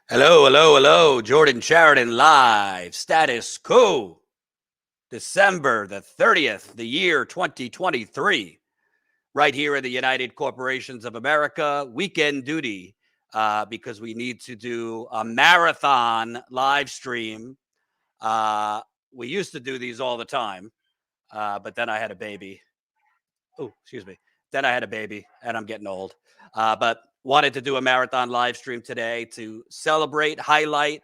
Hello, hello, hello. Jordan Chariton live. Status Coup. December the 30th, the year 2023. Right here in the United Corporations of America. Weekend duty because we need to do a marathon live stream. We used to do these all the time, but then I had a baby. Oh, excuse me. Then I had a baby and I'm getting old. But wanted to do a marathon live stream today to celebrate, highlight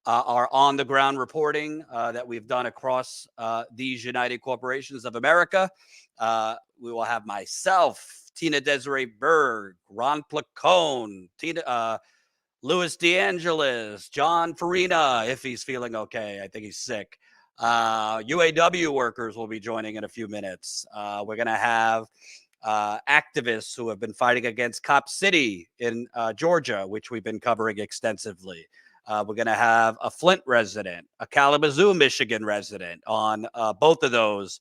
our on the ground reporting that we've done across these United Corporations of America. We will have myself, Tina-Desiree Berg, Ron Placone, Louis DeAngelis, Jon Farina, if he's feeling okay. I think he's sick. UAW workers will be joining in a few minutes. We're going to have activists who have been fighting against Cop City in Georgia, which we've been covering extensively. We're going to have a Flint resident, a Kalamazoo, Michigan resident on both of those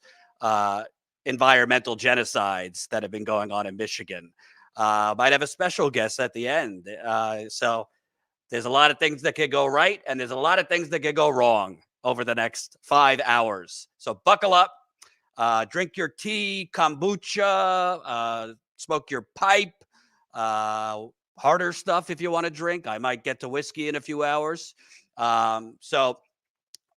environmental genocides that have been going on in Michigan. Might have a special guest at the end. So there's a lot of things that could go right, and there's a lot of things that could go wrong over the next 5 hours. So buckle up, drink your tea, kombucha, smoke your pipe, harder stuff if you want to drink. I might get to whiskey in a few hours. So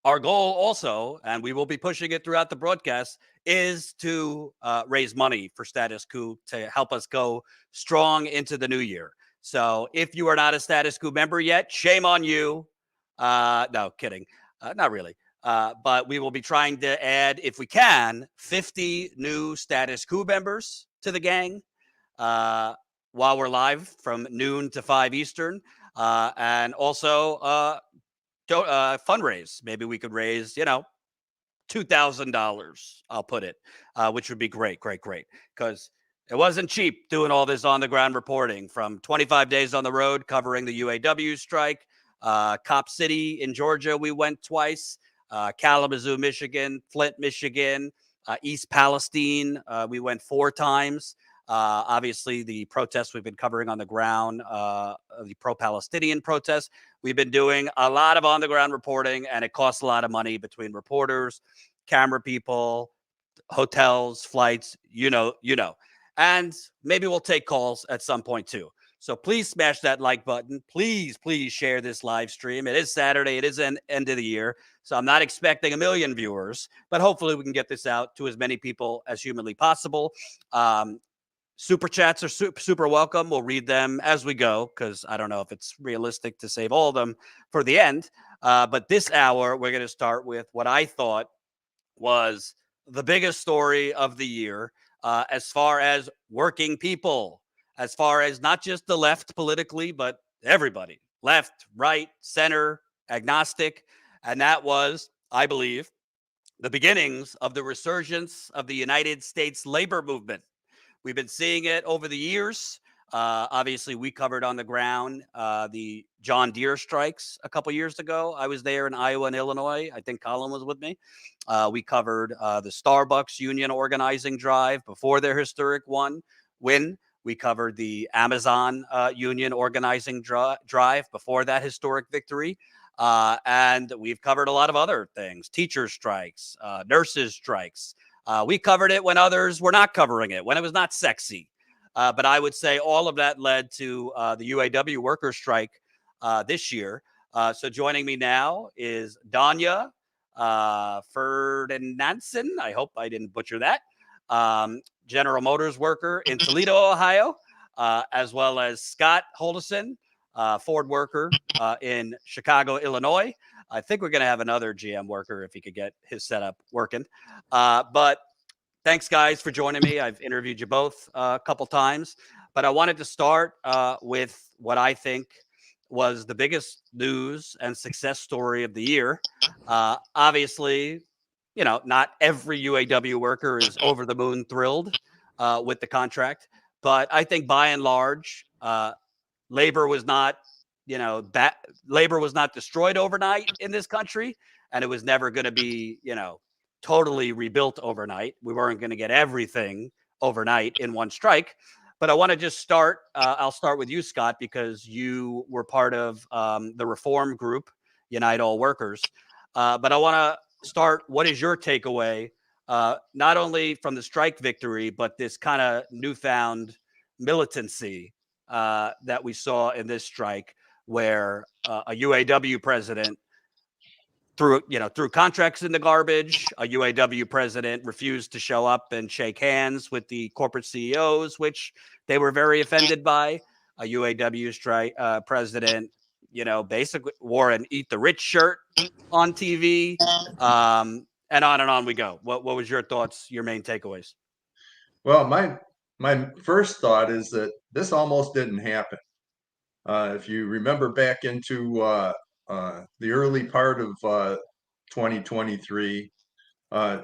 our goal also, and we will be pushing it throughout the broadcast, is to raise money for Status Coup to help us go strong into the new year. So if you are not a Status Coup member yet, shame on you. No, kidding. Not really. But we will be trying to add, if we can, 50 new Status Coup members to the gang while we're live from noon to 5 Eastern. And also fundraise. Maybe we could raise, $2,000, I'll put it, which would be great, great, great. Because it wasn't cheap doing all this on the ground reporting from 25 days on the road covering the UAW strike. Cop City in Georgia, we went twice. Kalamazoo, Michigan, Flint, Michigan, East Palestine, we went 4 times. Obviously, the protests we've been covering on the ground, the pro-Palestinian protests, we've been doing a lot of on-the-ground reporting, and it costs a lot of money between reporters, camera people, hotels, flights, And maybe we'll take calls at some point too. So please smash that like button. Please, please share this live stream. It is Saturday. It is an end of the year. So I'm not expecting 1 million viewers, but hopefully we can get this out to as many people as humanly possible. Super chats are super welcome. We'll read them as we go because I don't know if it's realistic to save all of them for the end. But this hour, we're going to start with what I thought was the biggest story of the year as far as working people, as far as not just the left politically, but everybody, left, right, center, agnostic. And that was, I believe, the beginnings of the resurgence of the United States labor movement. We've been seeing it over the years. Obviously, we covered on the ground the John Deere strikes a couple years ago. I was there in Iowa and Illinois. I think Colin was with me. We covered the Starbucks union organizing drive before their historic win. We covered the Amazon union organizing drive before that historic victory. And we've covered a lot of other things, teacher strikes, nurses strikes. We covered it when others were not covering it, when it was not sexy. But I would say all of that led to the UAW worker strike this year. So joining me now is Danya Ferdinandson. I hope I didn't butcher that. General Motors worker in Toledo, Ohio, as well as Scott Holdison, Ford worker in Chicago, Illinois. I think we're going to have another GM worker if he could get his setup working. But thanks, guys, for joining me. I've interviewed you both a couple times, but I wanted to start with what I think was the biggest news and success story of the year. Obviously, not every UAW worker is over the moon thrilled with the contract, but I think by and large, labor was not labor was not destroyed overnight in this country, and it was never going to be, totally rebuilt overnight. We weren't going to get everything overnight in one strike. But I want to just start. I'll start with you, Scott, because you were part of the reform group, Unite All Workers. But I want to start. What is your takeaway, not only from the strike victory, but this kind of newfound militancy that we saw in this strike, where a UAW president threw contracts in the garbage. A UAW president refused to show up and shake hands with the corporate CEOs, which they were very offended by. A UAW strike president, basically wore an "Eat the Rich" shirt on TV, and on we go. What was your thoughts? Your main takeaways? Well, my first thought is that this almost didn't happen. If you remember back into the early part of 2023,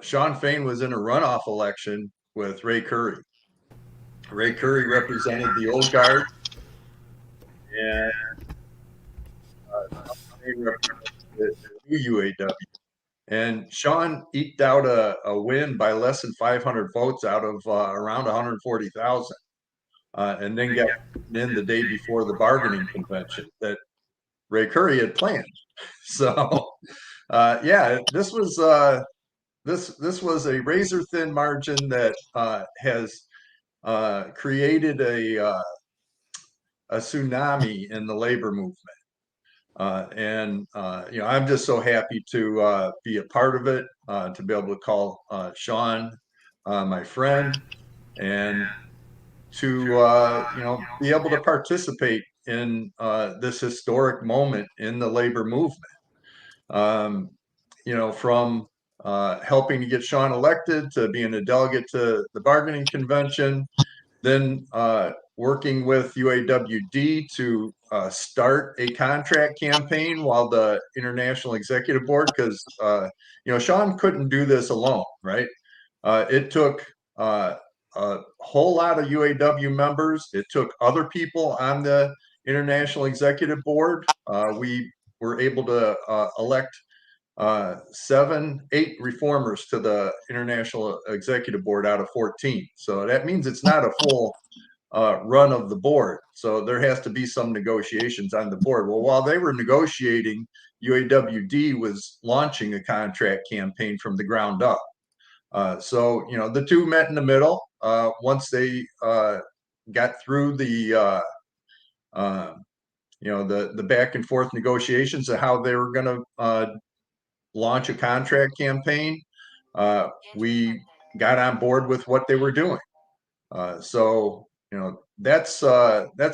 Jon Farina was in a runoff election with Ray Curry. Ray Curry represented the old guard, and represented the new UAW. And Jon eked out a win by less than 500 votes out of around 140,000, and then got in the day before the bargaining convention that Ray Curry had planned. So, this was a razor thin margin that has created a tsunami in the labor movement. I'm just so happy to be a part of it, to be able to call Jon my friend, and to be able to participate in this historic moment in the labor movement. From helping to get Jon elected to being a delegate to the bargaining convention, then working with UAWD to start a contract campaign while the International Executive Board, because Jon couldn't do this alone, right? It took a whole lot of UAW members. It took other people on the International Executive Board. We were able to elect 8 reformers to the International Executive Board out of 14. So that means it's not a full run of the board. So there has to be some negotiations on the board. Well, while they were negotiating, UAWD was launching a contract campaign from the ground up. So the two met in the middle. Once they got through the back and forth negotiations of how they were going to launch a contract campaign, we got on board with what they were doing. So that's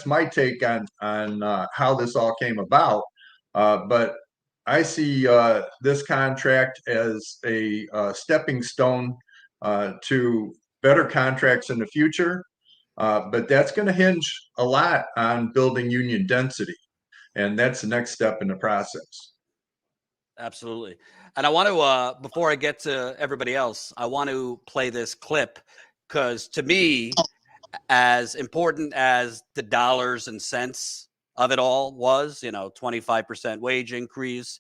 my take on how this all came about. But I see this contract as a stepping stone to better contracts in the future. But that's going to hinge a lot on building union density, and that's the next step in the process. Absolutely. And I want to, before I get to everybody else, I want to play this clip, because to me, as important as the dollars and cents of it all was, 25% wage increase,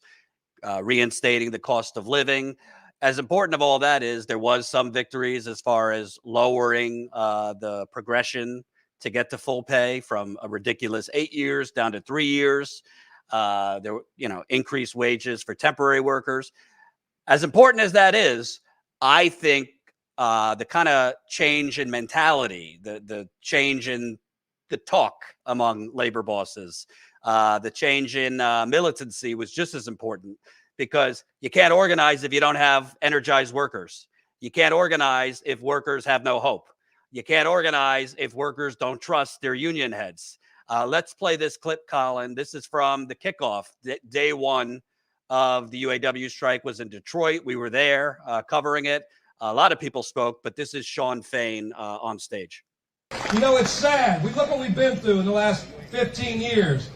reinstating the cost of living, as important of all that is, there was some victories as far as lowering the progression to get to full pay from a ridiculous 8 years down to 3 years. There were, increased wages for temporary workers. As important as that is, I think the kind of change in mentality, the change in the talk among labor bosses, the change in militancy was just as important, because you can't organize if you don't have energized workers. You can't organize if workers have no hope. You can't organize if workers don't trust their union heads. Let's play this clip, Colin. This is from the kickoff. Day one of the UAW strike was in Detroit. We were there covering it. A lot of people spoke, but this is Jon Farina on stage. It's sad. Look what we've been through in the last 15 years.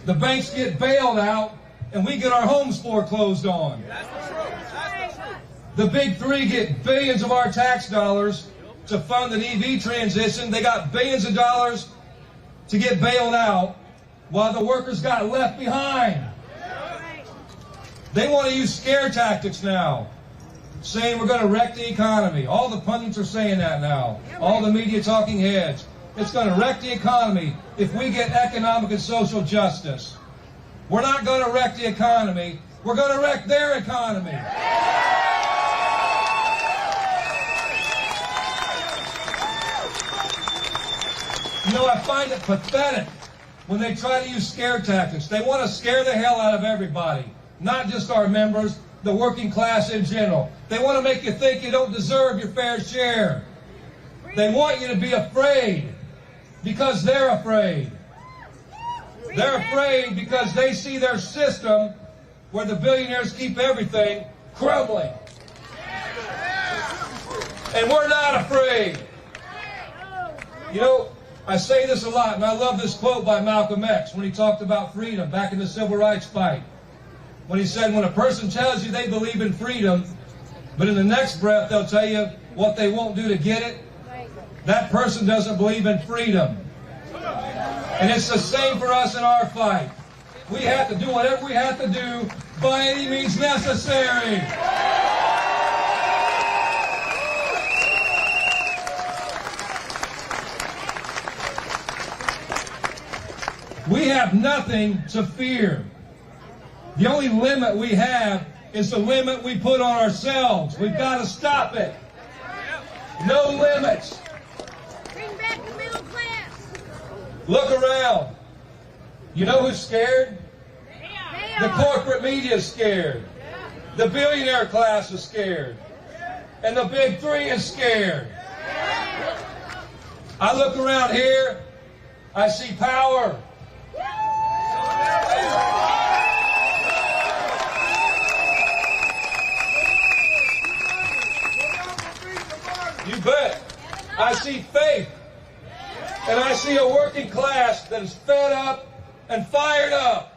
The banks get bailed out, and we get our homes foreclosed on. The big three get billions of our tax dollars to fund an EV transition. They got billions of dollars to get bailed out, while the workers got left behind. They want to use scare tactics now, saying we're going to wreck the economy. All the pundits are saying that now. All the media talking heads. It's going to wreck the economy if we get economic and social justice. We're not going to wreck the economy. We're going to wreck their economy. You know, I find it pathetic when they try to use scare tactics. They want to scare the hell out of everybody, not just our members, the working class in general. They want to make you think you don't deserve your fair share. They want you to be afraid because they're afraid. They're afraid because they see their system where the billionaires keep everything crumbling. And we're not afraid. You know, I say this a lot, and I love this quote by Malcolm X when he talked about freedom back in the civil rights fight. When he said, when a person tells you they believe in freedom, but in the next breath they'll tell you what they won't do to get it, that person doesn't believe in freedom. And it's the same for us in our fight. We have to do whatever we have to do by any means necessary. We have nothing to fear. The only limit we have is the limit we put on ourselves. We've got to stop it. No limits. Bring back the middle class. Look around. You know who's scared? The corporate media is scared. The billionaire class is scared. And the big three is scared. I look around here, I see power. You bet. I see faith. And I see a working class that is fed up and fired up.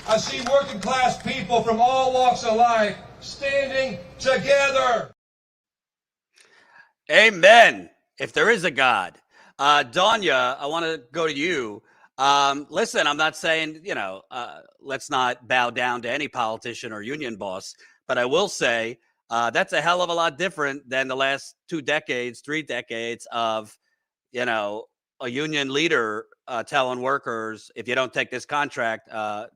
I see working class people from all walks of life standing together. Amen. If there is a God. Danya, I want to go to you. Listen, I'm not saying, let's not bow down to any politician or union boss, but I will say that's a hell of a lot different than the last 2 decades, 3 decades of, a union leader telling workers, if you don't take this contract,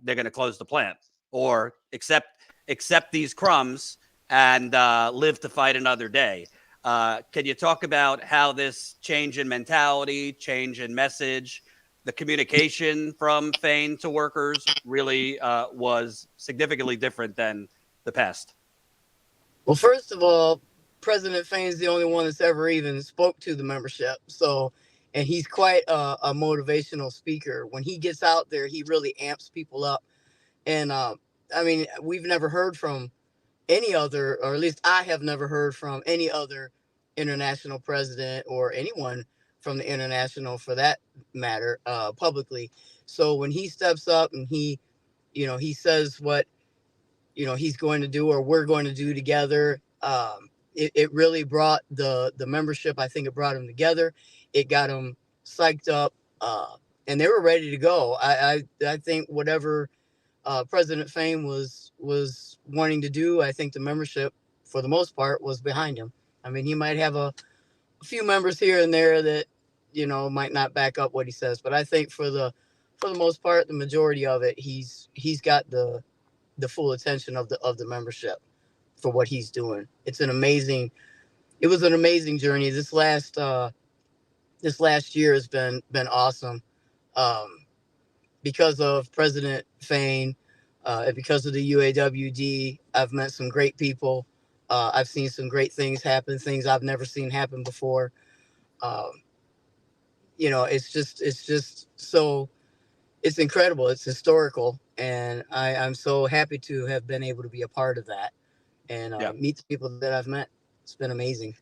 they're going to close the plant or accept these crumbs and live to fight another day. Can you talk about how this change in mentality, change in message, the communication from Fain to workers really was significantly different than the past? Well, first of all, President Fain's the only one that's ever even spoke to the membership. And he's quite a motivational speaker. When he gets out there, he really amps people up. And we've never heard from any other, or at least I have never heard from any other international president or anyone from the international for that matter, publicly. So when he steps up and he says what, he's going to do or we're going to do together, it really brought the membership. I think it brought them together. It got them psyched up, and they were ready to go. I think whatever President Fain was wanting to do, I think the membership, for the most part, was behind him. I mean, he might have a few members here and there that might not back up what he says, but I think for the most part, the majority of it, he's got the full attention of the membership for what he's doing. It was an amazing journey. This last year has been awesome, because of President Fain, because of the UAWD. I've met some great people. I've seen some great things happen, things I've never seen happen before. It's incredible. It's historical. And I'm so happy to have been able to be a part of that and meet the people that I've met. It's been amazing.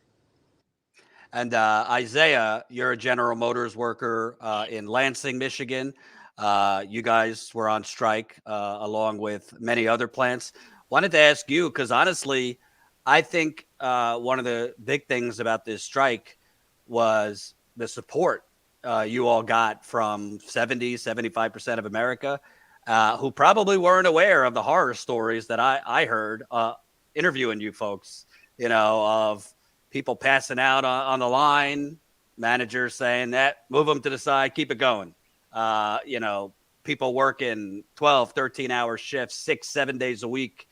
And Isaiah, you're a General Motors worker in Lansing, Michigan. You guys were on strike along with many other plants. Wanted to ask you, because honestly, I think one of the big things about this strike was the support you all got from 75% of America, who probably weren't aware of the horror stories that I heard interviewing you folks, of people passing out on the line, managers saying that, move them to the side, keep it going. People working 12, 13-hour shifts, 6, 7 days a week.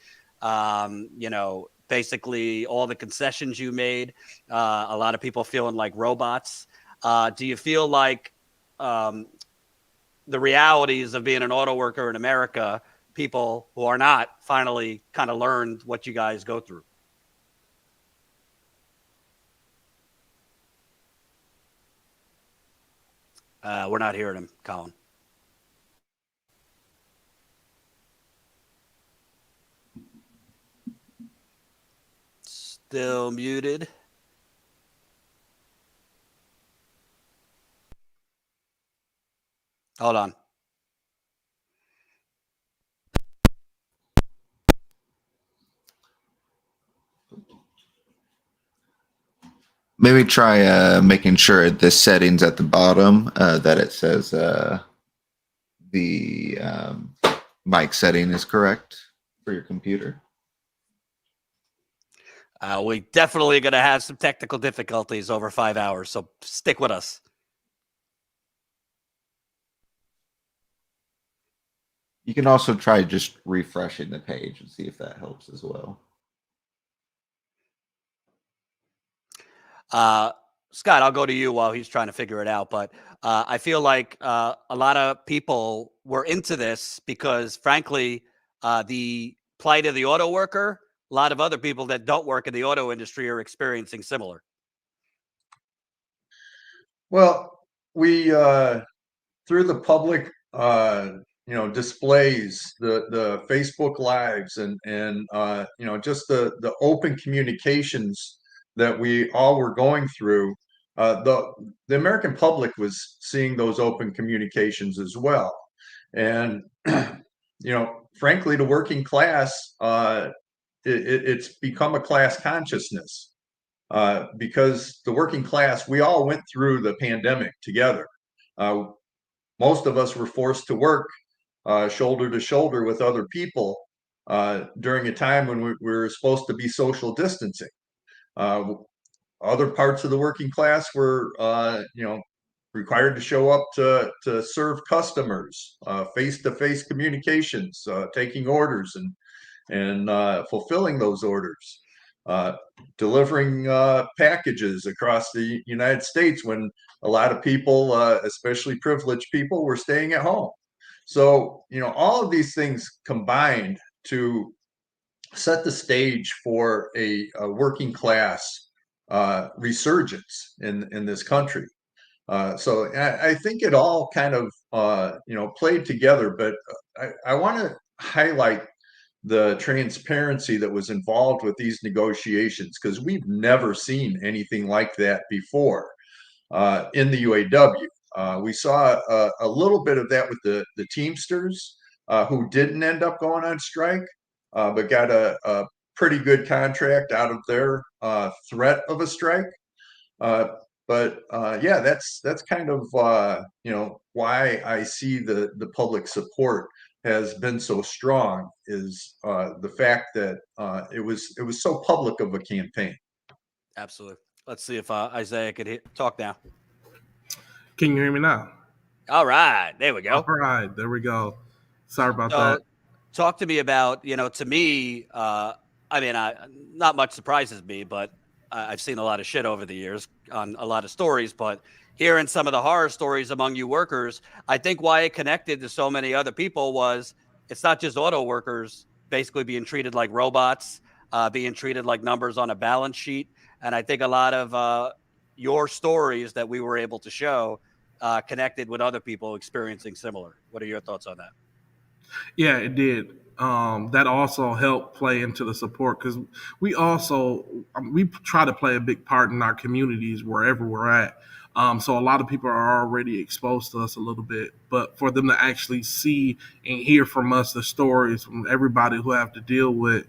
Basically all the concessions you made, a lot of people feeling like robots. Do you feel like the realities of being an auto worker in America, people who are not finally kind of learned what you guys go through? We're not hearing him, Colin. Still muted. Hold on. Maybe try making sure the settings at the bottom that it says the mic setting is correct for your computer. We definitely going to have some technical difficulties over 5 hours, so stick with us. You can also try just refreshing the page and see if that helps as well. Scott, I'll go to you while he's trying to figure it out. But I feel like a lot of people were into this because, frankly, the plight of the auto worker, a lot of other people that don't work in the auto industry are experiencing similar. Well, we through the public displays, the Facebook lives, and just the open communications that we all were going through, the American public was seeing those open communications as well. And frankly, the working class, it's become a class consciousness, because the working class, we all went through the pandemic together. Most of us were forced to work shoulder to shoulder with other people during a time when we were supposed to be social distancing. Other parts of the working class were, required to show up to serve customers, face-to-face communications, taking orders and fulfilling those orders, delivering packages across the United States when a lot of people, especially privileged people, were staying at home. So, all of these things combined to set the stage for a working class resurgence in this country. So I think it all kind of, played together, but I want to highlight the transparency that was involved with these negotiations, because we've never seen anything like that before in the UAW. We saw a little bit of that with the Teamsters, who didn't end up going on strike, but got a pretty good contract out of their threat of a strike. But that's kind of why I see the public support has been so strong, is the fact that it was so public of a campaign. Absolutely. Let's see if Isaiah could talk now. Can you hear me now? All right, there we go. All right, there we go. Sorry about that. Talk to me about, to me, not much surprises me, but I've seen a lot of shit over the years on a lot of stories, but hearing some of the horror stories among you workers, I think why it connected to so many other people was it's not just auto workers basically being treated like robots, being treated like numbers on a balance sheet. And I think a lot of your stories that we were able to show connected with other people experiencing similar. What are your thoughts on that? Yeah, it did. That also helped play into the support, because we try to play a big part in our communities wherever we're at. So a lot of people are already exposed to us a little bit, but for them to actually see and hear from us the stories from everybody who have to deal with,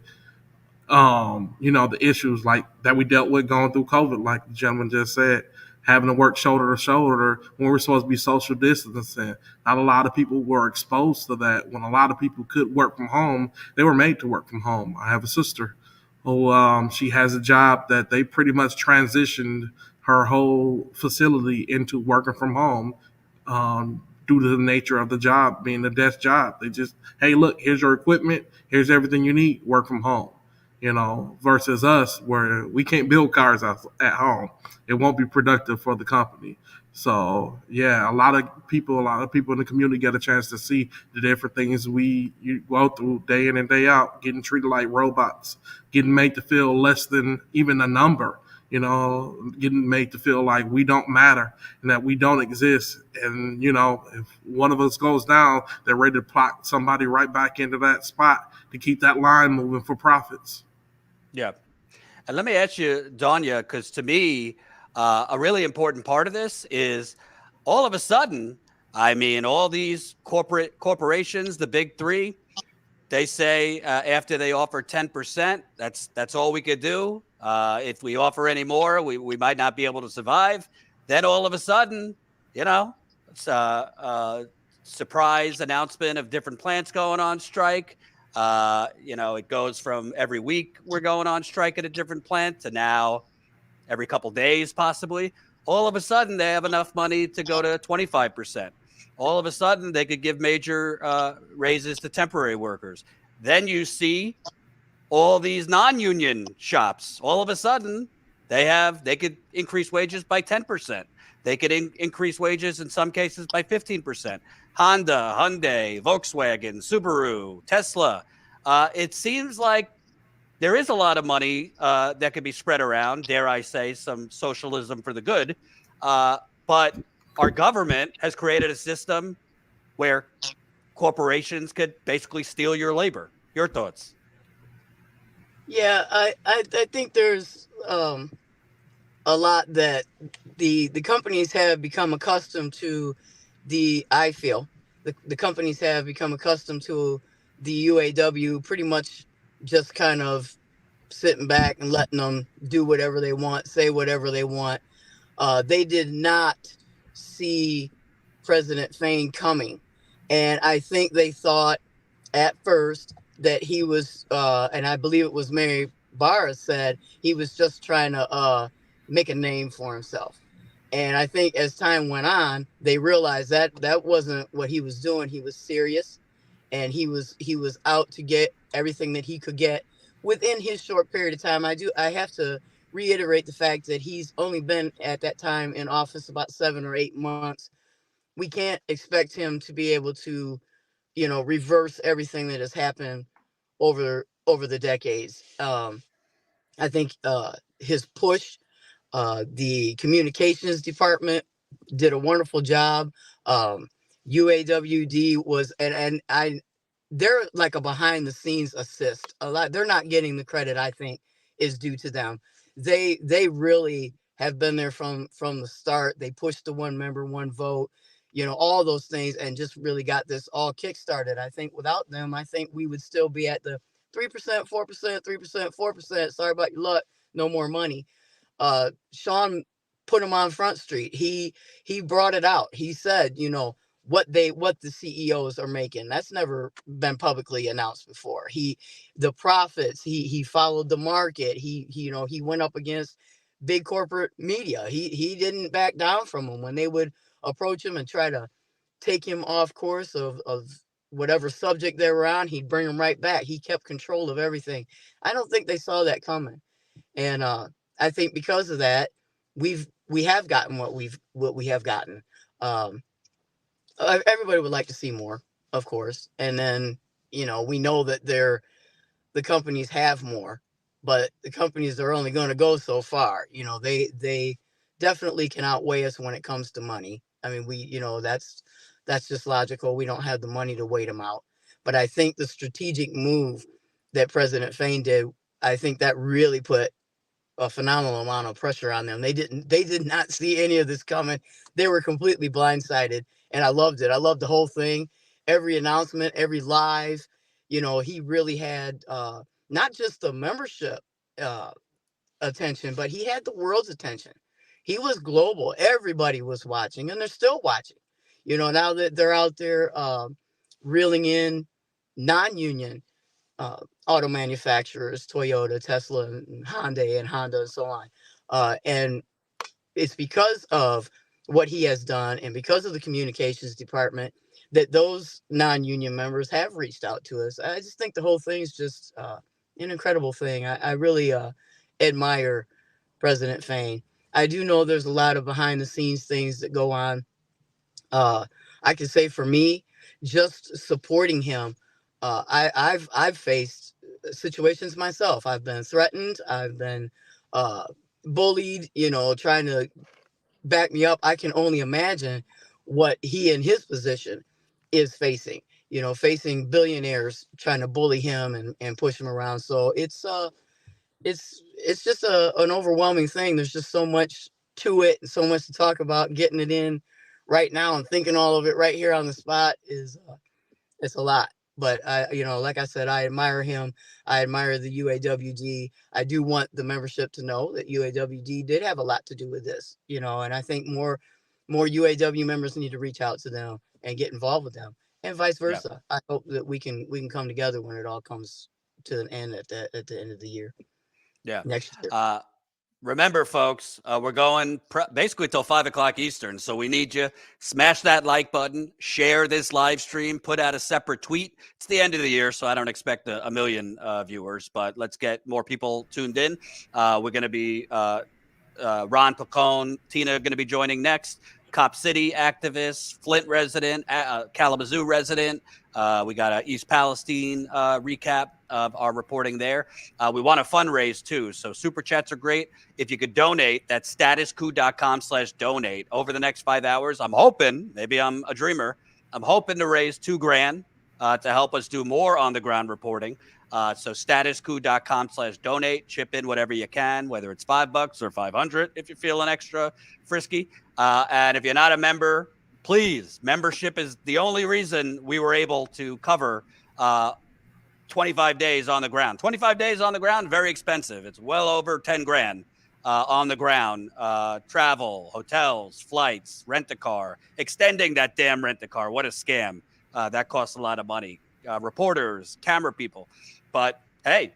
the issues like that we dealt with going through COVID, like the gentleman just said, having to work shoulder to shoulder when we're supposed to be social distancing. Not a lot of people were exposed to that. When a lot of people could work from home, they were made to work from home. I have a sister she has a job that they pretty much transitioned her whole facility into working from home, due to the nature of the job being a desk job. They just, hey, look, here's your equipment, here's everything you need, work from home. Versus us, where we can't build cars at home. It won't be productive for the company. So yeah, a lot of people in the community get a chance to see the different things you go through day in and day out, getting treated like robots, getting made to feel less than even a number, getting made to feel like we don't matter and that we don't exist. And, if one of us goes down, they're ready to plot somebody right back into that spot to keep that line moving for profits. Yeah. And let me ask you, Danya, because to me, a really important part of this is all of a sudden, all these corporations, the big three, they say after they offer 10%, that's all we could do. If we offer any more, we might not be able to survive. Then all of a sudden, it's a surprise announcement of different plants going on strike. It goes from every week we're going on strike at a different plant to now every couple days, possibly. All of a sudden, they have enough money to go to 25%. All of a sudden, they could give major raises to temporary workers. Then you see all these non-union shops. All of a sudden, they could increase wages by 10%. They could increase wages in some cases by 15%. Honda, Hyundai, Volkswagen, Subaru, Tesla. It seems like there is a lot of money that could be spread around, dare I say, some socialism for the good. But our government has created a system where corporations could basically steal your labor. Your thoughts? Yeah, I think there's a lot that the companies have become accustomed to. I feel the companies have become accustomed to the UAW pretty much just kind of sitting back and letting them do whatever they want, say whatever they want. They did not see President Fain coming. And I think they thought at first that he was, and I believe it was Mary Barra said, he was just trying to make a name for himself. And I think as time went on, they realized that that wasn't what he was doing. He was serious, and he was out to get everything that he could get within his short period of time. I have to reiterate the fact that he's only been at that time in office about 7 or 8 months. We can't expect him to be able to, reverse everything that has happened over the decades. I think his push, the communications department did a wonderful job. UAWD was, they're like a behind the scenes assist. A lot, they're not getting the credit I think is due to them. They really have been there from the start. They pushed the one member, one vote, all those things, and just really got this all kickstarted. I think without them, I think we would still be at the 3%, 4%, 3%, 4%. Sorry about your luck. No more money. Sean put him on Front Street. He brought it out. He said, what the CEOs are making. That's never been publicly announced before. The profits, he followed the market. He went up against big corporate media. He didn't back down from them when they would approach him and try to take him off course of whatever subject they were on. He'd bring them right back. He kept control of everything. I don't think they saw that coming. And I think because of that, we have gotten what we have gotten. Everybody would like to see more, of course. And then, we know that the companies have more, but the companies are only going to go so far. They definitely can outweigh us when it comes to money. I mean, that's just logical. We don't have the money to wait them out. But I think the strategic move that President Fain did, I think that really put a phenomenal amount of pressure on them. They did not see any of this coming. They were completely blindsided, and I loved it. I loved the whole thing. Every announcement, every live, he really had not just the membership attention, but he had the world's attention. He was global. Everybody was watching, and they're still watching. Now that they're out there reeling in non-union, auto manufacturers, Toyota, Tesla, and Honda and so on. And it's because of what he has done and because of the communications department that those non-union members have reached out to us. I just think the whole thing is just an incredible thing. I really admire President Fain. I do know there's a lot of behind the scenes things that go on. I can say for me, just supporting him, I've faced situations myself. I've been threatened. I've been bullied. Trying to back me up. I can only imagine what he in his position is facing. Facing billionaires trying to bully him and push him around. So it's just an overwhelming thing. There's just so much to it and so much to talk about. Getting it in right now and thinking all of it right here on the spot is it's a lot. But like I said, I admire him. I admire the UAWD. I do want the membership to know that UAWD did have a lot to do with this. And I think more UAW members need to reach out to them and get involved with them, and vice versa. Yeah. I hope that we can come together when it all comes to an end at the end of the year. Yeah. Next year. Remember, folks, we're going basically till 5 o'clock Eastern. So we need you. Smash that like button, share this live stream, put out a separate tweet. It's the end of the year, so I don't expect a million viewers, but let's get more people tuned in. We're going to be Ron Placone, Tina going to be joining next. Cop City activist, Flint resident, Kalamazoo resident. We got an East Palestine recap of our reporting there. We want to fundraise too. So super chats are great. If you could donate, that's statuscoup.com/donate over the next 5 hours. I'm hoping, maybe I'm a dreamer, I'm hoping to raise $2,000 to help us do more on the ground reporting. So statuscoup.com/donate, chip in whatever you can, whether it's $5 or $500 if you're feeling extra frisky. And if you're not a member, please, membership is the only reason we were able to cover 25 days on the ground. 25 days on the ground, very expensive. It's well over $10,000 on the ground. Travel, hotels, flights, rent a car, extending that damn rent a car. What a scam. That costs a lot of money. Reporters, camera people. But hey,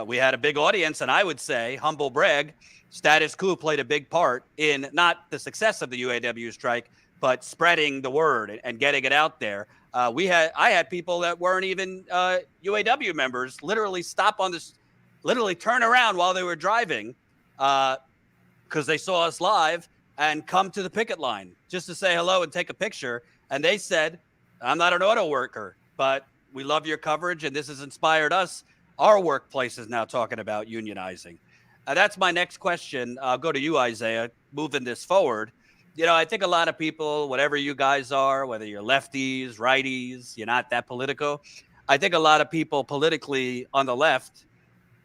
we had a big audience, and I would say, humble brag, Status Coup played a big part in not the success of the UAW strike, but spreading the word and getting it out there. I had people that weren't even UAW members literally stop on this, literally turn around while they were driving because they saw us live and come to the picket line just to say hello and take a picture. And they said, I'm not an auto worker, but we love your coverage, and this has inspired us. Our workplace is now talking about unionizing. That's my next question. I'll go to you, Isaiah, moving this forward. I think a lot of people, whatever you guys are, whether you're lefties, righties, you're not that political. I think a lot of people politically on the left,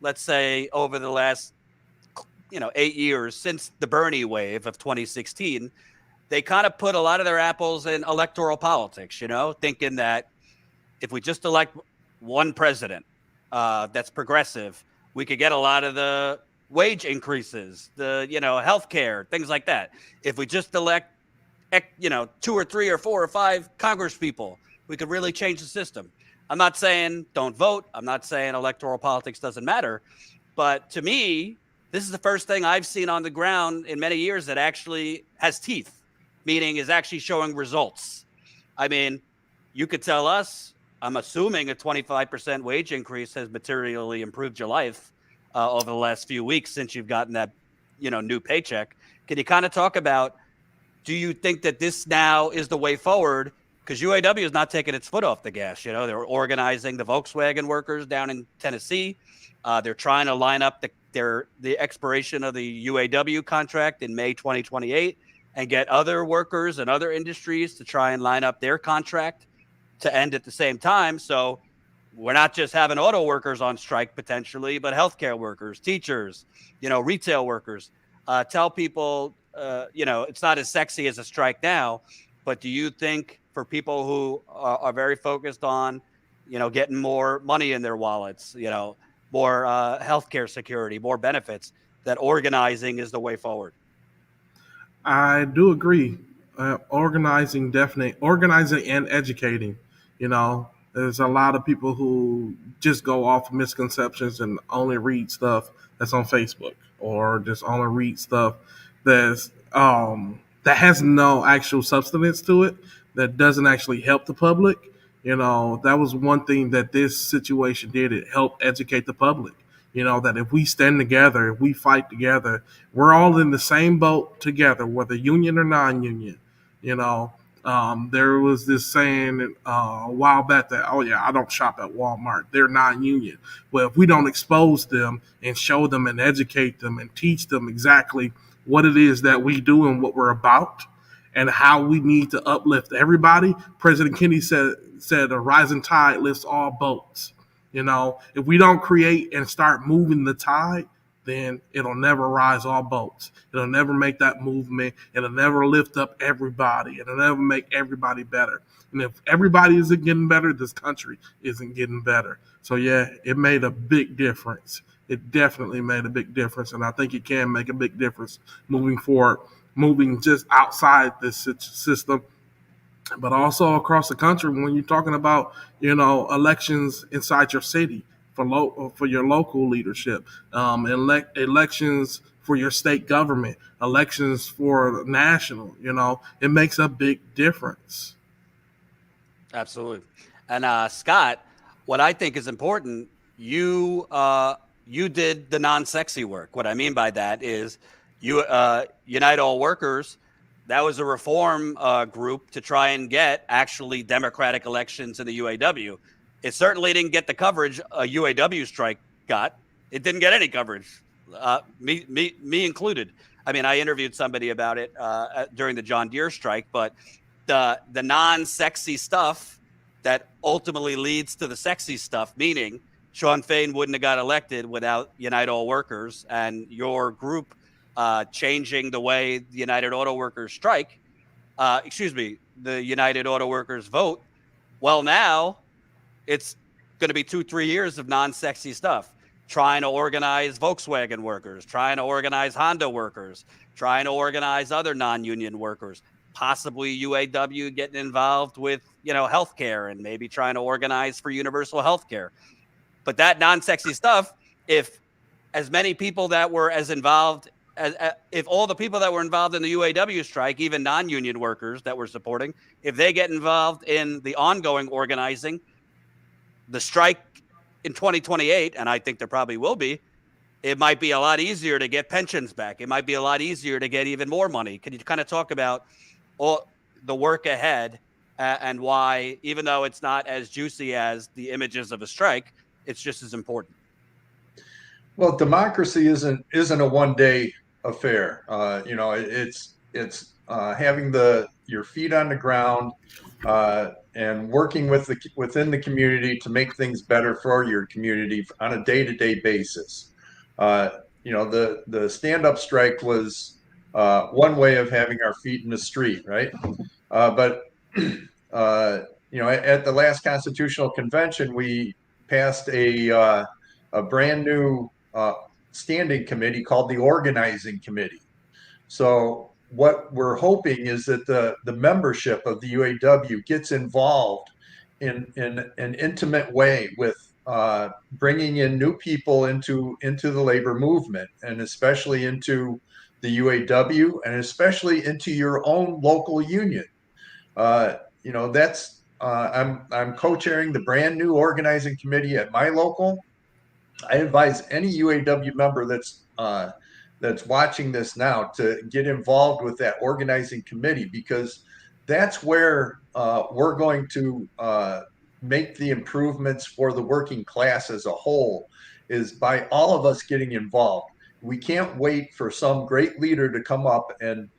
let's say over the last, 8 years since the Bernie wave of 2016, they kind of put a lot of their apples in electoral politics, thinking that if we just elect one president that's progressive, we could get a lot of the wage increases, the, healthcare, things like that. If we just elect, 2 or 3 or 4 or 5 Congress people, we could really change the system. I'm not saying don't vote. I'm not saying electoral politics doesn't matter. But to me, this is the first thing I've seen on the ground in many years that actually has teeth, meaning is actually showing results. I mean, you could tell us, I'm assuming a 25% wage increase has materially improved your life over the last few weeks since you've gotten that, new paycheck. Can you kind of talk about, do you think that this now is the way forward? Because UAW is not taking its foot off the gas. They're organizing the Volkswagen workers down in Tennessee. They're trying to line up the expiration of the UAW contract in May 2028 and get other workers and other industries to try and line up their contract to end at the same time. So we're not just having auto workers on strike potentially, but healthcare workers, teachers, retail workers. Tell people, it's not as sexy as a strike now, but do you think for people who are very focused on, getting more money in their wallets, more healthcare security, more benefits, that organizing is the way forward? I do organizing and educating, There's a lot of people who just go off misconceptions and only read stuff that's on Facebook, or just only read stuff that's that has no actual substance to it, that doesn't actually help the public. That was one thing that this situation did. It helped educate the public. That if we stand together, if we fight together, we're all in the same boat together, whether union or non-union. You know, there was this saying a while back that, oh yeah, I don't shop at Walmart. They're non-union. Well, if we don't expose them and show them and educate them and teach them exactly what it is that we do and what we're about and how we need to uplift everybody, President Kennedy said a rising tide lifts all boats. If we don't create and start moving the tide, then it'll never rise all boats. It'll never make that movement. It'll never lift up everybody. It'll never make everybody better. And if everybody isn't getting better, this country isn't getting better. So yeah, it made a big difference. It definitely made a big difference. And I think it can make a big difference moving forward, moving just outside this system, but also across the country when you're talking about, elections inside your city for your local leadership, elections for your state government, elections for national. It makes a big difference. Absolutely. And Scott, what I think is important, you did the non-sexy work. What I mean by that is you Unite All Workers. That was a reform group to try and get actually democratic elections in the UAW. It certainly didn't get the coverage a UAW strike got. It didn't get any coverage, me included. I mean, I interviewed somebody about it during the John Deere strike, but the non-sexy stuff that ultimately leads to the sexy stuff, meaning Jon Farina wouldn't have got elected without Unite All Workers and your group changing the way the United Auto Workers strike, the United Auto Workers vote. Well, now it's going to be 2-3 years of non-sexy stuff, trying to organize Volkswagen workers, trying to organize Honda workers, trying to organize other non-union workers, possibly UAW getting involved with, healthcare and maybe trying to organize for universal healthcare. But that non-sexy stuff, if as many people that were as involved if all the people that were involved in the UAW strike, even non-union workers that were supporting, if they get involved in the ongoing organizing, the strike in 2028, and I think there probably will be, it might be a lot easier to get pensions back. It might be a lot easier to get even more money. Can you kind of talk about all the work ahead and why, even though it's not as juicy as the images of a strike, it's just as important? Well, democracy isn't a one-day affair. It's having your feet on the ground and working within the community to make things better for your community on a day-to-day basis. The stand-up strike was one way of having our feet in the street, right? But at the last Constitutional Convention, we passed a brand new standing committee called the Organizing Committee. So what we're hoping is that the membership of the UAW gets involved in an intimate way with bringing in new people into the labor movement, and especially into the UAW, and especially into your own local union. That's I'm co-chairing the brand new organizing committee at my local. I advise any UAW member that's watching this now to get involved with that organizing committee, because that's where we're going to make the improvements for the working class as a whole, is by all of us getting involved. We can't wait for some great leader to come up and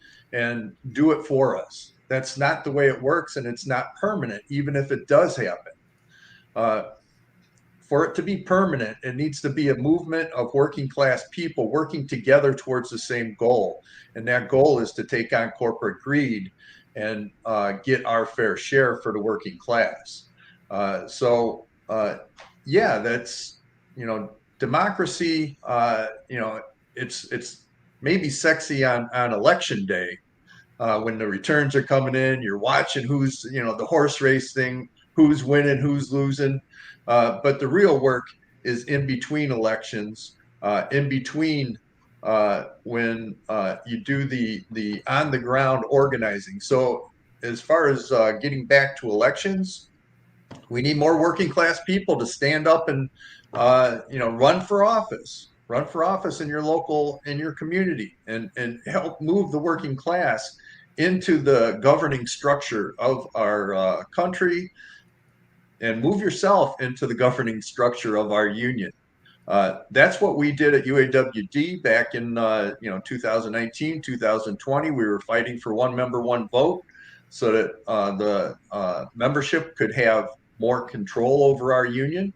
do it for us. That's not the way it works, and it's not permanent, even if it does happen. For it to be permanent, it needs to be a movement of working class people working together towards the same goal. And that goal is to take on corporate greed and get our fair share for the working class. That's, democracy, it's maybe sexy on election day when the returns are coming in, you're watching who's, the horse race thing who's winning, who's losing. But the real work is in between elections, in between when you do the on the ground organizing. So as far as getting back to elections, we need more working class people to stand up and run for office. Run for office in your local, in your community, and help move the working class into the governing structure of our country, and move yourself into the governing structure of our union. That's what we did at UAWD back in 2019, 2020. We were fighting for one member, one vote, so that the membership could have more control over our union.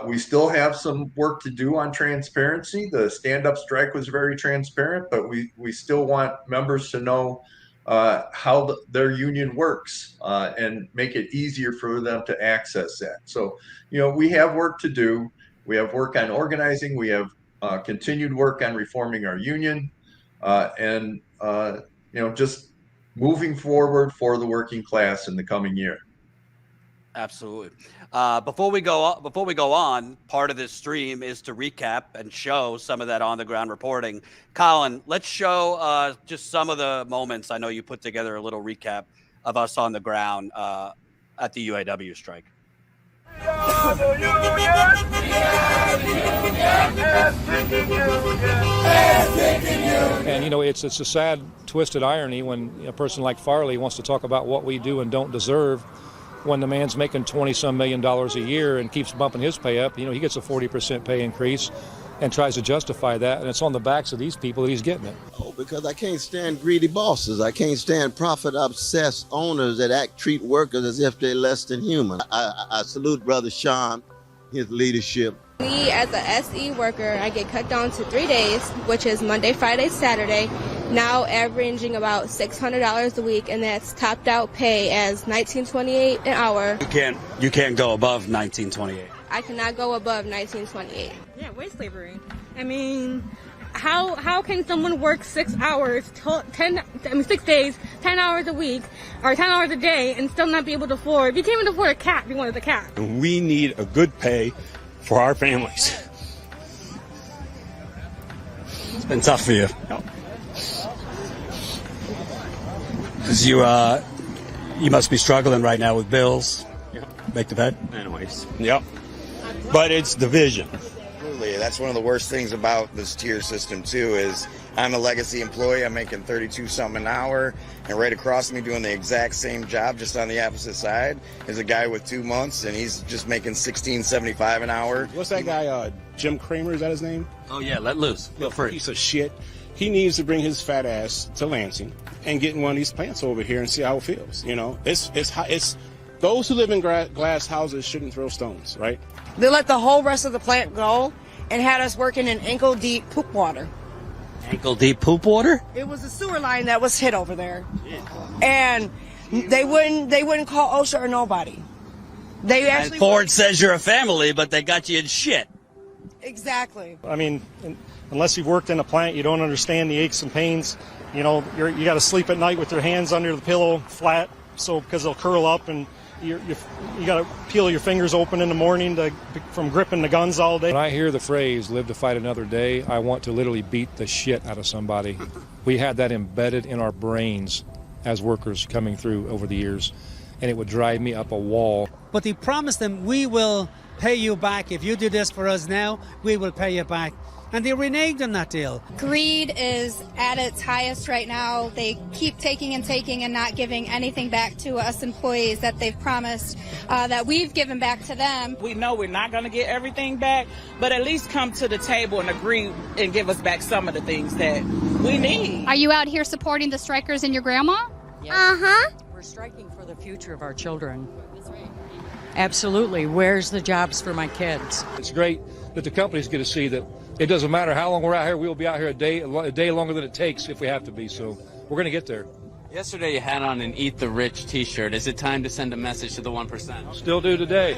We still have some work to do on transparency. The stand-up strike was very transparent, but we still want members to know how their union works and make it easier for them to access that. So, we have work to do. We have work on organizing. We have continued work on reforming our union, and just moving forward for the working class in the coming year. Absolutely. Before we go on, part of this stream is to recap and show some of that on the ground reporting. Colin, let's show just some of the moments. I know you put together a little recap of us on the ground at the UAW strike. And it's a sad, twisted irony when a person like Farley wants to talk about what we do and don't deserve, when the man's making $20-some million a year and keeps bumping his pay up. He gets a 40% pay increase and tries to justify that, and it's on the backs of these people that he's getting it. Oh, because I can't stand greedy bosses. I can't stand profit-obsessed owners that treat workers as if they're less than human. I salute Brother Sean, his leadership. Me, as a SE worker, I get cut down to 3 days, which is Monday, Friday, Saturday, now averaging about $600 a week, and that's topped out pay as $19.28 an hour. You can't go above $19.28. I cannot go above $19.28. Yeah, wage slavery. I mean, how can someone work 6 hours, 6 days, 10 hours a week, or 10 hours a day, and still not be able to afford? If you can't even afford a cat, you wanted a cat. We need a good pay for our families. It's been tough for you. Because you must be struggling right now with bills. Make the bed. Anyways, yep. But it's division. Absolutely. That's one of the worst things about this tier system, too, is I'm a legacy employee. I'm making 32-something an hour, and right across me doing the exact same job, just on the opposite side, is a guy with 2 months, and he's just making $16.75 an hour. What's that guy, Jim Kramer, is that his name? Oh, yeah, let loose. Feel free. Piece of shit. He needs to bring his fat ass to Lansing and get in one of these plants over here and see how it feels. It's those who live in glass houses shouldn't throw stones, right? They let the whole rest of the plant go and had us working in ankle-deep poop water. Ankle-deep poop water? It was a sewer line that was hit over there. And they wouldn't call OSHA or nobody. They actually. And Ford says you're a family, but they got you in shit. Exactly. I mean, unless you've worked in a plant, you don't understand the aches and pains. You got to sleep at night with your hands under the pillow flat, because they'll curl up, and you got to peel your fingers open in the morning from gripping the guns all day. When I hear the phrase "live to fight another day," I want to literally beat the shit out of somebody. We had that embedded in our brains as workers coming through over the years, and it would drive me up a wall. But he promised them, we will pay you back. If you do this for us now, we will pay you back. And they reneged on that deal. Greed is at its highest right now. They keep taking and not giving anything back to us employees that they've promised that we've given back to them. We know we're not going to get everything back, but at least come to the table and agree and give us back some of the things that we need. Are you out here supporting the strikers and your grandma? Yes. Uh-huh. We're striking for the future of our children. That's right. Absolutely. Where's the jobs for my kids? It's great that the companies get to see that it doesn't matter how long we're out here. We'll be out here a day longer than it takes if we have to be. So we're going to get there. Yesterday you had on an Eat the Rich t-shirt. Is it time to send a message to the 1%? Still do today.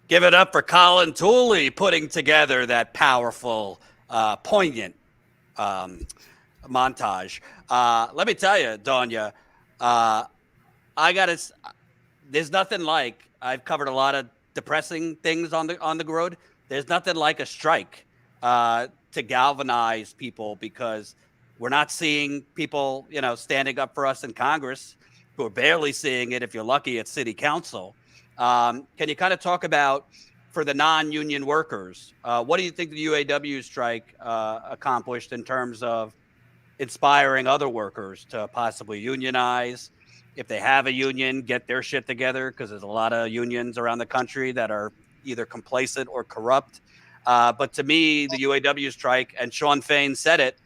Give it up for Colin Tooley putting together that powerful, poignant montage. Let me tell you, Donya, There's nothing like, I've covered a lot of depressing things on the road. There's nothing like a strike to galvanize people, because we're not seeing people, standing up for us in Congress. We're barely seeing it, if you're lucky, at city council. Can you kind of talk about, for the non-union workers, what do you think the UAW strike accomplished in terms of inspiring other workers to possibly unionize? If they have a union, get their shit together, because there's a lot of unions around the country that are either complacent or corrupt. But to me, the UAW strike, and Shawn Fain said it,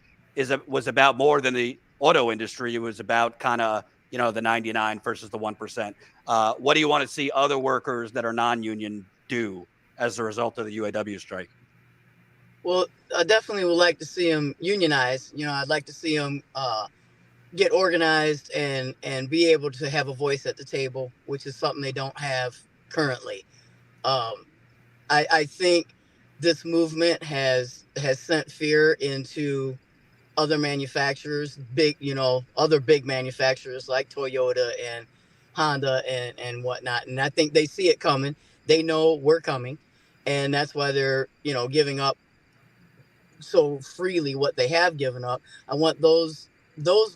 was about more than the auto industry. It was about kind of, the 99 versus the 1%. What do you want to see other workers that are non-union do as a result of the UAW strike? Well, I definitely would like to see them unionize. I'd like to see them get organized and be able to have a voice at the table, which is something they don't have currently. I think this movement has sent fear into other manufacturers, other big manufacturers like Toyota and Honda and whatnot. And I think they see it coming. They know we're coming. And that's why they're, giving up so freely what they have given up. I want those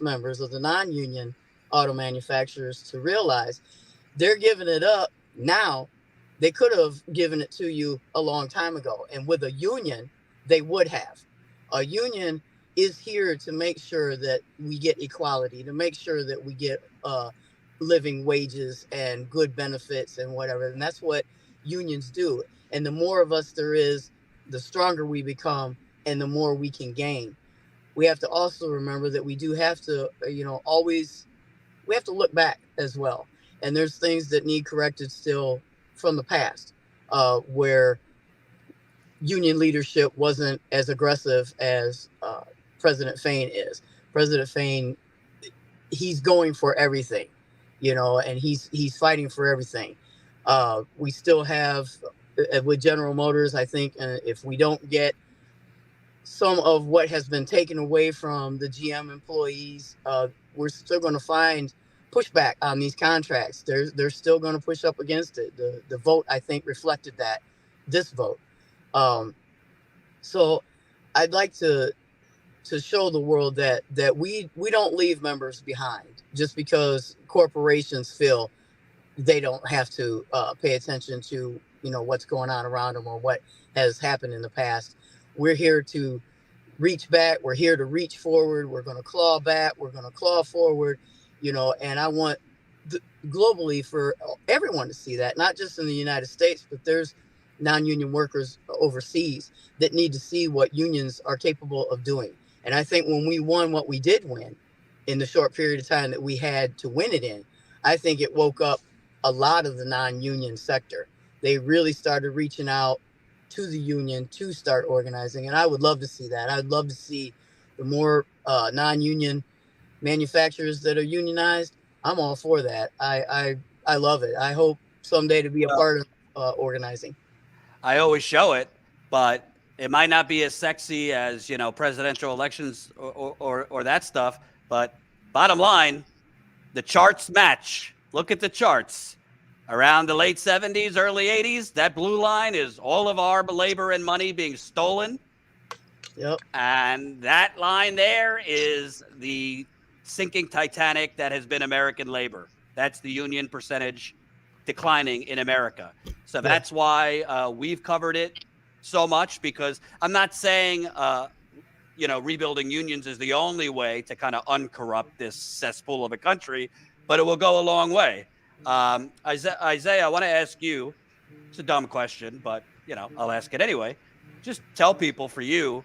members of the non-union auto manufacturers to realize they're giving it up now. They could have given it to you a long time ago. And with a union, they would have. A union is here to make sure that we get equality, to make sure that we get living wages and good benefits and whatever. And that's what unions do. And the more of us there is, the stronger we become and the more we can gain. We have to also remember that we do have to, we have to look back as well. And there's things that need corrected still from the past, where union leadership wasn't as aggressive as President Fain is. President Fain, he's going for everything, and he's fighting for everything. We still have, with General Motors, I think, if we don't get some of what has been taken away from the GM employees, we're still going to find pushback on these contracts. They're still going to push up against it. The vote, I think, reflected that, this vote. So I'd like to show the world that we don't leave members behind just because corporations feel they don't have to pay attention to what's going on around them or what has happened in the past. We're here to reach back. We're here to reach forward. We're going to claw back. We're going to claw forward, and I want globally for everyone to see that, not just in the United States, but there's non-union workers overseas that need to see what unions are capable of doing. And I think when we won what we did win in the short period of time that we had to win it in, I think it woke up a lot of the non-union sector. They really started reaching out to the union to start organizing. And I would love to see that. I'd love to see the more non-union manufacturers that are unionized. I'm all for that. I love it. I hope someday to be a part of organizing. I always show it, but it might not be as sexy as, presidential elections or that stuff. But bottom line, the charts match. Look at the charts. Around the late 70s, early 80s, that blue line is all of our labor and money being stolen. Yep. And that line there is the sinking Titanic that has been American labor. That's the union percentage declining in America. So that's why we've covered it so much, because I'm not saying, rebuilding unions is the only way to kind of uncorrupt this cesspool of a country, but it will go a long way. Isaiah, I want to ask you, it's a dumb question, but, I'll ask it anyway. Just tell people, for you,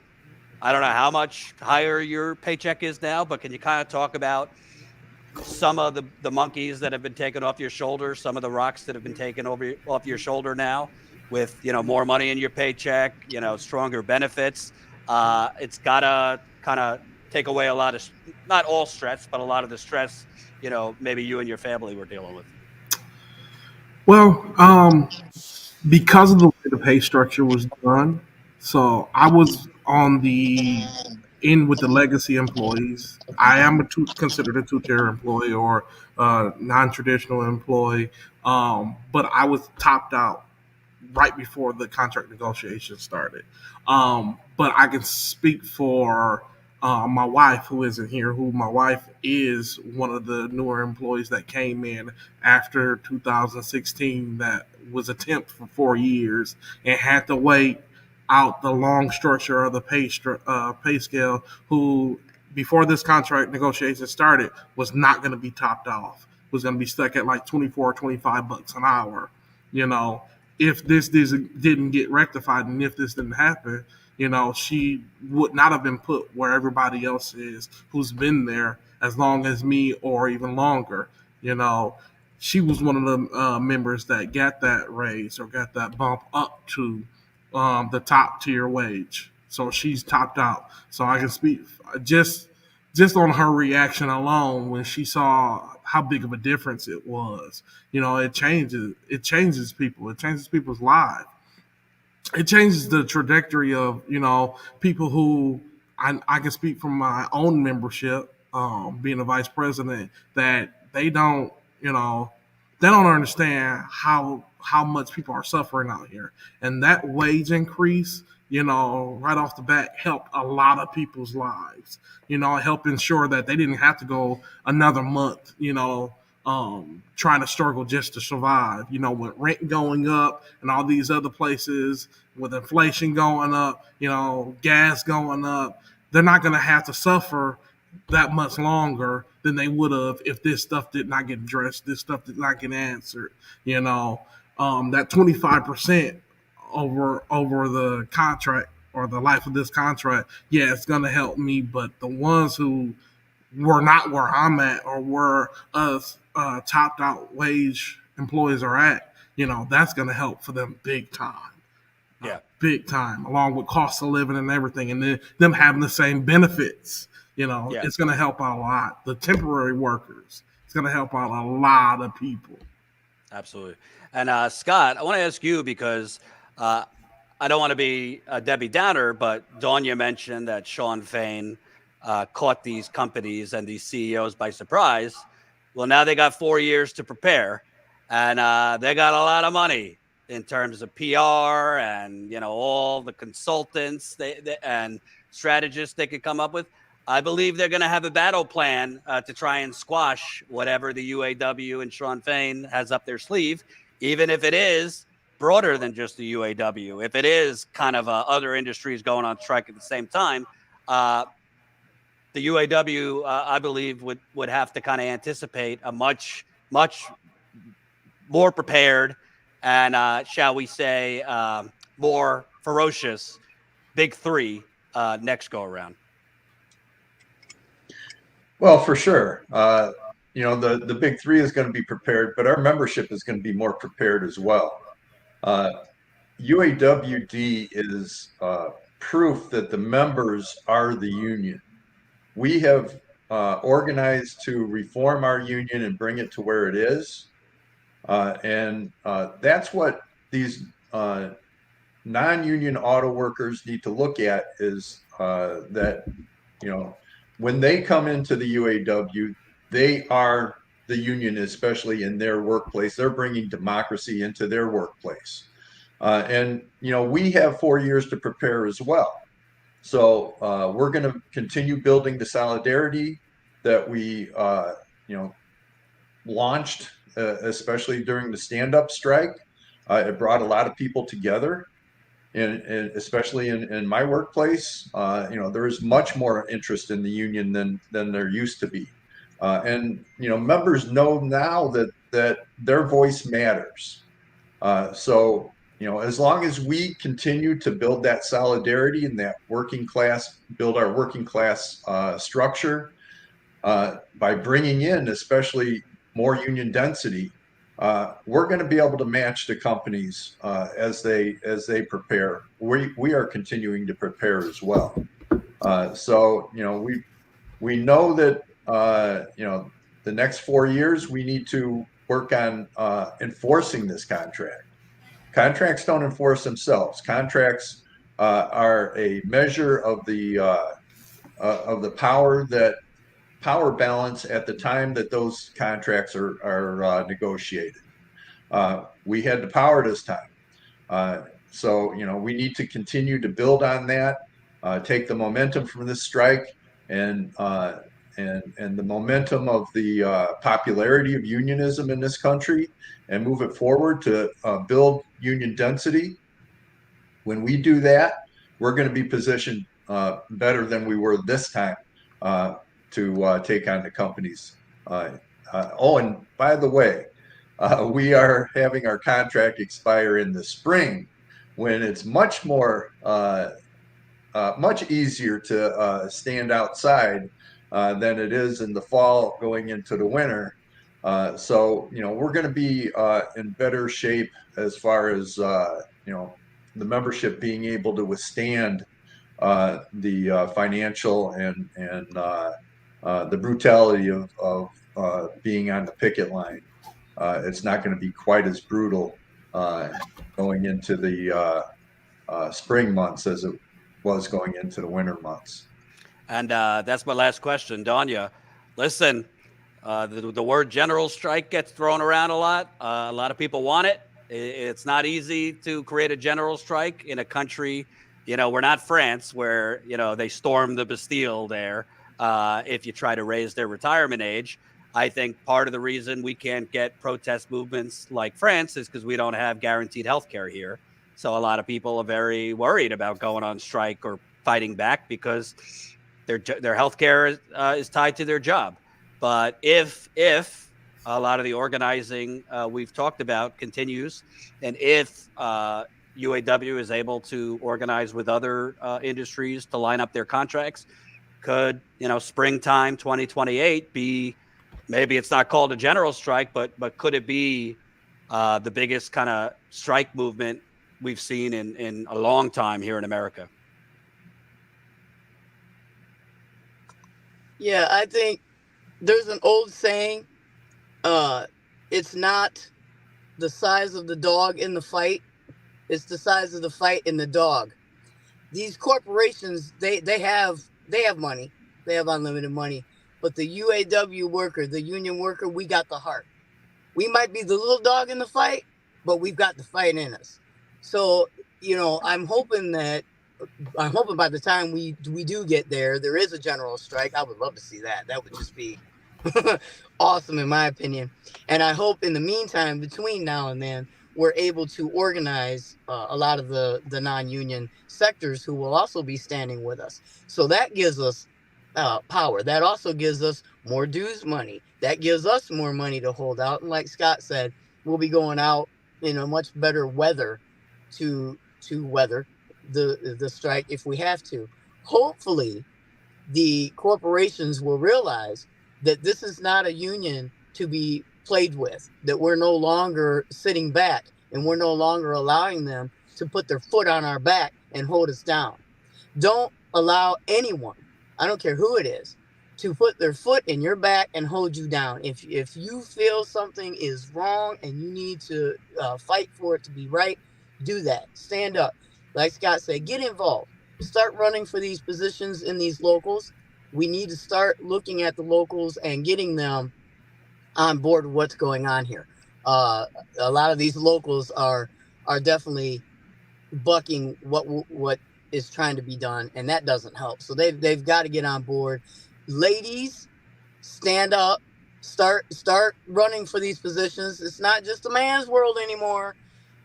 I don't know how much higher your paycheck is now, but can you kind of talk about some of the monkeys that have been taken off your shoulder, some of the rocks that have been taken off your shoulder now with, more money in your paycheck, stronger benefits? It's got to kind of take away a lot of, not all stress, but a lot of the stress, maybe you and your family were dealing with. Well, because of the way the pay structure was done, so I was on the in with the legacy employees. I am considered a two-tier employee or non-traditional employee, but I was topped out right before the contract negotiations started. But I can speak for my wife, who isn't here, who my wife is one of the newer employees that came in after 2016 that was a temp for 4 years and had to wait out the long structure of the pay scale, who before this contract negotiation started was not going to be topped off, was going to be stuck at like 24, 25 bucks an hour. You know, if this didn't get rectified and if this didn't happen, you know, she would not have been put where everybody else is who's been there as long as me or even longer. You know, she was one of the members that got that raise or got that bump up to the top tier wage. So she's topped out. So I can speak just on her reaction alone when she saw how big of a difference it was. You know, it changes people. It changes people's lives. It changes the trajectory of, you know, people who I can speak from my own membership, being a vice president, that they don't understand how much people are suffering out here. And that wage increase, you know, right off the bat helped a lot of people's lives. You know, help ensure that they didn't have to go another month, you know, trying to struggle just to survive. You know, with rent going up and all these other places, with inflation going up, you know, gas going up, they're not going to have to suffer that much longer than they would have if this stuff did not get addressed, this stuff did not get answered. You know, that 25% over the contract or the life of this contract, yeah, it's going to help me. But the ones who were not where I'm at or where us topped out wage employees are at, you know, that's going to help for them big time. Yeah. Big time, along with cost of living and everything. And then them having the same benefits, you know, it's going to help out a lot. The temporary workers, it's going to help out a lot of people. Absolutely. And Scott, I want to ask you because I don't want to be a Debbie Downer, but Donya mentioned that Jon Farina caught these companies and these CEOs by surprise. Well, now they got 4 years to prepare, and they got a lot of money in terms of PR and, you know, all the consultants and strategists they could come up with. I believe they're going to have a battle plan to try and squash whatever the UAW and Jon Farina has up their sleeve, even if it is broader than just the UAW. If it is kind of other industries going on strike at the same time, the UAW, I believe, would have to kind of anticipate a much more prepared and, shall we say, more ferocious big three next go around. Well, for sure. You know, the big three is going to be prepared, but our membership is going to be more prepared as well. UAWD is proof that the members are the union. We have organized to reform our union and bring it to where it is. And that's what these non-union auto workers need to look at is that, you know, when they come into the UAW, they are the union, especially in their workplace. They're bringing democracy into their workplace. And, you know, we have 4 years to prepare as well. So we're going to continue building the solidarity that we, you know, launched, especially during the stand-up strike. It brought a lot of people together. And especially in my workplace, you know, there is much more interest in the union than there used to be. And, you know, members know now that their voice matters. So, you know, as long as we continue to build that solidarity and that build our working class structure by bringing in especially more union density, we're going to be able to match the companies as they prepare. We are continuing to prepare as well. So, you know, we know that, you know, the next 4 years we need to work on enforcing this contract. Contracts don't enforce themselves. Contracts are a measure of the of the power balance at the time that those contracts are negotiated. We had the power this time. So, we need to continue to build on that, take the momentum from this strike and the momentum of the popularity of unionism in this country and move it forward to build union density. When we do that, we're going to be positioned better than we were this time to take on the companies. And by the way, we are having our contract expire in the spring when it's much easier to stand outside than it is in the fall going into the winter. So, we're going to be in better shape as far as, the membership being able to withstand the financial and the brutality of being on the picket line. It's not going to be quite as brutal going into the spring months as it was going into the winter months. And that's my last question, Danya. Listen, the word general strike gets thrown around a lot. A lot of people want it. It's not easy to create a general strike in a country. We're not France where, they storm the Bastille there if you try to raise their retirement age. I think part of the reason we can't get protest movements like France is because we don't have guaranteed health care here. So a lot of people are very worried about going on strike or fighting back because their health care is tied to their job. But if a lot of the organizing we've talked about continues, and if UAW is able to organize with other industries to line up their contracts, could springtime 2028 be, maybe it's not called a general strike, but could it be the biggest kind of strike movement we've seen in a long time here in America? Yeah, I think there's an old saying, it's not the size of the dog in the fight, it's the size of the fight in the dog. These corporations, they have money, they have unlimited money, but the UAW worker, the union worker, we got the heart. We might be the little dog in the fight, but we've got the fight in us. So, I'm hoping by the time we do get there is a general strike. I would love to see that. That would just be awesome in my opinion. And I hope in the meantime, between now and then, we're able to organize a lot of the non-union sectors who will also be standing with us. So that gives us power. That also gives us more dues money. That gives us more money to hold out. And like Scott said, we'll be going out in a much better weather to weather the strike if we have to. Hopefully, the corporations will realize that this is not a union to be played with, that we're no longer sitting back and we're no longer allowing them to put their foot on our back and hold us down. Don't allow anyone, I don't care who it is, to put their foot in your back and hold you down. If you feel something is wrong and you need to fight for it to be right, do that. Stand up. Like Scott said, get involved. Start running for these positions in these locals. We need to start looking at the locals and getting them on board with what's going on here. A lot of these locals are definitely bucking what is trying to be done, and that doesn't help. So they've got to get on board. Ladies, stand up. Start running for these positions. It's not just a man's world anymore.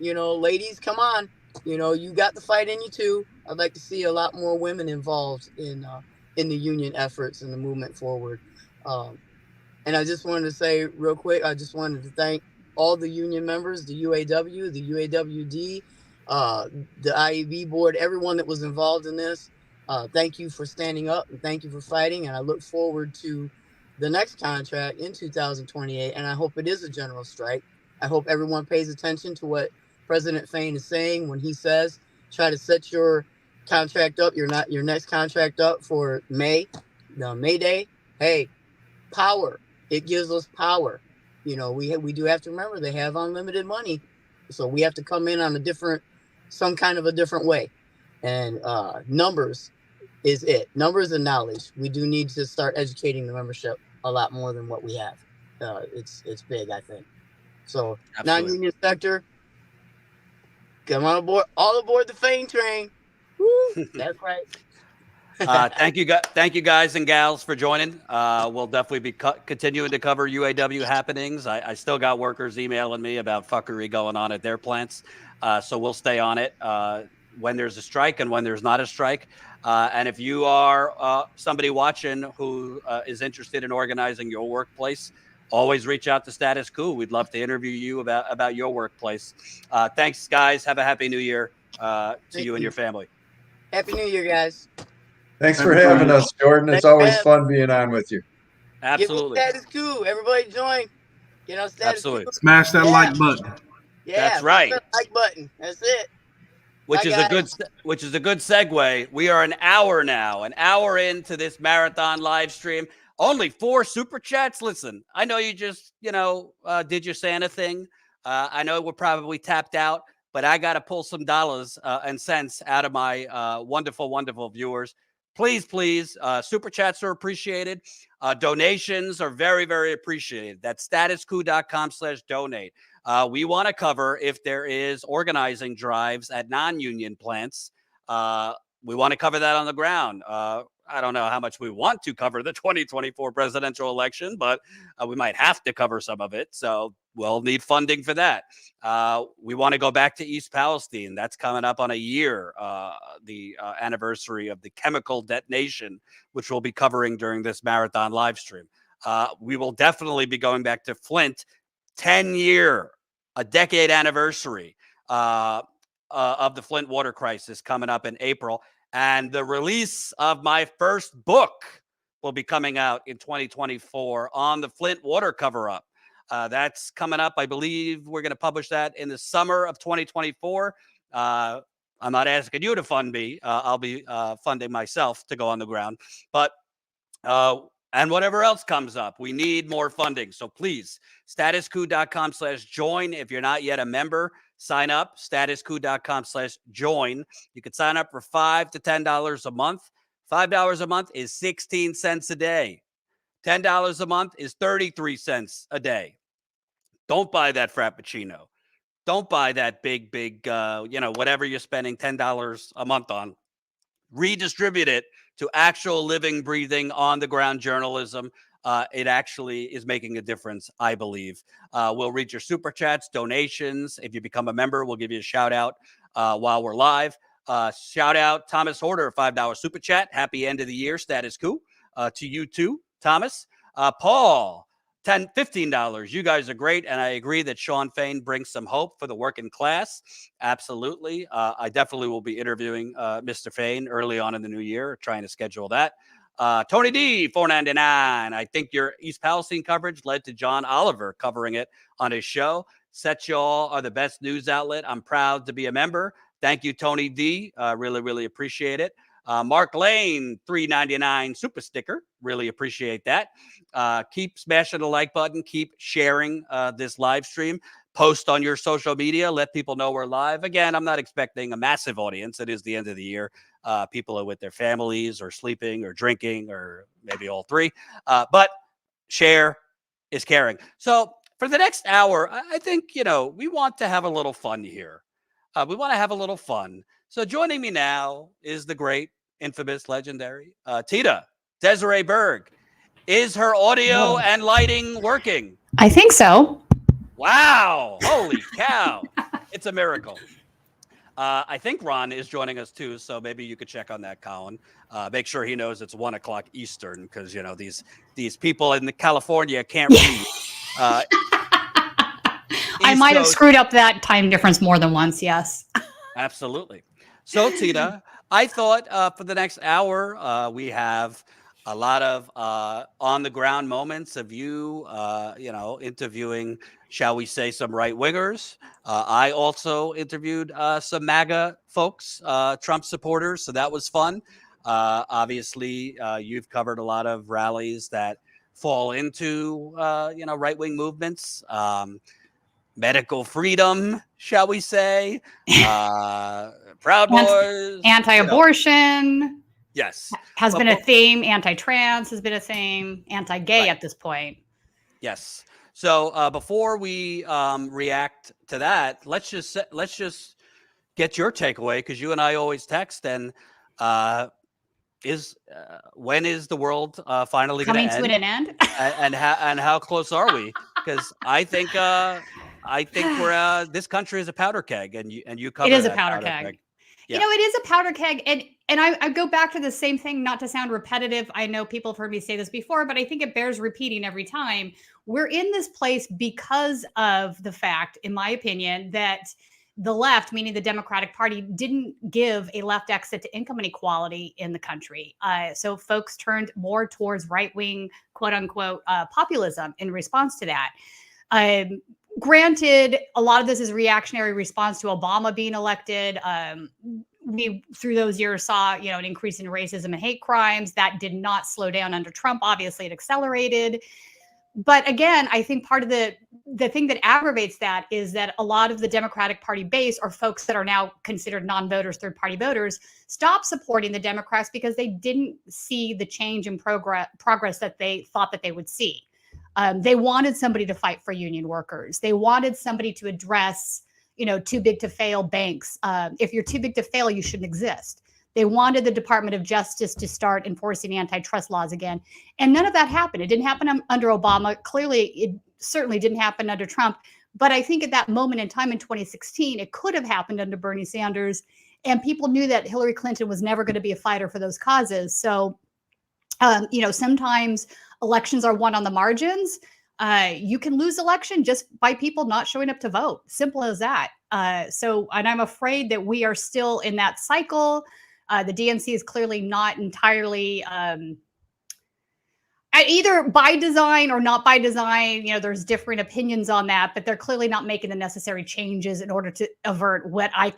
Ladies, come on. You got the fight in you too. I'd like to see a lot more women involved in the union efforts and the movement forward. And I just wanted to say real quick, I just wanted to thank all the union members, the UAW, the UAWD, the IEB board, everyone that was involved in this. Thank you for standing up and thank you for fighting. And I look forward to the next contract in 2028. And I hope it is a general strike. I hope everyone pays attention to what President Fain is saying when he says, try to set your contract up, your next contract up for May Day. Hey, power. It gives us power. We do have to remember they have unlimited money. So we have to come in on some kind of a different way. And numbers is it. Numbers and knowledge. We do need to start educating the membership a lot more than what we have. It's big, I think. So non-union sector, come on aboard, all aboard the Fane train. Woo, that's right. Thank you guys and gals for joining. We'll definitely be continuing to cover UAW happenings. I still got workers emailing me about fuckery going on at their plants. So we'll stay on it when there's a strike and when there's not a strike. And if you are somebody watching who is interested in organizing your workplace, always reach out to Status Coup. We'd love to interview you about your workplace. Thanks, guys. Have a happy new year to you and your family. Happy New Year, guys. Thanks for having us, Jordan. It's always fun being on with you. Absolutely. Get with Status Coup. Everybody join. Get on Status Coup. Smash that like button. Yeah, that's right. That like button. That's it. Which is a good segue. We are an hour into this marathon live stream. Only 4 super chats. Listen, I know you just did your Santa thing. I know we're probably tapped out, but I got to pull some dollars and cents out of my wonderful viewers. Please, super chats are appreciated. Donations are very, very appreciated. That's statuscoup.com/donate. We want to cover if there is organizing drives at non-union plants. We want to cover that on the ground. I don't know how much we want to cover the 2024 presidential election, but we might have to cover some of it. So we'll need funding for that. We want to go back to East Palestine. That's coming up on a year, the anniversary of the chemical detonation, which we'll be covering during this marathon live stream. We will definitely be going back to Flint, 10-year, a decade anniversary of the Flint water crisis coming up in April. And the release of my first book will be coming out in 2024 on the Flint water cover-up. That's coming up. I believe we're going to publish that in the summer of 2024. I'm not asking you to fund me. I'll be funding myself to go on the ground. But and whatever else comes up, we need more funding. So please, statuscoup.com/join. If you're not yet a member, sign up, statuscoup.com/join. You can sign up for $5 to $10 a month. $5 a month is 16 cents a day. $10 a month is 33 cents a day. Don't buy that Frappuccino. Don't buy that big, whatever you're spending $10 a month on. Redistribute it to actual living, breathing, on-the-ground journalism. It actually is making a difference, I believe. We'll read your super chats, donations. If you become a member, we'll give you a shout out while we're live. Shout out Thomas Horder, $5 super chat. Happy end of the year, Status Coup. To you too, Thomas. Paul, $15. You guys are great, and I agree that Shawn Fain brings some hope for the working class. Absolutely. I definitely will be interviewing Mr. Fain early on in the new year, trying to schedule that. Tony D, $4.99. I think your East Palestine coverage led to John Oliver covering it on his show. Set y'all are the best news outlet. I'm proud to be a member. Thank you, Tony D. Really, really appreciate it. Mark Lane, $3.99 super sticker. Really appreciate that. Keep smashing the like button. Keep sharing this live stream. Post on your social media. Let people know we're live. Again, I'm not expecting a massive audience. It is the end of the year. People are with their families or sleeping or drinking or maybe all three. But share is caring. So for the next hour, I think, we want to have a little fun here. We want to have a little fun. So joining me now is the great, infamous, legendary Tina-Desiree Berg. Is her audio and lighting working? I think so. Wow. Holy cow. It's a miracle. I think Ron is joining us too, so maybe you could check on that, Colin. Make sure he knows it's 1 o'clock Eastern, because these people in California can't read. I might have screwed up that time difference more than once. Yes. Absolutely. So, Tina, I thought for the next hour we have a lot of on the ground moments of you, interviewing, shall we say, some right wingers. I also interviewed some MAGA folks, Trump supporters. So that was fun. Obviously, you've covered a lot of rallies that fall into, right wing movements. Medical freedom, shall we say? Proud Boys. Anti-abortion. Yes. Has been a theme. Anti-trans has been a theme. Anti-gay at this point. Yes. So before we react to that, let's just get your takeaway, because you and I always text. And when is the world finally going to end? Coming to an end? and how close are we? Because I think we're this country is a powder keg, and you cover it is a that powder keg. Yeah. You know, it is a powder keg, and I go back to the same thing, not to sound repetitive. I know people have heard me say this before, but I think it bears repeating every time. We're in this place because of the fact, in my opinion, that the left, meaning the Democratic Party, didn't give a left exit to income inequality in the country. So folks turned more towards right-wing, quote unquote, populism in response to that. Granted, a lot of this is reactionary response to Obama being elected. We, through those years, saw, an increase in racism and hate crimes. That did not slow down under Trump. Obviously, it accelerated. But again, I think part of the thing that aggravates that is that a lot of the Democratic Party base, or folks that are now considered non-voters, third-party voters, stopped supporting the Democrats because they didn't see the change in progress that they thought that they would see. They wanted somebody to fight for union workers. They wanted somebody to address, too big to fail banks. If you're too big to fail, you shouldn't exist. They wanted the Department of Justice to start enforcing antitrust laws again. And none of that happened. It didn't happen under Obama. Clearly, it certainly didn't happen under Trump. But I think at that moment in time in 2016, it could have happened under Bernie Sanders. And people knew that Hillary Clinton was never going to be a fighter for those causes. So, sometimes elections are won on the margins. You can lose election just by people not showing up to vote. Simple as that. And I'm afraid that we are still in that cycle. The DNC is clearly not entirely either by design or not by design. There's different opinions on that, but they're clearly not making the necessary changes in order to avert what I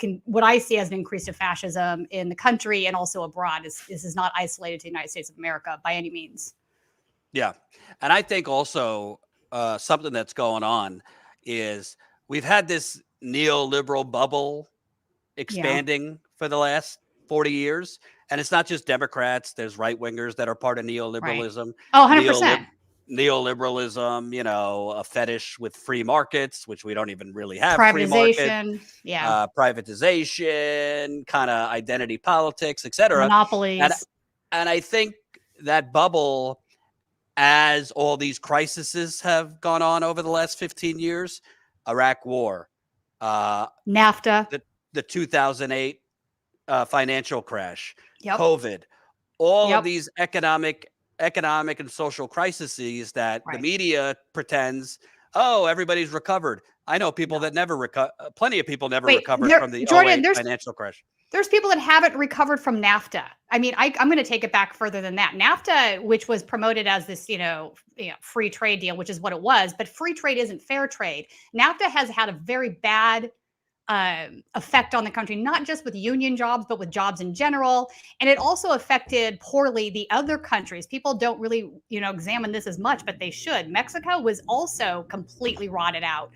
see as an increase of fascism in the country and also abroad. This is not isolated to the United States of America by any means. Yeah. And I think also something that's going on is we've had this neoliberal bubble expanding for the last 40 years. And it's not just Democrats. There's right-wingers that are part of neoliberalism. Right. Oh, 100%. Neoliberalism, a fetish with free markets, which we don't even really have. Free market, privatization, kind of identity politics, etc. Monopolies. And I think that bubble, as all these crises have gone on over the last 15 years, Iraq War, NAFTA, the 2008 financial crash, yep. COVID, all of these economic and social crises that the media pretends, everybody's recovered. I know people that never recover. Plenty of people never recovered from the 2008 financial crash. There's people that haven't recovered from NAFTA. I mean, I'm going to take it back further than that. NAFTA, which was promoted as this, free trade deal, which is what it was, but free trade isn't fair trade. NAFTA has had a very bad effect on the country, not just with union jobs, but with jobs in general. And it also affected poorly the other countries. People don't really, examine this as much, but they should. Mexico was also completely rotted out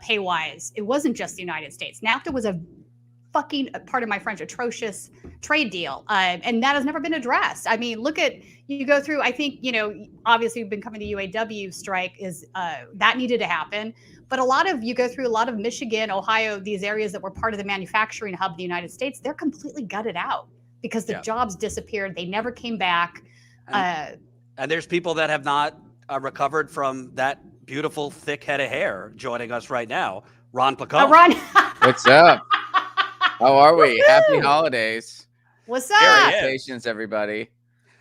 pay-wise. It wasn't just the United States. NAFTA was a fucking, pardon my French, atrocious trade deal. And that has never been addressed. I mean, you go through, I think, obviously we've been coming to UAW strike is that needed to happen. But you go through a lot of Michigan, Ohio, these areas that were part of the manufacturing hub of the United States, they're completely gutted out because the jobs disappeared. They never came back. And there's people that have not recovered from that beautiful, thick head of hair joining us right now. Ron Placone. Ron. What's up? How are we? Woo-hoo! Happy holidays. What's up? Congratulations, everybody.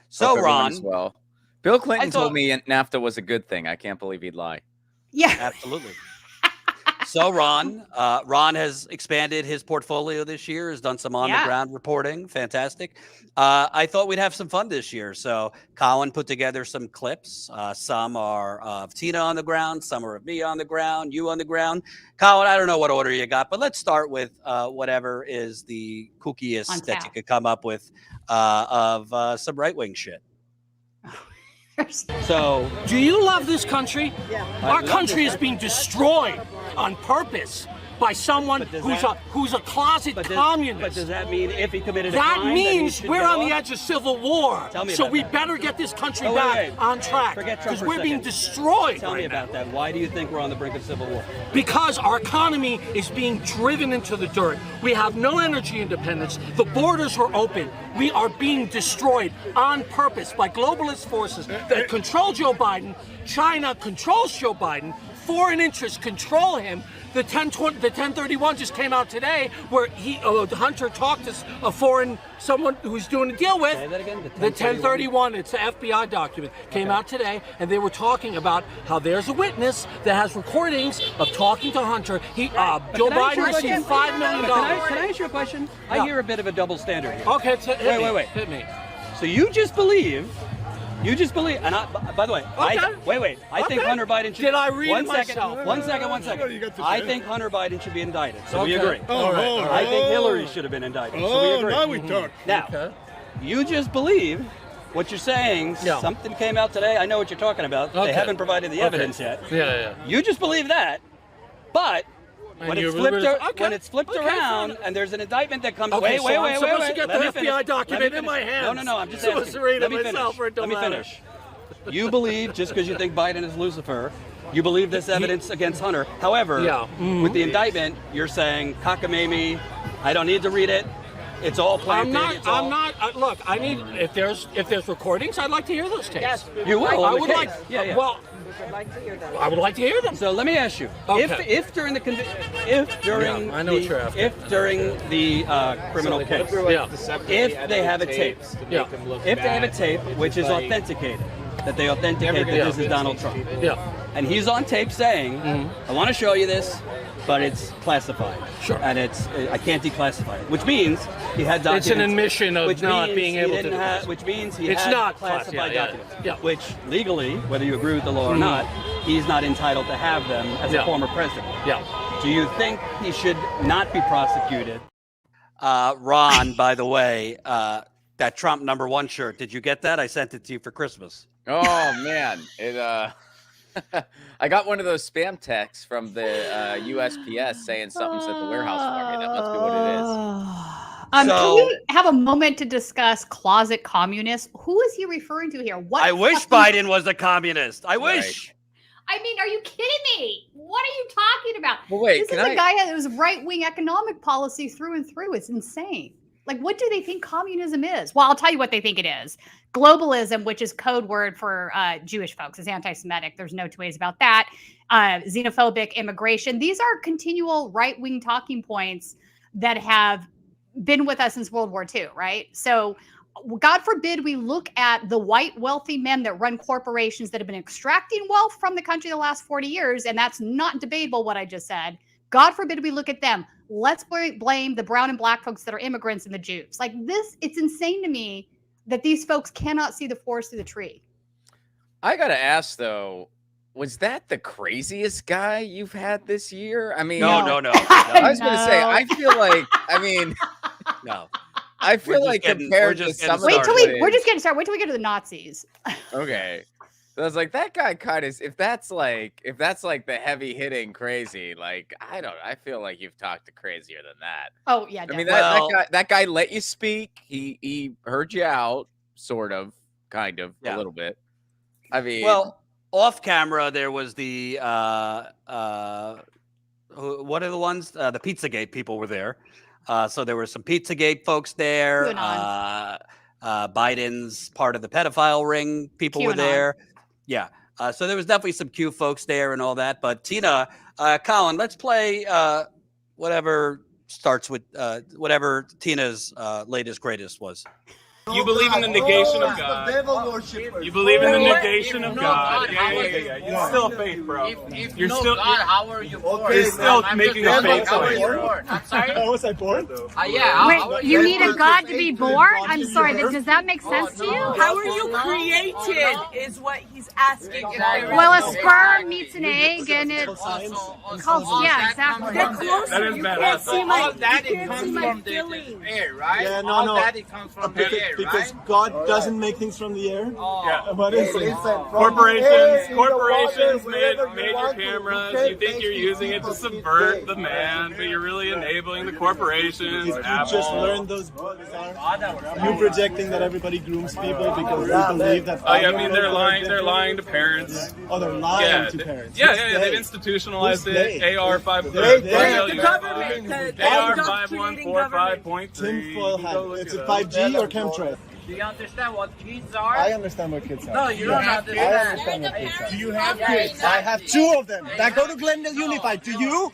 So, Ron. Well. Bill Clinton told me NAFTA was a good thing. I can't believe he'd lie. Yeah. Absolutely. So, Ron has expanded his portfolio this year, has done some on-the-ground reporting. Fantastic. I thought we'd have some fun this year. So, Colin put together some clips. Some are of Tina on the ground. Some are of me on the ground, you on the ground. Colin, I don't know what order you got, but let's start with whatever is the kookiest that you could come up with of some right-wing shit. So, do you love this country? Yeah. Our country is being destroyed on purpose. by someone who's a closet communist. But does that mean if he committed a crime, that means we're on the off? edge of civil war. So we better get this country back on track because we're being destroyed. Tell me about that. Why do you think we're on the brink of civil war? Because our economy is being driven into the dirt. We have no energy independence. The borders are open. We are being destroyed on purpose by globalist forces that control Joe Biden. China controls Joe Biden. Foreign interests control him. The 1031 just came out today where Hunter talked to someone who's doing a deal with. Say that again? The 1031, it's an FBI document, came out today, and they were talking about how there's a witness that has recordings of talking to Hunter. Joe Biden received $5 million. Can I ask you a question? I hear a bit of a double standard here. Okay, wait. Hit me. So you just believe, and by the way, I think Hunter Biden should. Did I read it myself? One second. I think Hunter Biden should be indicted. So we agree. All right. I think Hillary should have been indicted. So we agree. Now we talk. Now, you just believe what you're saying. Yeah. Something came out today. I know what you're talking about. They haven't provided the evidence yet. Yeah. You just believe that, but. When it's flipped around and there's an indictment that comes. Okay, Wait. I'm supposed to get the FBI document in my hands. No. I'm just asking. Let me finish. You believe just because you think Biden is Lucifer, you believe this evidence against Hunter. However, with the indictment, you're saying cockamamie. I don't need to read it. It's all planted. Look, I need if there's recordings, I'd like to hear those tapes. Yes, you will. I would like. Yeah. Well, I would like to hear them. So let me ask you: if during the criminal case, if they have a tape, which is authenticated, that they authenticate that this is Donald Trump, and he's on tape saying, "I want to show you this." But it's classified. Sure. And I can't declassify it, which means he had documents. It's an admission of not being able to. Which means he it's had not classified documents. Yeah. Which legally, whether you agree with the law or not, he's not entitled to have them as a former president. Yeah. Do you think he should not be prosecuted? Ron, by the way, that Trump #1 shirt, did you get that? I sent it to you for Christmas. Oh man, I got one of those spam texts from the USPS saying something's at the warehouse for me. That must be what it is. Can we have a moment to discuss closet communists? Who is he referring to here? I wish Biden was a communist. I wish. I mean, are you kidding me? What are you talking about? Well, wait, this is a guy that was right-wing economic policy through and through. It's insane. Like, what do they think communism is? Well, I'll tell you what they think it is. Globalism, which is code word for Jewish folks, is anti-Semitic. There's no two ways about that. Xenophobic immigration. These are continual right-wing talking points that have been with us since World War II, right? So God forbid we look at the white wealthy men that run corporations that have been extracting wealth from the country the last 40 years, and that's not debatable what I just said. God forbid we look at them. Let's blame the brown and black folks that are immigrants and the Jews. Like this, it's insane to me that these folks cannot see the forest through the tree. I gotta ask though, was that the craziest guy you've had this year? I mean, No. I was gonna say, I feel like, no. I feel like compared to some. We're just getting started. Wait till we get to the Nazis. Okay. So I was like, that guy kind of, if that's like the heavy hitting crazy, like, I feel like you've talked to crazier than that. Oh yeah. Definitely. I mean, that guy let you speak. He heard you out, sort of, kind of, a little bit. I mean, well, off camera, there was the, what are the ones? The Pizzagate people were there. So there were some Pizzagate folks there. Biden's part of the pedophile ring people were there. Yeah. So there was definitely some Q folks there and all that. But Tina, Colin, let's play whatever starts with whatever Tina's latest greatest was. You believe in the negation of God. You believe in the negation of God. Yeah. You're still faith, bro. If you're still God, how are you born? You're still making a faith choice, bro. I'm sorry. How was I born, though? Wait, you need a God to be born? I'm sorry. Does that make sense to you? How are you created? Is what he's asking. Well, a sperm meets an egg, and it's called exactly. That is bad. All that it comes from the air, right? Yeah, All that it comes from the air. because God doesn't make things from the air. Yeah. What is it? Corporations made your cameras. You think you're using it to subvert the man, but you're really enabling the corporations. You just learned those books. You projecting that everybody grooms people because they believe that. Oh yeah, I mean they're lying. They're lying to parents. Oh, they're lying to parents. Yeah, they've institutionalized it. AR-5. The government. AR-5145.3. Tinfoil hat. It's a 5G or chemtrail? Do you understand what kids are? I understand what kids are. No, you don't understand. I understand what kids are. Do you have kids? I have 2 of them that go to Glendale Unified. Do you?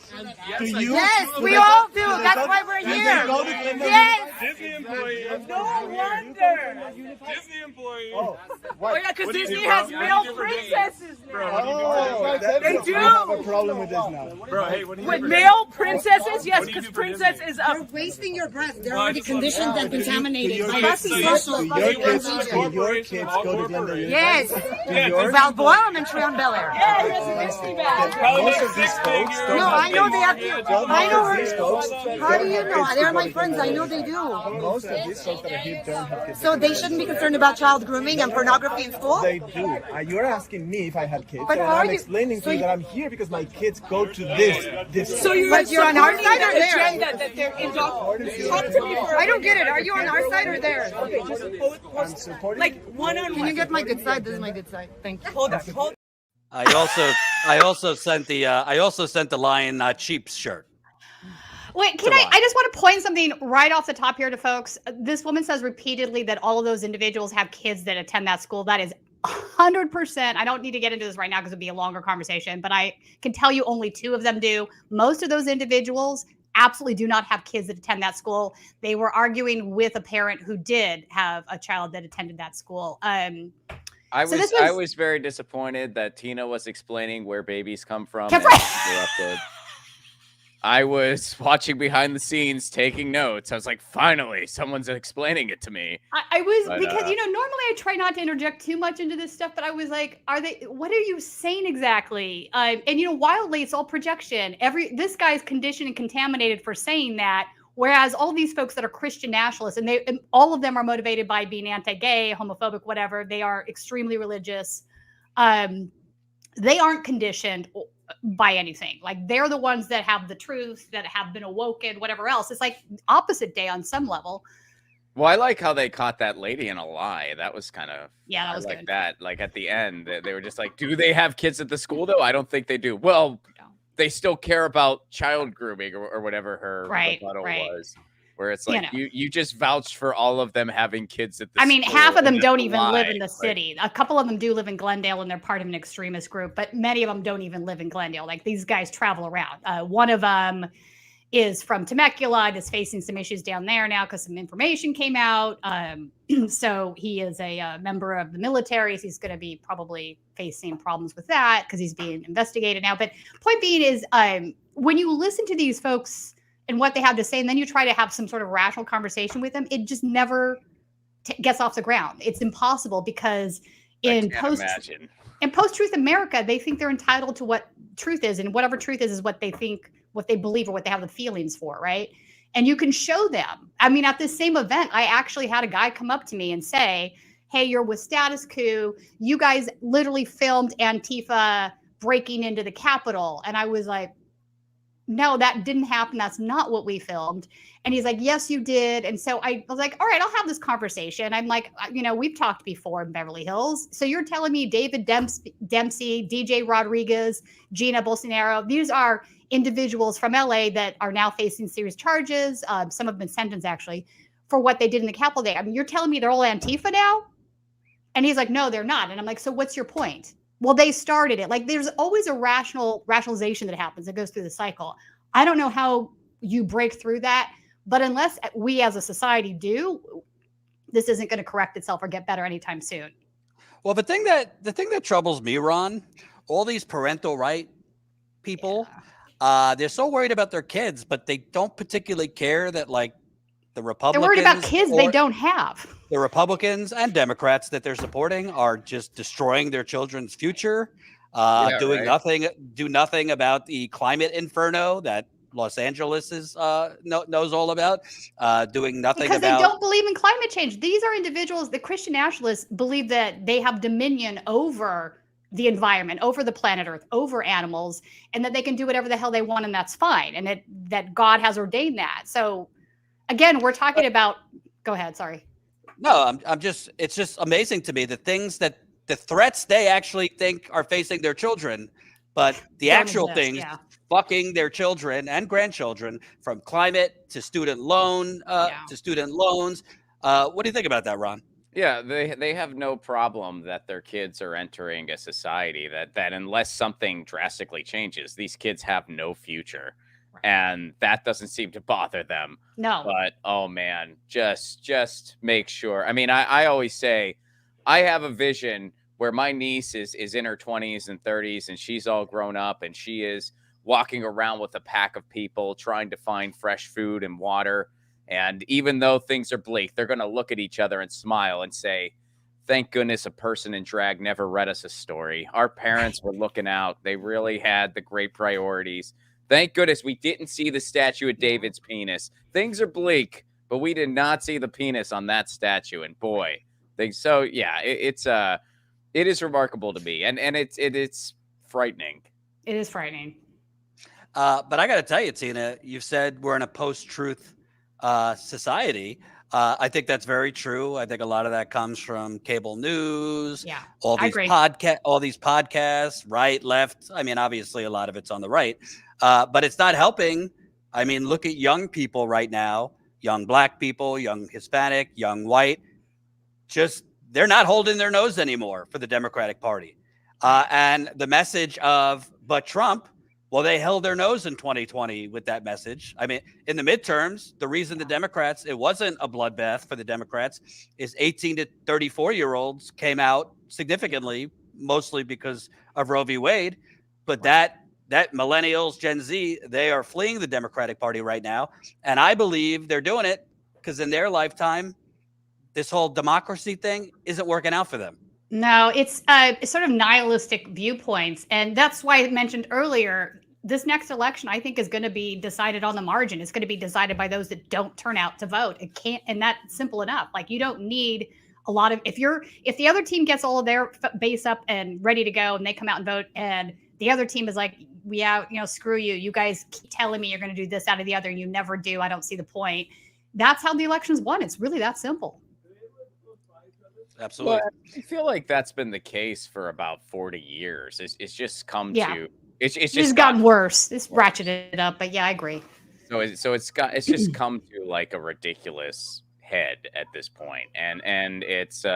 Do you? Yes, we all do. That's why we're here. Yes. Disney employees. No wonder. Disney employees. Oh, yeah, because Disney has male princesses now. They do. I have a problem with this now. Bro, hey, what do you With male princesses? Yes, because princess is a... You're wasting your breath. They're already conditioned and contaminated. Your kids go to Glendale Unified? Yes. Balboa Elementary on Bel Air. Most of these folks don't No, I know they have to. I know these folks. How do you know? They're my friends. I know they do. Most of these folks that are here don't have kids. So they shouldn't be concerned about child grooming and pornography in school? They do. You're asking me if I had kids. But and how I'm are you- explaining so to you that I'm here because my kids go to this. So you're on our side or there? agenda that they're indoctrinating. Talk to me for I don't get it. Are you on our side or theirs? Okay, just I'm supporting. like one-on-one. Can you get my good side? This is my good side. Thank you. Hold on. I also sent the Lion Cheap shirt. Wait, I just want to point something right off the top here to folks. This woman says repeatedly that all of those individuals have kids that attend that school. That is 100%. I don't need to get into this right now because it'd be a longer conversation, but I can tell you only 2 of them do. Most of those individuals absolutely do not have kids that attend that school. They were arguing with a parent who did have a child that attended that school. I was very disappointed that Tina was explaining where babies come from. And interrupted. I was watching behind the scenes, taking notes. I was like, finally, someone's explaining it to me. I was, because, normally I try not to interject too much into this stuff, but I was like, what are you saying exactly? And, wildly, it's all projection. This guy's conditioned and contaminated for saying that, whereas all these folks that are Christian nationalists, and all of them are motivated by being anti-gay, homophobic, whatever. They are extremely religious. They aren't conditioned by anything. Like, they're the ones that have the truth, that have been awoken, whatever else. It's like opposite day on some level. Well, I like how they caught that lady in a lie. That was kind of, that was like good. that. Like at the end, they were just like, do they have kids at the school though? I don't think they do. Well, they still care about child grooming or whatever her rebuttal was. Where it's like, you just vouched for all of them having kids at the school. Half of them don't even live in the city. A couple of them do live in Glendale and they're part of an extremist group, but many of them don't even live in Glendale. Like, these guys travel around. One of them is from Temecula, is facing some issues down there now because some information came out. So he is a member of the military. So he's going to be probably facing problems with that because he's being investigated now. But point being is, when you listen to these folks and what they have to say, and then you try to have some sort of rational conversation with them, it just never gets off the ground. It's impossible because in post-truth America, they think they're entitled to what truth is, and whatever truth is what they think, what they believe, or what they have the feelings for, right? And you can show them. At this same event, I actually had a guy come up to me and say, hey, you're with Status Coup. You guys literally filmed Antifa breaking into the Capitol. And I was like, no, that didn't happen. That's not what we filmed. And he's like, yes, you did. And so I was like, all right, I'll have this conversation. I'm like, we've talked before in Beverly Hills. So you're telling me David Dempsey, DJ Rodriguez, Gina Bolsonaro, these are individuals from LA that are now facing serious charges. Some have been sentenced actually for what they did in the Capitol Day. You're telling me they're all Antifa now? And he's like, no, they're not. And I'm like, so what's your point? Well, they started it. Like, there's always a rationalization that happens that goes through the cycle. I don't know how you break through that, but unless we as a society do, this isn't going to correct itself or get better anytime soon. Well, the thing that troubles me, Ron, all these parental right people, they're so worried about their kids, but they don't particularly care that, like, the Republicans. They're worried about kids they don't have. The Republicans and Democrats that they're supporting are just destroying their children's future, do nothing about the climate inferno that Los Angeles knows all about, doing nothing because about. They don't believe in climate change. These are individuals, the Christian nationalists believe that they have dominion over the environment, over the planet Earth, over animals, and that they can do whatever the hell they want, and that's fine, and that God has ordained that. So again, we're talking about, go ahead, sorry. No, it's just amazing to me the threats they actually think are facing their children, but the actual things fucking their children and grandchildren, from climate to student loans. What do you think about that, Ron? Yeah, they have no problem that their kids are entering a society that unless something drastically changes, these kids have no future. And that doesn't seem to bother them. No. But, oh, man, just make sure. I mean, I always say I have a vision where my niece is in her 20s and 30s, and she's all grown up, and she is walking around with a pack of people trying to find fresh food and water. And even though things are bleak, they're going to look at each other and smile and say, thank goodness a person in drag never read us a story. Our parents were looking out. They really had the great priorities. Thank goodness we didn't see the statue of David's penis. Things are bleak, but we did not see the penis on that statue. And boy, it is remarkable to me. And it's frightening. It is frightening. But I got to tell you, Tina, you said we're in a post-truth society. I think that's very true. I think a lot of that comes from cable news. Yeah, all these podcasts, right, left. I mean, obviously, a lot of it's on the right, but it's not helping. I mean, look at young people right now, young Black people, young Hispanic, young white. Just they're not holding their nose anymore for the Democratic Party, and the message of "but Trump." Well, they held their nose in 2020 with that message. I mean, in the midterms, the reason the Democrats, it wasn't a bloodbath for the Democrats, is 18 to 34-year-olds came out significantly, mostly because of Roe v. Wade. But that millennials, Gen Z, they are fleeing the Democratic Party right now. And I believe they're doing it because in their lifetime, this whole democracy thing isn't working out for them. No, it's sort of nihilistic viewpoints. And that's why I mentioned earlier, this next election, I think, is going to be decided on the margin. It's going to be decided by those that don't turn out to vote. It can't, and that's simple enough. Like, you don't need a lot of, if the other team gets all of their base up and ready to go and they come out and vote, and the other team is like, screw you. You guys keep telling me you're going to do this, that, or the other, and you never do. I don't see the point. That's how the election's won. It's really that simple. Absolutely. Well, I feel like that's been the case for about 40 years. It's just come to it's just gotten worse. It's ratcheted up, but yeah, I agree. So it's just come to like a ridiculous head at this point. And it's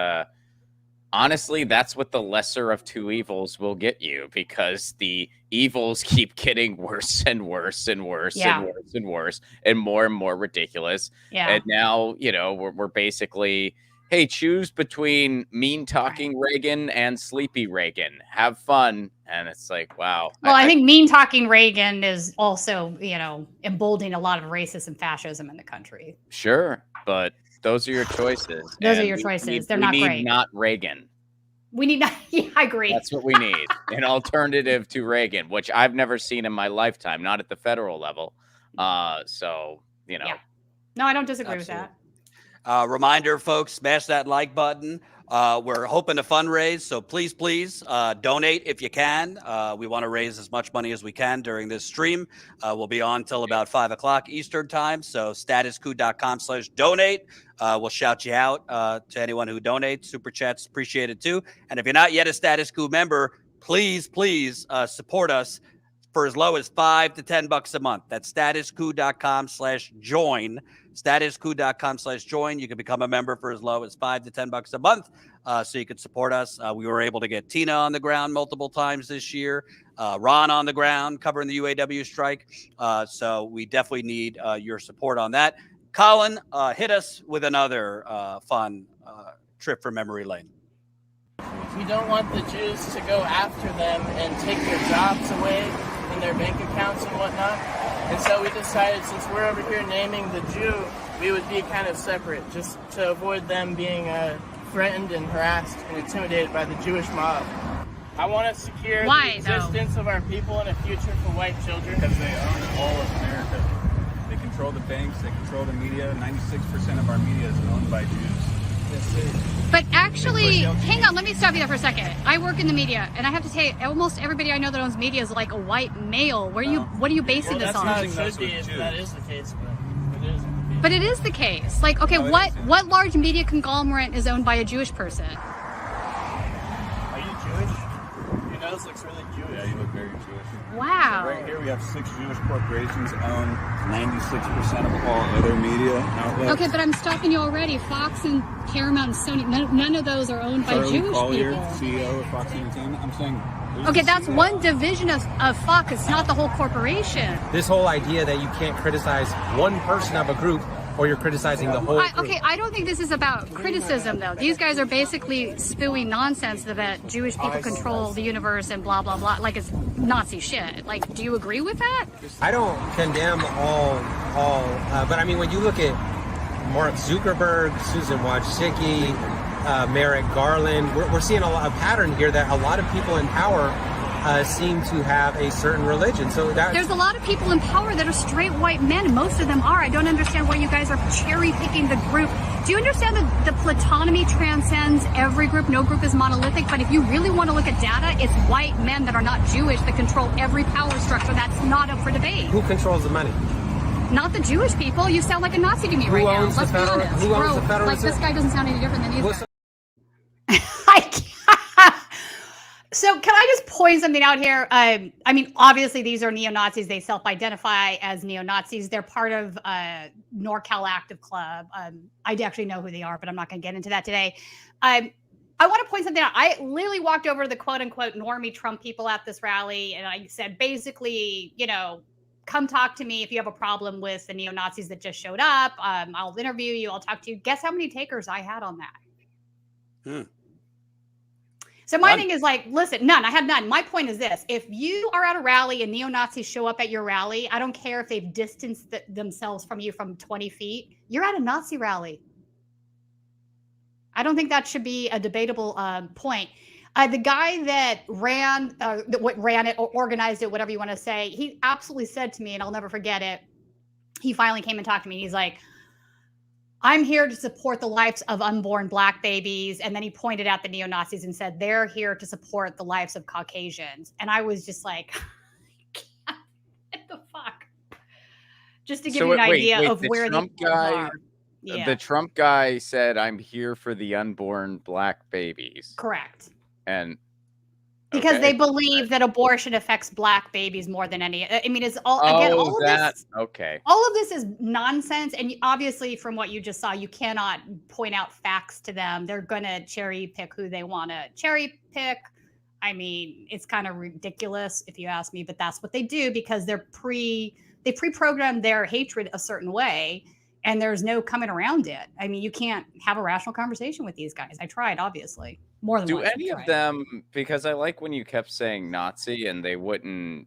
honestly, that's what the lesser of two evils will get you, because the evils keep getting worse and worse and worse and worse and worse and more ridiculous. Yeah. And now, we're basically, hey, choose between mean-talking Reagan and sleepy Reagan. Have fun. And it's like, wow. Well, I think mean-talking Reagan is also, emboldening a lot of racism and fascism in the country. Sure, but those are your choices. Those are your choices. They're not great. We need not Reagan. We need not. Yeah, I agree. That's what we need. An alternative to Reagan, which I've never seen in my lifetime, not at the federal level. Yeah. No, I don't disagree with that. Reminder, folks, smash that like button. We're hoping to fundraise, so please donate if you can. We want to raise as much money as we can during this stream. We'll be on till about 5 o'clock Eastern time, so statuscoup.com/donate. We'll shout you out to anyone who donates. Super chats appreciated too. And if you're not yet a Status Coup member, please support us for as low as $5 to $10 a month. That's statuscoup.com/join. statuscoup.com/join. You can become a member for as low as $5 to $10 a month, so you can support us. We were able to get Tina on the ground multiple times this year, Ron on the ground covering the UAW strike. So we definitely need your support on that. Colin, hit us with another fun trip from memory lane. We don't want the Jews to go after them and take their jobs away and their bank accounts and whatnot. And so we decided, since we're over here naming the Jew, we would be kind of separate, just to avoid them being threatened and harassed and intimidated by the Jewish mob. I want to secure Why, the existence of our people and a future for white children. Because they own all of America. They control the banks, they control the media. 96% of our media is owned by Jews. Yes, sir. But actually, hang on, let me stop you there for a second. I work in the media, and I have to tell you, almost everybody I know that owns media is like a white male. What are you basing this on? That's how it should be if that is the case, but it isn't. But it is the case. Like, okay, what large media conglomerate is owned by a Jewish person? Are you Jewish? Your nose looks really Jewish. Yeah, you look very Jewish. Wow. Right here we have 6 Jewish corporations own 96% of all other media outlets. Okay, but I'm stopping you already. Fox and Paramount and Sony, none of those are owned by Jewish Collier, people. CEO of Fox Entertainment. I'm saying. Okay, that's one division of Fox. It's not the whole corporation. This whole idea that you can't criticize one person of a group or you're criticizing the whole group. Okay, I don't think this is about criticism, though. These guys are basically spewing nonsense that Jewish people control the universe and blah, blah, blah. Like it's Nazi shit. Like, do you agree with that? I don't condemn all, but I mean, when you look at Mark Zuckerberg, Susan Wojcicki, Merrick Garland, we're seeing a pattern here that a lot of people in power seem to have a certain religion. So there's a lot of people in power that are straight white men. Most of them are. I don't understand why you guys are cherry picking the group. Do you understand that the plutonymy transcends every group? No group is monolithic. But if you really want to look at data, it's white men that are not Jewish that control every power structure. That's not up for debate. Who controls the money? Not the Jewish people. You sound like a Nazi to me right now. Let's be honest. Who owns the Federal Like, this guy doesn't sound any different than you. So can I just point something out here? I mean, obviously these are neo-Nazis. They self-identify as neo-Nazis. They're part of NorCal Active Club. I actually know who they are, but I'm not going to get into that today. I want to point something out. I literally walked over to the quote-unquote normie Trump people at this rally, and I said, basically, you know, come talk to me if you have a problem with the neo-Nazis that just showed up. I'll interview you. I'll talk to you. Guess how many takers I had on that? So my thing is like, listen, none. I have none. My point is this. If you are at a rally and neo-Nazis show up at your rally, I don't care if they've distanced themselves from you from 20 feet. You're at a Nazi rally. I don't think that should be a debatable point. The guy that ran it or organized it, whatever you want to say, he absolutely said to me, and I'll never forget it, he finally came and talked to me. He's like, I'm here to support the lives of unborn Black babies. And then he pointed out the neo-Nazis and said, they're here to support the lives of Caucasians. And I was just like, what the fuck? Just to give you an idea of where the guy, the Trump guy said, I'm here for the unborn Black babies. Correct. And because they believe that abortion affects Black babies more than any. I mean, it's all again. All of this. Okay. All of this is nonsense, and obviously, from what you just saw, you cannot point out facts to them. They're gonna cherry pick who they want to cherry pick. I mean, it's kind of ridiculous if you ask me, but that's what they do because they pre-program their hatred a certain way, and there's no coming around it. I mean, you can't have a rational conversation with these guys. I tried, obviously. More than once. Do any of them, because I like when you kept saying Nazi and they wouldn't.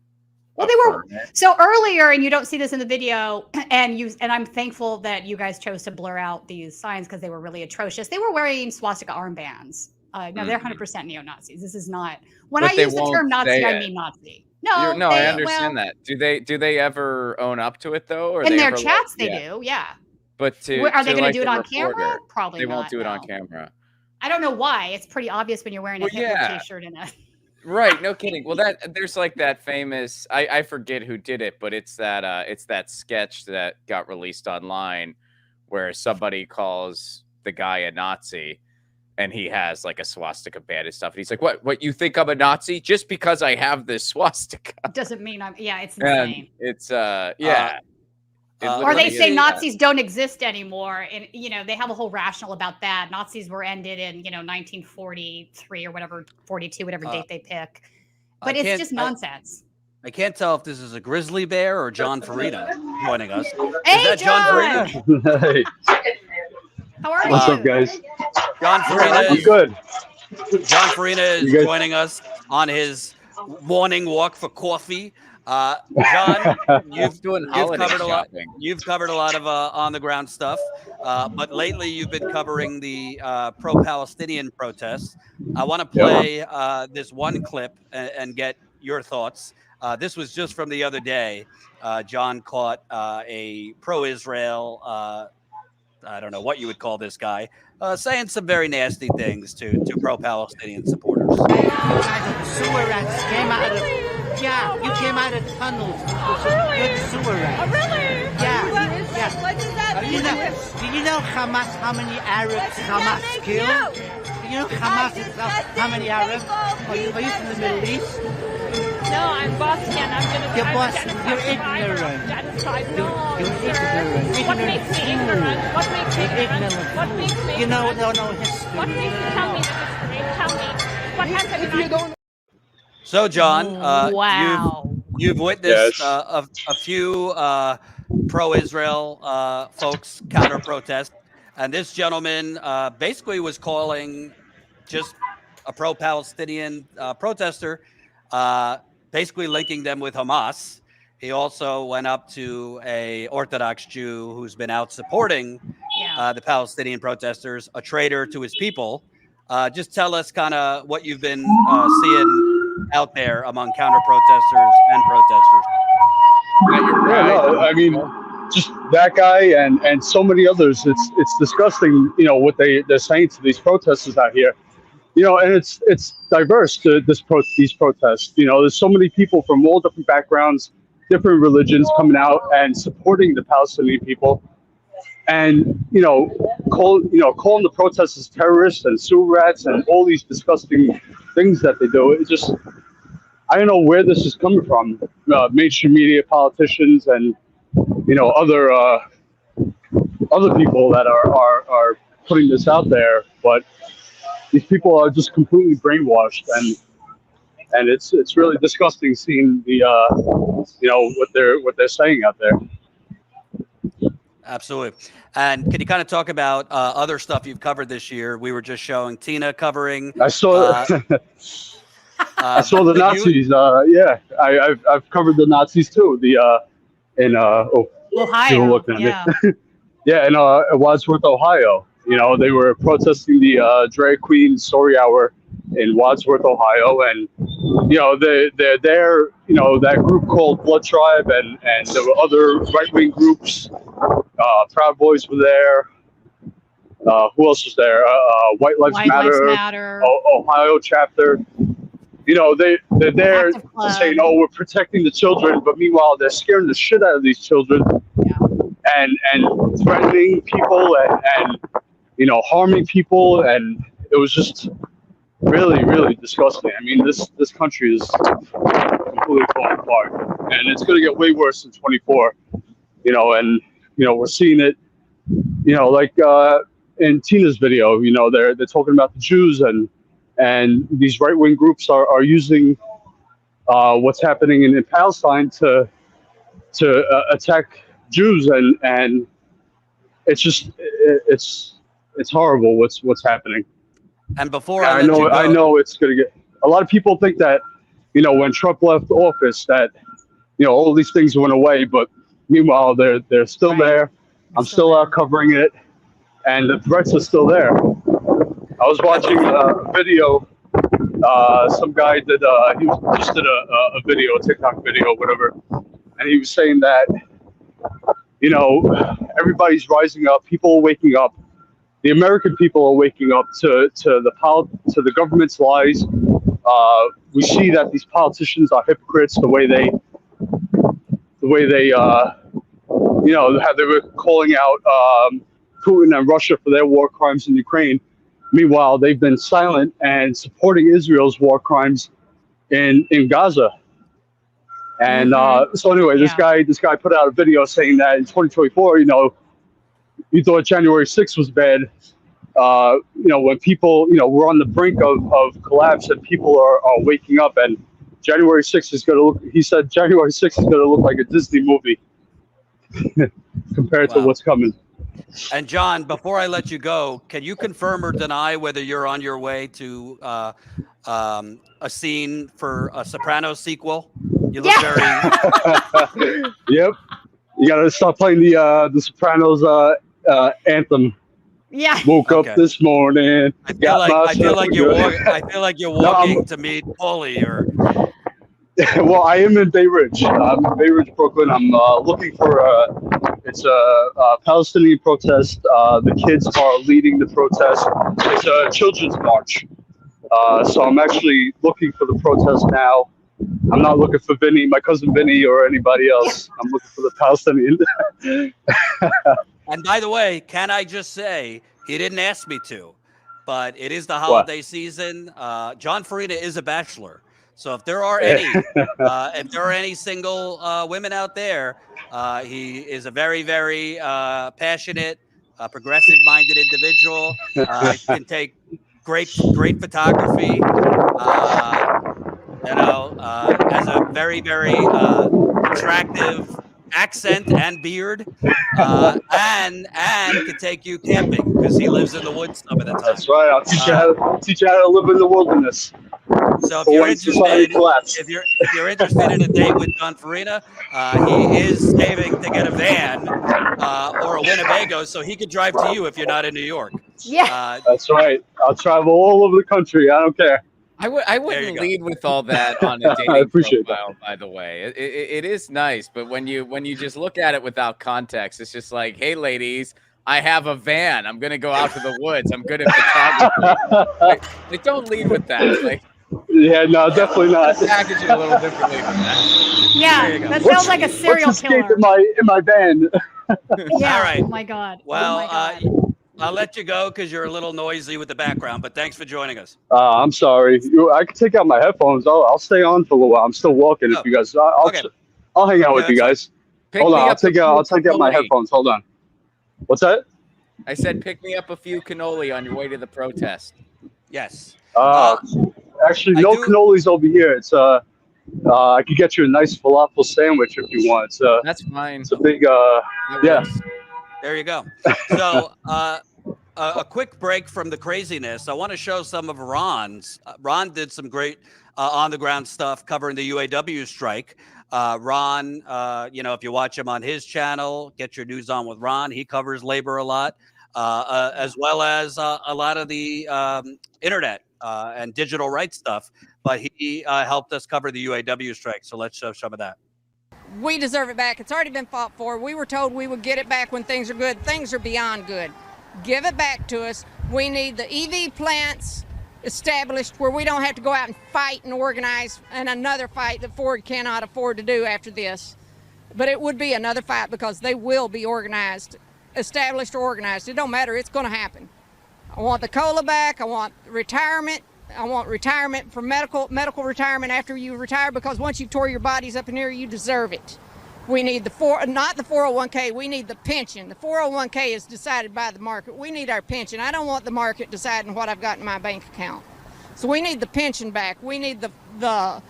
Well, they were so earlier, and you don't see this in the video, and I'm thankful that you guys chose to blur out these signs because they were really atrocious. They were wearing swastika armbands. No, they're 100% neo-Nazis. This is not when I use the term Nazi, I mean Nazi. No, I understand that. Do they ever own up to it though? Or in their chats, they do. Yeah. But are they going to do it on camera? Probably they not. They won't do it on camera. I don't know why. It's pretty obvious when you're wearing a Hitler t-shirt and a. Right, no kidding. Well, there's like that famous. I forget who did it, but it's that sketch that got released online where somebody calls the guy a Nazi, and he has like a swastika band and stuff, and he's like, "What? You think I'm a Nazi just because I have this swastika?" Doesn't mean I'm. Yeah, it's insane. It's yeah. Or they say Nazis don't exist anymore. And, you know, they have a whole rationale about that. Nazis were ended in, 1943 or whatever, 42, whatever date they pick. But it's just nonsense. I can't tell if this is a grizzly bear or Jon Farina joining us. Hey, is that Jon Farina? Hey. How are you? What's up, guys? Jon Farina I'm good. Jon Farina is joining us on his morning walk for coffee. John, you've holiday shopping. You've covered a lot of on the ground stuff, but lately you've been covering the pro-Palestinian protests. I want to play this one clip and get your thoughts. This was just from the other day. John caught a pro-Israel, I don't know what you would call this guy, saying some very nasty things to pro-Palestinian supporters. Sewer rats came out of, yeah, you came out of tunnels. Good sewer rats. Really? Yeah. What does that mean? Do you know Hamas, how many Arabs Hamas killed? Do you know Hamas is how many Arabs? Are you from the Middle East? No, I'm Bosnian. You're Bosnian. You're ignorant. You're ignorant. What makes me ignorant? What makes me ignorant? What makes me You know, no history. What makes you tell me the history? Tell me. What happened? If you don't. So, John, wow. you've witnessed a few pro-Israel folks counter-protest, and this gentleman basically was calling just a pro-Palestinian protester, basically linking them with Hamas. He also went up to a Orthodox Jew who's been out supporting the Palestinian protesters, a traitor to his people. Just tell us kind of what you've been seeing out there among counter protesters and protesters. No, I mean, just that guy and so many others. It's disgusting, what they're saying to these protesters out here. And it's diverse to these protests. There's so many people from all different backgrounds, different religions coming out and supporting the Palestinian people. And calling the protesters terrorists and sewer rats and all these disgusting things that they do. It just, I don't know where this is coming from. Mainstream media, politicians, and other people that are putting this out there. But these people are just completely brainwashed, and it's really disgusting seeing the what they're saying out there. Absolutely. And can you kind of talk about other stuff you've covered this year? We were just showing Tina covering. I saw. I saw the Nazis. I've covered the Nazis too. In Ohio. Yeah, in Wadsworth, Ohio. They were protesting the drag queen story hour in Wadsworth, Ohio, and they're there. That group called Blood Tribe, and there were other right-wing groups. Proud Boys were there. Who else was there? White Lives Matter. Ohio chapter. They're there saying, "Oh, we're protecting the children," but meanwhile, they're scaring the shit out of these children, and threatening people and harming people, and it was just really, really disgusting. I mean, this country is completely falling apart, and it's going to get way worse in 24. And we're seeing it. Like in Tina's video, they're talking about the Jews, and these right-wing groups are using what's happening in Palestine to attack Jews, and it's just it's horrible what's happening. And before I know it's gonna get. A lot of people think that when Trump left office that all these things went away, but meanwhile they're still there. I'm still out covering it, and the threats are still there. I was watching a video. Some guy did just did a video, a TikTok video, whatever, and he was saying that everybody's rising up. People are waking up. The American people are waking up to the government's lies. We see that these politicians are hypocrites. The way they how they were calling out Putin and Russia for their war crimes in Ukraine. Meanwhile, they've been silent and supporting Israel's war crimes in Gaza. And so anyway, this guy put out a video saying that in 2024, you thought January 6th was bad. When people, we're on the brink of collapse and people are waking up, and January 6th is going to look, he said January 6th is going to look like a Disney movie compared to what's coming. And John, before I let you go, can you confirm or deny whether you're on your way to a scene for a Sopranos sequel? You look very. Yep. You gotta stop playing the Sopranos anthem. Yeah. Woke up this morning. I feel like you're walking to meet Paulie or. Well, I am in Bay Ridge. I'm in Bay Ridge, Brooklyn. I'm looking for it's a Palestinian protest. The kids are leading the protest. It's a children's march. So I'm actually looking for the protest now. I'm not looking for Vinny, my cousin Vinny, or anybody else. I'm looking for the Palestinian. And by the way, can I just say, he didn't ask me to, but it is the holiday season. Jon Farina is a bachelor. So if there are any single women out there, he is a very, very passionate, progressive-minded individual. He can take great photography. Has a very, very attractive accent and beard, and can take you camping because he lives in the woods some of the time. That's right. I'll teach you how to live in the wilderness. So if you're interested in a date with Jon Farina, he is saving to get a van or a Winnebago so he could drive to you if you're not in New York. Yeah, that's right. I'll travel all over the country. I don't care. I wouldn't lead with all that on a dating profile, by the way. It is nice, but when you just look at it without context, it's just like, hey, ladies, I have a van. I'm gonna go out to the woods. I'm good at photography. Like, don't lead with that. Like, yeah, no, definitely not. Package it a little differently than that. Yeah, that sounds like a serial killer. in my van. Yeah. All right. Oh my God. Well, I'll let you go because you're a little noisy with the background, but thanks for joining us. I'm sorry. I can take out my headphones. I'll stay on for a little while. I'm still walking. If you guys, I'll hang out with you guys. Hold on. I'll take out my headphones. Hold on. What's that? I said, pick me up a few cannoli on your way to the protest. Yes. Actually, no cannolis over here. It's I could get you a nice falafel sandwich if you want. That's fine. It's a big yeah. There you go. So a quick break from the craziness. I want to show some of Ron's. Ron did some great on-the-ground stuff covering the UAW strike. Ron, if you watch him on his channel, Get Your News On with Ron, he covers labor a lot, as well as a lot of the internet and digital rights stuff. But he helped us cover the UAW strike. So let's show some of that. We deserve it back. It's already been fought for. We were told we would get it back when things are good. Things are beyond good. Give it back to us. We need the EV plants established where we don't have to go out and fight and organize, and another fight that Ford cannot afford to do after this. But it would be another fight because they will be organized, established or organized. It don't matter. It's going to happen. I want the COLA back. I want retirement. I want retirement for medical retirement after you retire, because once you've tore your bodies up in here, you deserve it. We need not the 401k, we need the pension. The 401k is decided by the market. We need our pension. I don't want the market deciding what I've got in my bank account. So we need the pension back. We need the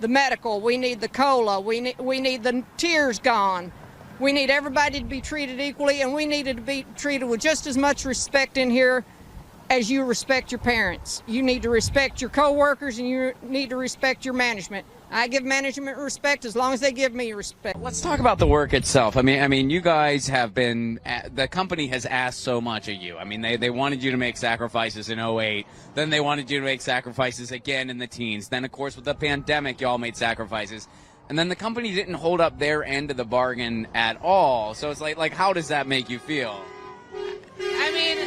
medical. We need the COLA. We need the tiers gone. We need everybody to be treated equally, and we needed to be treated with just as much respect in here as you respect your parents. You need to respect your co-workers, and you need to respect your management. I give management respect as long as they give me respect. Let's talk about the work itself. I mean, you guys have been, the company has asked so much of you. I mean, they wanted you to make sacrifices in 2008. Then they wanted you to make sacrifices again in the teens. Then, of course, with the pandemic, y'all made sacrifices. And then the company didn't hold up their end of the bargain at all. So it's like how does that make you feel? I mean,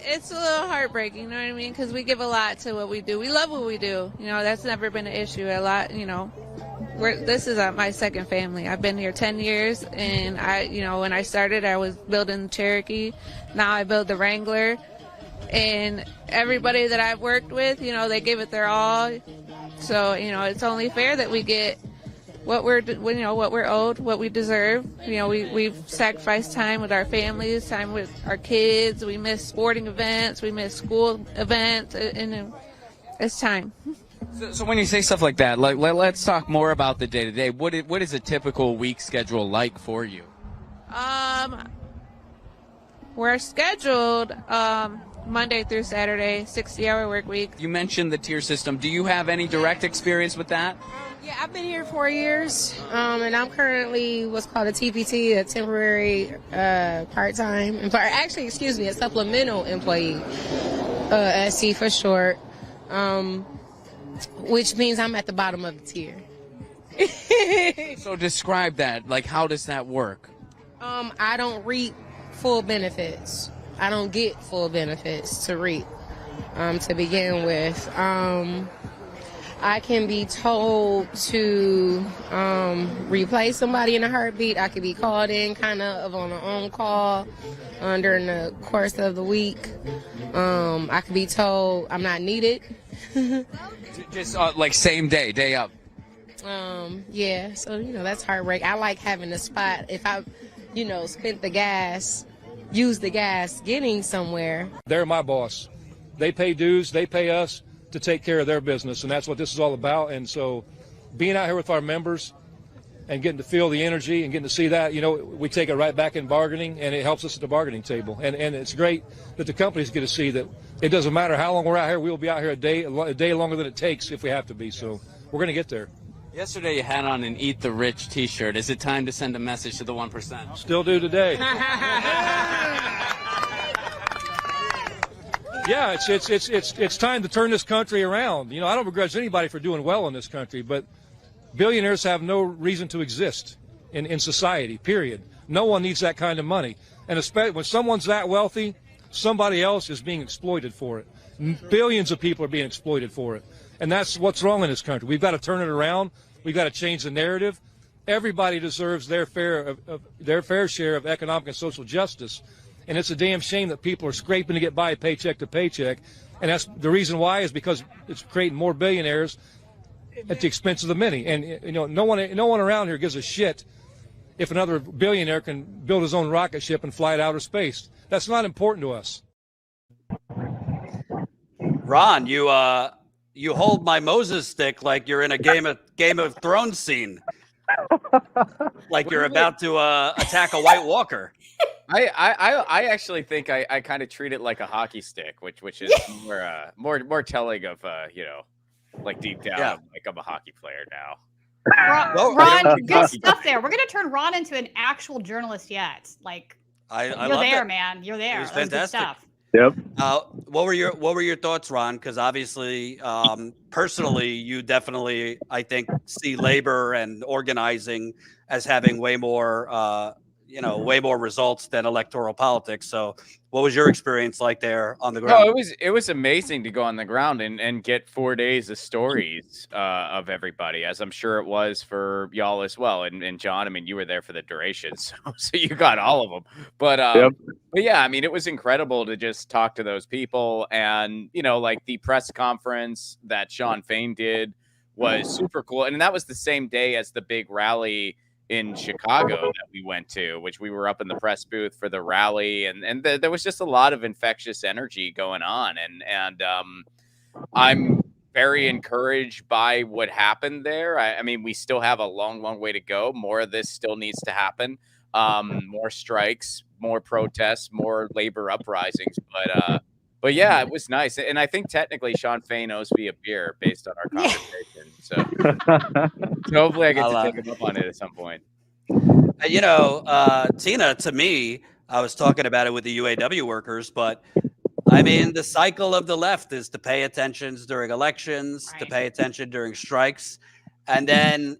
it's a little heartbreaking, you know what I mean? Because we give a lot to what we do. We love what we do. You know, that's never been an issue. A lot, you know. This is my second family. I've been here 10 years, and when I started, I was building the Cherokee. Now I build the Wrangler, and everybody that I've worked with, they give it their all. So, it's only fair that we get what we're owed, what we deserve. We've sacrificed time with our families, time with our kids. We miss sporting events, we miss school events, and it's time. So when you say stuff like that, let's talk more about the day-to-day. What is a typical week schedule like for you? We're scheduled. Monday through Saturday, 60-hour work week. You mentioned the tier system. Do you have any direct experience with that? Yeah, I've been here 4 years, and I'm currently what's called a TPT, a temporary part-time employee. Actually, excuse me, a supplemental employee, ST for short, which means I'm at the bottom of the tier. So describe that. Like, how does that work? I don't reap full benefits. I don't get full benefits to reap to begin with. I can be told to replace somebody in a heartbeat. I could be called in kind of on an on-call during the course of the week. I could be told I'm not needed. Just like same day up. Yeah, so, that's heartbreak. I like having a spot. If I, spent the gas, used the gas getting somewhere. They're my boss. They pay dues. They pay us to take care of their business, and that's what this is all about. And so being out here with our members and getting to feel the energy and getting to see that, we take it right back in bargaining, and it helps us at the bargaining table. And it's great that the companies get to see that it doesn't matter how long we're out here. We'll be out here a day longer than it takes if we have to be. So we're going to get there. Yesterday you had on an Eat the Rich t-shirt. Is it time to send a message to the 1%? Still do today. Yeah, it's time to turn this country around. I don't begrudge anybody for doing well in this country, but billionaires have no reason to exist in society, period. No one needs that kind of money. And especially when someone's that wealthy, somebody else is being exploited for it. Billions of people are being exploited for it. And that's what's wrong in this country. We've got to turn it around. We've got to change the narrative. Everybody deserves their fair share of economic and social justice. And it's a damn shame that people are scraping to get by paycheck to paycheck. And that's the reason why is because it's creating more billionaires at the expense of the many. And, no one around here gives a shit if another billionaire can build his own rocket ship and fly to outer space. That's not important to us. Ron, you hold my Moses stick like you're in a Game of Thrones scene. Like you're about to attack a White Walker. I actually think I kind of treat it like a hockey stick, which is more telling of like deep down, like I'm a hockey player now. Ron, good stuff there. We're gonna turn Ron into an actual journalist yet. Like I you're there, it. man. You're there. It was fantastic. Good stuff. Yep. What were your thoughts, Ron? Because obviously, personally, you definitely, I think, see labor and organizing as having way more results than electoral politics. So what was your experience like there on the ground? Oh, it was amazing to go on the ground and get 4 days of stories of everybody, as I'm sure it was for y'all as well. And John, I mean, you were there for the duration, so you got all of them. But yeah, I mean, it was incredible to just talk to those people. And, like the press conference that Shawn Fain did was super cool. And that was the same day as the big rally in Chicago that we went to, which we were up in the press booth for the rally, and there was just a lot of infectious energy going on, and I'm very encouraged by what happened there. I mean, we still have a long way to go. More of this still needs to happen. More strikes, more protests, more labor uprisings, but yeah, it was nice. And I think technically Shawn Fain owes me a beer based on our conversation. So hopefully I get to take him up on it at some point. Tina, to me, I was talking about it with the UAW workers, but I mean, the cycle of the left is to pay attention during elections, to pay attention during strikes, and then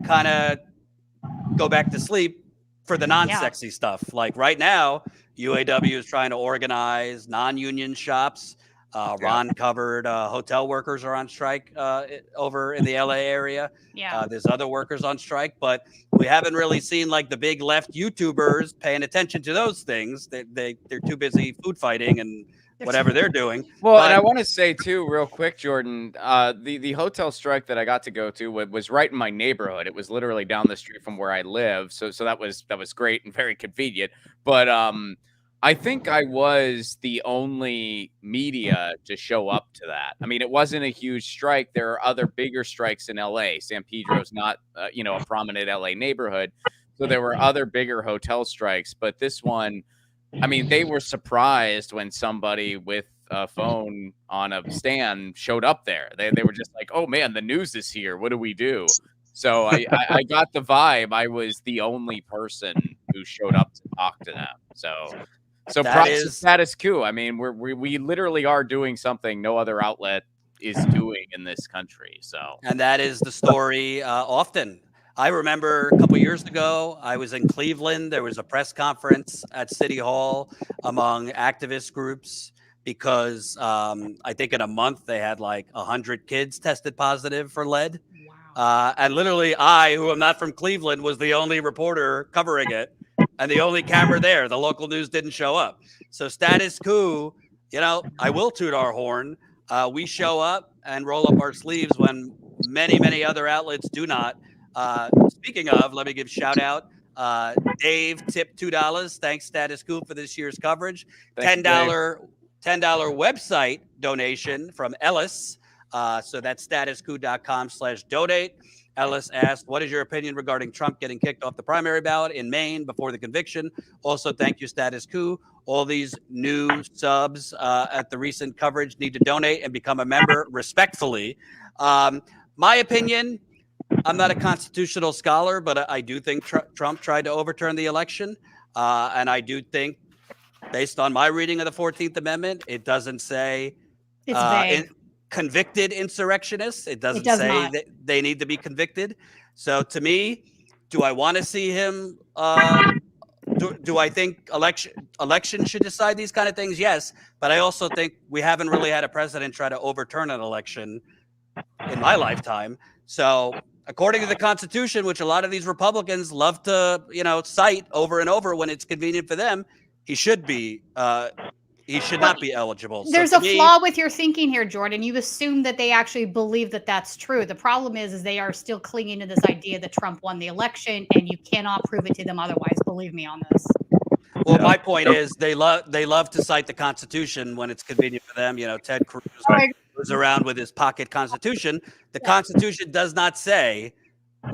kind of go back to sleep for the non-sexy stuff. Like right now, UAW is trying to organize non-union shops. Ron covered hotel workers are on strike over in the LA area. There's other workers on strike, but we haven't really seen like the big left YouTubers paying attention to those things. They're too busy food fighting and whatever they're doing. Well, and I want to say too, real quick, Jordan, the hotel strike that I got to go to was right in my neighborhood. It was literally down the street from where I live. So that was great and very convenient. But I think I was the only media to show up to that. I mean, it wasn't a huge strike. There are other bigger strikes in LA. San Pedro's not, a prominent LA neighborhood. So there were other bigger hotel strikes, but this one, I mean, they were surprised when somebody with a phone on a stand showed up there. They were just like, "Oh man, the news is here. What do we do?" So I got the vibe I was the only person who showed up to talk to them. So That props to is- Status Coup. I mean, we literally are doing something no other outlet is doing in this country. So, and that is the story often. I remember a couple years ago, I was in Cleveland. There was a press conference at City Hall among activist groups because I think in a month they had like 100 kids tested positive for lead. And literally I, who am not from Cleveland, was the only reporter covering it and the only camera there. The local news didn't show up. So Status Coup, you know, I will toot our horn. We show up and roll up our sleeves when many, many other outlets do not. Speaking of, let me give shout out. Dave tipped $2. Thanks Status Coup for this year's coverage. $10 website donation from Ellis. So that's statuscoup.com/donate. Ellis asked, what is your opinion regarding Trump getting kicked off the primary ballot in Maine before the conviction? Also, thank you, Status Coup. All these new subs at the recent coverage need to donate and become a member respectfully. My opinion, I'm not a constitutional scholar, but I do think Trump tried to overturn the election. And I do think, based on my reading of the 14th Amendment, it doesn't say It's vague. Convicted insurrectionists. It doesn't does say not. that they need to be convicted. So to me, do I want to see him? Do I think election should decide these kind of things? Yes, but I also think we haven't really had a president try to overturn an election in my lifetime. So according to the Constitution, which a lot of these Republicans love to, cite over and over when it's convenient for them, he should be. He should not be eligible. There's so a flaw with your thinking here, Jordan. You assume that they actually believe that that's true. The problem is they are still clinging to this idea that Trump won the election, and you cannot prove it to them otherwise. Believe me on this. Well, my point is they love to cite the Constitution when it's convenient for them. Ted Cruz goes around with his pocket Constitution. The Constitution does not say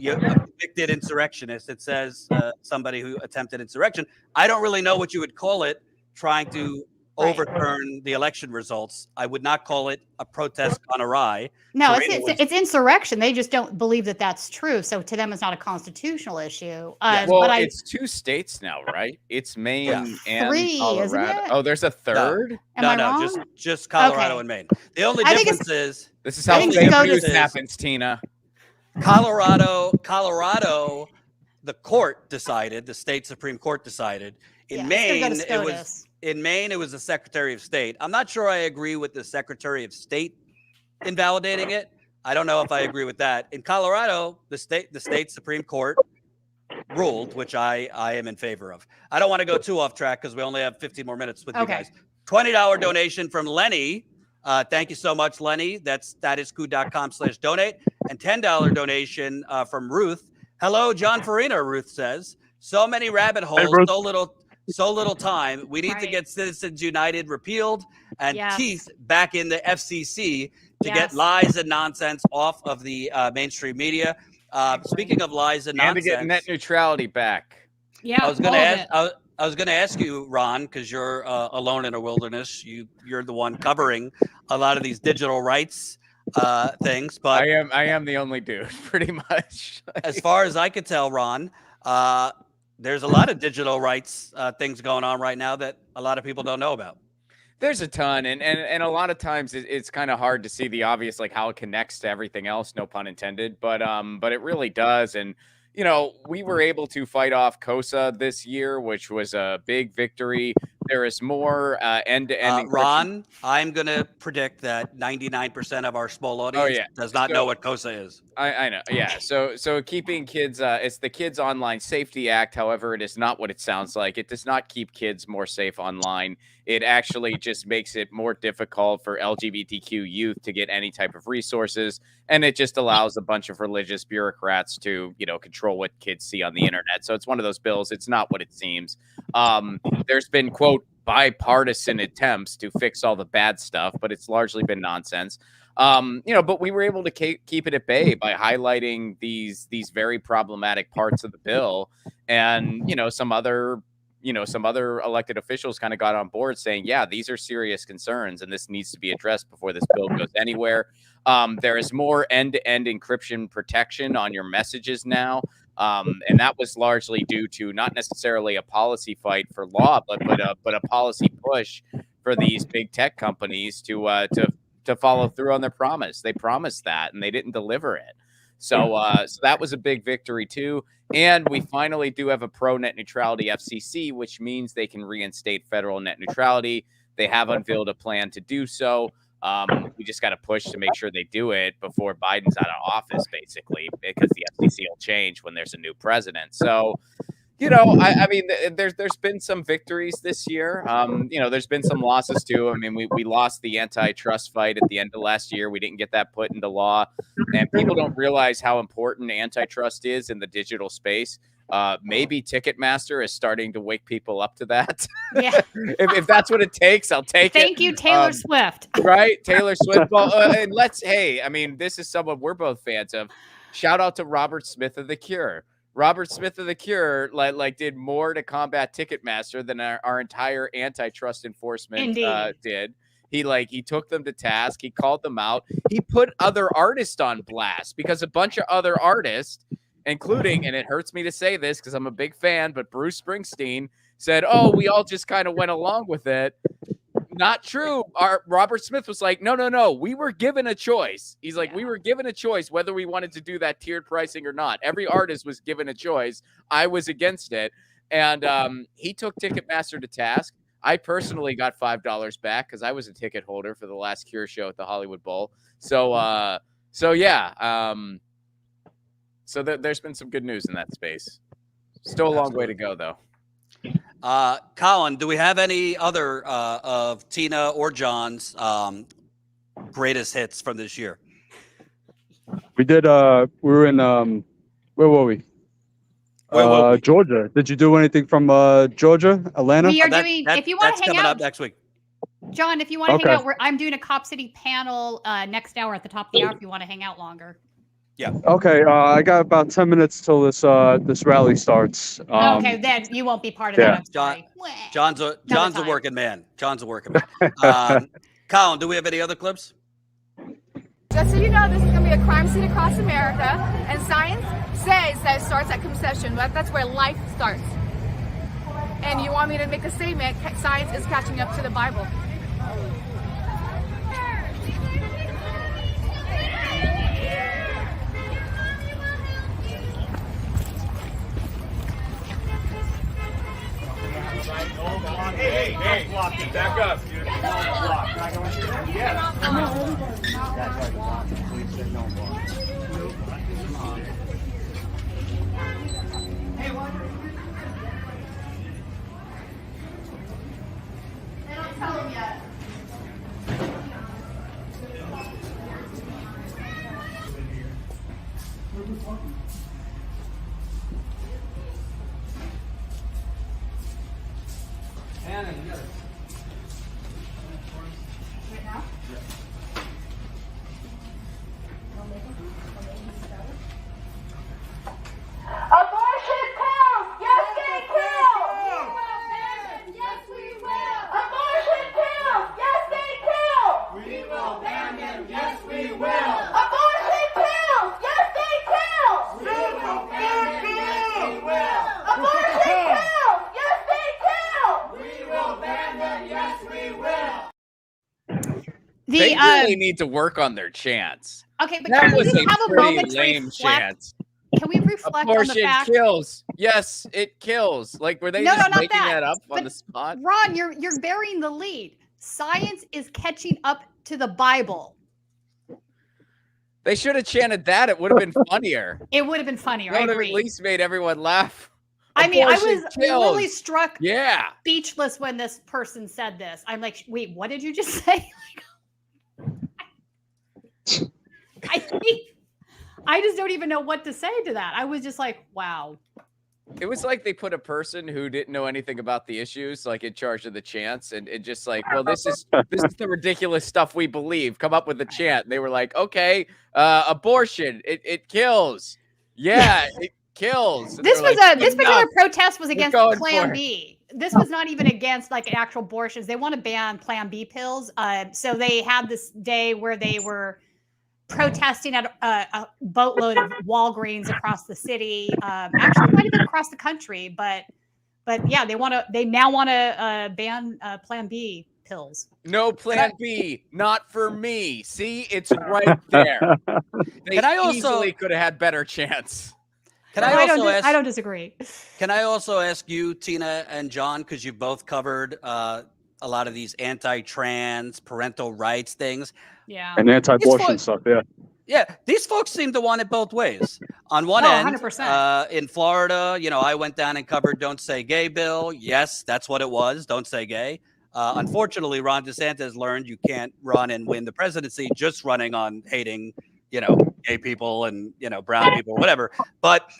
you're a convicted insurrectionist. It says somebody who attempted insurrection. I don't really know what you would call it, trying to overturn the election results. I would not call it a protest gone awry. No, it's insurrection. They just don't believe that that's true. So to them, it's not a constitutional issue. Well, it's 2 states now, right? It's Maine and 3, Colorado. isn't it? Oh, there's a third? No, just Colorado and Maine. The only difference is this is how fake news happens, Tina. Colorado, the court decided, the state Supreme Court decided. In Maine, it was the Secretary of State. I'm not sure I agree with the Secretary of State invalidating it. I don't know if I agree with that. In Colorado, the state Supreme Court ruled, which I am in favor of. I don't want to go too off track because we only have 15 more minutes with you guys. $20 donation from Lenny. Thank you so much, Lenny. That's statuscoup.com/donate. And $10 donation from Ruth. Hello, Jon Farina, Ruth says. So many rabbit holes, so little time. We need to get Citizens United repealed and Keith back in the FCC to get lies and nonsense off of the mainstream media. Speaking of lies and nonsense, to get net neutrality back. Yeah, I was going to ask you, Ron, because you're alone in a wilderness. You're the one covering a lot of these digital rights things. But I am the only dude, pretty much. As far as I could tell, Ron, there's a lot of digital rights things going on right now that a lot of people don't know about. There's a ton, and a lot of times it's kind of hard to see the obvious, like how it connects to everything else. No pun intended, but it really does. And we were able to fight off COSA this year, which was a big victory. There is more end-to-end. Ron, I'm going to predict that 99% of our small audience does not know what COSA is. I know. Yeah. So keeping kids, it's the Kids Online Safety Act. However, it is not what it sounds like. It does not keep kids more safe online. It actually just makes it more difficult for LGBTQ youth to get any type of resources. And it just allows a bunch of religious bureaucrats to, control what kids see on the internet. So it's one of those bills. It's not what it seems. There's been, quote, bipartisan attempts to fix all the bad stuff, but it's largely been nonsense. But we were able to keep it at bay by highlighting these very problematic parts of the bill and, some other some other elected officials kind of got on board saying, yeah, these are serious concerns and this needs to be addressed before this bill goes anywhere. There is more end-to-end encryption protection on your messages now. And that was largely due to not necessarily a policy fight for law, but a policy push for these big tech companies to follow through on their promise. They promised that and they didn't deliver it. So that was a big victory too. And we finally do have a pro net neutrality FCC, which means they can reinstate federal net neutrality. They have unveiled a plan to do so. We just got to push to make sure they do it before Biden's out of office, basically, because the FCC will change when there's a new president. So, I mean, there's been some victories this year. There's been some losses too. I mean, we lost the antitrust fight at the end of last year. We didn't get that put into law, and people don't realize how important antitrust is in the digital space. Maybe Ticketmaster is starting to wake people up to that. Yeah. if that's what it takes, I'll take it. Thank you, Taylor Swift. Right? Taylor Swift. Well, and this is someone we're both fans of. Shout out to Robert Smith of The Cure. Robert Smith of The Cure did more to combat Ticketmaster than our entire antitrust enforcement did. He took them to task. He called them out. He put other artists on blast because a bunch of other artists, including, and it hurts me to say this because I'm a big fan, but Bruce Springsteen said, "Oh, we all just kind of went along with it." Not true. Robert Smith was like, no. We were given a choice. He's like, we were given a choice whether we wanted to do that tiered pricing or not. Every artist was given a choice. I was against it. And he took Ticketmaster to task. I personally got $5 back because I was a ticket holder for the last Cure show at the Hollywood Bowl. So yeah. So there's been some good news in that space. Still a long way to go, though. Colin, do we have any other of Tina or John's greatest hits from this year? We did. We were in. Where were we? Georgia. Did you do anything from Georgia, Atlanta? We are doing. If you want to hang coming out up next week. John, if you want to hang out, I'm doing a Cop City panel next hour at the top of the hour. If you want to hang out longer. Yeah. Okay. I got about 10 minutes till this rally starts. Okay, then you won't be part of that. I'm sorry. John's a working man. John's a working man. Colin, do we have any other clips? Just so you know, this is going to be a crime scene across America, and science says that it starts at conception. That's where life starts. And you want me to make a statement? Science is catching up to the Bible. Hey, back up, dude. They don't tell him yet. Hannah, you got it. Right now? Abortion kills! Yes, they kill! Yes, we will! Abortion kills! Yes, they kill! We will ban them! Yes, we will! Abortion kills! Yes, they kill! We will ban them! Yes, we will! Abortion kills! Yes, they kill! We will ban them! Yes, we will! They really need to work on their chants. Okay, but That can we was just a have a pretty moment to lame reflect? chant. Can we reflect on the Abortion fact? kills. Yes, it kills. Like, were they No, just not making that. that up on But the spot? Ron, you're burying the lead. Science is catching up to the Bible. They should have chanted that. It would have been funnier. It would have been funnier. That I would have agree. at least made everyone laugh. I mean, I Abortion was kills. really struck speechless when this person said this. I'm like, wait, what did you just say? I just don't even know what to say to that. I was just like, wow. It was like they put a person who didn't know anything about the issues, like in charge of the chants, and just like, well, this is the ridiculous stuff we believe. Come up with a chant. And they were like, okay, abortion, it kills. Yeah, it kills. This was this particular protest was against going Plan for it. B. This was not even against like actual abortions. They want to ban Plan B pills. So they had this day where they were protesting at a boatload of Walgreens across the city. Actually, might have been across the country, but yeah, they now want to ban Plan B pills. No Plan B, not for me. See, it's right there. They easily could have had better chance. I don't disagree. Can I also ask you, Tina and John, because you both covered a lot of these anti-trans, parental rights things. Yeah. And anti-abortion stuff, yeah. Yeah, these folks seem to want it both ways. On one end, 100%. In Florida, I went down and covered Don't Say Gay bill. Yes, that's what it was, Don't Say Gay. Unfortunately, Ron DeSantis learned you can't run and win the presidency just running on hating, gay people and, brown people, whatever. But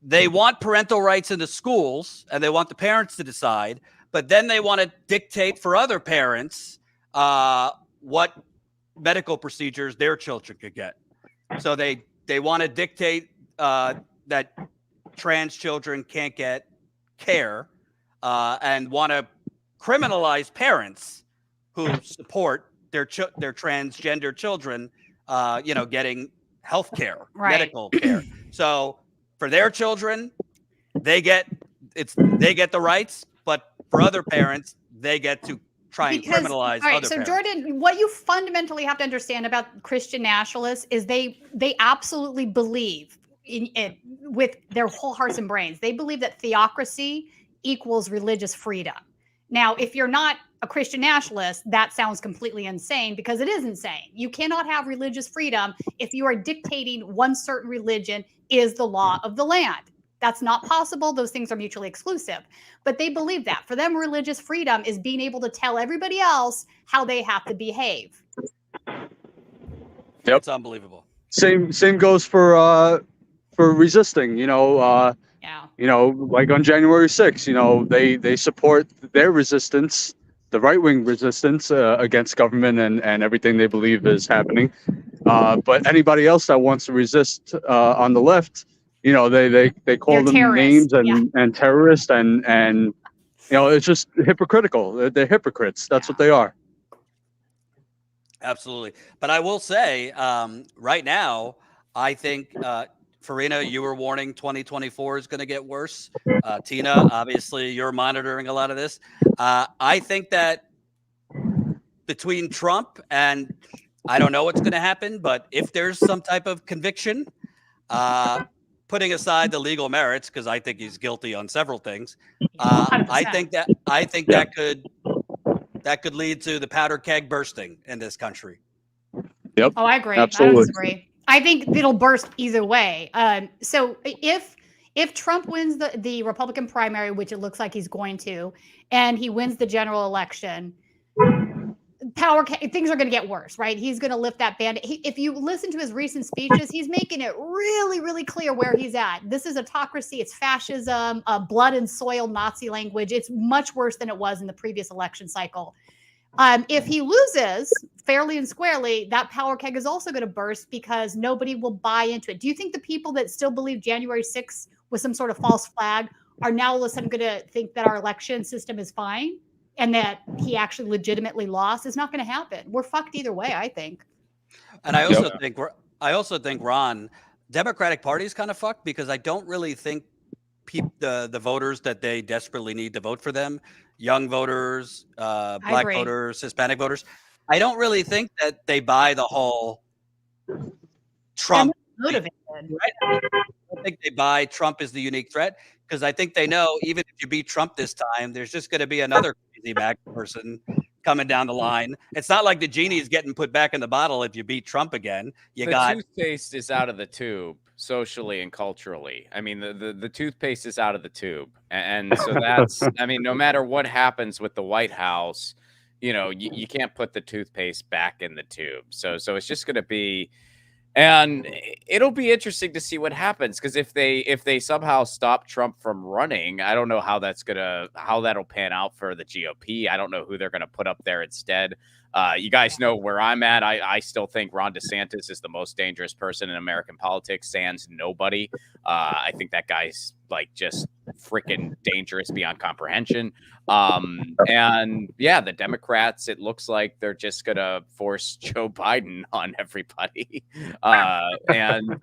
they want parental rights in the schools, and they want the parents to decide. But then they want to dictate for other parents what medical procedures their children could get. So they want to dictate that trans children can't get care and want to criminalize parents who support their transgender children, getting health care, medical care. So for their children, they get the rights, but for other parents, they get to try and criminalize other parents. Jordan, what you fundamentally have to understand about Christian nationalists is they absolutely believe in it with their whole hearts and brains. They believe that theocracy equals religious freedom. Now, if you're not a Christian nationalist, that sounds completely insane, because it is insane. You cannot have religious freedom if you are dictating one certain religion is the law of the land. That's not possible. Those things are mutually exclusive. But they believe that. For them, religious freedom is being able to tell everybody else how they have to behave. Yep. It's unbelievable. Same goes for resisting, like on January 6th, they support their resistance, the right-wing resistance against government and everything they believe is happening. But anybody else that wants to resist on the left, they call them names and terrorists and it's just hypocritical. They're hypocrites. That's what they are. Absolutely. But I will say right now, I think Farina, you were warning 2024 is going to get worse. Tina, obviously you're monitoring a lot of this. I think that between Trump and I don't know what's going to happen, but if there's some type of conviction, putting aside the legal merits, because I think he's guilty on several things, I think that could lead to the powder keg bursting in this country. Yep. Oh, I agree. Absolutely. I don't disagree. I think it'll burst either way. So if Trump wins the Republican primary, which it looks like he's going to, and he wins the general election, things are going to get worse, right? He's going to lift that band. If you listen to his recent speeches, he's making it really, really clear where he's at. This is autocracy. It's fascism, blood and soil Nazi language. It's much worse than it was in the previous election cycle. If he loses fairly and squarely, that power keg is also going to burst because nobody will buy into it. Do you think the people that still believe January 6th was some sort of false flag are now all of a sudden going to think that our election system is fine and that he actually legitimately lost? It's not going to happen. We're fucked either way, I think. And I also think Ron, Democratic Party is kind of fucked because I don't really think the voters that they desperately need to vote for them, young voters, black voters, Hispanic voters, I don't really think that they buy the whole Trump motivated. Right? I don't think they buy Trump is the unique threat because I think they know even if you beat Trump this time, there's just going to be another crazy back person coming down the line. It's not like the genie is getting put back in the bottle if you beat Trump again. The toothpaste is out of the tube socially and culturally. I mean, the toothpaste is out of the tube. And so that's, I mean, no matter what happens with the White House, you can't put the toothpaste back in the tube. So it's just going to be, And it'll be interesting to see what happens, because if they somehow stop Trump from running, I don't know how that'll pan out for the GOP. I don't know who they're gonna put up there instead. You guys know where I'm at. I still think Ron DeSantis is the most dangerous person in American politics, sans nobody. I think that guy's like just freaking dangerous beyond comprehension. And yeah, the Democrats, it looks like they're just gonna force Joe Biden on everybody. And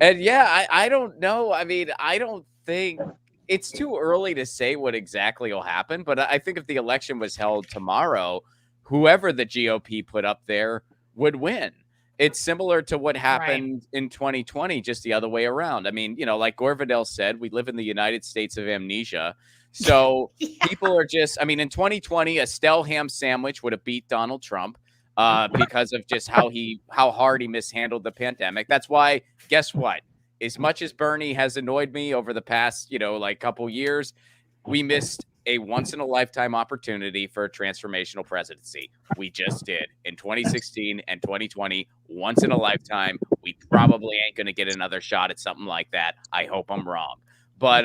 yeah, I don't know. I mean, I don't think it's too early to say what exactly will happen, but I think if the election was held tomorrow, whoever the GOP put up there would win. It's similar to what happened in 2020, just the other way around. I mean, like Gore Vidal said, we live in the United States of amnesia. So people are just, I mean, in 2020, a Stale ham sandwich would have beat Donald Trump because of just how hard he mishandled the pandemic. That's why, guess what? As much as Bernie has annoyed me over the past, couple years, we missed a once-in-a-lifetime opportunity for a transformational presidency. We just did. In 2016 and 2020, once in a lifetime, we probably ain't going to get another shot at something like that. I hope I'm wrong. But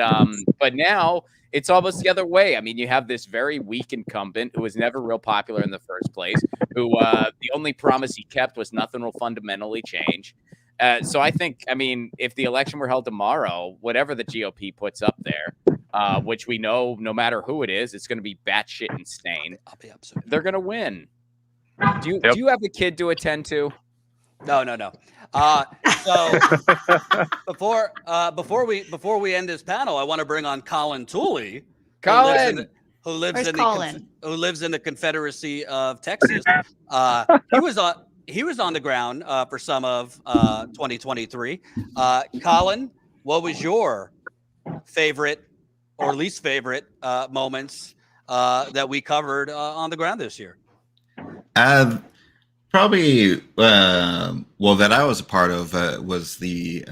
now it's almost the other way. I mean, you have this very weak incumbent who was never real popular in the first place, who the only promise he kept was nothing will fundamentally change. So I think, I mean, if the election were held tomorrow, whatever the GOP puts up there, which we know no matter who it is, it's going to be batshit insane. I'll be up soon. They're going to win. Do you have a kid to attend to? No. So before we end this panel, I want to bring on Colin Tooley, who lives in the Confederacy of Texas. He was on the ground for some of 2023. Colin, what was your favorite or least favorite moments that we covered on the ground this year? Probably, that I was a part of was the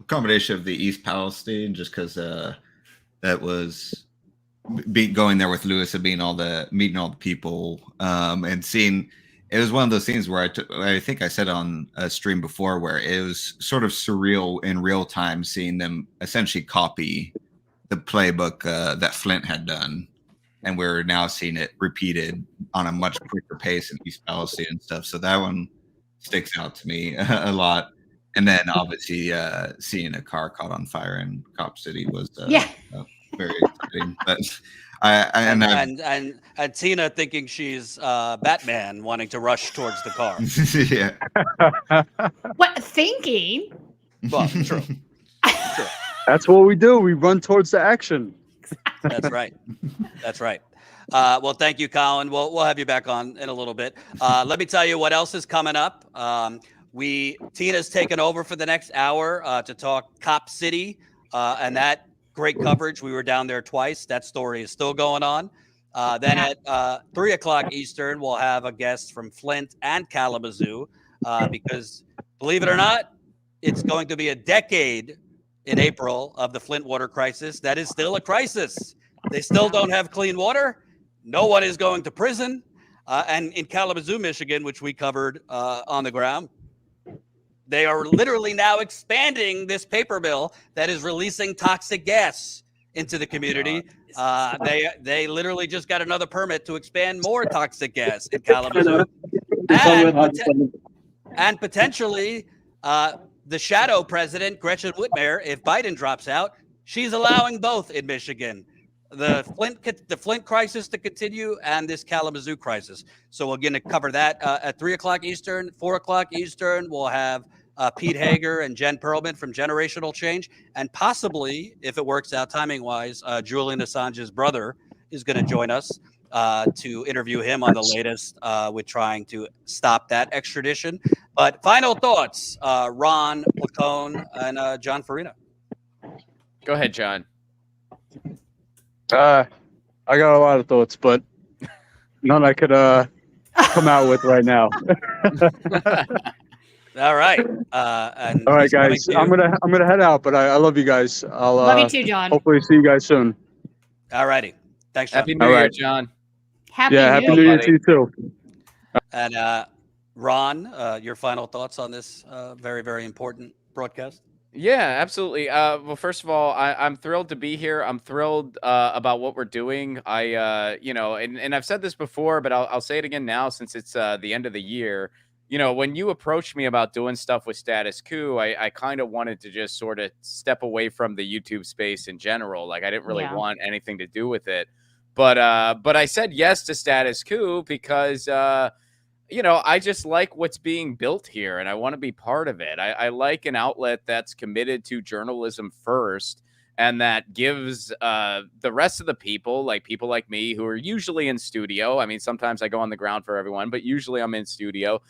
combination of the East Palestine, just because that was going there with Louis and meeting all the people and seeing. It was one of those things where I think I said on a stream before, where it was sort of surreal in real time seeing them essentially copy the playbook that Flint had done. And we're now seeing it repeated on a much quicker pace in East Palestine and stuff. So that one sticks out to me a lot. And then obviously seeing a car caught on fire in Cop City was very exciting. But and Tina thinking she's Batman, wanting to rush towards the car. Yeah. What thinking? Well, true. That's what we do. We run towards the action. That's right. Well, thank you, Colin. We'll have you back on in a little bit. Let me tell you what else is coming up. Tina's taken over for the next hour to talk Cop City and that great coverage. We were down there twice. That story is still going on. Then at 3:00 Eastern, we'll have a guest from Flint and Kalamazoo because, believe it or not, it's going to be a decade in April of the Flint water crisis. That is still a crisis. They still don't have clean water. No one is going to prison. And in Kalamazoo, Michigan, which we covered on the ground, they are literally now expanding this paper mill that is releasing toxic gas into the community. They literally just got another permit to expand more toxic gas in Kalamazoo. And potentially the shadow president, Gretchen Whitmer, if Biden drops out, she's allowing both in Michigan. The Flint crisis to continue and this Kalamazoo crisis. So we're going to cover that at 3:00 Eastern, 4:00 Eastern. We'll have Pete Hager and Jen Perlman from Generational Change. And possibly, if it works out timing-wise, Julian Assange's brother is going to join us to interview him on the latest with trying to stop that extradition. But final thoughts, Ron Placone and Jon Farina. Go ahead, John. I got a lot of thoughts, but none I could come out with right now. All right. All right, guys. I'm gonna head out, but I love you guys. I'll love you too, John. Hopefully see you guys soon. All righty. Thanks, John. Happy New Year, John. Happy New Year to you too. And Ron, your final thoughts on this very, very important broadcast? Yeah, absolutely. Well, first of all, I'm thrilled to be here. I'm thrilled about what we're doing. And I've said this before, but I'll say it again now since it's the end of the year. When you approached me about doing stuff with Status Coup, I kind of wanted to just sort of step away from the YouTube space in general. Like I didn't really want anything to do with it. But I said yes to Status Coup because I just like what's being built here and I want to be part of it. I like an outlet that's committed to journalism first and that gives the rest of the people like me who are usually in studio. I mean, sometimes I go on the ground for everyone, but usually I'm in studio.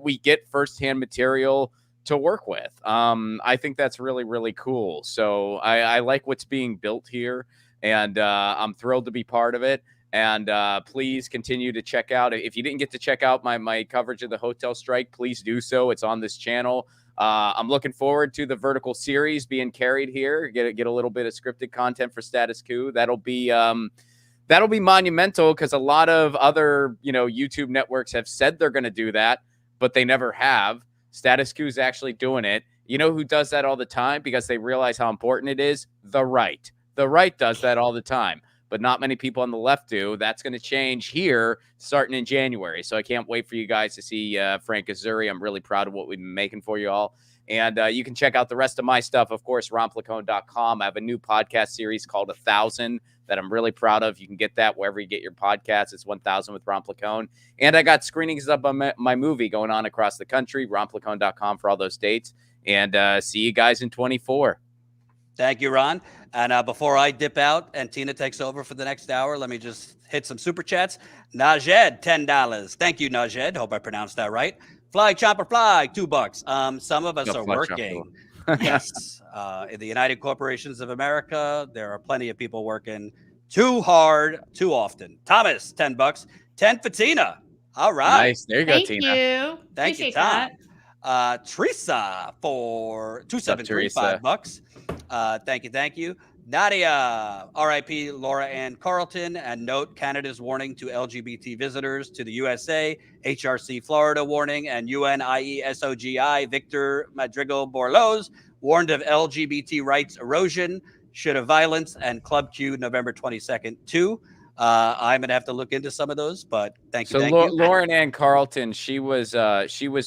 We get firsthand material to work with. I think that's really, really cool. So I like what's being built here and I'm thrilled to be part of it. And please continue to check out. If you didn't get to check out my coverage of the hotel strike, please do so. It's on this channel. I'm looking forward to the vertical series being carried here. Get a little bit of scripted content for Status Coup. That'll be monumental because a lot of other YouTube networks have said they're going to do that, but they never have. Status Coup is actually doing it. You know who does that all the time because they realize how important it is? The right. The right does that all the time. But not many people on the left do. That's going to change here starting in January. So I can't wait for you guys to see Frank Azuri. I'm really proud of what we've been making for you all. And you can check out the rest of my stuff, of course, ronplacone.com. I have a new podcast series called 1,000 that I'm really proud of. You can get that wherever you get your podcasts. It's 1,000 with Ron Placone. And I got screenings of my movie going on across the country, ronplacone.com for all those dates. And see you guys in 24. Thank you, Ron. And before I dip out and Tina takes over for the next hour, let me just hit some super chats. Najed, $10. Thank you, Najed. Hope I pronounced that right. Fly Chopper Fly, $2. Some of us are working. Yes. In the United Corporations of America, there are plenty of people working too hard, too often. Thomas, $10. 10 for Tina. All right. Nice. There you go, Tina. Thank you, Tom. Teresa for $273, $5. Thank you. Nadia, RIP Laura Ann Carlton, and note Canada's warning to LGBT visitors to the USA, HRC Florida warning, and UNIESOGI Victor Madrigal Borloz warned of LGBT rights erosion, should of violence, and Club Q November 22nd, too. I'm gonna have to look into some of those, but thank you. Lauren Ann Carlton, she was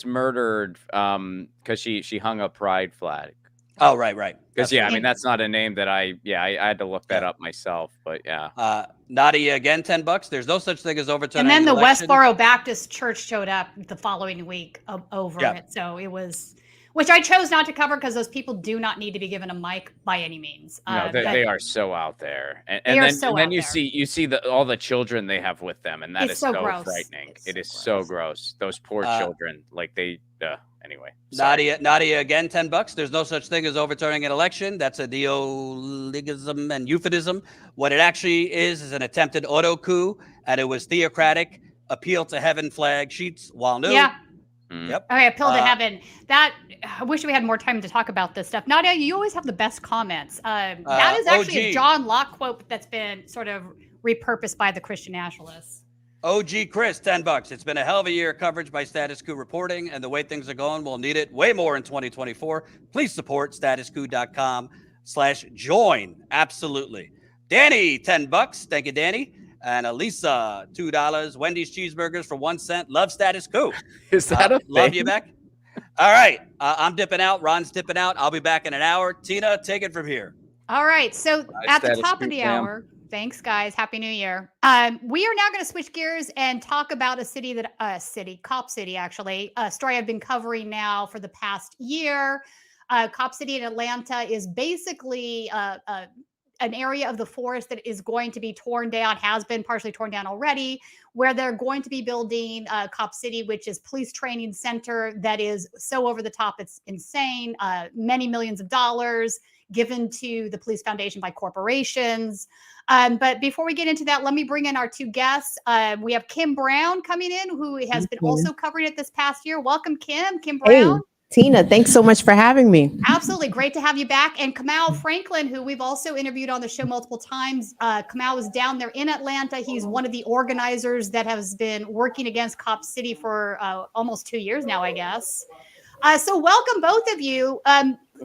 murdered because she hung a pride flag. Oh, right. Because I mean that's not a name that I had to look that up myself, but yeah. Nadia again, $10. There's no such thing as overturning. And then the election. Westboro Baptist Church showed up the following week over it, so it was. Which I chose not to cover because those people do not need to be given a mic by any means. No, they are so out there, and then you see all the children they have with them, and that is so frightening. It is so gross. Those poor children, anyway. Sorry. Nadia again, $10. There's no such thing as overturning an election. That's a neologism and euphemism. What it actually is an attempted auto coup, and it was theocratic. Appeal to heaven flag sheets while new. Yeah. Yep. Okay, appeal to heaven. I wish we had more time to talk about this stuff. Nadia, you always have the best comments. That is actually a John Locke quote that's been sort of repurposed by the Christian nationalists. OG Chris, $10. It's been a hell of a year of coverage by Status Coup reporting, and the way things are going, we'll need it way more in 2024. Please support statuscoup.com/join. Absolutely. Danny, $10. Thank you, Danny. And Elisa, $2. Wendy's cheeseburgers for 1 cent. Love Status Coup. Is that a thing? Love you back. All right. I'm dipping out. Ron's dipping out. I'll be back in an hour. Tina, take it from here. All right. So at the top of the hour, thanks, guys. Happy New Year. We are now going to switch gears and talk about Cop City, actually. A story I've been covering now for the past year. Cop City in Atlanta is basically an area of the forest that is going to be torn down, has been partially torn down already, where they're going to be building Cop City, which is police training center that is so over the top, it's insane. Many millions of dollars given to the Police Foundation by corporations. But before we get into that, let me bring in our two guests. We have Kim Brown coming in, who has been also covering it this past year. Welcome, Kim. Kim Brown. Tina, thanks so much for having me. Absolutely. Great to have you back. And Kamau Franklin, who we've also interviewed on the show multiple times. Kamau is down there in Atlanta. He's one of the organizers that has been working against Cop City for almost 2 years now, I guess. So welcome, both of you.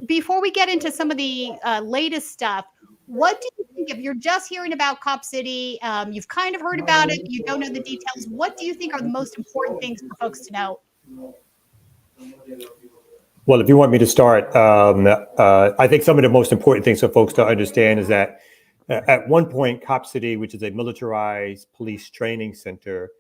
Before we get into some of the latest stuff, what do you think, if you're just hearing about Cop City, you've kind of heard about it, you don't know the details, what do you think are the most important things for folks to know? Well, if you want me to start, I think some of the most important things for folks to understand is that at one point, Cop City, which is a militarized police training center,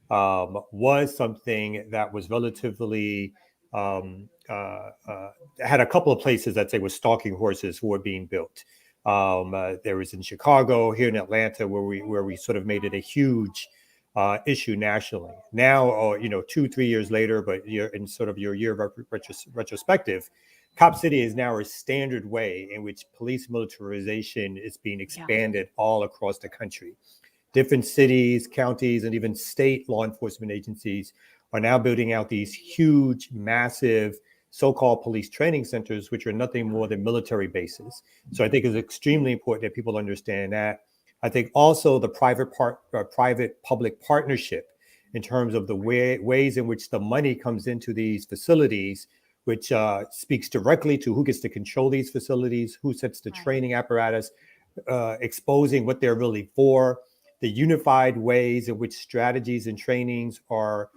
was something that was relatively, had a couple of places that say were stalking horses who were being built. There was in Chicago, here in Atlanta, where we sort of made it a huge issue nationally. Now, 2-3 years later, but you're in sort of your year of retrospective, Cop City is now a standard way in which police militarization is being expanded all across the country. Different cities, counties, and even state law enforcement agencies are now building out these huge, massive so-called police training centers, which are nothing more than military bases. So I think it's extremely important that people understand that. I think also the private-public partnership in terms of the ways in which the money comes into these facilities, which speaks directly to who gets to control these facilities, who sets the training apparatus, exposing what they're really for, the unified ways in which strategies and trainings are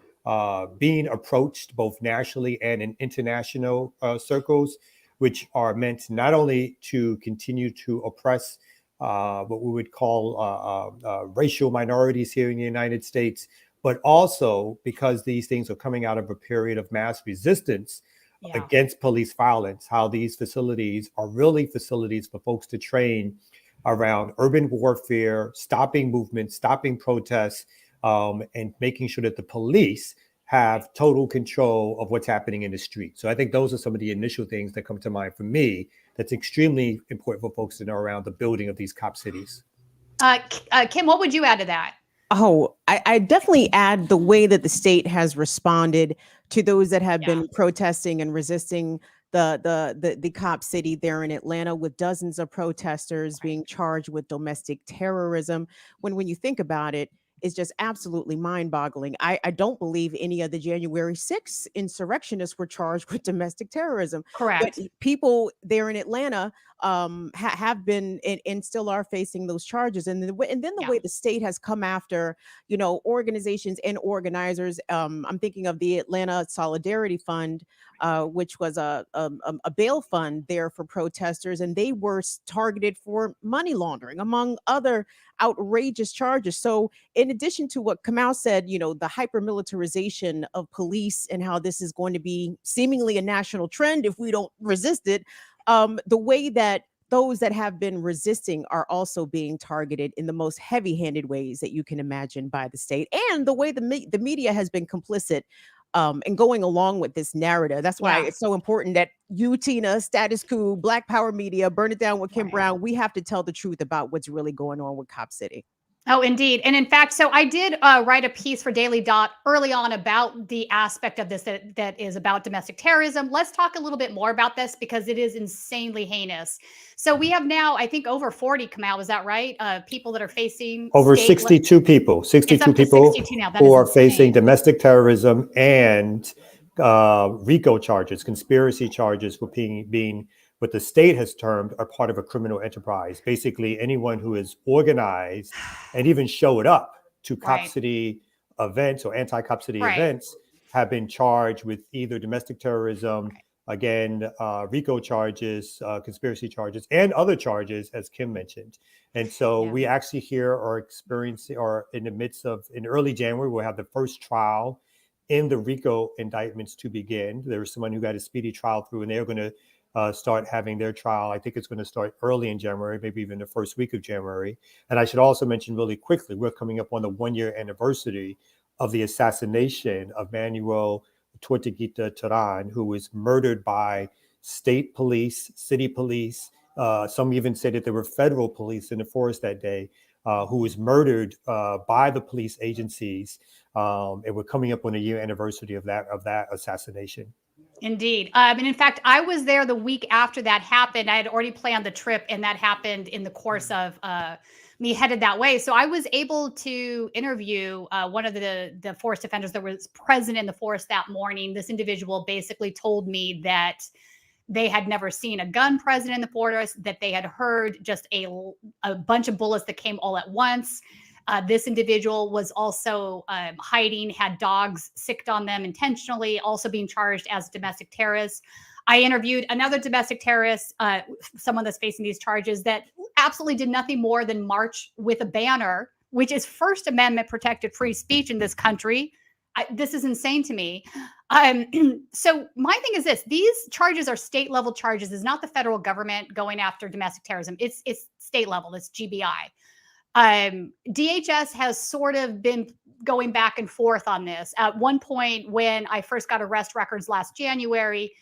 being approached both nationally and in international circles, which are meant not only to continue to oppress what we would call racial minorities here in the United States, but also because these things are coming out of a period of mass resistance against police violence, how these facilities are really facilities for folks to train around urban warfare, stopping movements, stopping protests, and making sure that the police have total control of what's happening in the street. So I think those are some of the initial things that come to mind for me that's extremely important for folks to know around the building of these cop cities. Kim, what would you add to that? Oh, I definitely add the way that the state has responded to those that have been protesting and resisting the Cop City there in Atlanta, with dozens of protesters being charged with domestic terrorism. When you think about it, it's just absolutely mind-boggling. I don't believe any of the January 6th insurrectionists were charged with domestic terrorism. Correct. But people there in Atlanta have been and still are facing those charges. And then the way the state has come after, organizations and organizers. I'm thinking of the Atlanta Solidarity Fund, which was a bail fund there for protesters, and they were targeted for money laundering, among other outrageous charges. So in addition to what Kamau said, the hyper militarization of police and how this is going to be seemingly a national trend if we don't resist it, the way that those that have been resisting are also being targeted in the most heavy-handed ways that you can imagine by the state, and the way the media has been complicit and going along with this narrative. That's why it's so important that you, Tina, Status Coup, Black Power Media, Burn It Down with Kim Brown, we have to tell the truth about what's really going on with Cop City. Oh, indeed. And in fact, so I did write a piece for Daily Dot early on about the aspect of this that is about domestic terrorism. Let's talk a little bit more about this because it is insanely heinous. So we have now, I think, over 40, Kamau, is that right? People that are facing over 62 people, 62 people 62 now. who are facing domestic terrorism and RICO charges, conspiracy charges for being what the state has termed are part of a criminal enterprise. Basically, anyone who is organized and even showed up to Cop City events or anti-Cop City events have been charged with either domestic terrorism, again, RICO charges, conspiracy charges, and other charges, as Kim mentioned. And so we actually here are experiencing, or in the midst of, in early January, we'll have the first trial in the RICO indictments to begin. There was someone who got a speedy trial through, and they're going to start having their trial. I think it's going to start early in January, maybe even the first week of January. And I should also mention really quickly, we're coming up on the 1-year anniversary of the assassination of Manuel Tortuguita Turan, who was murdered by state police, city police. Some even say that there were federal police in the forest that day, who was murdered by the police agencies. And we're coming up on a 1-year anniversary of that assassination. Indeed. And in fact, I was there the week after that happened. I had already planned the trip, and that happened in the course of me headed that way. So I was able to interview one of the forest defenders that was present in the forest that morning. This individual basically told me that they had never seen a gun present in the forest, that they had heard just a bunch of bullets that came all at once. This individual was also hiding, had dogs sicked on them intentionally, also being charged as domestic terrorists. I interviewed another domestic terrorist, someone that's facing these charges, that absolutely did nothing more than march with a banner, which is First Amendment protected free speech in this country. This is insane to me. So my thing is this: these charges are state level charges. It's not the federal government going after domestic terrorism. It's state level. It's GBI. DHS has sort of been going back and forth on this. At one point, when I first got arrest records last January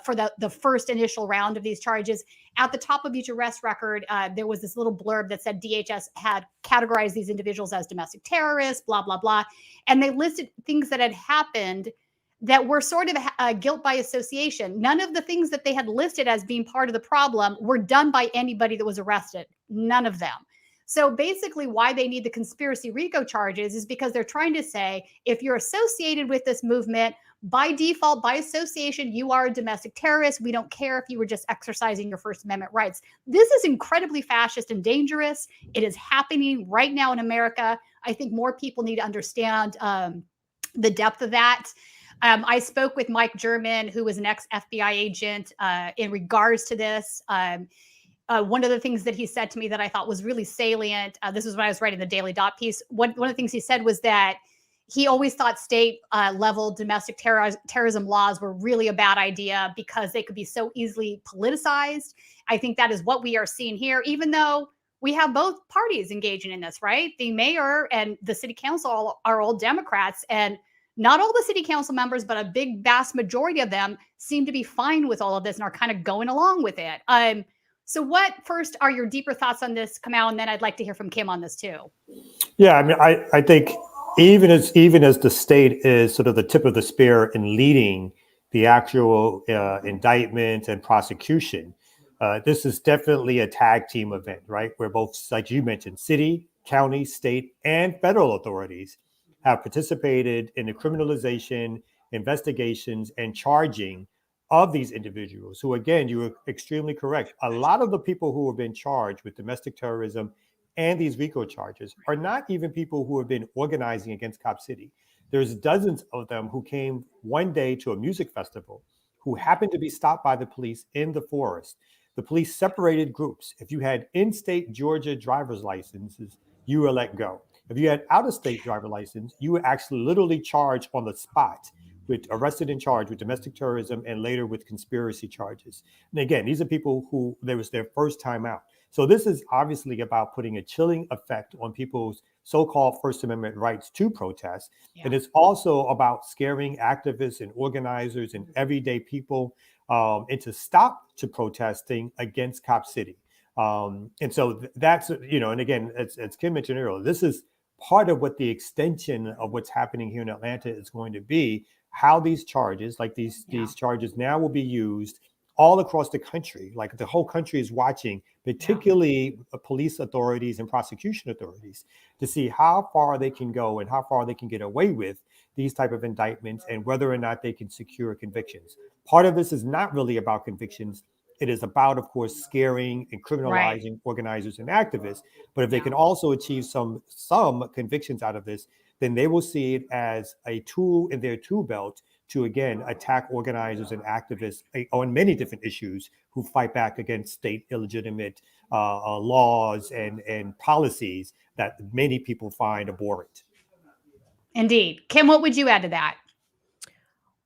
for the first initial round of these charges, at the top of each arrest record, there was this little blurb that said DHS had categorized these individuals as domestic terrorists, blah, blah, blah. And they listed things that had happened that were sort of guilt by association. None of the things that they had listed as being part of the problem were done by anybody that was arrested. None of them. So basically why they need the conspiracy RICO charges is because they're trying to say, if you're associated with this movement, by default, by association, you are a domestic terrorist. We don't care if you were just exercising your First Amendment rights. This is incredibly fascist and dangerous. It is happening right now in America. I think more people need to understand the depth of that. I spoke with Mike German, who was an ex-FBI agent, in regards to this. One of the things that he said to me that I thought was really salient, this was when I was writing the Daily Dot piece. One of the things he said was that he always thought state level domestic terrorism laws were really a bad idea because they could be so easily politicized. I think that is what we are seeing here, even though we have both parties engaging in this, right? The mayor and the city council are all Democrats, and not all the city council members, but a big vast majority of them seem to be fine with all of this and are kind of going along with it. So what first are your deeper thoughts on this, Kamau? And then I'd like to hear from Kim on this too. Yeah, I mean, I think even as the state is sort of the tip of the spear in leading the actual indictment and prosecution, this is definitely a tag team event, right? Where both, like you mentioned, city, county, state, and federal authorities have participated in the criminalization, investigations, and charging of these individuals who, again, you were extremely correct. A lot of the people who have been charged with domestic terrorism and these RICO charges are not even people who have been organizing against Cop City. There's dozens of them who came one day to a music festival who happened to be stopped by the police in the forest. The police separated groups. If you had in-state Georgia driver's licenses, you were let go. If you had out-of-state driver license, you were actually literally charged on the spot, with arrested and charged with domestic terrorism and later with conspiracy charges. And again, these are people who there was their first time out. So this is obviously about putting a chilling effect on people's so-called First Amendment rights to protest. Yeah. And it's also about scaring activists and organizers and everyday people into stop to protesting against Cop City. And so that's, and again, as Kim mentioned earlier, this is part of what the extension of what's happening here in Atlanta is going to be, how these charges, like these charges now will be used all across the country. Like the whole country is watching, particularly police authorities and prosecution authorities, to see how far they can go and how far they can get away with these type of indictments and whether or not they can secure convictions. Part of this is not really about convictions. It is about, of course, scaring and criminalizing organizers and activists. But if they can also achieve some convictions out of this, then they will see it as a tool in their tool belt to, again, attack organizers and activists on many different issues who fight back against state illegitimate laws and policies that many people find abhorrent. Indeed. Kim, what would you add to that?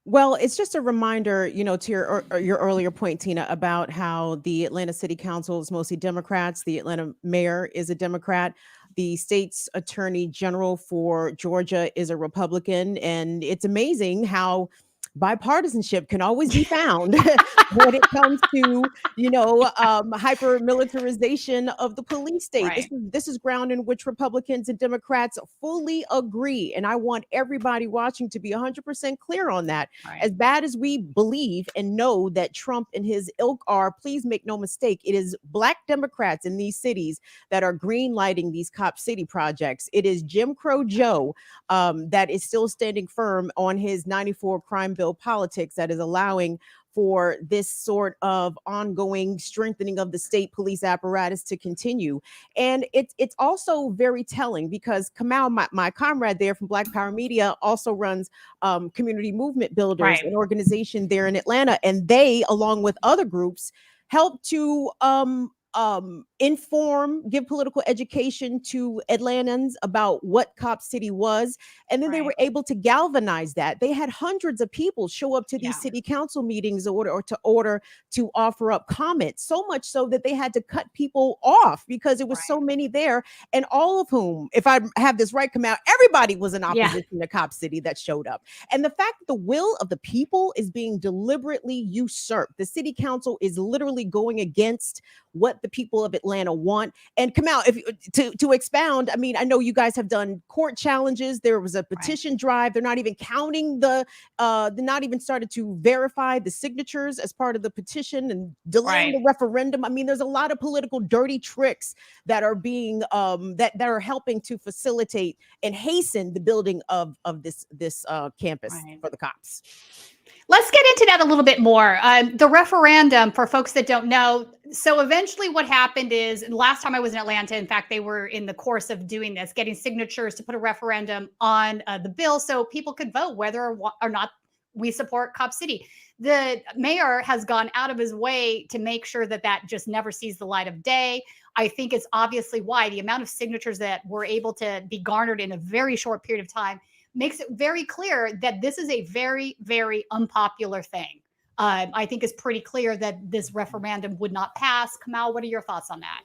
Well, it's just a reminder, to your earlier point, Tina, about how the Atlanta City Council is mostly Democrats. The Atlanta mayor is a Democrat. The state's attorney general for Georgia is a Republican. And it's amazing how bipartisanship can always be found when it comes to, hyper militarization of the police state. Right. This is ground in which Republicans and Democrats fully agree. And I want everybody watching to be 100% clear on that. Right. As bad as we believe and know that Trump and his ilk are, please make no mistake, it is Black Democrats in these cities that are green lighting these Cop City projects. It is Jim Crow Joe that is still standing firm on his 94 crime bill politics that is allowing for this sort of ongoing strengthening of the state police apparatus to continue. And it's also very telling because Kamau, my comrade there from Black Power Media, also runs Community Movement Builders, Right. an organization there in Atlanta. And they, along with other groups, help to inform, give political education to Atlantans about what Cop City was. And then they were able to galvanize that. They had hundreds of people show up to these city council meetings or to offer up comments, so much so that they had to cut people off because it was so many there, and all of whom, if I have this right, come out, everybody was in opposition to Cop City that showed up. And the fact that the will of the people is being deliberately usurped. The city council is literally going against what the people of Atlanta want. And Kamau, to expound, I mean, I know you guys have done court challenges. There was a petition drive. They're not even counting they're not even started to verify the signatures as part of the petition and delaying the referendum. I mean, there's a lot of political dirty tricks that are being that are helping to facilitate and hasten the building of this campus for the cops. Let's get into that a little bit more. The referendum, for folks that don't know, so eventually what happened is, last time I was in Atlanta, in fact, they were in the course of doing this, getting signatures to put a referendum on the bill so people could vote whether or not we support Cop City. The mayor has gone out of his way to make sure that that just never sees the light of day. I think it's obviously why the amount of signatures that were able to be garnered in a very short period of time makes it very clear that this is a very, very unpopular thing. I think it's pretty clear that this referendum would not pass. Kamau, what are your thoughts on that?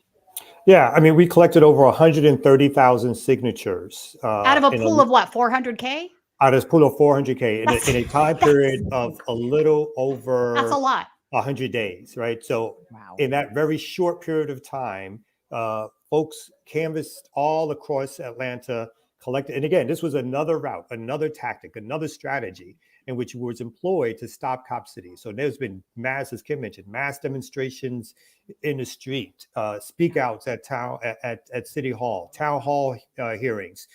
Yeah, I mean, we collected over 130,000 signatures. Out of a pool of what, 400K? Out of a pool of 400K in a time period of a little over That's a lot. 100 days, right? So in that very short period of time, folks canvassed all across Atlanta, collected. And again, this was another route, another tactic, another strategy in which was employed to stop Cop City. So there's been mass, as Kim mentioned, mass demonstrations in the street, speak outs at City Hall, town hall hearings,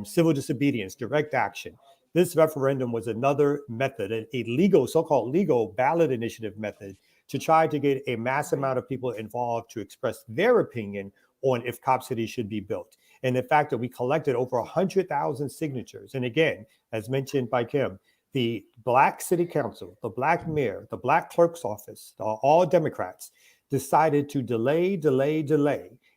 civil disobedience, direct action. This referendum was another method, a legal, so-called legal ballot initiative method to try to get a mass amount of people involved to express their opinion on if Cop City should be built. And the fact that we collected over 100,000 signatures. And again, as mentioned by Kim, the Black City Council, the Black Mayor, the Black Clerk's Office, all Democrats, decided to delay.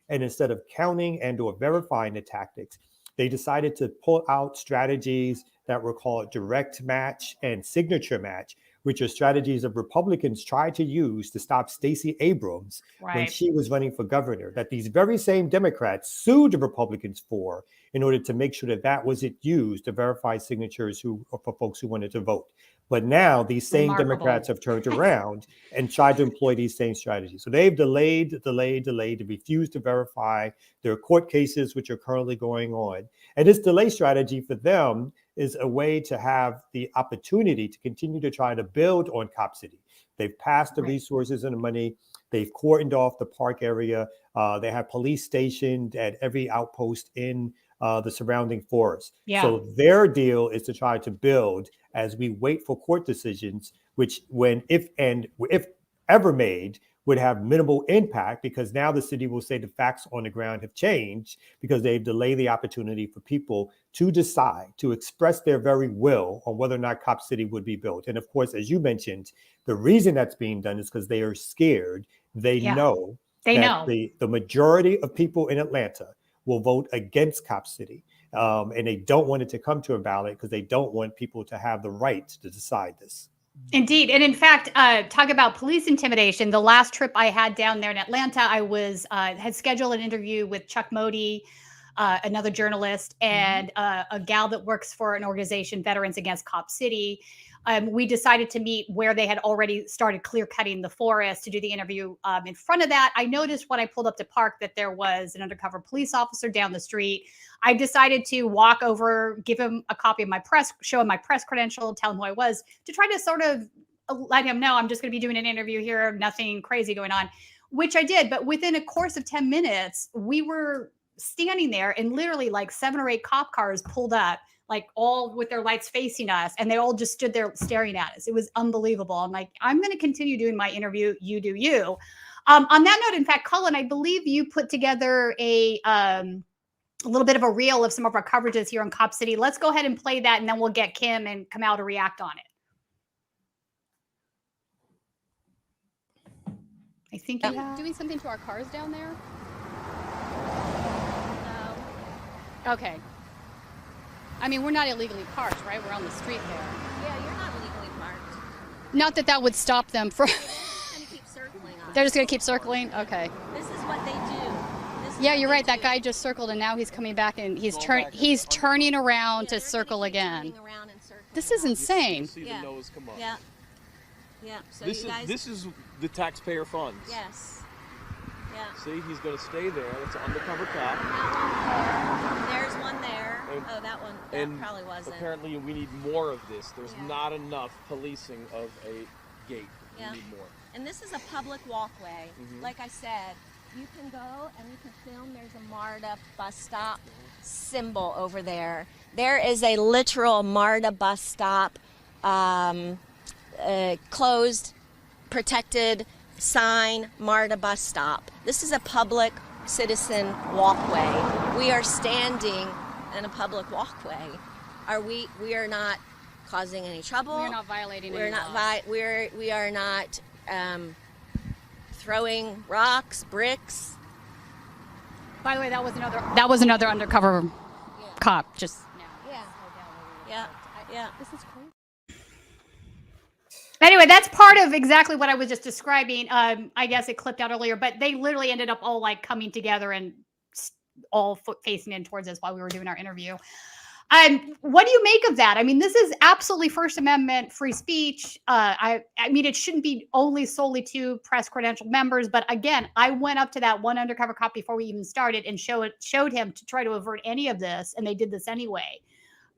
And instead of counting and or verifying the tactics, they decided to pull out strategies that were called direct match and signature match, which are strategies that Republicans tried to use to stop Stacey Abrams when she was running for governor, that these very same Democrats sued the Republicans for in order to make sure that that wasn't used to verify signatures for folks who wanted to vote. But now these same Democrats have turned around and tried to employ these same strategies. So they've delayed, to refuse to verify their court cases, which are currently going on. And this delay strategy for them is a way to have the opportunity to continue to try to build on Cop City. They've passed the resources and the money. They've cordoned off the park area. They have police stationed at every outpost in the surrounding forest. Yeah. So their deal is to try to build as we wait for court decisions, which if ever made, would have minimal impact, because now the city will say the facts on the ground have changed because they've delayed the opportunity for people to decide, to express their very will on whether or not Cop City would be built. And of course, as you mentioned, the reason that's being done is because they are scared. They know that the majority of people in Atlanta will vote against Cop City. And they don't want it to come to a ballot because they don't want people to have the right to decide this. Indeed. And in fact, talk about police intimidation. The last trip I had down there in Atlanta, I was had scheduled an interview with Chuck Modi, another journalist, and a gal that works for an organization, Veterans Against Cop City. We decided to meet where they had already started clear cutting the forest to do the interview. In front of that, I noticed when I pulled up to park that there was an undercover police officer down the street. I decided to walk over, give him a copy of my show him my press credential, tell him who I was, to try to sort of let him know I'm just going to be doing an interview here, nothing crazy going on, which I did. But within a course of 10 minutes, we were standing there and literally like 7 or 8 cop cars pulled up, like all with their lights facing us. And they all just stood there staring at us. It was unbelievable. I'm like, I'm going to continue doing my interview. You do you. On that note, in fact, Cullen, I believe you put together a little bit of a reel of some of our coverages here in Cop City. Let's go ahead and play that, and then we'll get Kim and Kamau to react on it. I think you're doing something to our cars down there. No. Okay. I mean, we're not illegally parked, right? We're on the street there. Yeah, you're not legally parked. Not that would stop them from. They're going to keep circling on. They're just going to keep circling? Okay. This is what they do. Yeah, you're right. That guy just circled, and now he's coming back, and he's turning around to circle again. This is insane. See the nose come up. Yeah. Yeah. So this is the taxpayer funds. Yes. Yeah. See, he's going to stay there. That's an undercover cop. There's one there. That one. That probably wasn't. Apparently, we need more of this. There's not enough policing of a gate. Yeah. We need more. And this is a public walkway. Like I said, you can go and you can film. There's a MARTA bus stop symbol over there. There is a literal MARTA bus stop, closed, protected sign, MARTA bus stop. This is a public citizen walkway. We are standing in a public walkway. We are not causing any trouble. We're not violating any laws. We are not throwing rocks, bricks. By the way, that was another undercover cop. Just now. Yeah. This is crazy. Anyway, that's part of exactly what I was just describing. I guess it clipped out earlier, but they literally ended up all like coming together and all facing in towards us while we were doing our interview. What do you make of that? I mean, this is absolutely First Amendment free speech. I mean, it shouldn't be solely to press credentialed members. But again, I went up to that one undercover cop before we even started and showed him to try to avert any of this. And they did this anyway.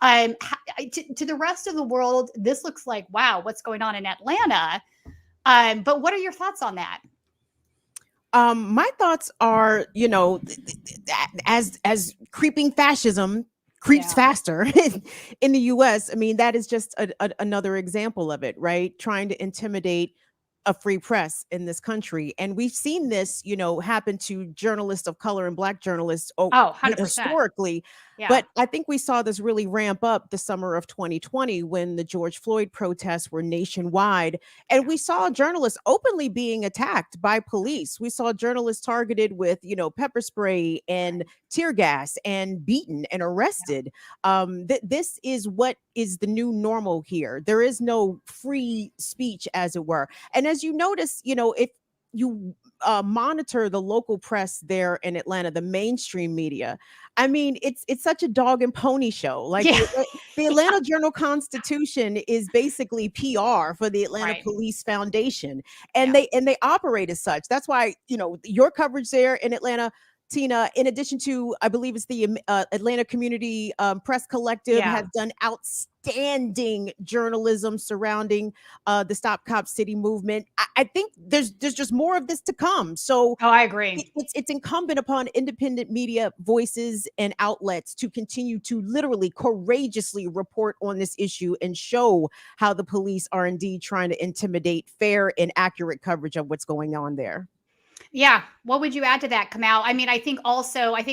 To the rest of the world, this looks like, wow, what's going on in Atlanta? But what are your thoughts on that? My thoughts are, as creeping fascism creeps faster in the U.S. I mean, that is just another example of it, right? Trying to intimidate a free press in this country. And we've seen this, happen to journalists of color and Black journalists 100%. Historically. Yeah. But I think we saw this really ramp up the summer of 2020 when the George Floyd protests were nationwide. And we saw journalists openly being attacked by police. We saw journalists targeted with, pepper spray and tear gas and beaten and arrested. This is what is the new normal here. There is no free speech, as it were. And as you notice, if you monitor the local press there in Atlanta, the mainstream media, I mean, it's such a dog and pony show. Like the Atlanta Journal-Constitution is basically PR for the Atlanta Police Foundation, and they operate as such. That's why your coverage there in Atlanta, Tina, in addition to, I believe it's the Atlanta Community Press Collective, has done outstanding journalism surrounding the Stop Cop City movement. I think there's just more of this to come. So I agree. It's incumbent upon independent media voices and outlets to continue to literally courageously report on this issue and show how the police are indeed trying to intimidate fair and accurate coverage of what's going on there. Yeah. What would you add to that, Kamau? I mean, I think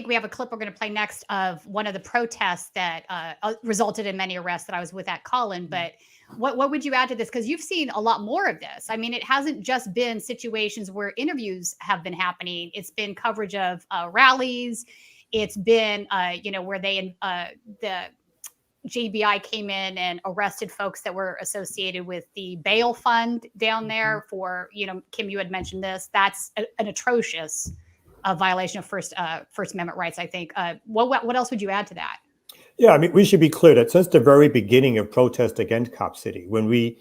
we have a clip we're going to play next of one of the protests that resulted in many arrests that I was with at Colin. But what would you add to this? Because you've seen a lot more of this. I mean, it hasn't just been situations where interviews have been happening. It's been coverage of rallies. It's been, where the JBI came in and arrested folks that were associated with the bail fund down there for, Kim, you had mentioned this. That's an atrocious violation of First Amendment rights, I think. What else would you add to that? Yeah, I mean, we should be clear that since the very beginning of protest against Cop City, when we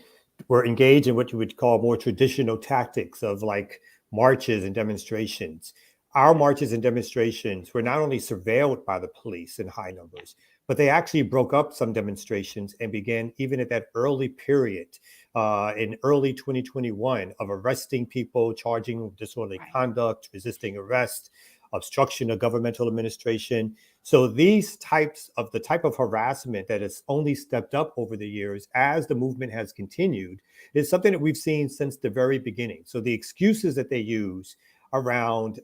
were engaged in what you would call more traditional tactics of like marches and demonstrations, our marches and demonstrations were not only surveilled by the police in high numbers, but they actually broke up some demonstrations and began even at that early period in early 2021 of arresting people, charging disorderly conduct, resisting arrest, obstruction of governmental administration. So these types of the type of harassment that has only stepped up over the years as the movement has continued is something that we've seen since the very beginning. So the excuses that they use around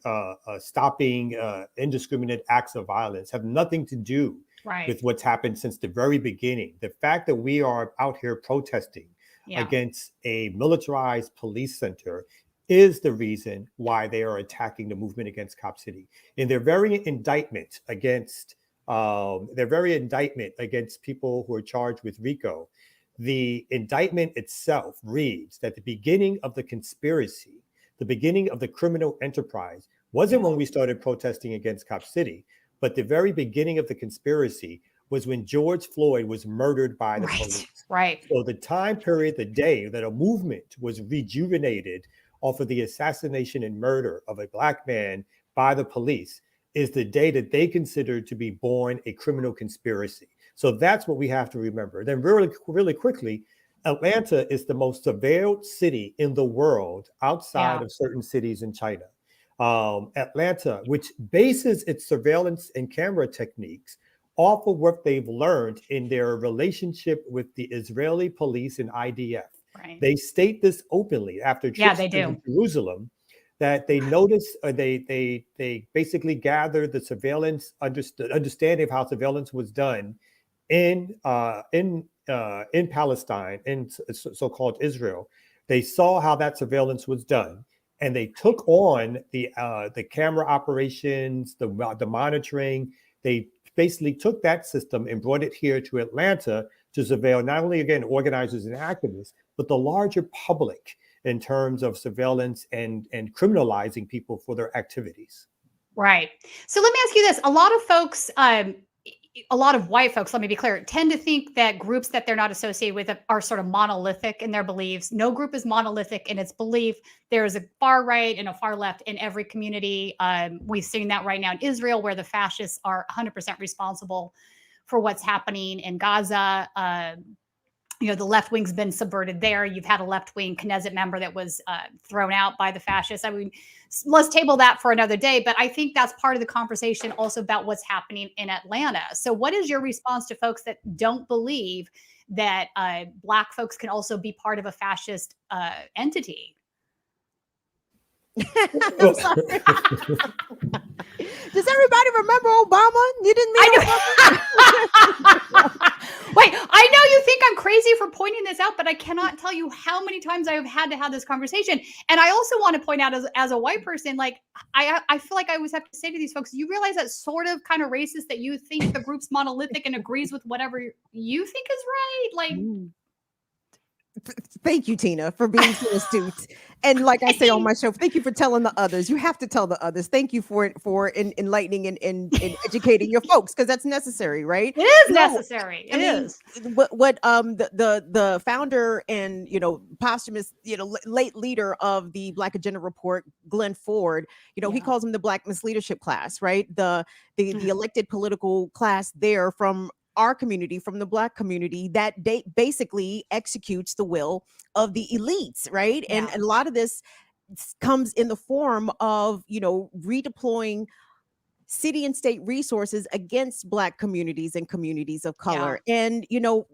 stopping indiscriminate acts of violence have nothing to do with what's happened since the very beginning. The fact that we are out here protesting against a militarized police center is the reason why they are attacking the movement against Cop City. In their very indictment against people who are charged with RICO, the indictment itself reads that the beginning of the conspiracy, the beginning of the criminal enterprise, wasn't when we started protesting against Cop City, but the very beginning of the conspiracy was when George Floyd was murdered by the police. Right. So the time period, the day that a movement was rejuvenated off of the assassination and murder of a Black man by the police is the day that they considered to be born a criminal conspiracy. So that's what we have to remember. Then really quickly, Atlanta is the most surveilled city in the world outside of certain cities in China. Atlanta, which bases its surveillance and camera techniques off of what they've learned in their relationship with the Israeli police and IDF. Right. They state this openly after trips to Jerusalem, that they notice, they basically gathered the surveillance, understanding of how surveillance was done in Palestine, in so-called Israel. They saw how that surveillance was done, and they took on the camera operations, the monitoring. They basically took that system and brought it here to Atlanta to surveil not only, again, organizers and activists, but the larger public in terms of surveillance and criminalizing people for their activities. Right. So let me ask you this. A lot of folks, a lot of white folks, let me be clear, tend to think that groups that they're not associated with are sort of monolithic in their beliefs. No group is monolithic in its belief. There is a far right and a far left in every community. We've seen that right now in Israel, where the fascists are 100% responsible for what's happening in Gaza. The left wing's been subverted there. You've had a left wing Knesset member that was thrown out by the fascists. I mean, let's table that for another day. But I think that's part of the conversation also about what's happening in Atlanta. So what is your response to folks that don't believe that Black folks can also be part of a fascist entity? I'm sorry. Does everybody remember Obama? You didn't mean Obama? Wait, I know you think I'm crazy for pointing this out, but I cannot tell you how many times I have had to have this conversation. And I also want to point out as a white person, like, I feel like I always have to say to these folks, you realize that's sort of kind of racist that you think the group's monolithic and agrees with whatever you think is right? Like, thank you, Tina, for being so astute. And like I say on my show, thank you for telling the others. You have to tell the others. Thank you for enlightening and educating your folks, because that's necessary, right? It is necessary. It is. What the founder and posthumous late leader of the Black Agenda Report, Glenn Ford, he calls them the Black misleadership class, right? The elected political class there from our community, from the Black community, that basically executes the will of the elites, right? And a lot of this comes in the form of, redeploying city and state resources against Black communities and communities of color. And,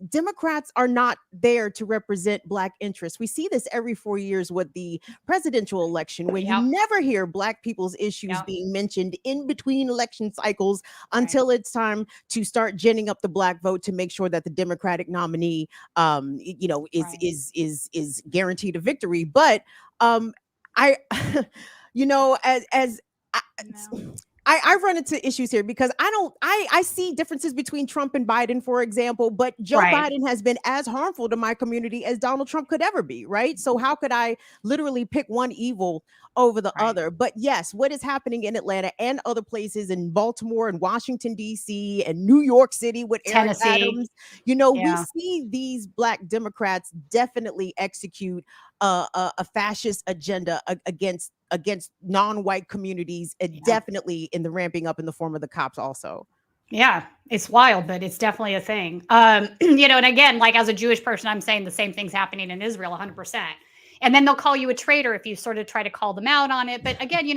Democrats are not there to represent Black interests. We see this every 4 years with the presidential election, when you never hear Black people's issues being mentioned in between election cycles until it's time to start ginning up the Black vote to make sure that the Democratic nominee, is guaranteed a victory. But I run into issues here because I see differences between Trump and Biden, for example, but Joe Biden has been as harmful to my community as Donald Trump could ever be, right? So how could I literally pick one evil over the other? But yes, what is happening in Atlanta and other places in Baltimore and Washington, D.C. and New York City with Eric Adams, we see these Black Democrats definitely execute a fascist agenda against non-white communities, and definitely in the ramping up in the form of the cops also. Yeah, it's wild, but it's definitely a thing. And again, like as a Jewish person, I'm saying the same thing's happening in Israel 100%. And then they'll call you a traitor if you sort of try to call them out on it. But again,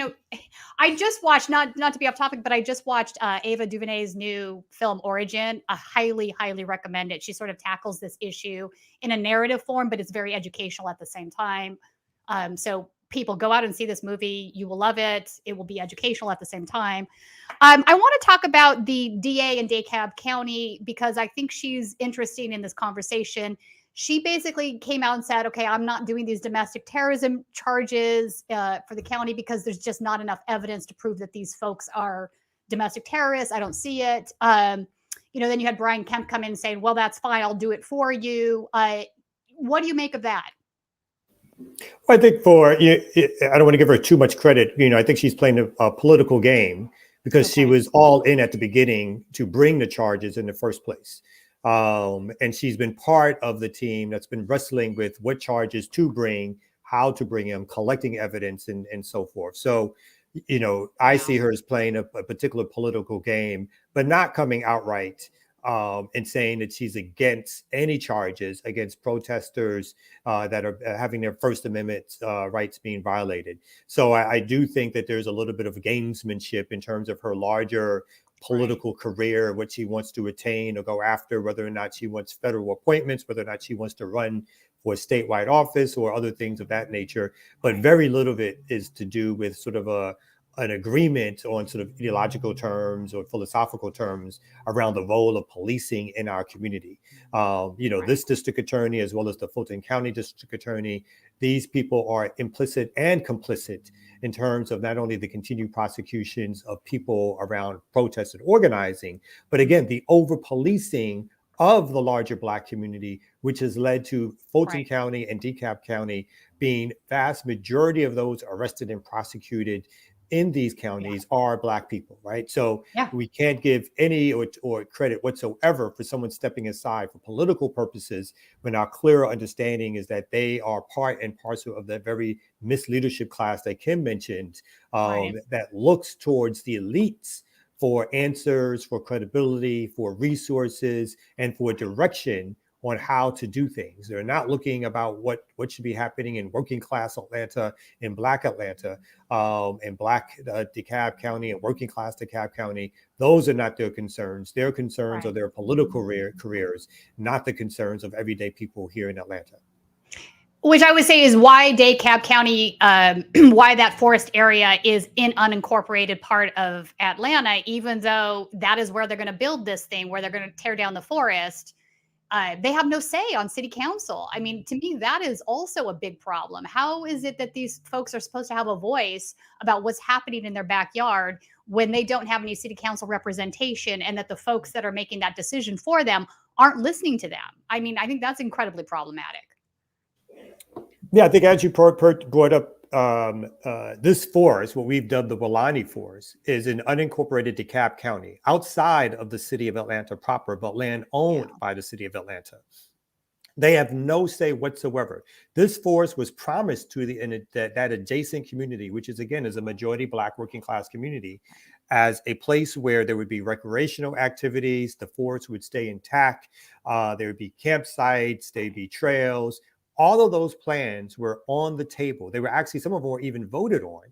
I just watched, not to be off topic, but I just watched Ava DuVernay's new film Origin. I highly, highly recommend it. She sort of tackles this issue in a narrative form, but it's very educational at the same time. So people, go out and see this movie. You will love it. It will be educational at the same time. I want to talk about the DA in DeKalb County because I think she's interesting in this conversation. She basically came out and said, okay, I'm not doing these domestic terrorism charges for the county because there's just not enough evidence to prove that these folks are domestic terrorists. I don't see it. Then you had Brian Kemp come in saying, well, that's fine. I'll do it for you. What do you make of that? I think I don't want to give her too much credit. I think she's playing a political game because she was all in at the beginning to bring the charges in the first place. And she's been part of the team that's been wrestling with what charges to bring, how to bring them, collecting evidence and so forth. So, I see her as playing a particular political game, but not coming outright and saying that she's against any charges against protesters that are having their First Amendment rights being violated. So I do think that there's a little bit of gamesmanship in terms of her larger political career, what she wants to attain or go after, whether or not she wants federal appointments, whether or not she wants to run for a statewide office or other things of that nature. But very little of it is to do with sort of an agreement on sort of ideological terms or philosophical terms around the role of policing in our community. This district attorney, as well as the Fulton County district attorney, these people are implicit and complicit in terms of not only the continued prosecutions of people around protests and organizing, but again, the over-policing of the larger Black community, which has led to Fulton County and DeKalb County being vast majority of those arrested and prosecuted in these counties are Black people, right? So we can't give any or credit whatsoever for someone stepping aside for political purposes when our clear understanding is that they are part and parcel of that very misleadership class that Kim mentioned that looks towards the elites for answers, for credibility, for resources, and for direction on how to do things. They're not looking about what should be happening in working class Atlanta, in Black Atlanta, in Black DeKalb County, and working class DeKalb County. Those are not their concerns. Their concerns are their political careers, not the concerns of everyday people here in Atlanta. Which I would say is why DeKalb County, why that forest area is an unincorporated part of Atlanta, even though that is where they're going to build this thing, where they're going to tear down the forest. They have no say on city council. I mean, to me, that is also a big problem. How is it that these folks are supposed to have a voice about what's happening in their backyard when they don't have any city council representation, and that the folks that are making that decision for them aren't listening to them? I mean, I think that's incredibly problematic. Yeah, I think as you brought up, this forest, what we've dubbed the Walani Forest, is an unincorporated DeKalb County outside of the city of Atlanta proper, but land owned by the city of Atlanta. They have no say whatsoever. This forest was promised to that adjacent community, which is again is a majority Black working class community, as a place where there would be recreational activities. The forest would stay intact. There would be campsites. There'd be trails. All of those plans were on the table. They were actually, some of them were even voted on.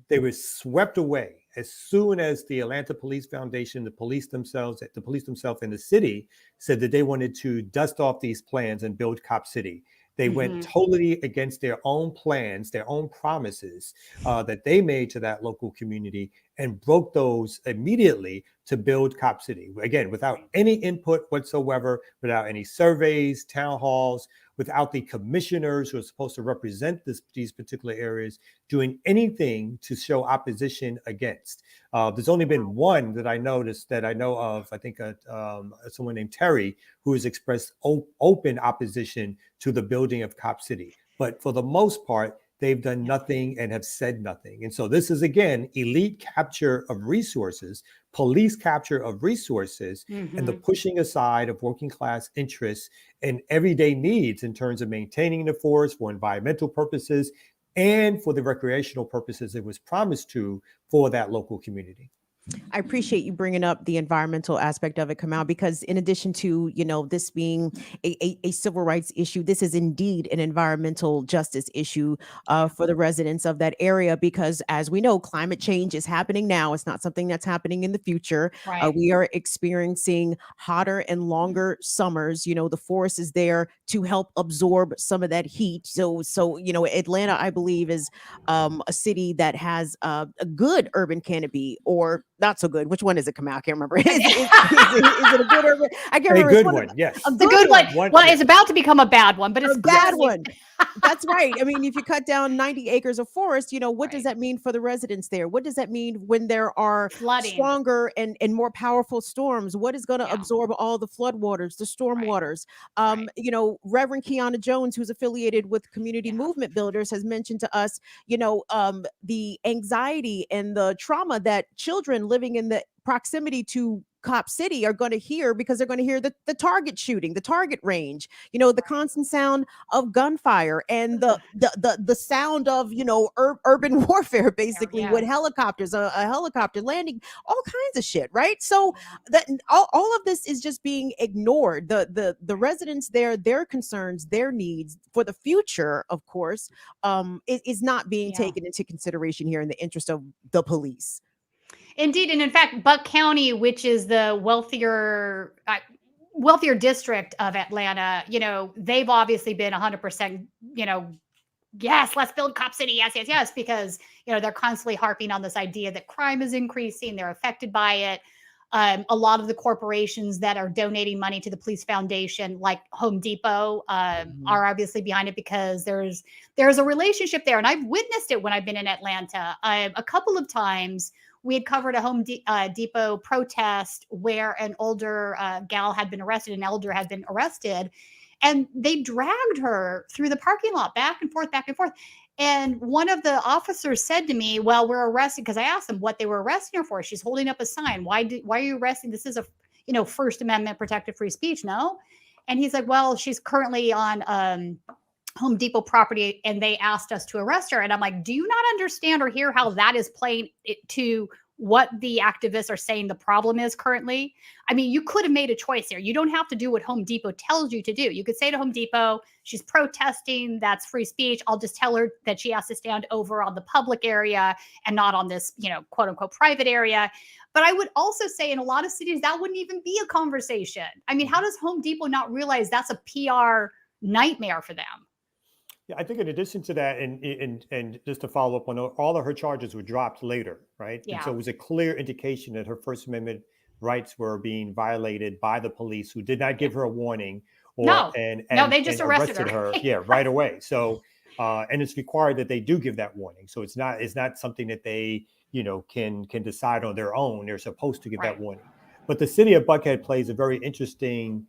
They were swept away as soon as the Atlanta Police Foundation, the police themselves in the city said that they wanted to dust off these plans and build Cop City. They went totally against their own plans, their own promises that they made to that local community, and broke those immediately to build Cop City. Again, without any input whatsoever, without any surveys, town halls, without the commissioners who are supposed to represent these particular areas doing anything to show opposition against. There's only been one that I know of, I think someone named Terry, who has expressed open opposition to the building of Cop City. But for the most part, they've done nothing and have said nothing. And so this is, again, elite capture of resources, police capture of resources, and the pushing aside of working class interests and everyday needs in terms of maintaining the forest for environmental purposes and for the recreational purposes it was promised to for that local community. I appreciate you bringing up the environmental aspect of it, Kamau, because in addition to, this being a civil rights issue, this is indeed an environmental justice issue for the residents of that area, because as we know, climate change is happening now. It's not something that's happening in the future. Right. We are experiencing hotter and longer summers. The forest is there to help absorb some of that heat. So Atlanta, I believe, is a city that has a good urban canopy, or not so good. Which one is it, Kamau? I can't remember. Is it a good urban? I can't remember. A good one, yes. A good one. Well, it's about to become a bad one, but it's a bad one. That's right. I mean, if you cut down 90 acres of forest, what does that mean for the residents there? What does that mean when there are flooding, stronger and more powerful storms? What is going to absorb all the flood waters, the storm waters? Reverend Kiana Jones, who's affiliated with Community Movement Builders, has mentioned to us, the anxiety and the trauma that children living in the proximity to Cop City are going to hear, because they're going to hear the target shooting, the target range, the constant sound of gunfire and the sound of, urban warfare, basically, with helicopters, a helicopter landing, all kinds of shit. Right. So that all of this is just being ignored. The residents there, their concerns, their needs for the future, of course, is not being taken into consideration here in the interest of the police. Indeed. And in fact, Buck County, which is the wealthier district of Atlanta, they've obviously been 100%, yes, let's build Cop City. Yes, because, they're constantly harping on this idea that crime is increasing. They're affected by it. A lot of the corporations that are donating money to the police foundation, like Home Depot, are obviously behind it, because there's a relationship there. And I've witnessed it when I've been in Atlanta a couple of times. We had covered a Home Depot protest where an older gal had been arrested, an elder had been arrested, and they dragged her through the parking lot back and forth. And one of the officers said to me, well, we're arresting, because I asked them what they were arresting her for. She's holding up a sign. Why are you arresting? This is a First Amendment protected free speech. No. And he's like, well, she's currently on Home Depot property and they asked us to arrest her. And I'm like, do you not understand or hear how that is playing to what the activists are saying the problem is currently? I mean, you could have made a choice here. You don't have to do what Home Depot tells you to do. You could say to Home Depot, she's protesting, that's free speech. I'll just tell her that she has to stand over on the public area and not on this, quote unquote private area. But I would also say in a lot of cities, that wouldn't even be a conversation. I mean, how does Home Depot not realize that's a PR nightmare for them? Yeah, I think in addition to that, and just to follow up on all of her charges were dropped later, right? Yeah. And so it was a clear indication that her First Amendment rights were being violated by the police, who did not give her a warning. They just arrested her. Yeah, right away. So, and it's required that they do give that warning. So it's not something that they, can decide on their own. They're supposed to give that warning. But the city of Buckhead plays a very interesting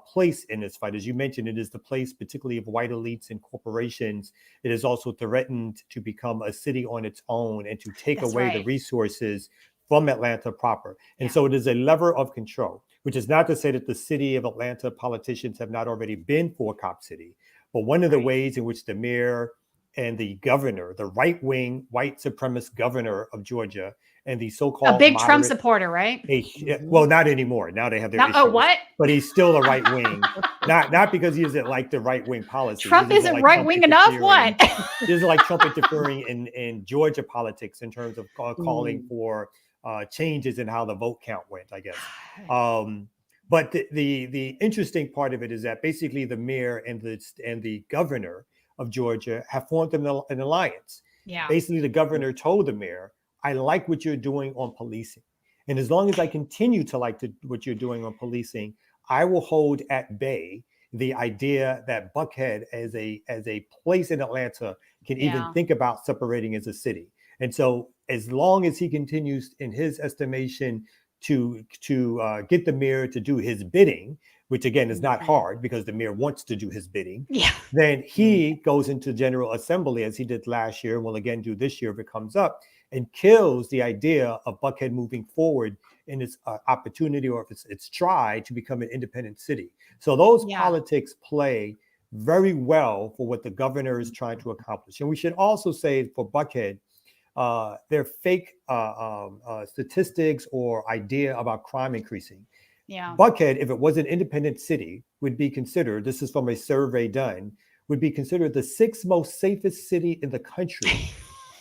place in this fight. As you mentioned, it is the place particularly of white elites and corporations. It is also threatened to become a city on its own and to take away the resources from Atlanta proper. And so it is a lever of control, which is not to say that the city of Atlanta politicians have not already been for Cop City. But one of the ways in which the mayor and the governor, the right-wing white supremacist governor of Georgia, and the so-called a big Trump supporter, right? Well, not anymore. Now they have their issues. Oh, what? But he's still a right wing. not because he doesn't like the right wing policy. Trump isn't like right wing enough. What? He doesn't like Trump interfering in Georgia politics in terms of calling for changes in how the vote count went, I guess. But the interesting part of it is that basically the mayor and the governor of Georgia have formed an alliance. Yeah. Basically, the governor told the mayor, I like what you're doing on policing. And as long as I continue to like what you're doing on policing, I will hold at bay the idea that Buckhead as a place in Atlanta can even think about separating as a city. And so as long as he continues, in his estimation, to get the mayor to do his bidding, which again is not hard because the mayor wants to do his bidding, then he goes into General Assembly, as he did last year, and will again do this year if it comes up, and kills the idea of Buckhead moving forward in its opportunity or if its try to become an independent city. So those politics play very well for what the governor is trying to accomplish. And we should also say for Buckhead, their fake statistics or idea about crime increasing. Buckhead, if it was an independent city, would be considered, this is from a survey done, would be considered the 6th most safest city in the country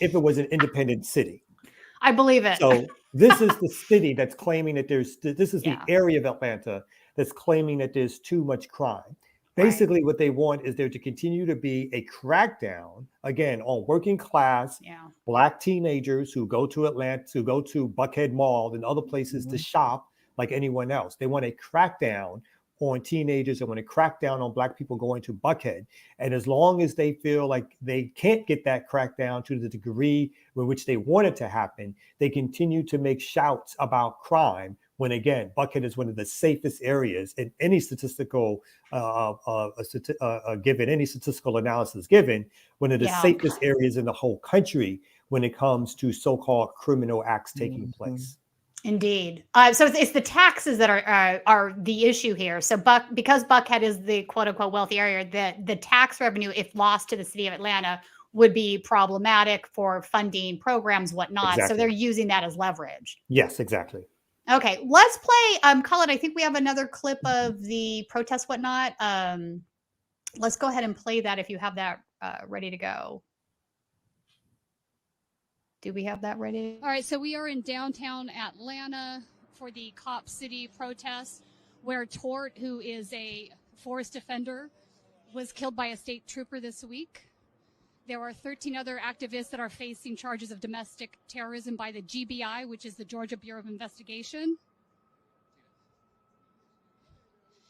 if it was an independent city. I believe it. So this is the city that's claiming that this is the area of Atlanta that's claiming that there's too much crime. Basically, what they want is there to continue to be a crackdown, again, on working class Black teenagers who go to Atlanta, who go to Buckhead Mall and other places to shop like anyone else. They want a crackdown on teenagers. They want to crack down on Black people going to Buckhead. And as long as they feel like they can't get that crackdown to the degree with which they want it to happen, they continue to make shouts about crime when, again, Buckhead is one of the safest areas in any statistical given, any statistical analysis given, one of the safest areas in the whole country when it comes to so-called criminal acts taking place. Indeed. So it's the taxes that are the issue here. So because Buckhead is the quote unquote wealthy area, the tax revenue, if lost to the city of Atlanta, would be problematic for funding programs, whatnot. Exactly. So they're using that as leverage. Yes, exactly. Okay, let's play, Colin, I think we have another clip of the protest, whatnot. Let's go ahead and play that if you have that ready to go. Do we have that ready? All right, so we are in downtown Atlanta for the Cop City protest, where Tort, who is a forest defender, was killed by a state trooper this week. There are 13 other activists that are facing charges of domestic terrorism by the GBI, which is the Georgia Bureau of Investigation.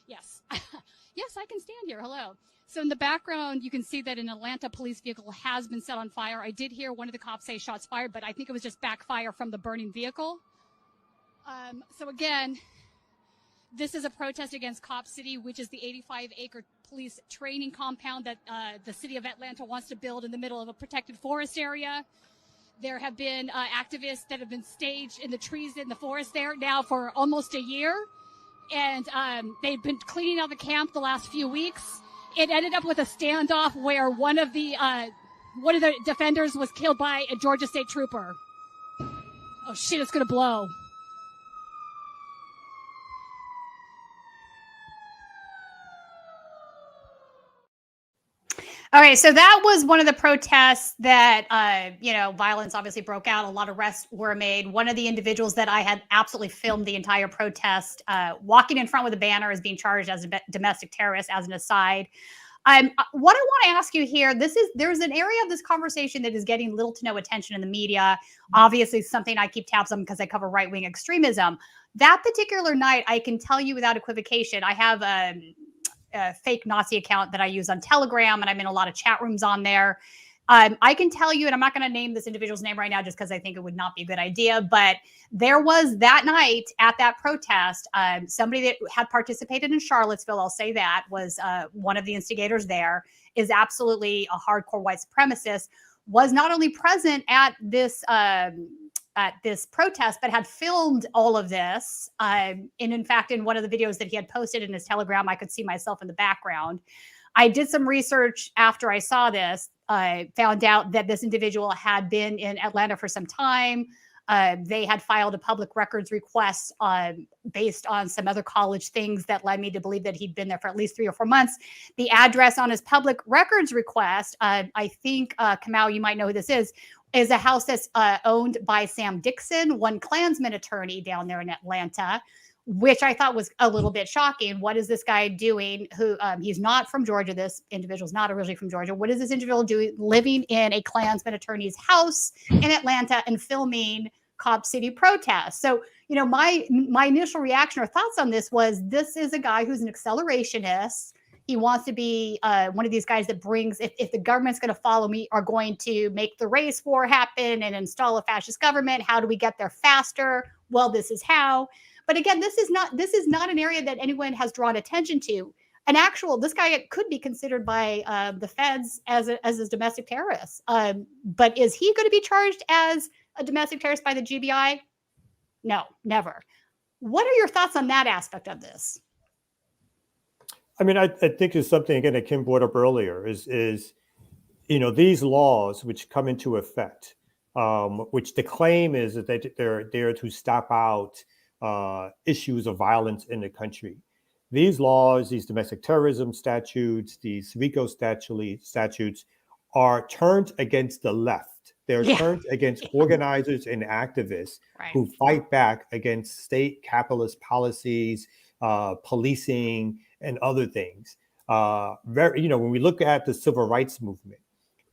Yes. Yes, I can stand here. Hello. So in the background, you can see that an Atlanta police vehicle has been set on fire. I did hear one of the cops say shots fired, but I think it was just backfire from the burning vehicle. So again, this is a protest against Cop City, which is the 85-acre police training compound that the city of Atlanta wants to build in the middle of a protected forest area. There have been activists that have been staged in the trees in the forest there now for almost a year. And they've been cleaning out the camp the last few weeks. It ended up with a standoff where one of the defenders was killed by a Georgia state trooper. Oh shit, it's gonna blow. All right, so that was one of the protests that, violence obviously broke out. A lot of arrests were made. One of the individuals that I had absolutely filmed the entire protest, walking in front with a banner, is being charged as a domestic terrorist, as an aside. What I want to ask you here, there's an area of this conversation that is getting little to no attention in the media. Obviously, it's something I keep tabs on because I cover right-wing extremism. That particular night, I can tell you without equivocation, I have a fake Nazi account that I use on Telegram, and I'm in a lot of chat rooms on there. I can tell you, and I'm not going to name this individual's name right now just because I think it would not be a good idea, but there was that night at that protest, somebody that had participated in Charlottesville, I'll say that, was one of the instigators there, is absolutely a hardcore white supremacist, was not only present at this protest, but had filmed all of this. And in fact, in one of the videos that he had posted in his Telegram, I could see myself in the background. I did some research after I saw this. I found out that this individual had been in Atlanta for some time. They had filed a public records request based on some other college things that led me to believe that he'd been there for at least 3 or 4 months. The address on his public records request, I think, Kamau, you might know who this is a house that's owned by Sam Dixon, one Klansman attorney down there in Atlanta. which I thought was a little bit shocking. What is this guy doing? Who he's not from Georgia. This individual's not originally from Georgia. What is this individual doing living in a Klansman attorney's house in Atlanta and filming Cop City protests? So, my initial reaction or thoughts on this was, this is a guy who's an accelerationist. He wants to be one of these guys that brings, if the government's going to follow me, are going to make the race war happen and install a fascist government. How do we get there faster? Well, this is how. But again, this is not an area that anyone has drawn attention to. This guy could be considered by the feds as a domestic terrorist. But is he going to be charged as a domestic terrorist by the GBI? No, never. What are your thoughts on that aspect of this? I mean, I think it's something, again, that Kim brought up earlier is these laws which come into effect, which the claim is that they're there to stop out issues of violence in the country. These laws, these domestic terrorism statutes, these RICO statutes are turned against the left. They're turned against organizers and activists who fight back against state capitalist policies, policing, and other things. When we look at the civil rights movement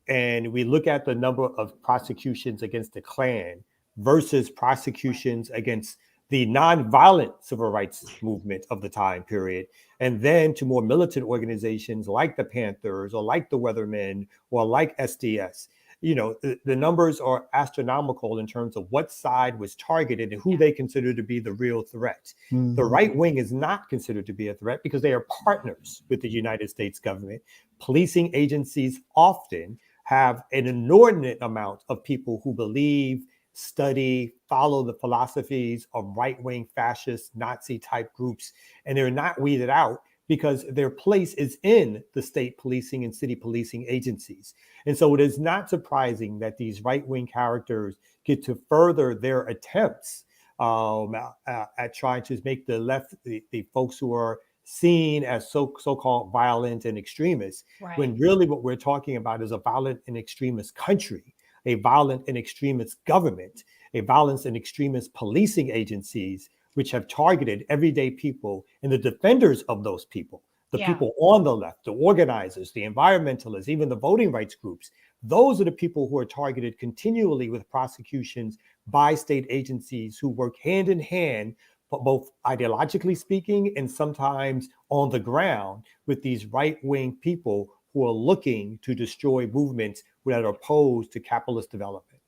and we look at the number of prosecutions against the Klan versus prosecutions against the nonviolent civil rights movement of the time period, and then to more militant organizations like the Panthers or like the Weathermen or like SDS, the numbers are astronomical in terms of what side was targeted and who they consider to be the real threat. Mm-hmm. The right wing is not considered to be a threat because they are partners with the United States government. Policing agencies often have an inordinate amount of people who believe, study, follow the philosophies of right-wing fascist Nazi type groups, and they're not weeded out because their place is in the state policing and city policing agencies. And so it is not surprising that these right-wing characters get to further their attempts at trying to make the left, the folks who are seen as so-called violent and extremists, when really what we're talking about is a violent and extremist country, a violent and extremist government, a violent and extremist policing agencies, which have targeted everyday people and the defenders of those people, the people on the left, the organizers, the environmentalists, even the voting rights groups. Those are the people who are targeted continually with prosecutions by state agencies who work hand in hand, both ideologically speaking and sometimes on the ground, with these right-wing people who are looking to destroy movements that are opposed to capitalist development.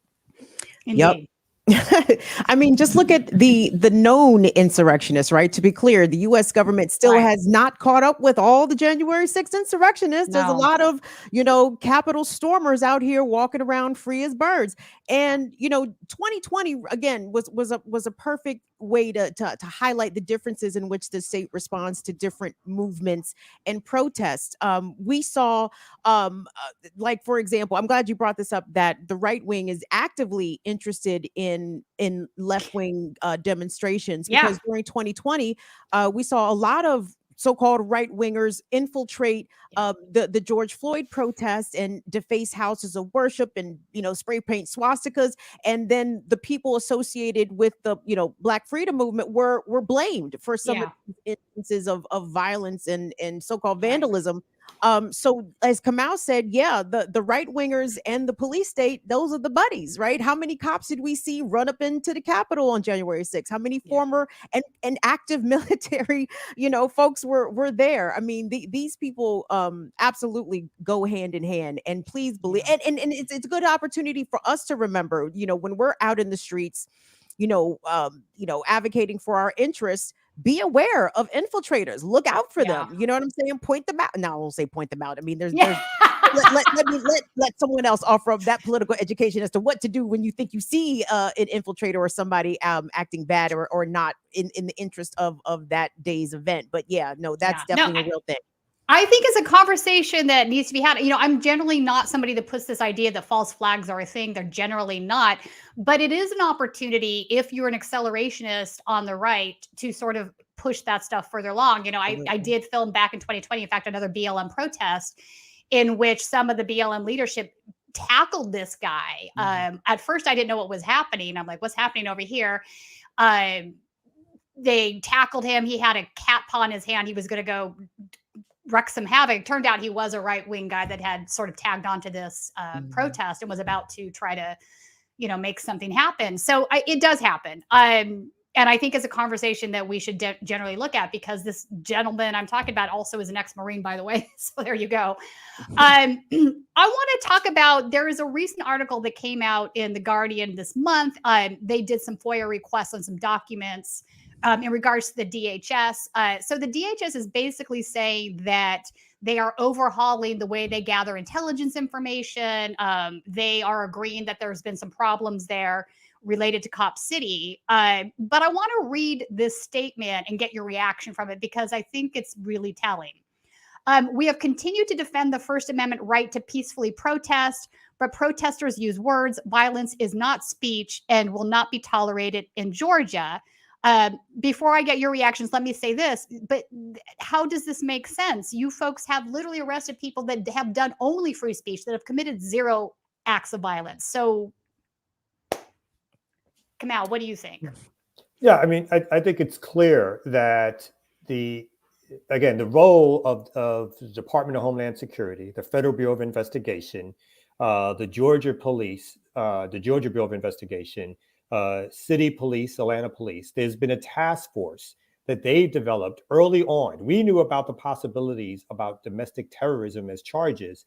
Indeed. Yep. I mean, just look at the known insurrectionists, right? To be clear, the U.S. government still has not caught up with all the January 6th insurrectionists. There's a lot of, Capitol stormers out here walking around free as birds. And, 2020, again, was a perfect way to highlight the differences in which the state responds to different movements and protests. We saw, like, for example, I'm glad you brought this up, that the right wing is actively interested in left-wing demonstrations, because during 2020, we saw a lot of so-called right-wingers infiltrate the George Floyd protests and deface houses of worship and, spray paint swastikas. And then the people associated with the, Black Freedom Movement were blamed for some instances of violence and so-called vandalism. So as Kamau said, the right wingers and the police state, those are the buddies, right? How many cops did we see run up into the Capitol on January 6th? How many former and active military, folks were there? I mean, these people absolutely go hand in hand. And please believe, and it's a good opportunity for us to remember, when we're out in the streets, advocating for our interests, be aware of infiltrators. Look out for them. You know what I'm saying? Point them out. No, I won't say point them out. I mean, there's let someone else offer up that political education as to what to do when you think you see an infiltrator or somebody acting bad or not in the interest of that day's event. But that's definitely a real thing. I think it's a conversation that needs to be had. I'm generally not somebody that puts this idea that false flags are a thing. They're generally not. But it is an opportunity, if you're an accelerationist on the right, to sort of push that stuff further along. I did film back in 2020, in fact, another BLM protest in which some of the BLM leadership tackled this guy. At first, I didn't know what was happening. I'm like, what's happening over here? they tackled him. He had a cat paw in his hand. He was going to go wreak some havoc. Turned out he was a right-wing guy that had sort of tagged onto this protest and was about to try to, make something happen. So it does happen. And I think it's a conversation that we should generally look at, because this gentleman I'm talking about also is an ex-Marine, by the way. So there you go. I want to talk about, there is a recent article that came out in The Guardian this month. They did some FOIA requests on some documents in regards to the DHS. So the DHS is basically saying that they are overhauling the way they gather intelligence information. They are agreeing that there's been some problems there related to Cop City. But I want to read this statement and get your reaction from it, because I think it's really telling. We have continued to defend the First Amendment right to peacefully protest, but protesters use words. Violence is not speech and will not be tolerated in Georgia. Before I get your reactions, let me say this, but how does this make sense? You folks have literally arrested people that have done only free speech, that have committed 0 acts of violence. So, Kamau, what do you think? Yeah, I mean, I think it's clear that the role of the Department of Homeland Security, the Federal Bureau of Investigation, the Georgia Police, the Georgia Bureau of Investigation, City Police, Atlanta Police, there's been a task force that they developed early on. We knew about the possibilities about domestic terrorism as charges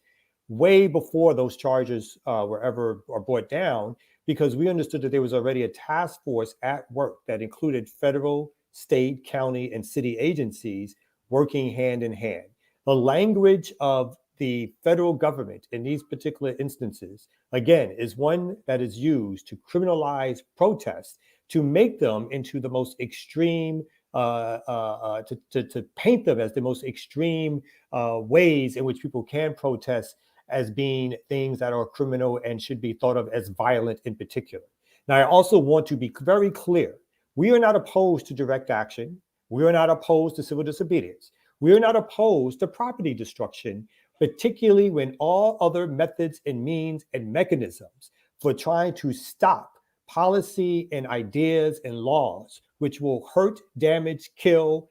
way before those charges were brought down, because we understood that there was already a task force at work that included federal, state, county, and city agencies working hand in hand. The language of the federal government in these particular instances, again, is one that is used to criminalize protests, to make them into the most extreme, to paint them as the most extreme ways in which people can protest as being things that are criminal and should be thought of as violent in particular. Now, I also want to be very clear. We are not opposed to direct action. We are not opposed to civil disobedience. We are not opposed to property destruction, particularly when all other methods and means and mechanisms for trying to stop policy and ideas and laws which will hurt, damage, kill,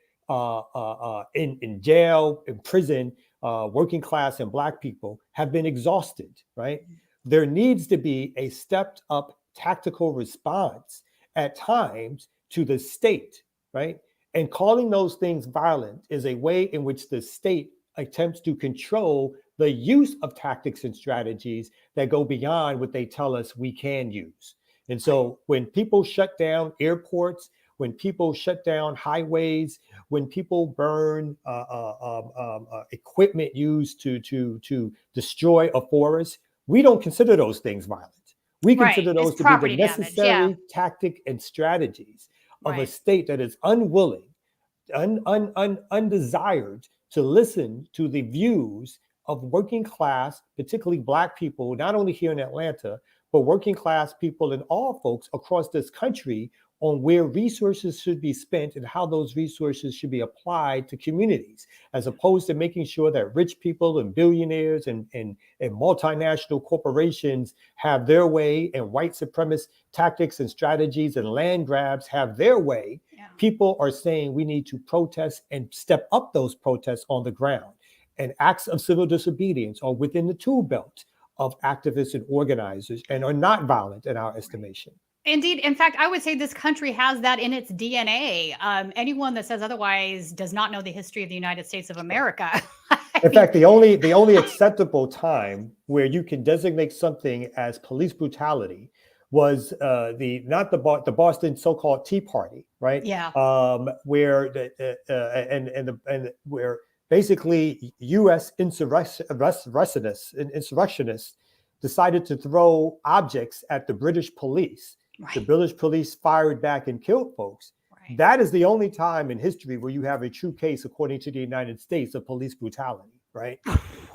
in jail, in prison, working class and Black people have been exhausted, right? There needs to be a stepped up tactical response at times to the state, right? And calling those things violent is a way in which the state attempts to control the use of tactics and strategies that go beyond what they tell us we can use. And so when people shut down airports, when people shut down highways, when people burn equipment used to destroy a forest, we don't consider those things violent. We consider those to be the necessary tactic and strategies of a state that is unwilling, undesired to listen to the views of working class, particularly Black people, not only here in Atlanta, but working class people and all folks across this country, on where resources should be spent and how those resources should be applied to communities, as opposed to making sure that rich people and billionaires and multinational corporations have their way and white supremacist tactics and strategies and land grabs have their way. Yeah. People are saying we need to protest and step up those protests on the ground. And acts of civil disobedience are within the tool belt of activists and organizers and are not violent in our estimation. Indeed. In fact, I would say this country has that in its DNA. Anyone that says otherwise does not know the history of the United States of America. In fact, the only acceptable time where you can designate something as police brutality was the Boston so-called Tea Party, right? Yeah. Where where basically U.S. insurrectionists decided to throw objects at the British police. Right. The British police fired back and killed folks. Right. That is the only time in history where you have a true case, according to the United States, of police brutality, right?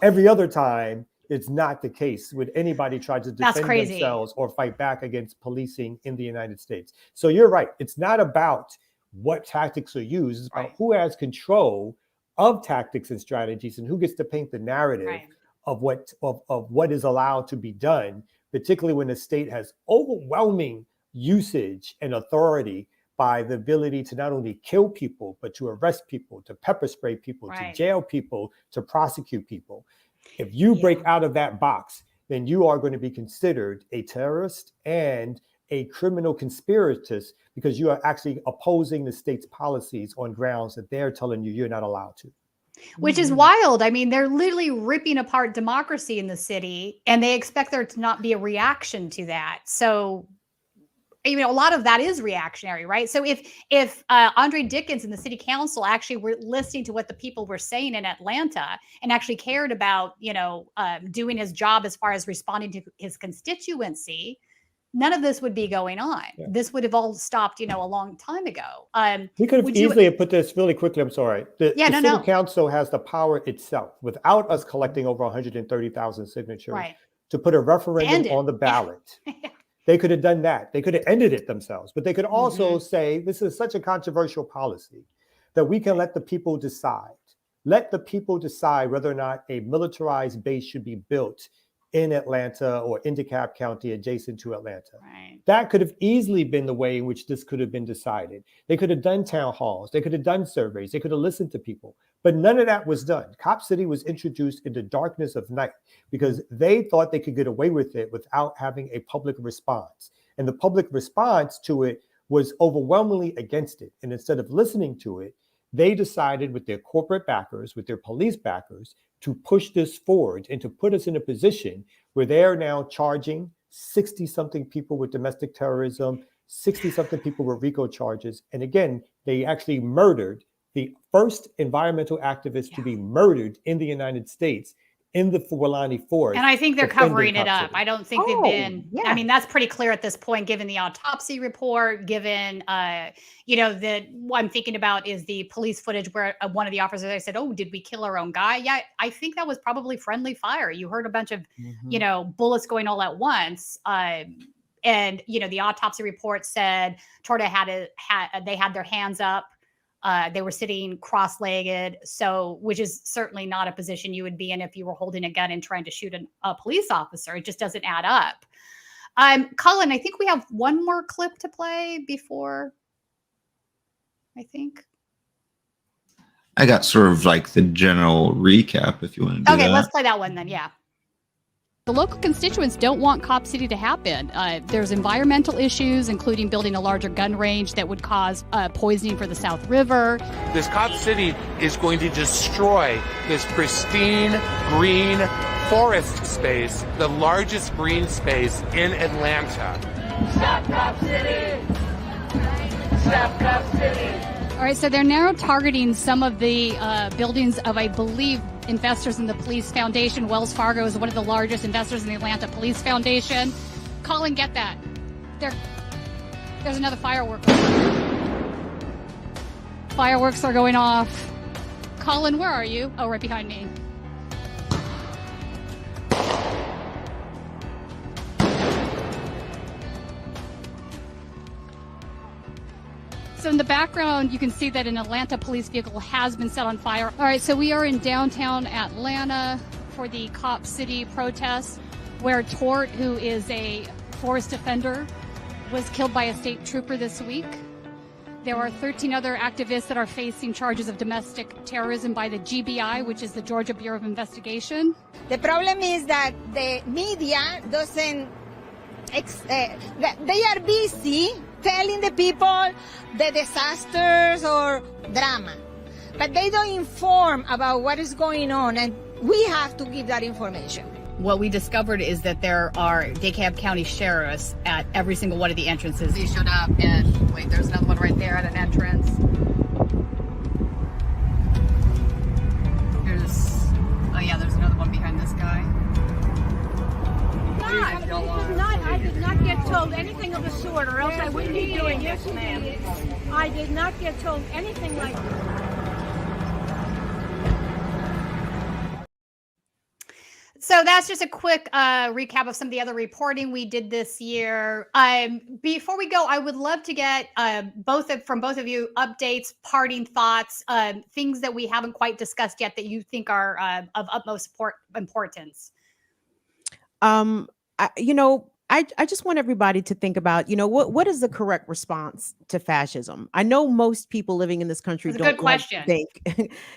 Every other time, it's not the case when anybody tries to defend themselves or fight back against policing in the United States. So you're right. It's not about what tactics are used. It's about who has control of tactics and strategies and who gets to paint the narrative of what is allowed to be done, particularly when the state has overwhelming usage and authority by the ability to not only kill people, but to arrest people, to pepper spray people, to jail people, to prosecute people. If you break out of that box, then you are going to be considered a terrorist and a criminal conspiratist because you are actually opposing the state's policies on grounds that they're telling you you're not allowed to. Which is wild. I mean, they're literally ripping apart democracy in the city, and they expect there to not be a reaction to that. So, you know, a lot of that is reactionary, right? So if Andre Dickens and the city council actually were listening to what the people were saying in Atlanta and actually cared about, you know, doing his job as far as responding to his constituency, none of this would be going on. Yeah. This would have all stopped, you know, a long time ago. We could have easily put this really quickly. I'm sorry. The city council has the power itself, without us collecting over 130,000 signatures, to put a referendum on the ballot. They could have done that. They could have ended it themselves, but they could also say, this is such a controversial policy that we can let the people decide. Let the people decide whether or not a militarized base should be built in Atlanta or in DeKalb County adjacent to Atlanta. That could have easily been the way in which this could have been decided. They could have done town halls. They could have done surveys. They could have listened to people. But none of that was done. Cop City was introduced in the darkness of night because they thought they could get away with it without having a public response. And the public response to it was overwhelmingly against it. And instead of listening to it, they decided with their corporate backers, with their police backers, to push this forward and to put us in a position where they are now charging 60-something people with domestic terrorism, 60-something people with RICO charges. And again, they actually murdered the first environmental activist to be murdered in the United States in the Fulani Forest. And I think they're covering it up. I don't think they've been, I mean, that's pretty clear at this point, given the autopsy report, given, you know, what I'm thinking about is the police footage where one of the officers, I said, oh, did we kill our own guy? Yeah, I think that was probably friendly fire. You heard a bunch of, you know, bullets going all at once. And, you know, the autopsy report said Torta they had their hands up. They were sitting cross-legged, so which is certainly not a position you would be in if you were holding a gun and trying to shoot a police officer. It just doesn't add up. Colin, I think we have one more clip to play before, I think. I got sort of like the general recap if you want to do that. Okay, let's play that one then, yeah. The local constituents don't want Cop City to happen. There's environmental issues, including building a larger gun range that would cause poisoning for the South River. This Cop City is going to destroy this pristine green forest space, the largest green space in Atlanta. Stop Cop City! Stop Cop City! All right, so they're now targeting some of the buildings of, I believe, investors in the police foundation. Wells Fargo is one of the largest investors in the Atlanta Police Foundation. Colin, get that. There's another firework. Fireworks are going off. Colin, where are you? Oh, right behind me. So in the background, you can see that an Atlanta police vehicle has been set on fire. All right, so we are in downtown Atlanta for the Cop City protests, where Tort, who is a forest defender, was killed by a state trooper this week. There are 13 other activists that are facing charges of domestic terrorism by the GBI, which is the Georgia Bureau of Investigation. The problem is that the media doesn't, they are busy telling the people the disasters or drama, but they don't inform about what is going on, and we have to give that information. What we discovered is that there are DeKalb County sheriffs at every single one of the entrances. They showed up, and wait, there's another one right there at an entrance. There's another one behind this guy. I did not get told anything of the sort, or else I wouldn't be doing this, ma'am. I did not get told anything like that. So that's just a quick recap of some of the other reporting we did this year. Before we go, I would love to get from both of you updates, parting thoughts, things that we haven't quite discussed yet that you think are of utmost importance. You know, I just want everybody to think about, what is the correct response to fascism? I know most people living in this country That's a good don't like to question.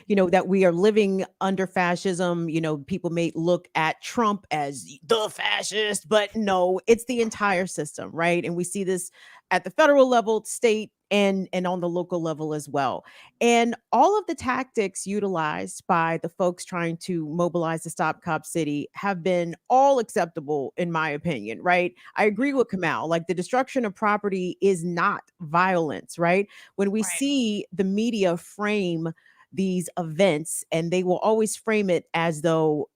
think, that we are living under fascism. People may look at Trump as the fascist, but no, it's the entire system, right? And we see this at the federal level, state, and on the local level as well. And all of the tactics utilized by the folks trying to mobilize to stop Cop City have been all acceptable, in my opinion, right? I agree with Kamau. Like, the destruction of property is not violence, right? When we see the media frame these events, and they will always frame it as though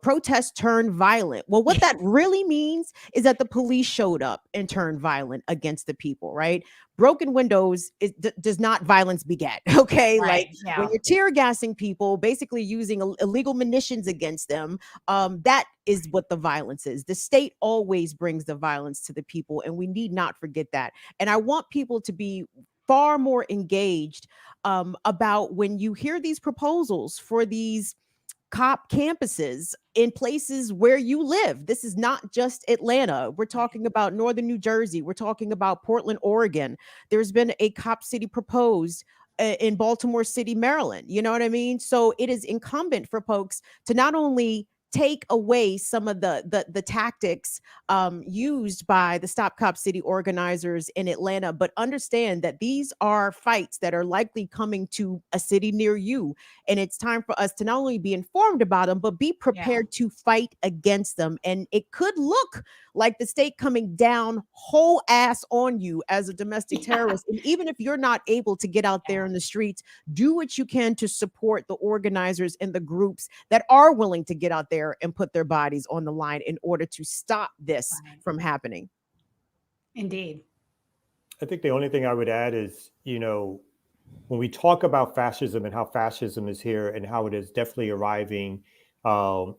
protests turned violent. Well, what that really means is that the police showed up and turned violent against the people, right? Broken windows does not violence beget. Okay. Right, Like, when you're tear gassing people, basically using illegal munitions against them, that is what the violence is. The state always brings the violence to the people, and we need not forget that. And I want people to be far more engaged about when you hear these proposals for these cop campuses in places where you live. This is not just Atlanta. We're talking about northern New Jersey. We're talking about Portland, Oregon. There's been a cop city proposed in Baltimore City, Maryland. You know what I mean? So it is incumbent for folks to not only take away some of the tactics used by the Stop Cop City organizers in Atlanta, but understand that these are fights that are likely coming to a city near you. And it's time for us to not only be informed about them, but be prepared to fight against them. And it could look like the state coming down whole ass on you as a domestic terrorist. And even if you're not able to get out there in the streets, do what you can to support the organizers and the groups that are willing to get out there and put their bodies on the line in order to stop this from happening. Indeed. I think the only thing I would add is, when we talk about fascism and how fascism is here and how it is definitely arriving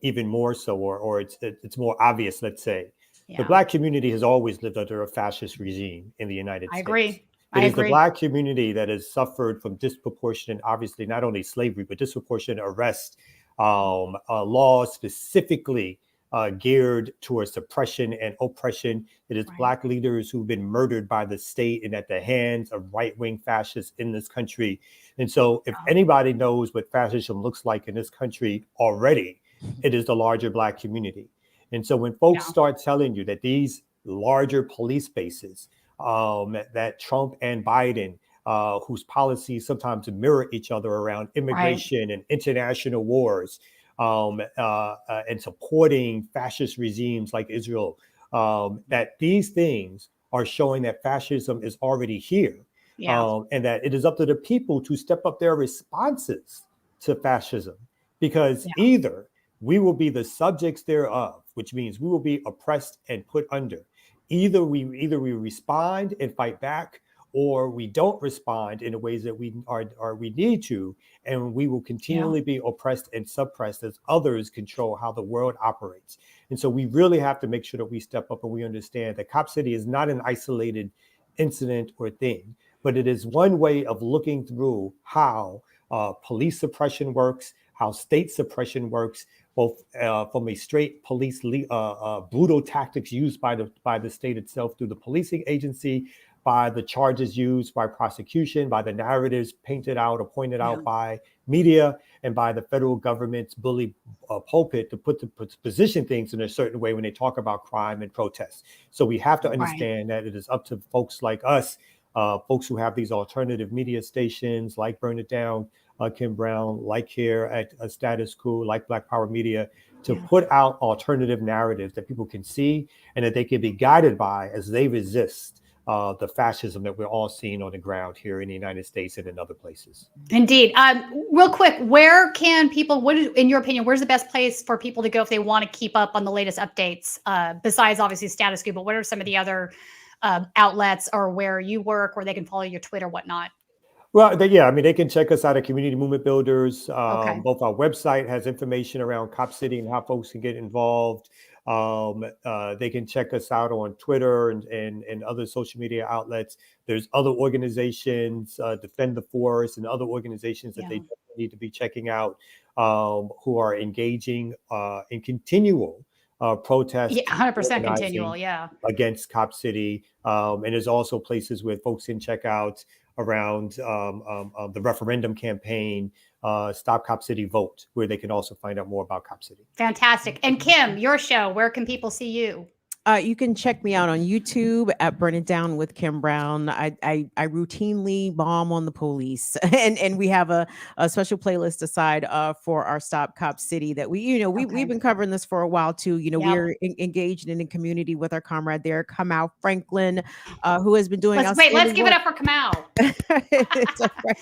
even more so, or it's more obvious, let's say. The Black community has always lived under a fascist regime in the United States. I agree. It is the Black community that has suffered from disproportionate, obviously, not only slavery, but disproportionate arrest, laws specifically geared towards suppression and oppression. It is Black leaders who've been murdered by the state and at the hands of right-wing fascists in this country. And so if anybody knows what fascism looks like in this country already, it is the larger Black community. And so when folks start telling you that these larger police bases, that Trump and Biden, whose policies sometimes mirror each other around immigration and international wars, and supporting fascist regimes like Israel, that these things are showing that fascism is already here, and that it is up to the people to step up their responses to fascism, because either we will be the subjects thereof, which means we will be oppressed and put under. Either we respond and fight back, or we don't respond in the ways that we need to, and we will continually be oppressed and suppressed as others control how the world operates. And so we really have to make sure that we step up and we understand that Cop City is not an isolated incident or thing, but it is one way of looking through how police suppression works, how state suppression works, both from a straight police brutal tactics used by the state itself through the policing agency, by the charges used by prosecution, by the narratives painted out or pointed out by media, and by the federal government's bully pulpit to position things in a certain way when they talk about crime and protests. So we have to understand that it is up to folks like us, folks who have these alternative media stations like Burn It Down, Kim Brown, like here at Status Coup, like Black Power Media, to put out alternative narratives that people can see and that they can be guided by as they resist the fascism that we're all seeing on the ground here in the United States and in other places. Indeed. Real quick, where can people, in your opinion, where's the best place for people to go if they want to keep up on the latest updates, besides obviously Status Coup, but what are some of the other outlets or where you work, where they can follow your Twitter, whatnot? Well, they can check us out at Community Movement Builders. Both our website has information around Cop City and how folks can get involved. They can check us out on Twitter and other social media outlets. There's other organizations, Defend the Forest and other organizations that they need to be checking out, who are engaging in continual protests, Yeah, 100% organizing continual. Yeah. against Cop City. And there's also places where folks can check out around the referendum campaign, Stop Cop City Vote, where they can also find out more about Cop City. Fantastic. And Kim, your show, where can people see you? You can check me out on YouTube at Burn It Down with Kim Brown. I routinely bomb on the police, and we have a special playlist aside for our Stop Cop City that we've been covering this for a while too. We're engaged in a community with our comrade there, Kamau Franklin, who has been doing. Let's give it up for Kamau. It's all right.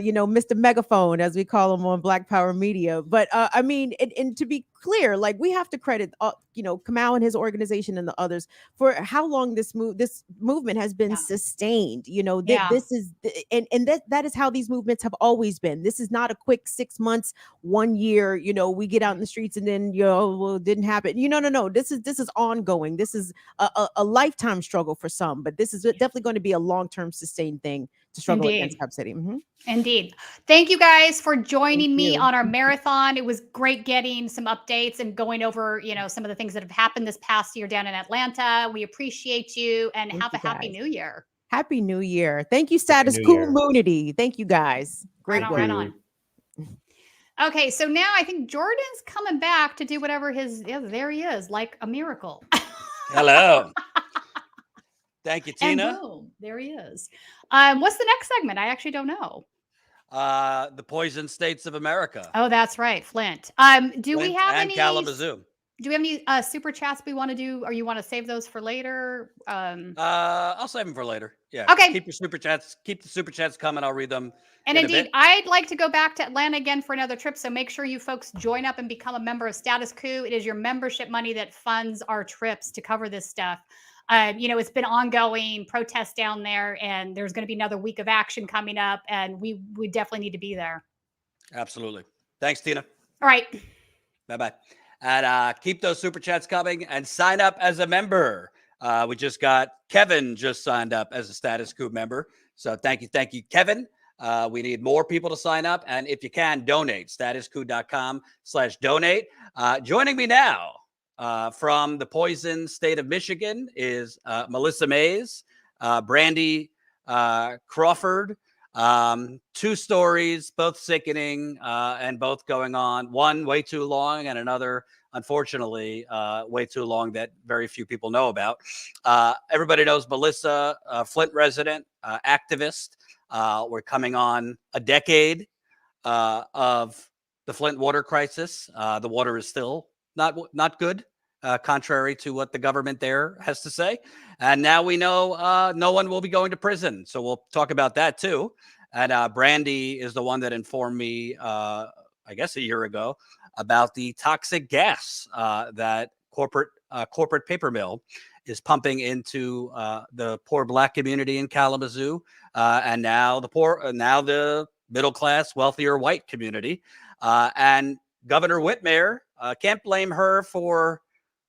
Mr. Megaphone, as we call him on Black Power Media. But I mean, and to be clear, like we have to credit, Kamau and his organization and the others for how long this movement has been sustained. This is and that is how these movements have always been. This is not a quick 6 months, 1 year. We get out in the streets and then well, it didn't happen. No. This is ongoing. This is a lifetime struggle for some, but this is definitely going to be a long-term sustained thing to struggle against Cop City. Mm-hmm. Indeed. Thank you guys for joining me on our marathon. It was great getting some updates and going over, some of the things that have happened this past year down in Atlanta. We appreciate you and have a happy new year. Happy New Year. Thank you, Status Community. Thank you guys. Great work. Right on. Okay, so now I think Jordan's coming back to do whatever there he is, like a miracle. Hello. Thank you, Tina. And boom, there he is. What's the next segment? I actually don't know. The Poison States of America. Oh, that's right, Flint. Do we have any Kalamazoo? Do we have any super chats we want to do, or you want to save those for later? I'll save them for later. Yeah. Okay. Keep your super chats. Keep the super chats coming. I'll read them. And indeed, I'd like to go back to Atlanta again for another trip. So make sure you folks join up and become a member of Status Coup. It is your membership money that funds our trips to cover this stuff. It's been ongoing protests down there, and there's going to be another week of action coming up, and we definitely need to be there. Absolutely. Thanks, Tina. All right. Bye-bye. And keep those super chats coming and sign up as a member. We just got Kevin just signed up as a Status Coup member. So thank you, Kevin. We need more people to sign up. And if you can, donate. statuscoup.com/donate. Joining me now from the Poison State of Michigan is Melissa Mays, Brandy Crawford. Two stories, both sickening and both going on. One way too long and another, unfortunately, way too long that very few people know about. Everybody knows Melissa, Flint resident, activist. We're coming on a decade of the Flint water crisis. The water is still not good, contrary to what the government there has to say. And now we know no one will be going to prison. So we'll talk about that too. And Brandy is the one that informed me, I guess a year ago, about the toxic gas that corporate paper mill is pumping into the poor Black community in Kalamazoo, and now the middle class, wealthier white community. And Governor Whitmer can't blame her for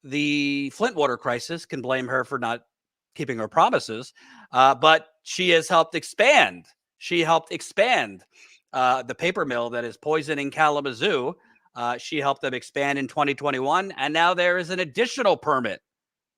the Flint water crisis, can blame her for not keeping her promises, but she has helped expand. She helped expand the paper mill that is poisoning Kalamazoo. She helped them expand in 2021, and now there is an additional permit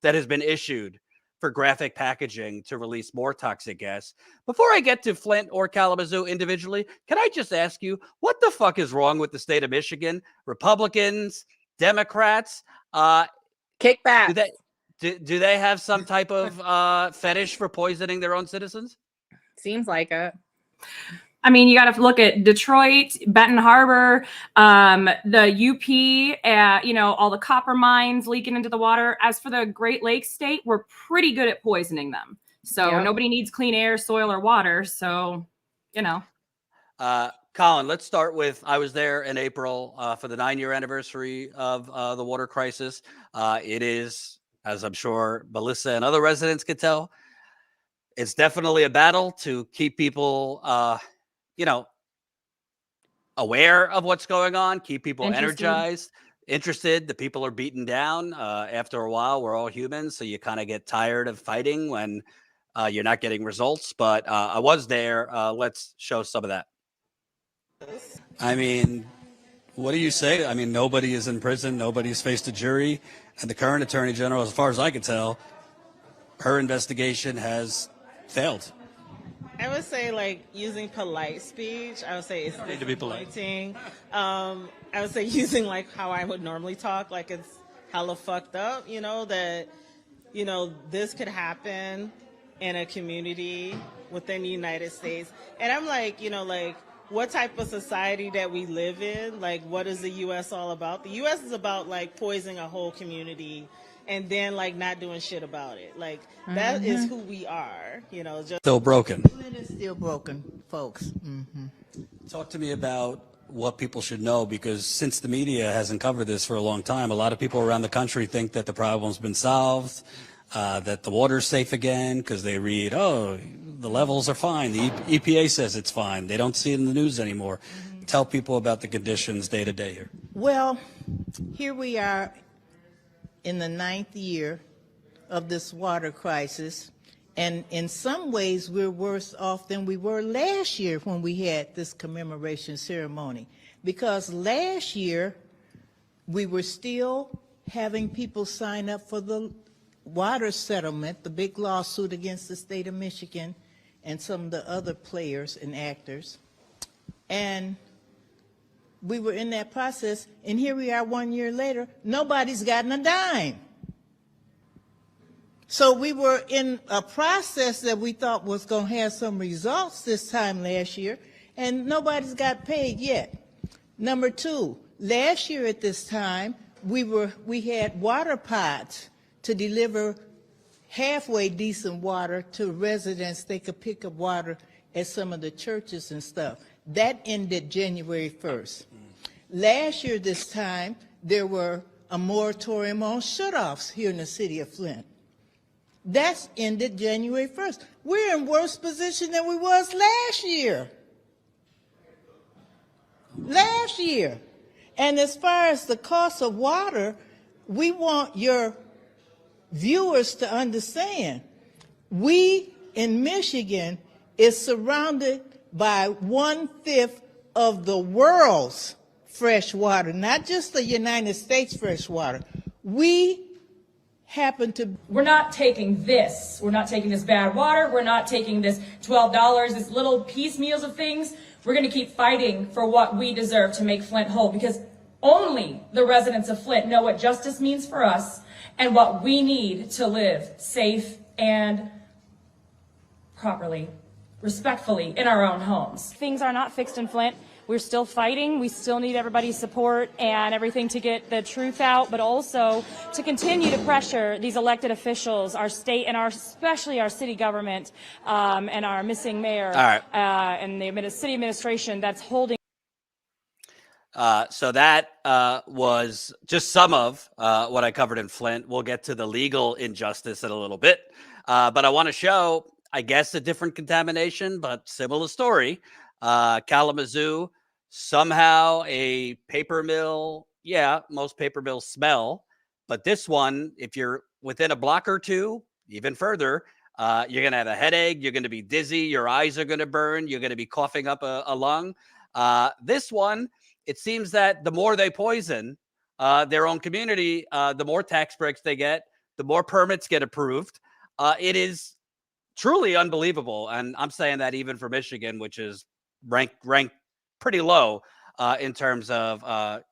that has been issued for graphic packaging to release more toxic gas. Before I get to Flint or Kalamazoo individually, can I just ask you, what the fuck is wrong with the state of Michigan? Republicans, Democrats, kickback. Do they have some type of fetish for poisoning their own citizens? Seems like it. I mean, you got to look at Detroit, Benton Harbor, the UP, all the copper mines leaking into the water. As for the Great Lakes state, we're pretty good at poisoning them. So nobody needs clean air, soil, or water. So, Colin, let's start with, I was there in April for the 9-year anniversary of the water crisis. It is, as I'm sure Melissa and other residents could tell, it's definitely a battle to keep people, aware of what's going on, keep people energized, interested. The people are beaten down. After a while, we're all humans, so you kind of get tired of fighting when you're not getting results. But I was there. Let's show some of that. I mean, What do you say? I mean, nobody is in prison. Nobody's faced a jury. And the current attorney general, as far as I can tell, her investigation has failed. I would say, like, using polite speech, I would say it's need to be polite. disappointing. I would say using, like, how I would normally talk, like it's hella fucked up, you know, that, you know, this could happen in a community within the United States. And I'm like, you know, like, what type of society that we live in? Like, what is the U.S. all about? The U.S. is about, like, poisoning a whole community and then, like, not doing shit about it. Like, that is who we are, you know. Just Still broken. It is still broken, folks. Talk to me about what people should know, because since the media hasn't covered this for a long time, a lot of people around the country think that the problem's been solved, that the water's safe again, because they read, oh, the levels are fine. The EPA says it's fine. They don't see it in the news anymore. Tell people about the conditions day to day here. Well, here we are in the 9th year of this water crisis, and in some ways we're worse off than we were last year when we had this commemoration ceremony, because last year we were still having people sign up for the water settlement, the big lawsuit against the state of Michigan and some of the other players and actors, and we were in that process, and here we are 1 year later, nobody's gotten a dime. So we were in a process that we thought was going to have some results this time last year, and nobody's got paid yet. Number two, last year at this time, we had water pods to deliver halfway decent water to residents. They could pick up water at some of the churches and stuff. That ended January 1st. Last year this time, there were a moratorium on shutoffs here in the city of Flint. That's ended January 1st. We're in worse position than we was last year. Last year. And as far as the cost of water, we want your viewers to understand, we in Michigan is surrounded by 1/5 of the world's fresh water, not just the United States fresh water. We happen to... We're not taking this. We're not taking this bad water. We're not taking this $12, this little piecemeals of things. We're going to keep fighting for what we deserve to make Flint whole, because only the residents of Flint know what justice means for us and what we need to live safe and properly, respectfully in our own homes. Things are not fixed in Flint. We're still fighting. We still need everybody's support and everything to get the truth out, but also to continue to pressure these elected officials, our state and especially our city government, and our missing mayor, and the city administration that's holding. So that was just some of what I covered in Flint. We'll get to the legal injustice in a little bit. But I want to show, I guess, a different contamination, but similar story. Kalamazoo, somehow a paper mill. Yeah, most paper mills smell. But this one, if you're within a block or two, even further, you're going to have a headache. You're going to be dizzy. Your eyes are going to burn. You're going to be coughing up a lung. This one, it seems that the more they poison their own community, the more tax breaks they get, the more permits get approved. It is truly unbelievable. And I'm saying that even for Michigan, which is ranked pretty low in terms of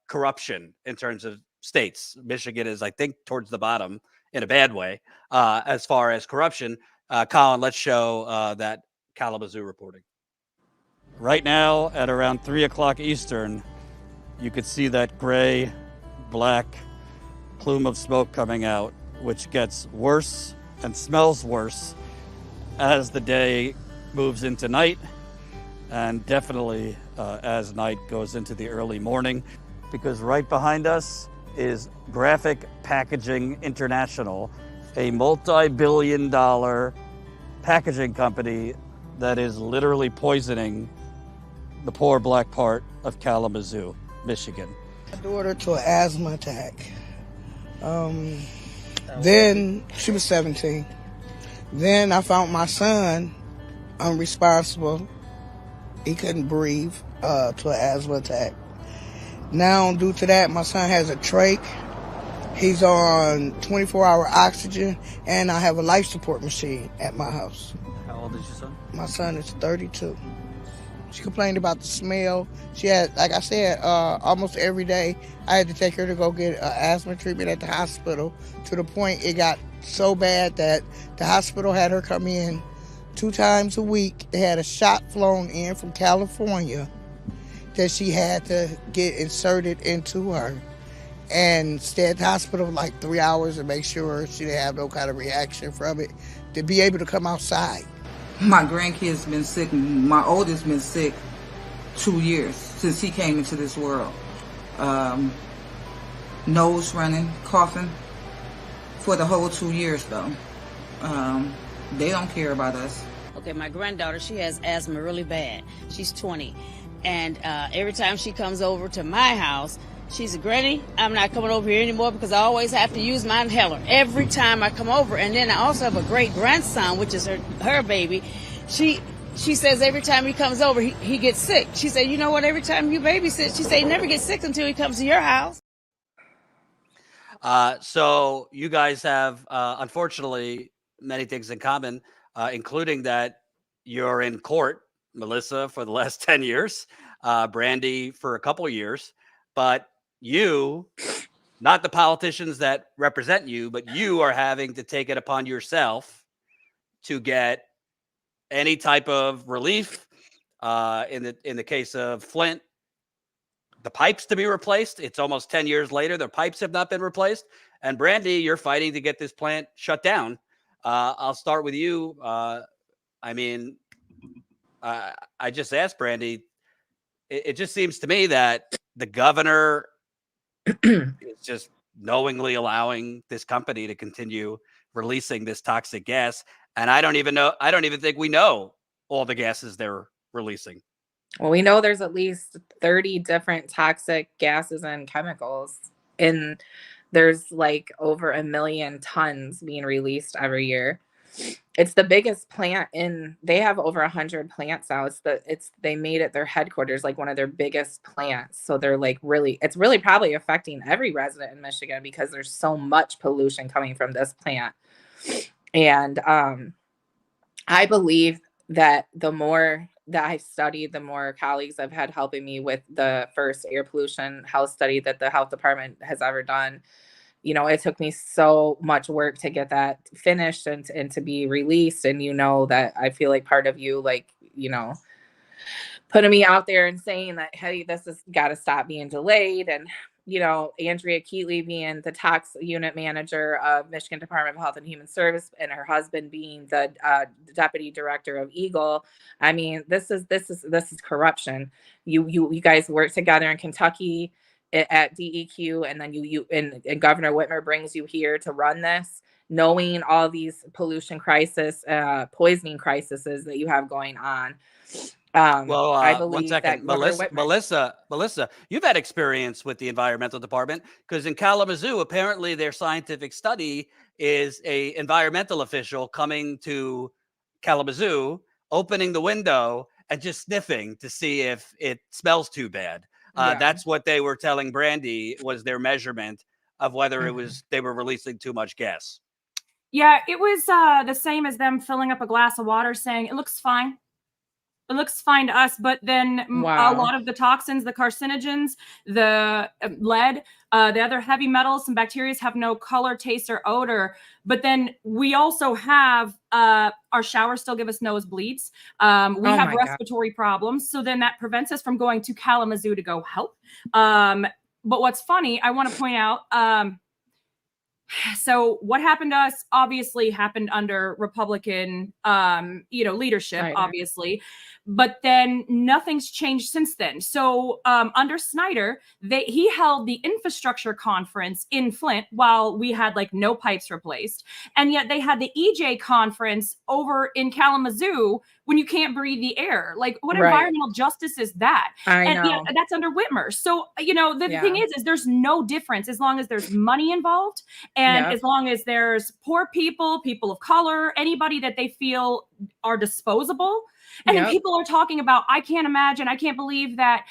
corruption, in terms of states. Michigan is, I think, towards the bottom in a bad way as far as corruption. Colin, let's show that Kalamazoo reporting. Right now at around 3 o'clock Eastern, you could see that gray, black plume of smoke coming out, which gets worse and smells worse as the day moves into night, and definitely as night goes into the early morning, because right behind us is Graphic Packaging International, a multi-billion-dollar packaging company that is literally poisoning the poor black part of Kalamazoo, Michigan. My daughter to an asthma attack. Then she was 17. Then I found my son unresponsible. He couldn't breathe to an asthma attack. Now, due to that, my son has a trach. He's on 24-hour oxygen, and I have a life support machine at my house. How old is your son? My son is 32. She complained about the smell. She had, like I said, almost every day I had to take her to go get asthma treatment at the hospital, to the point it got so bad that the hospital had her come in 2 times a week. They had a shot flown in from California that she had to get inserted into her, and stay at the hospital like 3 hours and make sure she didn't have no kind of reaction from it, to be able to come outside. My grandkid's been sick. My oldest been sick 2 years since he came into this world. Nose running, coughing for the whole 2 years though. They don't care about us. Okay, my granddaughter, she has asthma really bad. She's 20. And every time she comes over to my house, she said, Granny, I'm not coming over here anymore because I always have to use my inhaler every time I come over. And then I also have a great-grandson, which is her baby. She says every time he comes over, he gets sick. She said, you know what, every time you babysit, she said he never gets sick until he comes to your house. So you guys have, unfortunately, many things in common, including that you're in court, Melissa, for the last 10 years, Brandy for a couple of years, but you, not the politicians that represent you, but you are having to take it upon yourself to get any type of relief. In the case of Flint, the pipes to be replaced. It's almost 10 years later. The pipes have not been replaced. And Brandy, you're fighting to get this plant shut down. I'll start with you. I just asked Brandy. It just seems to me that the governor is just knowingly allowing this company to continue releasing this toxic gas. And I don't even think we know all the gases they're releasing. Well, we know there's at least 30 different toxic gases and chemicals, and there's like over 1 million tons being released every year. It's the biggest plant they have over 100 plants now. They made it their headquarters, like one of their biggest plants. So they're like it's really probably affecting every resident in Michigan because there's so much pollution coming from this plant. And I believe that the more that I've studied, the more colleagues I've had helping me with the first air pollution health study that the health department has ever done. You know, it took me so much work to get that finished and to be released. And, you know, that I feel like part of you, like, you know, putting me out there and saying that, hey, this has got to stop being delayed. And, you know, Andrea Keatley being the tox unit manager of Michigan Department of Health and Human Service, and her husband being the deputy director of Eagle. I mean, this is corruption. You guys work together in Kentucky at DEQ, and then and Governor Whitmer brings you here to run this, knowing all these pollution crisis, poisoning crises that you have going on. I believe 1 second, Melissa, you've had experience with the environmental department, because in Kalamazoo, apparently their scientific study is a environmental official coming to Kalamazoo, opening the window and just sniffing to see if it smells too bad. That's what they were telling Brandy was their measurement of whether it was they were releasing too much gas. Yeah, it was the same as them filling up a glass of water saying it looks fine. It looks fine to us, but then a lot of the toxins, the carcinogens, the lead, the other heavy metals and bacteria have no color, taste, or odor. But then we also have our showers still give us nosebleeds. We have respiratory problems. So then that prevents us from going to Kalamazoo to go help. But what's funny, I want to point out, so what happened to us obviously happened under Republican, leadership, obviously, but then nothing's changed since then. So under Snyder, he held the infrastructure conference in Flint while we had like no pipes replaced. And yet they had the EJ conference over in Kalamazoo when you can't breathe the air. Like, what environmental justice is that? And yet that's under Whitmer. So, the thing is there's no difference as long as there's money involved And Yep. as long as there's poor people, people of color, anybody that they feel are disposable. And then Yep. people are talking about, I can't imagine, I can't believe that,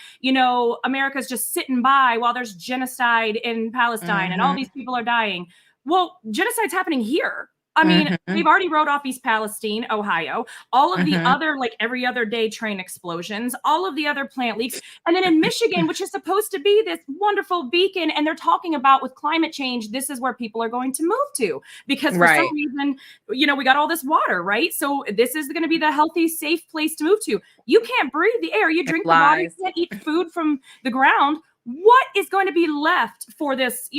America's just sitting by while there's genocide in Palestine and all Mhm. these people are dying. Well, genocide's happening here. I mean, Mhm. they've already wrote off East Palestine, Ohio, all of the Mhm. other, like every other day train explosions, all of the other plant leaks. And then in Michigan, which is supposed to be this wonderful beacon, and they're talking about with climate change, this is where people are going to move to because for some Right. reason, we got all this water, right? So this is going to be the healthy, safe place to move to. You can't breathe the air, you It drink the water, you flies. can't eat food from the ground. What is going to be left for this,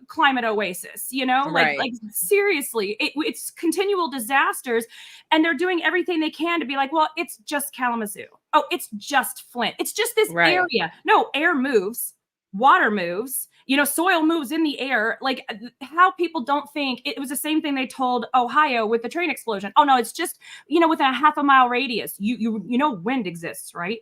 climate oasis? Right. Like seriously, it's continual disasters, and they're doing everything they can to be like, well, it's just Kalamazoo. Oh, it's just Flint. It's just this Right. area. No, air moves, water moves, soil moves in the air. Like how people don't think it was the same thing they told Ohio with the train explosion. Oh no, it's just, within a half a mile radius. Wind exists, right?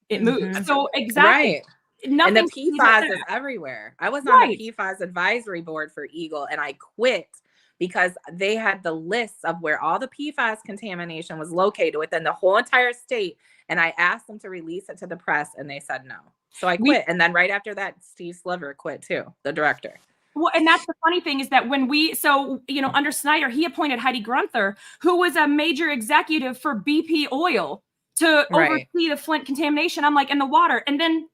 It moves. Mhm. So exactly. Right. And the Nothing stays like PFAS is that. everywhere. I was on the Right. PFAS advisory board for Eagle, and I quit because they had the lists of where all the PFAS contamination was located within the whole entire state. And I asked them to release it to the press, and they said no. So I quit. And then right after that, Steve Sliver quit too, the director. Well, and that's the funny thing is that under Snyder, he appointed Heidi Grunther, who was a major executive for BP Oil to Right. oversee the Flint contamination. I'm like, in the water. And then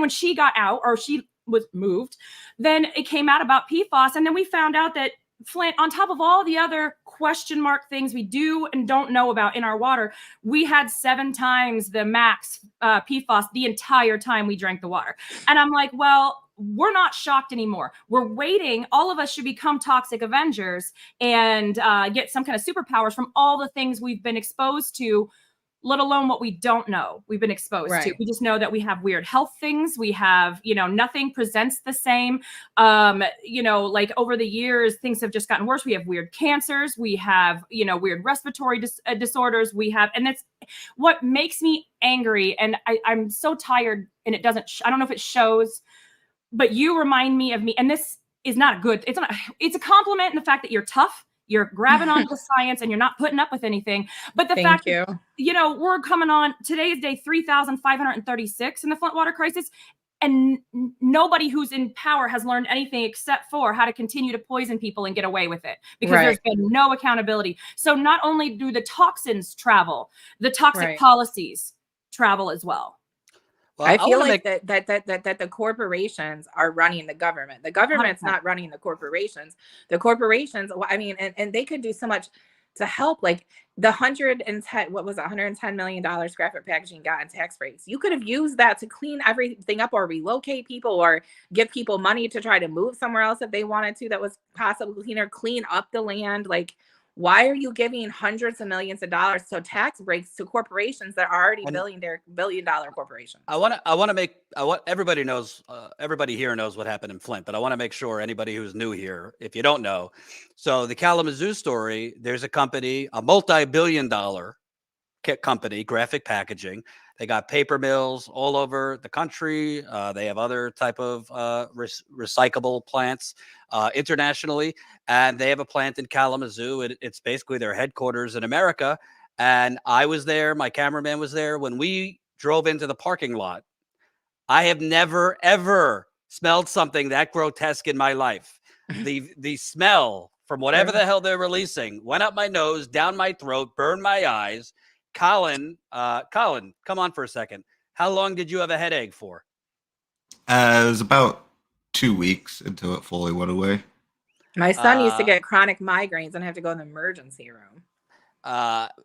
when she got out, or she was moved, then it came out about PFAS. And then we found out that Flint, on top of all the other question mark things we do and don't know about in our water, we had 7 times the max PFAS the entire time we drank the water. And I'm like, well, we're not shocked anymore. We're waiting. All of us should become toxic Avengers and get some kind of superpowers from all the things we've been exposed to, let alone what we don't know we've been exposed to. Right. We just know that we have weird health things. We have, nothing presents the same. Like over the years, things have just gotten worse. We have weird cancers. We have, weird respiratory disorders. And that's what makes me angry. And I'm so tired, and it doesn't, I don't know if it shows, but you remind me of me. And this is not good. It's a compliment in the fact that you're tough. You're grabbing onto the science and you're not putting up with anything. But the fact that, we're coming on, today's day 3,536 in the Flint water crisis. And nobody who's in power has learned anything except for how to continue to poison people and get away with it, because there's been no accountability. So not only do the toxins travel, the toxic policies travel as well. Well, I feel like that the corporations are running the government. The government's 100%. not running the corporations. The corporations, I mean, and they could do so much to help. Like the $110 million scrap packaging got in tax breaks. You could have used that to clean everything up, or relocate people, or give people money to try to move somewhere else if they wanted to, that was possibly cleaner, clean up the land. Like, why are you giving hundreds of millions of dollars to tax breaks to corporations that are already billion-dollar corporations? I want everybody knows, everybody here knows what happened in Flint, but I want to make sure anybody who's new here, if you don't know. So the Kalamazoo story, there's a company, a multi-billion-dollar company, Graphic Packaging. They got paper mills all over the country. They have other type of recyclable plants internationally, and they have a plant in Kalamazoo. It's basically their headquarters in America. And I was there. My cameraman was there when we drove into the parking lot. I have never ever smelled something that grotesque in my life. The smell from whatever the hell they're releasing went up my nose, down my throat, burned my eyes. Colin, come on for a second. How long did you have a headache for? It was about 2 weeks until it fully went away. My son used to get chronic migraines and have to go in the emergency room.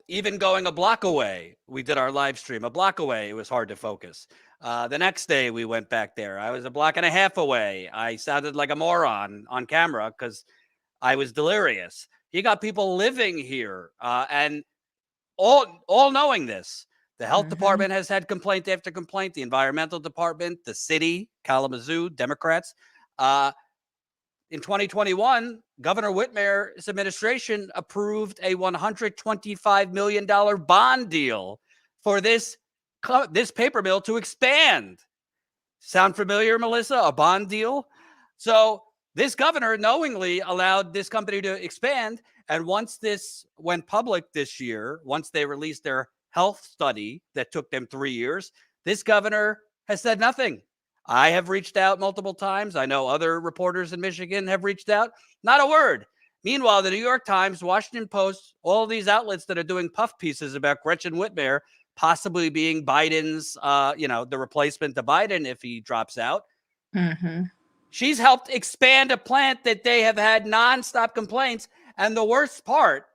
Even going a block away, we did our live stream. A block away, it was hard to focus. The next day we went back there. I was a block and a half away. I sounded like a moron on camera because I was delirious. You got people living here, and all knowing this. The health department has had complaint after complaint. The environmental department, the city, Kalamazoo, Democrats. In 2021, Governor Whitmer's administration approved a $125 million bond deal for this paper mill to expand. Sound familiar, Melissa? A bond deal? So This governor knowingly allowed this company to expand. And once this went public this year, once they released their health study that took them 3 years, this governor has said nothing. I have reached out multiple times. I know other reporters in Michigan have reached out. Not a word. Meanwhile, the New York Times, Washington Post, all these outlets that are doing puff pieces about Gretchen Whitmer possibly being Biden's, the replacement to Biden if he drops out. Mm-hmm. She's helped expand a plant that they have had nonstop complaints. And the worst part,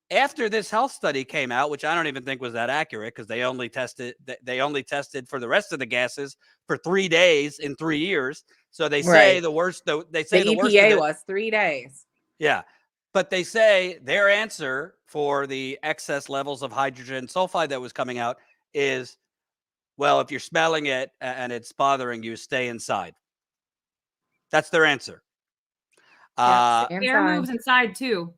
after this health study came out, which I don't even think was that accurate because they only tested for the rest of the gases for 3 days in 3 years. So they say the worst. They say the worst EPA was 3 days. Yeah, but they say their answer for the excess levels of hydrogen sulfide that was coming out is, well, if you're smelling it and it's bothering you, stay inside. That's their answer. Air moves inside too.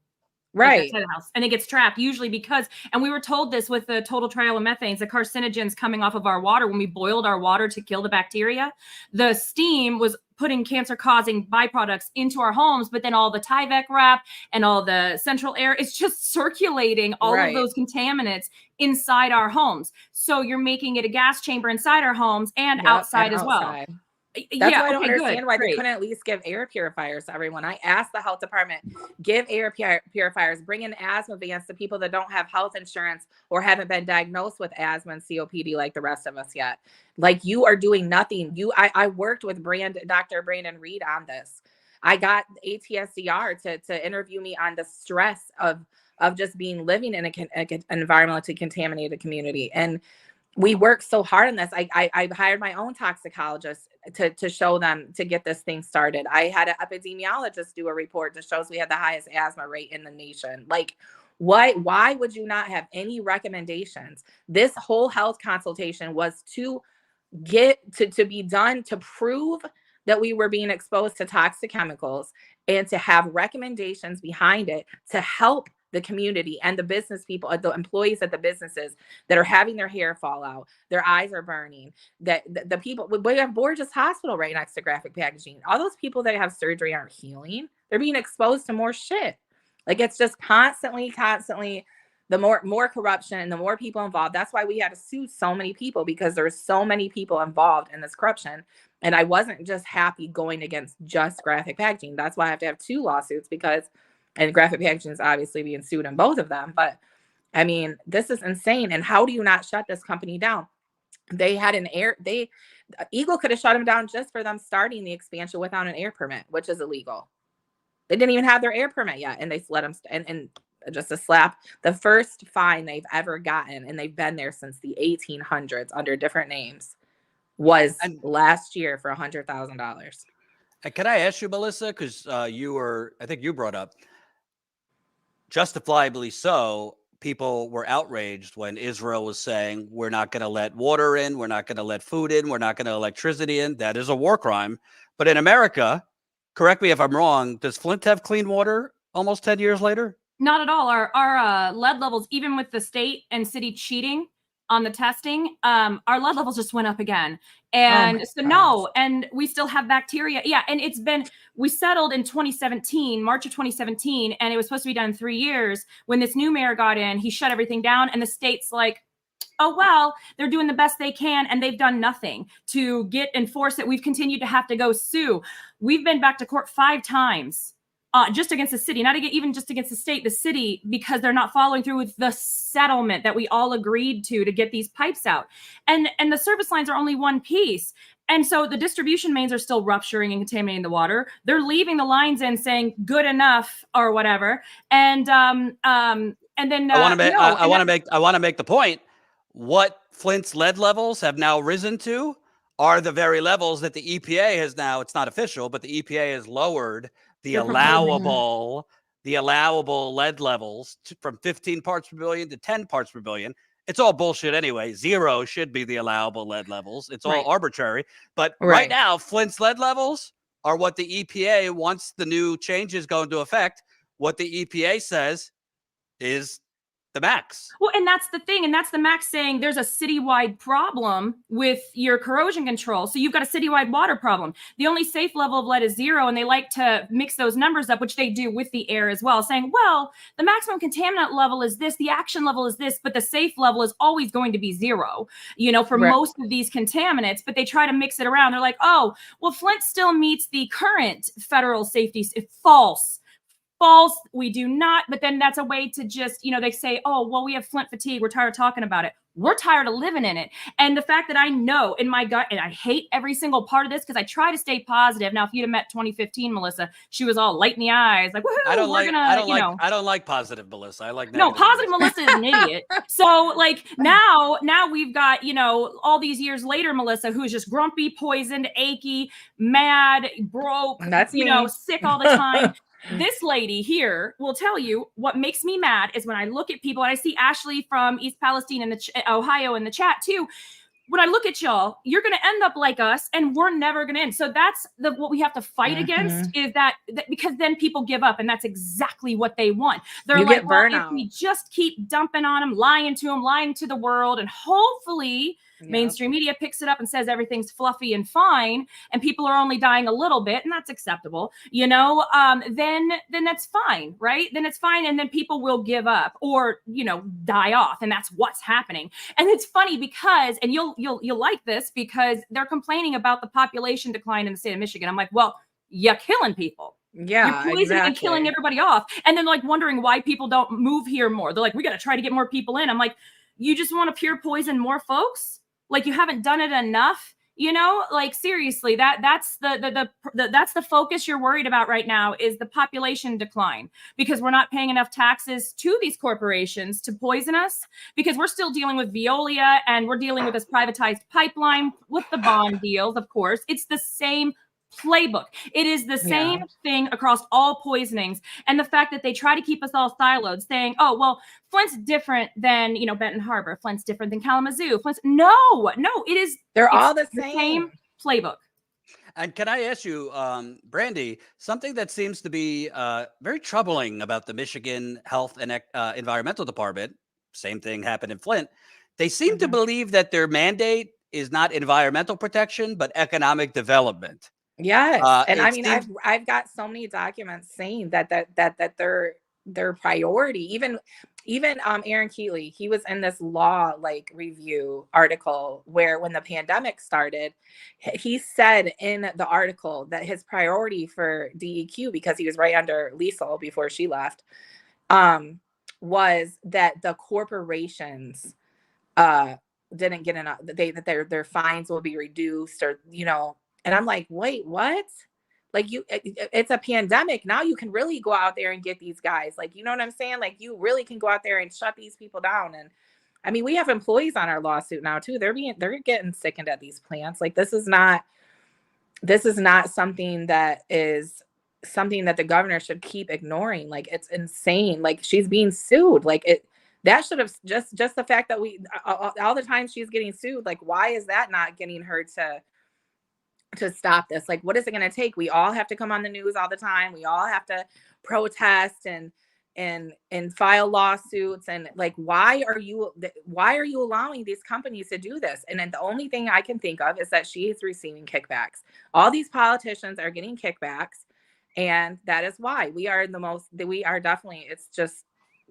Right. Outside the house, and it gets trapped usually because, and we were told this with the total trimethanes, the carcinogens coming off of our water when we boiled our water to kill the bacteria, the steam was putting cancer-causing byproducts into our homes, but then all the Tyvek wrap and all the central air is just circulating all of those contaminants inside our homes. So you're making it a gas chamber inside our homes and outside as well. That's why I don't understand why they couldn't at least give air purifiers to everyone. I asked the health department, give air purifiers, bring in asthma vans to people that don't have health insurance or haven't been diagnosed with asthma and COPD like the rest of us yet. Like, you are doing nothing. I worked with Dr. Brandon Reed on this. I got ATSDR to interview me on the stress of just living in an environmentally contaminated community. And we worked so hard on this. I hired my own toxicologist to show them, to get this thing started. I had an epidemiologist do a report that shows we had the highest asthma rate in the nation. Like, why would you not have any recommendations? This whole health consultation was to get to be done to prove that we were being exposed to toxic chemicals and to have recommendations behind it to help the community and the business people, the employees at the businesses that are having their hair fall out, their eyes are burning, that the people, we have Borges Hospital right next to Graphic Packaging. All those people that have surgery aren't healing. They're being exposed to more shit. Like, it's just constantly, the more corruption and the more people involved. That's why we had to sue so many people, because there's so many people involved in this corruption. And I wasn't just happy going against just Graphic Packaging. That's why I have to have 2 lawsuits, and Graphic Packaging is obviously being sued on both of them. But I mean, this is insane. And how do you not shut this company down? They had Eagle could have shut them down just for them starting the expansion without an air permit, which is illegal. They didn't even have their air permit yet. And they let them, and just a slap, the first fine they've ever gotten, and they've been there since the 1800s under different names, was last year for $100,000. And can I ask you, Melissa, because I think you brought up, justifiably so, people were outraged when Israel was saying, we're not going to let water in, we're not going to let food in, we're not going to electricity in. That is a war crime. But in America, correct me if I'm wrong, does Flint have clean water almost 10 years later? Not at all. Our lead levels, even with the state and city cheating on the testing, our lead levels just went up again. And and we still have bacteria. Yeah. And we settled in 2017, March of 2017, and it was supposed to be done in 3 years. When this new mayor got in, he shut everything down, and the state's like, oh, well, they're doing the best they can, and they've done nothing to enforce it. We've continued to have to go sue. We've been back to court 5 times. Just against the city, not even just against the state, the city, because they're not following through with the settlement that we all agreed to get these pipes out. And the service lines are only one piece. And so the distribution mains are still rupturing and contaminating the water. They're leaving the lines in saying good enough or whatever. And then I want to make the point. What Flint's lead levels have now risen to are the very levels that the EPA has now, it's not official, but the EPA has lowered the allowable lead levels from 15 parts per billion to 10 parts per billion. It's all bullshit anyway. 0 should be the allowable lead levels. It's all arbitrary. But right now, Flint's lead levels are what the EPA, once the new changes go into effect, what the EPA says is the max. Well, and that's the thing. And that's the max saying there's a citywide problem with your corrosion control. So you've got a citywide water problem. The only safe level of lead is 0. And they like to mix those numbers up, which they do with the air as well, saying, well, the maximum contaminant level is this, the action level is this, but the safe level is always going to be 0, you know, for most of these contaminants. But they try to mix it around. They're like, oh, well, Flint still meets the current federal safety. False. We do not. But then that's a way to just, you know, they say, oh, well, we have Flint fatigue. We're tired of talking about it. We're tired of living in it. And the fact that I know in my gut, and I hate every single part of this because I try to stay positive. Now, if you'd have met 2015 Melissa, she was all light in the eyes, like, woohoo, I don't like positive Melissa. I like no, positive Melissa is an idiot. So like now we've got, you know, all these years later, Melissa, who's just grumpy, poisoned, achy, mad, broke, That's you know, sick all the time. This lady here will tell you what makes me mad is when I look at people, and I see Ashley from East Palestine in the Ohio in the chat too. When I look at y'all, you're going to end up like us, and we're never going to end. So that's what we have to fight against is that because then people give up, and that's exactly what they want. They're like, well, if we just keep dumping on them, lying to the world, and hopefully mainstream media picks it up and says everything's fluffy and fine, and people are only dying a little bit, and that's acceptable, you know, then that's fine, right? Then it's fine, and then people will give up or, you know, die off, and that's what's happening. And it's funny because, and you'll like this, because they're complaining about the population decline in the state of Michigan. I'm like, well, you're killing people. Yeah, you're poisoning and killing everybody off. And then like wondering why people don't move here more. They're like, we got to try to get more people in. I'm like, you just want to pure poison more folks? Like you haven't done it enough, you know, like seriously, that's the focus you're worried about right now is the population decline because we're not paying enough taxes to these corporations to poison us because we're still dealing with Veolia and we're dealing with this privatized pipeline with the bond deals. Of course, it's the same playbook. It is the same thing across all poisonings. And the fact that they try to keep us all siloed saying, oh, well, Flint's different than, you know, Benton Harbor. Flint's different than Kalamazoo. No, it is. They're all the same playbook. And can I ask you, Brandy, something that seems to be very troubling about the Michigan Health and Environmental Department, same thing happened in Flint. They seem to believe that their mandate is not environmental protection, but economic development. Yes, and I mean, I've got so many documents saying that their priority, even Aaron Keeley, he was in this law like review article where when the pandemic started, he said in the article that his priority for DEQ, because he was right under Liesel before she left, was that the corporations didn't get enough, that their fines will be reduced, or you know. And I'm like, wait, what? Like it's a pandemic. Now you can really go out there and get these guys. Like, you know what I'm saying? Like you really can go out there and shut these people down. And I mean, we have employees on our lawsuit now too. They're getting sickened at these plants. Like this is not something that the governor should keep ignoring. Like it's insane. Like she's being sued. Like that should have just the fact that all the time she's getting sued. Like, why is that not getting her to stop this? Like, what is it going to take? We all have to come on the news all the time. We all have to protest and file lawsuits. And like, why are you allowing these companies to do this? And then the only thing I can think of is that she is receiving kickbacks. All these politicians are getting kickbacks. And that is why we are definitely, it's just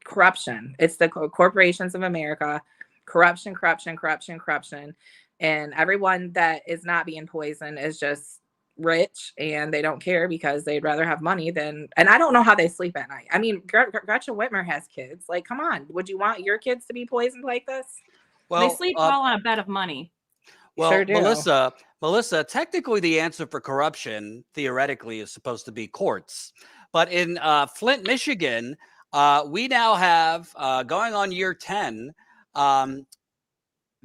corruption. It's the corporations of America, corruption. And everyone that is not being poisoned is just rich and they don't care because they'd rather have money than, and I don't know how they sleep at night. I mean, Gretchen Whitmer has kids. Like, come on. Would you want your kids to be poisoned like this? Well, they sleep well on a bed of money. Well, Sure do. Melissa, technically the answer for corruption theoretically is supposed to be courts. But in Flint, Michigan, we now have going on year 10,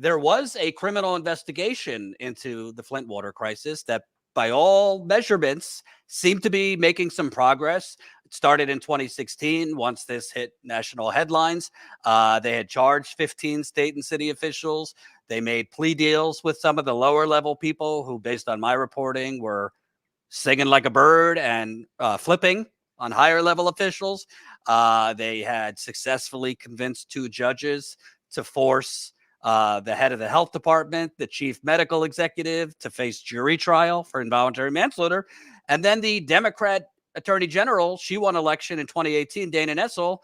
there was a criminal investigation into the Flint water crisis that by all measurements seemed to be making some progress. It started in 2016. Once this hit national headlines, they had charged 15 state and city officials. They made plea deals with some of the lower level people who, based on my reporting, were singing like a bird and flipping on higher level officials. They had successfully convinced 2 judges to force the head of the health department, the chief medical executive, to face jury trial for involuntary manslaughter. And then the Democrat attorney general, she won election in 2018, Dana Nessel,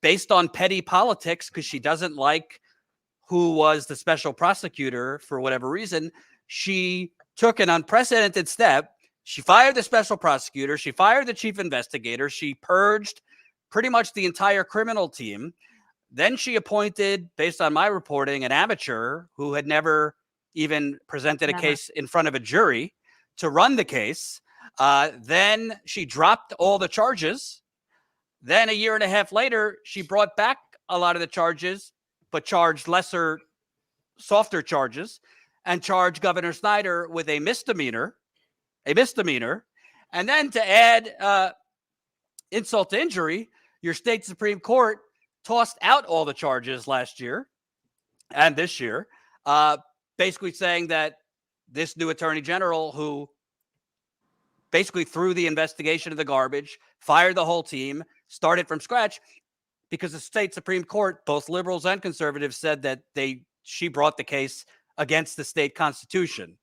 based on petty politics, because she doesn't like who was the special prosecutor for whatever reason. She took an unprecedented step. She fired the special prosecutor. She fired the chief investigator. She purged pretty much the entire criminal team. Then she appointed, based on my reporting, an amateur who had never even presented a case in front of a jury to run the case. Then she dropped all the charges. Then a year and a half later, she brought back a lot of the charges, but charged lesser, softer charges, and charged Governor Snyder with a misdemeanor. And then to add insult to injury, your state Supreme Court tossed out all the charges last year and this year, basically saying that this new attorney general, who basically threw the investigation in the garbage, fired the whole team, started from scratch, because the state Supreme Court, both liberals and conservatives, said that she brought the case against the state constitution.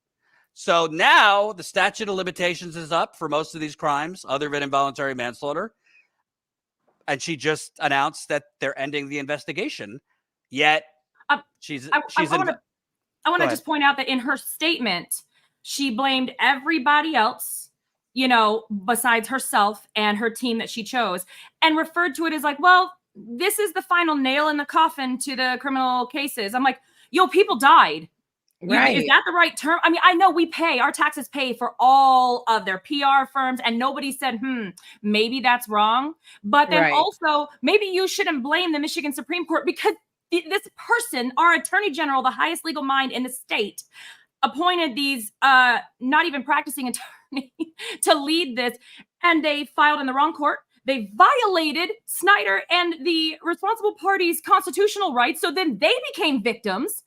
So now the statute of limitations is up for most of these crimes other than involuntary manslaughter. And she just announced that they're ending the investigation. Yet I want to just point out that in her statement, she blamed everybody else, besides herself and her team that she chose, and referred to it as like, well, this is the final nail in the coffin to the criminal cases. I'm like, people died. Right. Is that the right term? I mean, I know our taxes pay for all of their PR firms, and nobody said, maybe that's wrong. But then also, maybe you shouldn't blame the Michigan Supreme Court, because this person, our attorney general, the highest legal mind in the state, appointed these not even practicing attorney to lead this, and they filed in the wrong court. They violated Snyder and the responsible party's constitutional rights. So then they became victims.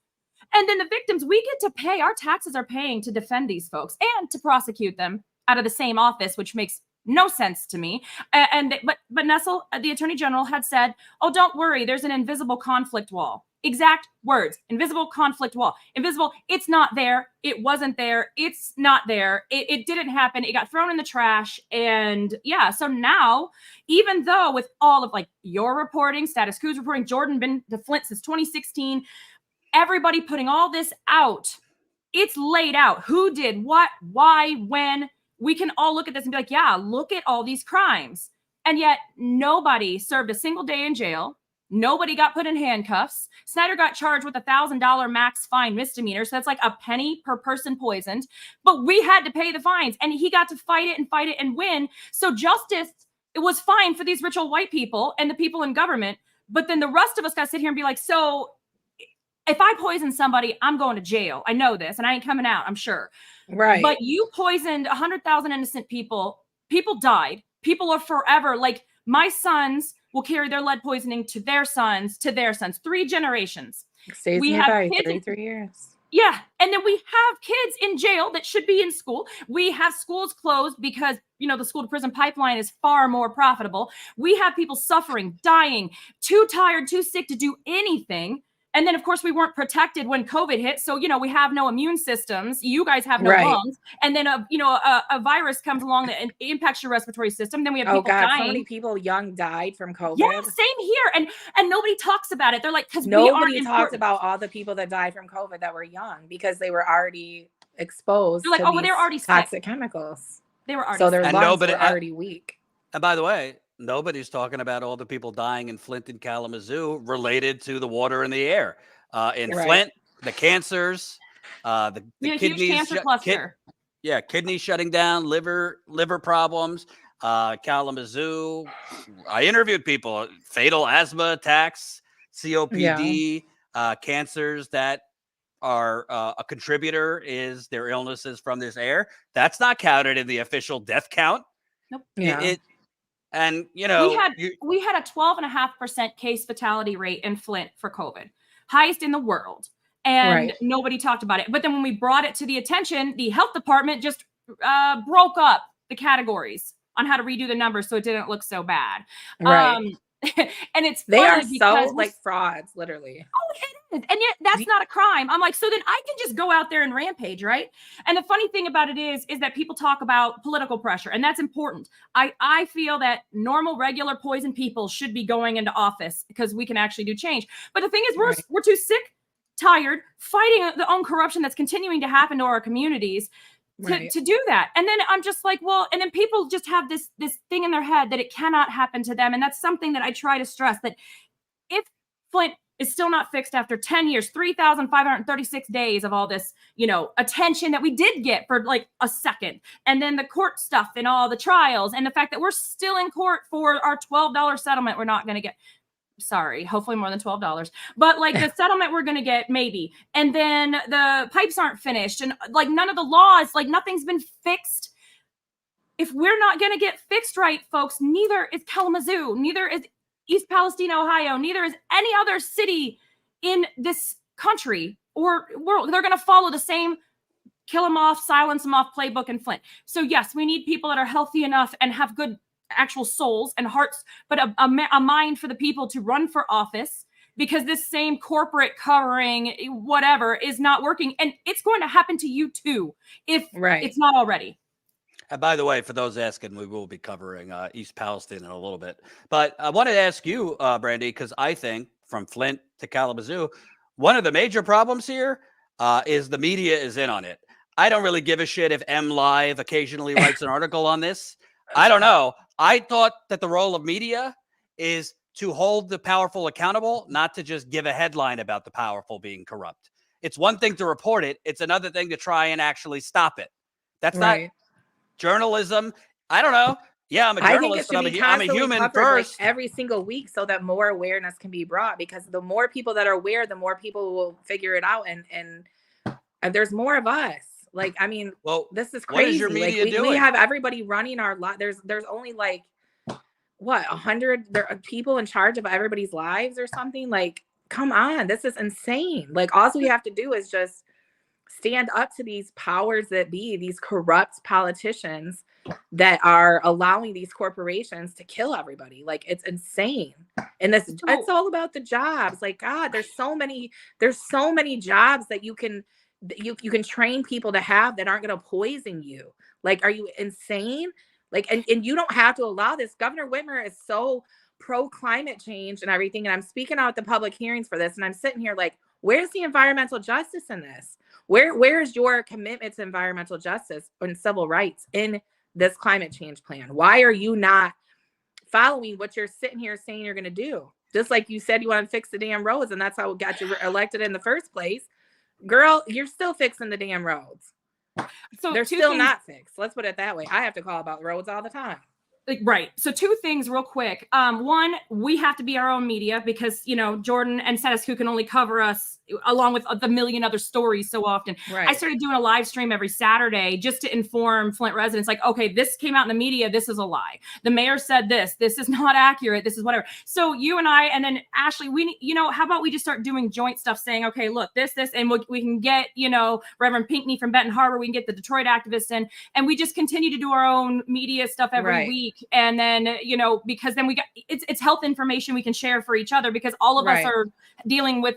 And then the victims, we get to pay, our taxes are paying to defend these folks and to prosecute them out of the same office, which makes no sense to me. But Nessel, the attorney general, had said, oh, don't worry, there's an invisible conflict wall. Exact words, invisible conflict wall. Invisible, it's not there. It wasn't there. It's not there. It didn't happen. It got thrown in the trash. And yeah, so now, even though with all of like your reporting, Status Coups reporting, Jordan been to Flint since 2016, everybody putting all this out, it's laid out. Who did what, why, when. We can all look at this and be like, yeah, look at all these crimes. And yet nobody served a single day in jail. Nobody got put in handcuffs. Snyder got charged with $1,000 max fine misdemeanor. So that's like a penny per person poisoned. But we had to pay the fines, and he got to fight it and win. So justice, it was fine for these rich old white people and the people in government. But then the rest of us got to sit here and be like, so if I poison somebody, I'm going to jail. I know this, and I ain't coming out, I'm sure. Right. But you poisoned 100,000 innocent people. People died. People are forever. Like, my sons will carry their lead poisoning to their sons, 3 generations. Stays we nearby, have 33 years. Yeah. And then we have kids in jail that should be in school. We have schools closed because, the school to prison pipeline is far more profitable. We have people suffering, dying, too tired, too sick to do anything. And then, of course, we weren't protected when COVID hit. So, we have no immune systems. You guys have no lungs. And then, a virus comes along that impacts your respiratory system. Then we have people dying. So many people young died from COVID. Yeah, same here. And nobody talks about it. They're like, because nobody talks about all the people that died from COVID that were young, because they were already exposed to they're already toxic sick. Chemicals. They were already so their sick. lungs were already weak. And by the way, nobody's talking about all the people dying in Flint and Kalamazoo related to the water in the air. Flint, the cancers, the kidneys, huge cancer cluster. Kidneys shutting down, liver problems. Kalamazoo, I interviewed people, fatal asthma attacks, COPD, cancers that are a contributor is their illnesses from this air. That's not counted in the official death count. Nope. Yeah. And we had a 12.5% case fatality rate in Flint for COVID, highest in the world, and nobody talked about it. But then when we brought it to the attention, the health department just broke up the categories on how to redo the numbers so it didn't look so bad. Right. And it's They are funny so because like frauds, literally. oh, it is. And yet that's not a crime. I'm like, so then I can just go out there and rampage, right? And the funny thing about it is that people talk about political pressure, and that's important. I feel that normal, regular, poisoned people should be going into office because we can actually do change. But the thing is, we're too sick, tired, fighting the own corruption that's continuing to happen to our communities to do that. And then I'm just like, well, and then people just have this thing in their head that it cannot happen to them. And that's something that I try to stress, that if Flint is still not fixed after 10 years, 3,536 days of all this, attention that we did get for like a second, and then the court stuff and all the trials, and the fact that we're still in court for our $12 settlement we're not going to get. Sorry, hopefully more than $12, but like the settlement we're going to get, maybe. And then the pipes aren't finished, and like none of the laws, like nothing's been fixed. If we're not going to get fixed right, folks, neither is Kalamazoo, neither is East Palestine, Ohio, neither is any other city in this country or world. They're going to follow the same kill them off, silence them off playbook in Flint. So yes, we need people that are healthy enough and have good actual souls and hearts, but a mind for the people to run for office, because this same corporate covering whatever is not working. And it's going to happen to you too, if it's not already. And by the way, for those asking, we will be covering East Palestine in a little bit. But I wanted to ask you, Brandy, because I think from Flint to Kalamazoo, one of the major problems here is the media is in on it. I don't really give a shit if M Live occasionally writes an article on this. I don't know. I thought that the role of media is to hold the powerful accountable, not to just give a headline about the powerful being corrupt. It's one thing to report it. It's another thing to try and actually stop it. That's not journalism. I don't know. Yeah, I'm a journalist, but I'm a human first. Like every single week, so that more awareness can be brought, because the more people that are aware, the more people will figure it out. And there's more of us. Like, I mean, well, this is crazy. What is your media doing? We have everybody running our lives. There's only like, what, 100 people in charge of everybody's lives or something? Like, come on, this is insane. Like, all we have to do is just stand up to these powers that be, these corrupt politicians that are allowing these corporations to kill everybody. Like, it's insane. And it's all about the jobs. Like, God, there's so many jobs that you can train people to have that aren't going to poison you. Like, are you insane? Like, and you don't have to allow this. Governor Whitmer is so pro climate change and everything. And I'm speaking out at the public hearings for this. And I'm sitting here like, where's the environmental justice in this? Where's your commitment to environmental justice and civil rights in this climate change plan? Why are you not following what you're sitting here saying you're going to do? Just like you said, you want to fix the damn roads, and that's how it got you elected in the first place. Girl, you're still fixing the damn roads. So they're still not fixed. Let's put it that way. I have to call about roads all the time. Right. So two things real quick. One, we have to be our own media, because, Jordan and Status Coup can only cover us along with the million other stories so often. Right. I started doing a live stream every Saturday just to inform Flint residents, like, okay, this came out in the media. This is a lie. The mayor said this is not accurate. This is whatever. So you and I, and then Ashley, how about we just start doing joint stuff, saying, okay, look, this, and we can get, Reverend Pinckney from Benton Harbor. We can get the Detroit activists in, and we just continue to do our own media stuff every week. And then, because then we got, it's health information we can share for each other, because all of us are dealing with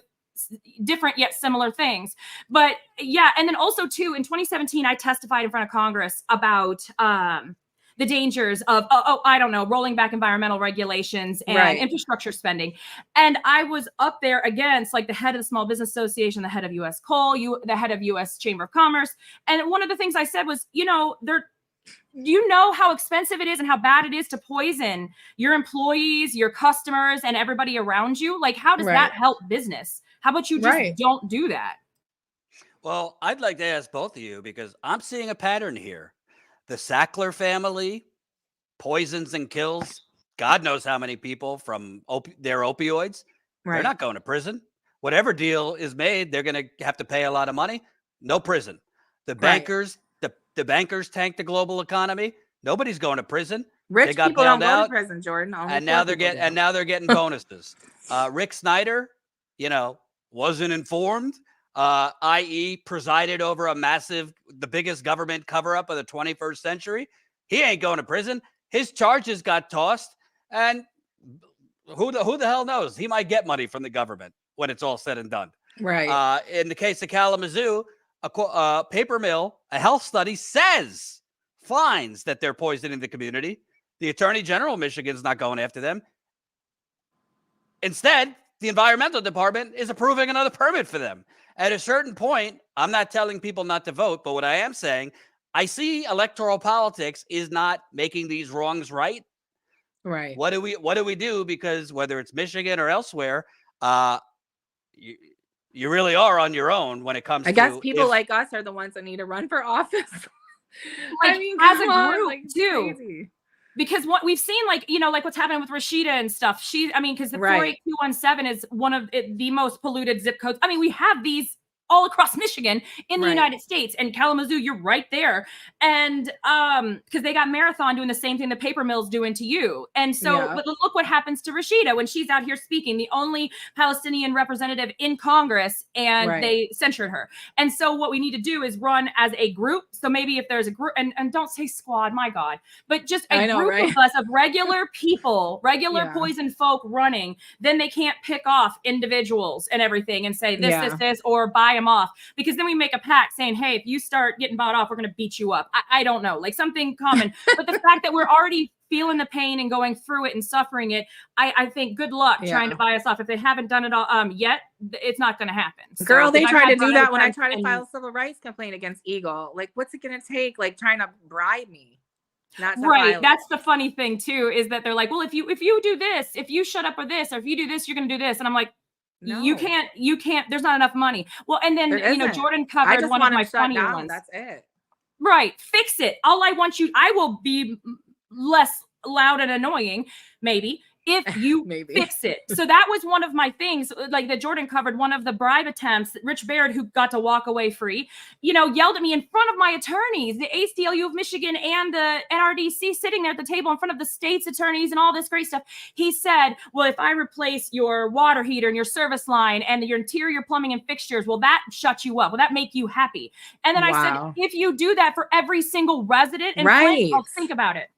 different yet similar things. But yeah. And then also too, in 2017, I testified in front of Congress about the dangers of, I don't know, rolling back environmental regulations and infrastructure spending. And I was up there against like the head of the Small Business Association, the head of U.S. Coal, the head of U.S. Chamber of Commerce. And one of the things I said was, you know how expensive it is and how bad it is to poison your employees, your customers, and everybody around you. Like, how does that help business? How about you just don't do that? Well, I'd like to ask both of you, because I'm seeing a pattern here. The Sackler family poisons and kills God knows how many people from their opioids. They're not going to prison. Whatever deal is made, they're going to have to pay a lot of money. No prison. The bankers, the bankers tanked the global economy. Nobody's going to prison. Rich they got people don't go out, to prison, Jordan. And now they're getting bonuses. Rick Snyder, wasn't informed, i.e. presided over the biggest government cover-up of the 21st century. He ain't going to prison. his charges got tossed, and who the hell knows? He might get money from the government when it's all said and done. Right. In the case of Kalamazoo, a paper mill, a health study finds that they're poisoning the community. The Attorney General of Michigan's not going after them. Instead, the environmental department is approving another permit for them. At a certain point, I'm not telling people not to vote, but what I am saying, I see electoral politics is not making these wrongs right. Right. What do we do? Because whether it's Michigan or elsewhere, you really are on your own when it comes to. I guess people like us are the ones that need to run for office. Like, I mean, as a come on, group like, too. crazy. Because what we've seen, like, you know, like what's happening with Rashida and stuff. Because the 48217 is one of the most polluted zip codes. I mean, we have these all across Michigan in the United States, and Kalamazoo, you're right there. And because they got Marathon doing the same thing the paper mill's doing to you. And so but look what happens to Rashida when she's out here speaking, the only Palestinian representative in Congress, and they censured her. And so what we need to do is run as a group. So maybe if there's a group, and don't say squad, my God, but just a group of us, of regular people, regular poison folk running, then they can't pick off individuals and everything and say this, or buy them off, because then we make a pact saying, hey, if you start getting bought off, we're going to beat you up. I don't know, like something common. But the fact that we're already feeling the pain and going through it and suffering it, I think good luck trying to buy us off. If they haven't done it all yet, it's not going to happen. Girl, so, they tried to do that when I tried to file a civil rights complaint against Eagle. Like, what's it going to take? Like, trying to bribe me. Not to file That's the funny thing too, is that they're like, well, if you do this, if you shut up with this, or if you do this, you're going to do this. And I'm like, no. You can't, there's not enough money. Well, and then, Jordan covered one of my funny ones. That's it. Right. Fix it. I will be less loud and annoying, maybe, if you fix it. So that was one of my things, like that Jordan covered, one of the bribe attempts. Rich Baird, who got to walk away free, yelled at me in front of my attorneys, the ACLU of Michigan and the NRDC, sitting there at the table in front of the state's attorneys and all this great stuff. He said, well, if I replace your water heater and your service line and your interior plumbing and fixtures, will that shut you up? Will that make you happy? And then I said, if you do that for every single resident in Flint, I'll think about it.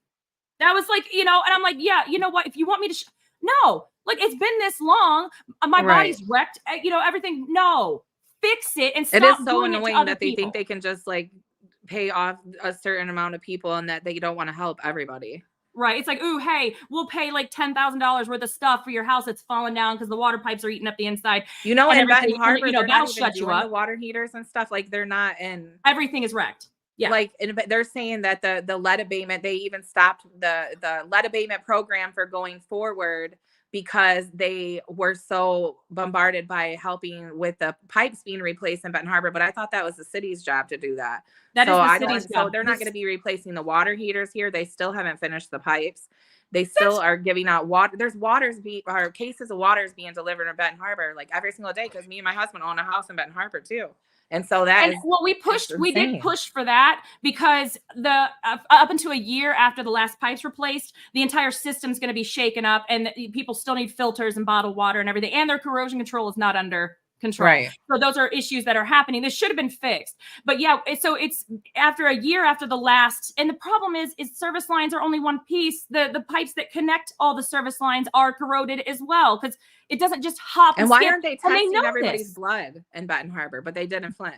That was like, and I'm like, yeah, you know what? If you want me to, no, like it's been this long, my body's wrecked, everything. No, fix it and stop. It is so doing annoying it to other that they people. think they can just like pay off a certain amount of people and that they don't want to help everybody. Right. It's like, ooh, hey, we'll pay like $10,000 worth of stuff for your house that's fallen down because the water pipes are eating up the inside. In Benton Harbor, that'll shut you up. The water heaters and stuff, like they're not in. Everything is wrecked. Yeah. Like they're saying that the lead abatement, they even stopped the lead abatement program for going forward because they were so bombarded by helping with the pipes being replaced in Benton Harbor. But I thought that was the city's job to do that. So they're not going to be replacing the water heaters here. They still haven't finished the pipes. They still are giving out water. There's cases of waters being delivered in Benton Harbor like every single day, because me and my husband own a house in Benton Harbor too. And so we did push for that, because up until a year after the last pipes were placed, the entire system's going to be shaken up, and people still need filters and bottled water and everything, and their corrosion control is not under control. Right. So those are issues that are happening. This should have been fixed. But yeah, so it's after a year after the last, and the problem is service lines are only one piece. The pipes that connect all the service lines are corroded as well, because it doesn't just hop. And why aren't they testing everybody's blood in Benton Harbor, but they did in Flint?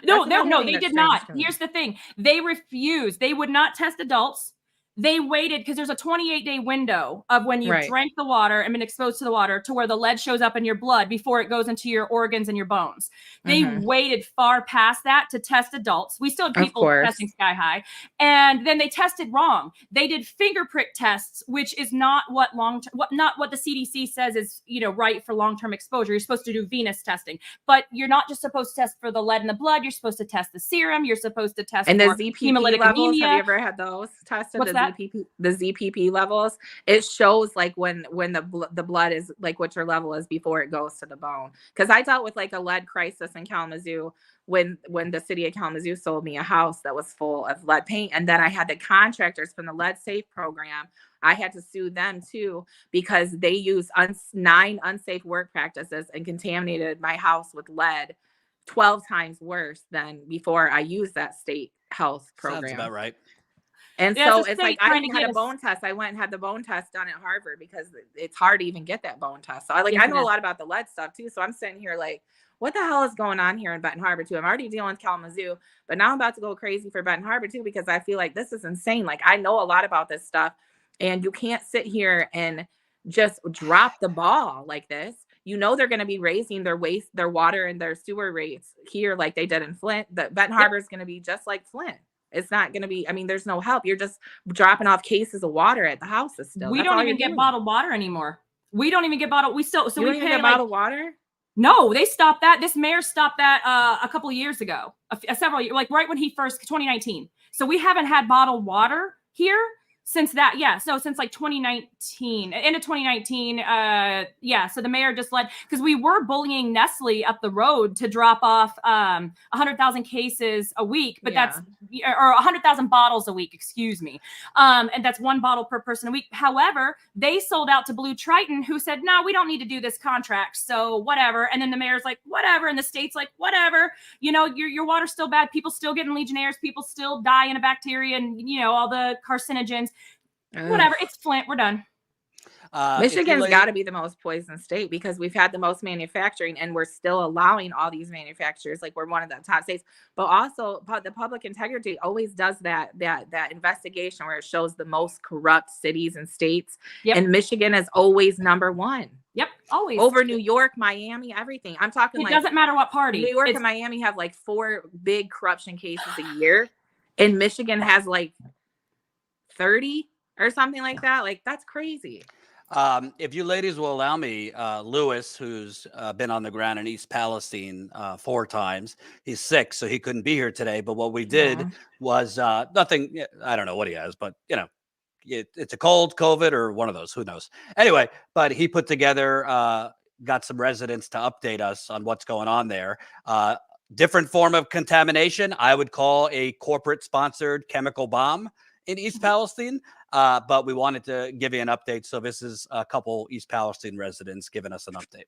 No, they did not. Here's the thing. They refused. They would not test adults. They waited, because there's a 28-day window of when you drank the water and been exposed to the water to where the lead shows up in your blood before it goes into your organs and your bones. They waited far past that to test adults. We still have people testing sky high. And then they tested wrong. They did finger prick tests, which is not what the CDC says is, right for long-term exposure. You're supposed to do venous testing, but you're not just supposed to test for the lead in the blood. You're supposed to test the serum. You're supposed to test and for the hemolytic levels. anemia. Have you ever had those tested? What's that? The ZPP levels, it shows like when the blood is like what your level is before it goes to the bone. Because I dealt with like a lead crisis in Kalamazoo when the city of Kalamazoo sold me a house that was full of lead paint, and then I had the contractors from the Lead Safe program. I had to sue them too, because they used 9 unsafe work practices and contaminated my house with lead 12 times worse than before I used that state health program. Sounds about right. And Yeah, so it's a it's state like I trying to even had get a us- bone test. I went and had the bone test done at Harvard because it's hard to even get that bone test. So I Yes, I it know a is. lot about the lead stuff too. So I'm sitting here like, what the hell is going on here in Benton Harbor too? I'm already dealing with Kalamazoo, but now I'm about to go crazy for Benton Harbor too, because I feel like this is insane. Like I know a lot about this stuff, and you can't sit here and just drop the ball like this. You know they're going to be raising their water and their sewer rates here like they did in Flint. That Benton Harbor is going to be just like Flint. It's not going to be, I mean, there's no help. You're just dropping off cases of water at the houses still. We That's don't all even you're get doing. bottled water anymore. We don't even get bottled. We still, so You we don't even pay get like, bottled water? No, they stopped that. This mayor stopped that a couple of years ago, several years, like right when he first, 2019. So we haven't had bottled water here since that. Yeah. So since like 2019, end of 2019. Yeah. So the mayor just because we were bullying Nestle up the road to drop off 100,000 cases a week, but that's, or 100,000 bottles a week, excuse me. And that's one bottle per person a week. However, they sold out to Blue Triton, who said, no, we don't need to do this contract. So whatever. And then the mayor's like, whatever. And the state's like, whatever, you know, your water's still bad. People still getting Legionnaires. People still die in a bacteria and, you know, all the carcinogens. Whatever. It's Flint. We're done. Michigan's got to be the most poisoned state because we've had the most manufacturing and we're still allowing all these manufacturers. Like we're one of the top states, but also the public integrity always does that investigation where it shows the most corrupt cities and states. Yep. And Michigan is always number one. Yep. Always. Over New York, Miami, everything. I'm talking It doesn't matter what party. New York and Miami have like 4 big corruption cases a year. And Michigan has like 30 or something like that. Like that's crazy. If you ladies will allow me, Louis, who's been on the ground in East Palestine 4 times, he's sick, so he couldn't be here today. But what we did was nothing. I don't know what he has, but you know, it's a cold, COVID, or one of those. Who knows? Anyway, but he put together, got some residents to update us on what's going on there. Different form of contamination. I would call a corporate-sponsored chemical bomb in East Palestine. But we wanted to give you an update. So this is a couple East Palestine residents giving us an update.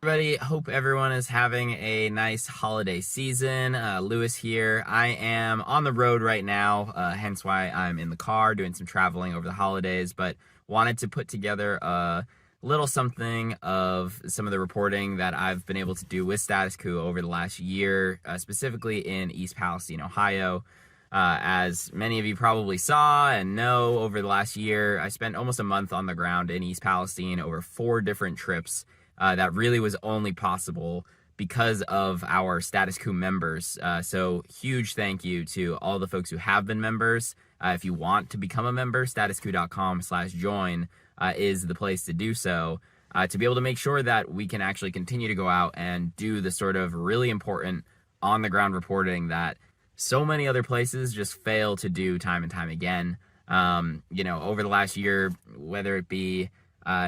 Everybody, hope everyone is having a nice holiday season. Louis here. I am on the road right now, hence why I'm in the car doing some traveling over the holidays, but wanted to put together a little something of some of the reporting that I've been able to do with Status Coup over the last year, specifically in East Palestine, Ohio. As many of you probably saw and know, over the last year, I spent almost a month on the ground in East Palestine over 4 different trips. That really was only possible because of our Status Coup members. So huge thank you to all the folks who have been members. If you want to become a member, statuscoup.com/join is the place to do so, to be able to make sure that we can actually continue to go out and do the sort of really important on-the-ground reporting that so many other places just fail to do time and time again. You know, over the last year, whether it be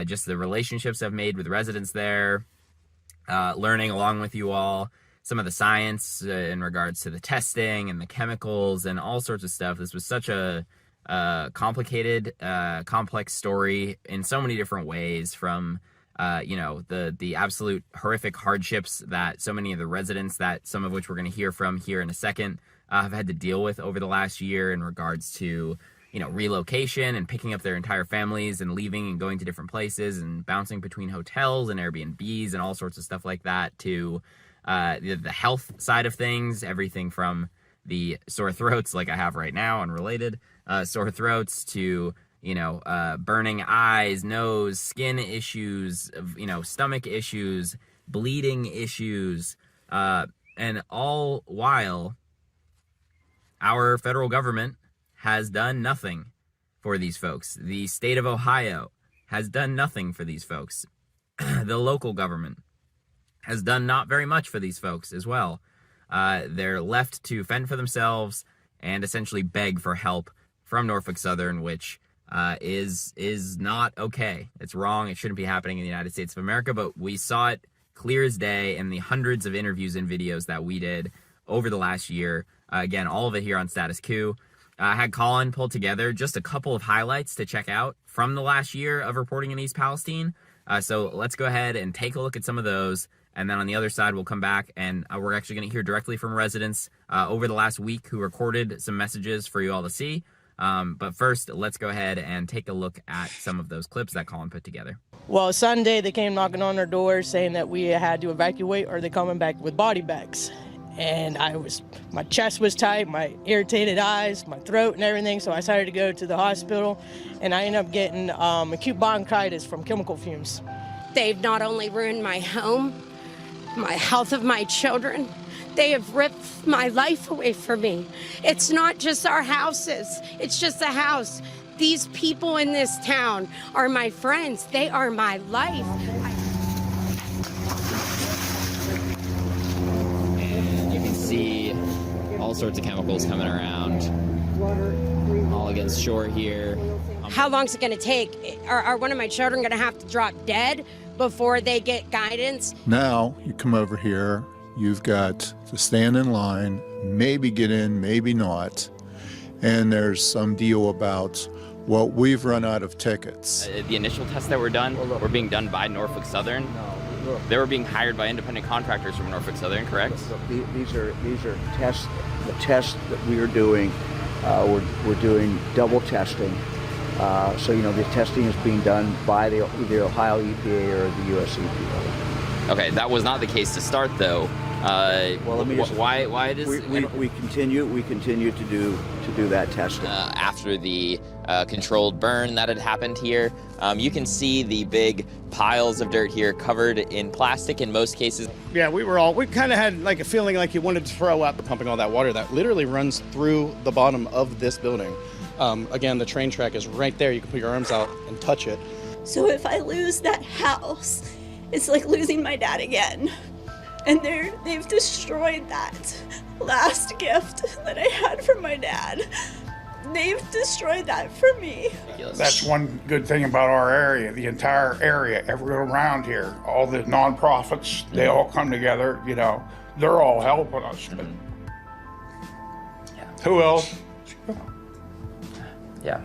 just the relationships I've made with residents there, learning along with you all some of the science in regards to the testing and the chemicals and all sorts of stuff. This was such a complicated, complex story in so many different ways, from you know, the absolute horrific hardships that so many of the residents, that some of which we're going to hear from here in a second, have had to deal with over the last year in regards to, you know, relocation and picking up their entire families and leaving and going to different places and bouncing between hotels and Airbnbs and all sorts of stuff like that, to the health side of things, everything from the sore throats like I have right now, unrelated sore throats, to, you know, burning eyes, nose, skin issues, you know, stomach issues, bleeding issues, and all while our federal government has done nothing for these folks. The state of Ohio has done nothing for these folks. The local government has done not very much for these folks as well. They're left to fend for themselves and essentially beg for help from Norfolk Southern, which is not okay. It's wrong. It shouldn't be happening in the United States of America, but we saw it clear as day in the hundreds of interviews and videos that we did over the last year. Again, all of it here on Status Coup. I had Colin pull together just a couple of highlights to check out from the last year of reporting in East Palestine. So let's go ahead and take a look at some of those, And then on the other side, we'll come back and we're actually going to hear directly from residents over the last week who recorded some messages for you all to see. But first, let's go ahead and take a look at some of those clips that Colin put together. Well, Sunday they came knocking on our doors saying that we had to evacuate or they're coming back with body bags. And my chest was tight, my irritated eyes, my throat and everything, so I decided to go to the hospital, and I ended up getting acute bronchitis from chemical fumes. They've not only ruined my home, my health of my children, they have ripped my life away from me. It's not just our houses, it's just a house. These people in this town are my friends, they are my life. See all sorts of chemicals coming around, all against shore here. How long is it going to take? Are one of my children going to have to drop dead before they get guidance? Now you come over here, you've got to stand in line, maybe get in, maybe not, and there's some deal about, well, we've run out of tickets. The initial tests that were done were being done by Norfolk Southern. They were being hired by independent contractors from Norfolk Southern, correct? These are tests. The tests that we are doing, we're doing double testing. So the testing is being done by the Ohio EPA or the U.S. EPA. Okay, that was not the case to start, though. Well, let me just, why does we continue to do that testing after the controlled burn that had happened here? You can see the big piles of dirt here covered in plastic in most cases. Yeah, we kind of had like a feeling like you wanted to throw up. Pumping all that water that literally runs through the bottom of this building. Again, the train track is right there. You can put your arms out and touch it. So if I lose that house, it's like losing my dad again. And they've destroyed that last gift that I had from my dad. They've destroyed that for me. That's one good thing about our area, the entire area, everyone around here, all the nonprofits, they all come together, they're all helping us. But who else? Yeah.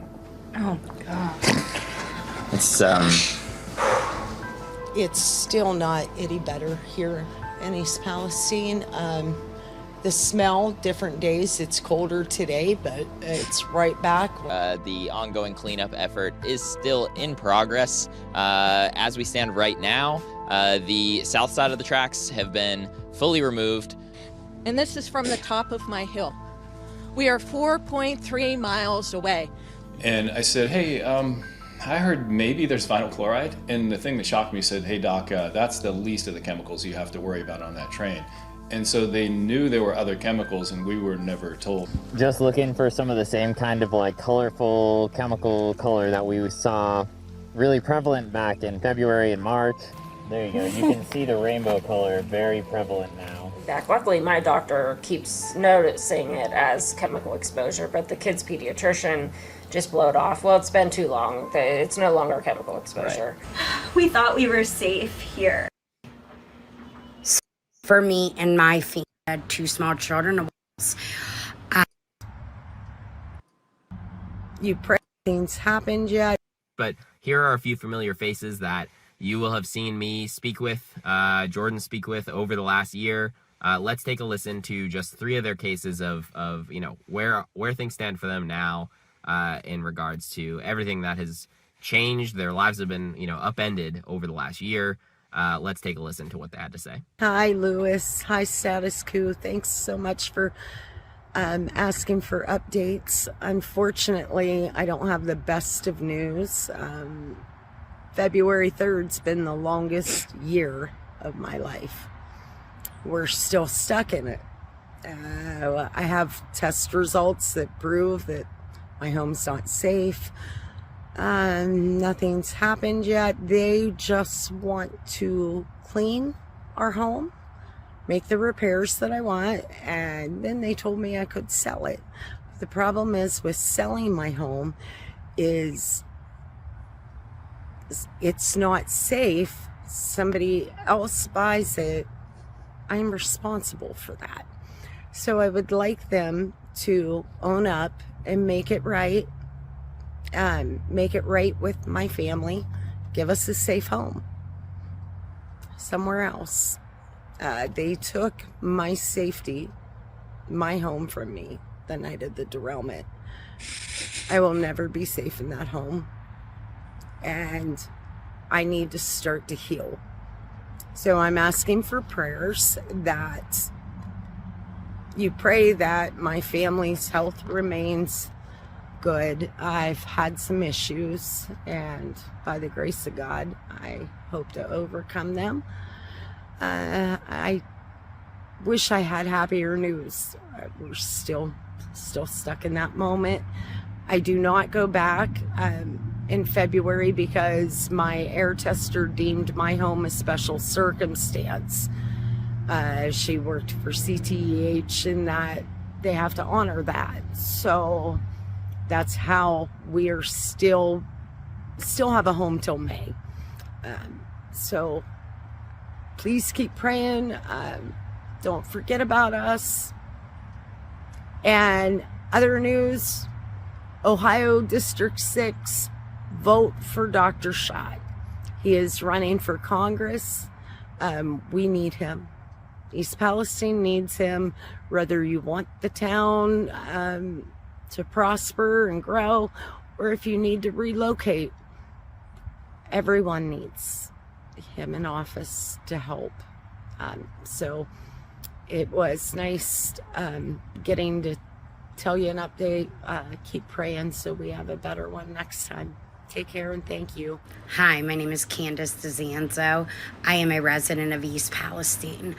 Oh, God. It's still not any better here in East Palestine. The smell, different days, it's colder today, but it's right back. The ongoing cleanup effort is still in progress. As we stand right now, the south side of the tracks have been fully removed. And this is from the top of my hill. We are 4.3 miles away. And I said, hey, I heard maybe there's vinyl chloride. And the thing that shocked me said, hey, Doc, that's the least of the chemicals you have to worry about on that train. And so they knew there were other chemicals and we were never told. Just looking for some of the same kind of like colorful chemical color that we saw really prevalent back in February and March. There you go. You can see the rainbow color very prevalent now. Luckily, my doctor keeps noticing it as chemical exposure, but the kid's pediatrician just blew it off. Well, it's been too long. It's no longer chemical exposure. Right. We thought we were safe here. For me and my family, I had 2 small children. You pray things happened yet. But here are a few familiar faces that you will have seen me speak with, Jordan speak with over the last year. Let's take a listen to just 3 of their cases of where things stand for them now in regards to everything that has changed. Their lives have been, upended over the last year. Let's take a listen to what they had to say. Hi, Louis. Hi, Status Coup. Thanks so much for asking for updates. Unfortunately, I don't have the best of news. February 3rd's been the longest year of my life. We're still stuck in it. I have test results that prove that my home's not safe. Nothing's happened yet. They just want to clean our home, make the repairs that I want, and then they told me I could sell it. The problem is with selling my home is it's not safe. Somebody else buys it, I'm responsible for that. So I would like them to own up and make it right with my family, give us a safe home somewhere else. They took my safety, my home from me the night of the derailment. I will never be safe in that home. And I need to start to heal. So I'm asking for prayers that you pray that my family's health remains good. I've had some issues, and by the grace of God, I hope to overcome them. I wish I had happier news. We're still stuck in that moment. I do not go back in February because my air tester deemed my home a special circumstance. She worked for CTEH, and that they have to honor that. So that's how we are still have a home till May. So please keep praying. Don't forget about us. And other news, Ohio District 6, vote for Dr. Schott. He is running for Congress. We need him. East Palestine needs him. Whether you want the town to prosper and grow, or if you need to relocate, everyone needs him in office to help. So it was nice getting to tell you an update. Keep praying so we have a better one next time. Take care and thank you. Hi, my name is Candace DeZanzo. I am a resident of East Palestine,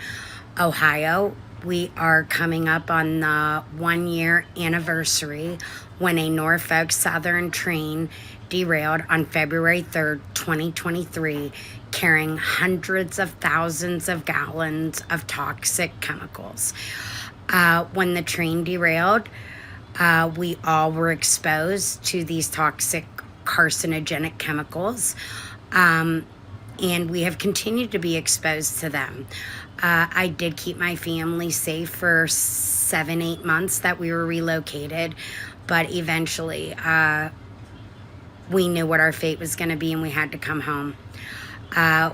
Ohio. We are coming up on the 1-year anniversary when a Norfolk Southern train derailed on February 3rd, 2023, carrying hundreds of thousands of gallons of toxic chemicals. When the train derailed, we all were exposed to these toxic carcinogenic chemicals, and we have continued to be exposed to them. I did keep my family safe for 7-8 months that we were relocated, but eventually we knew what our fate was going to be and we had to come home.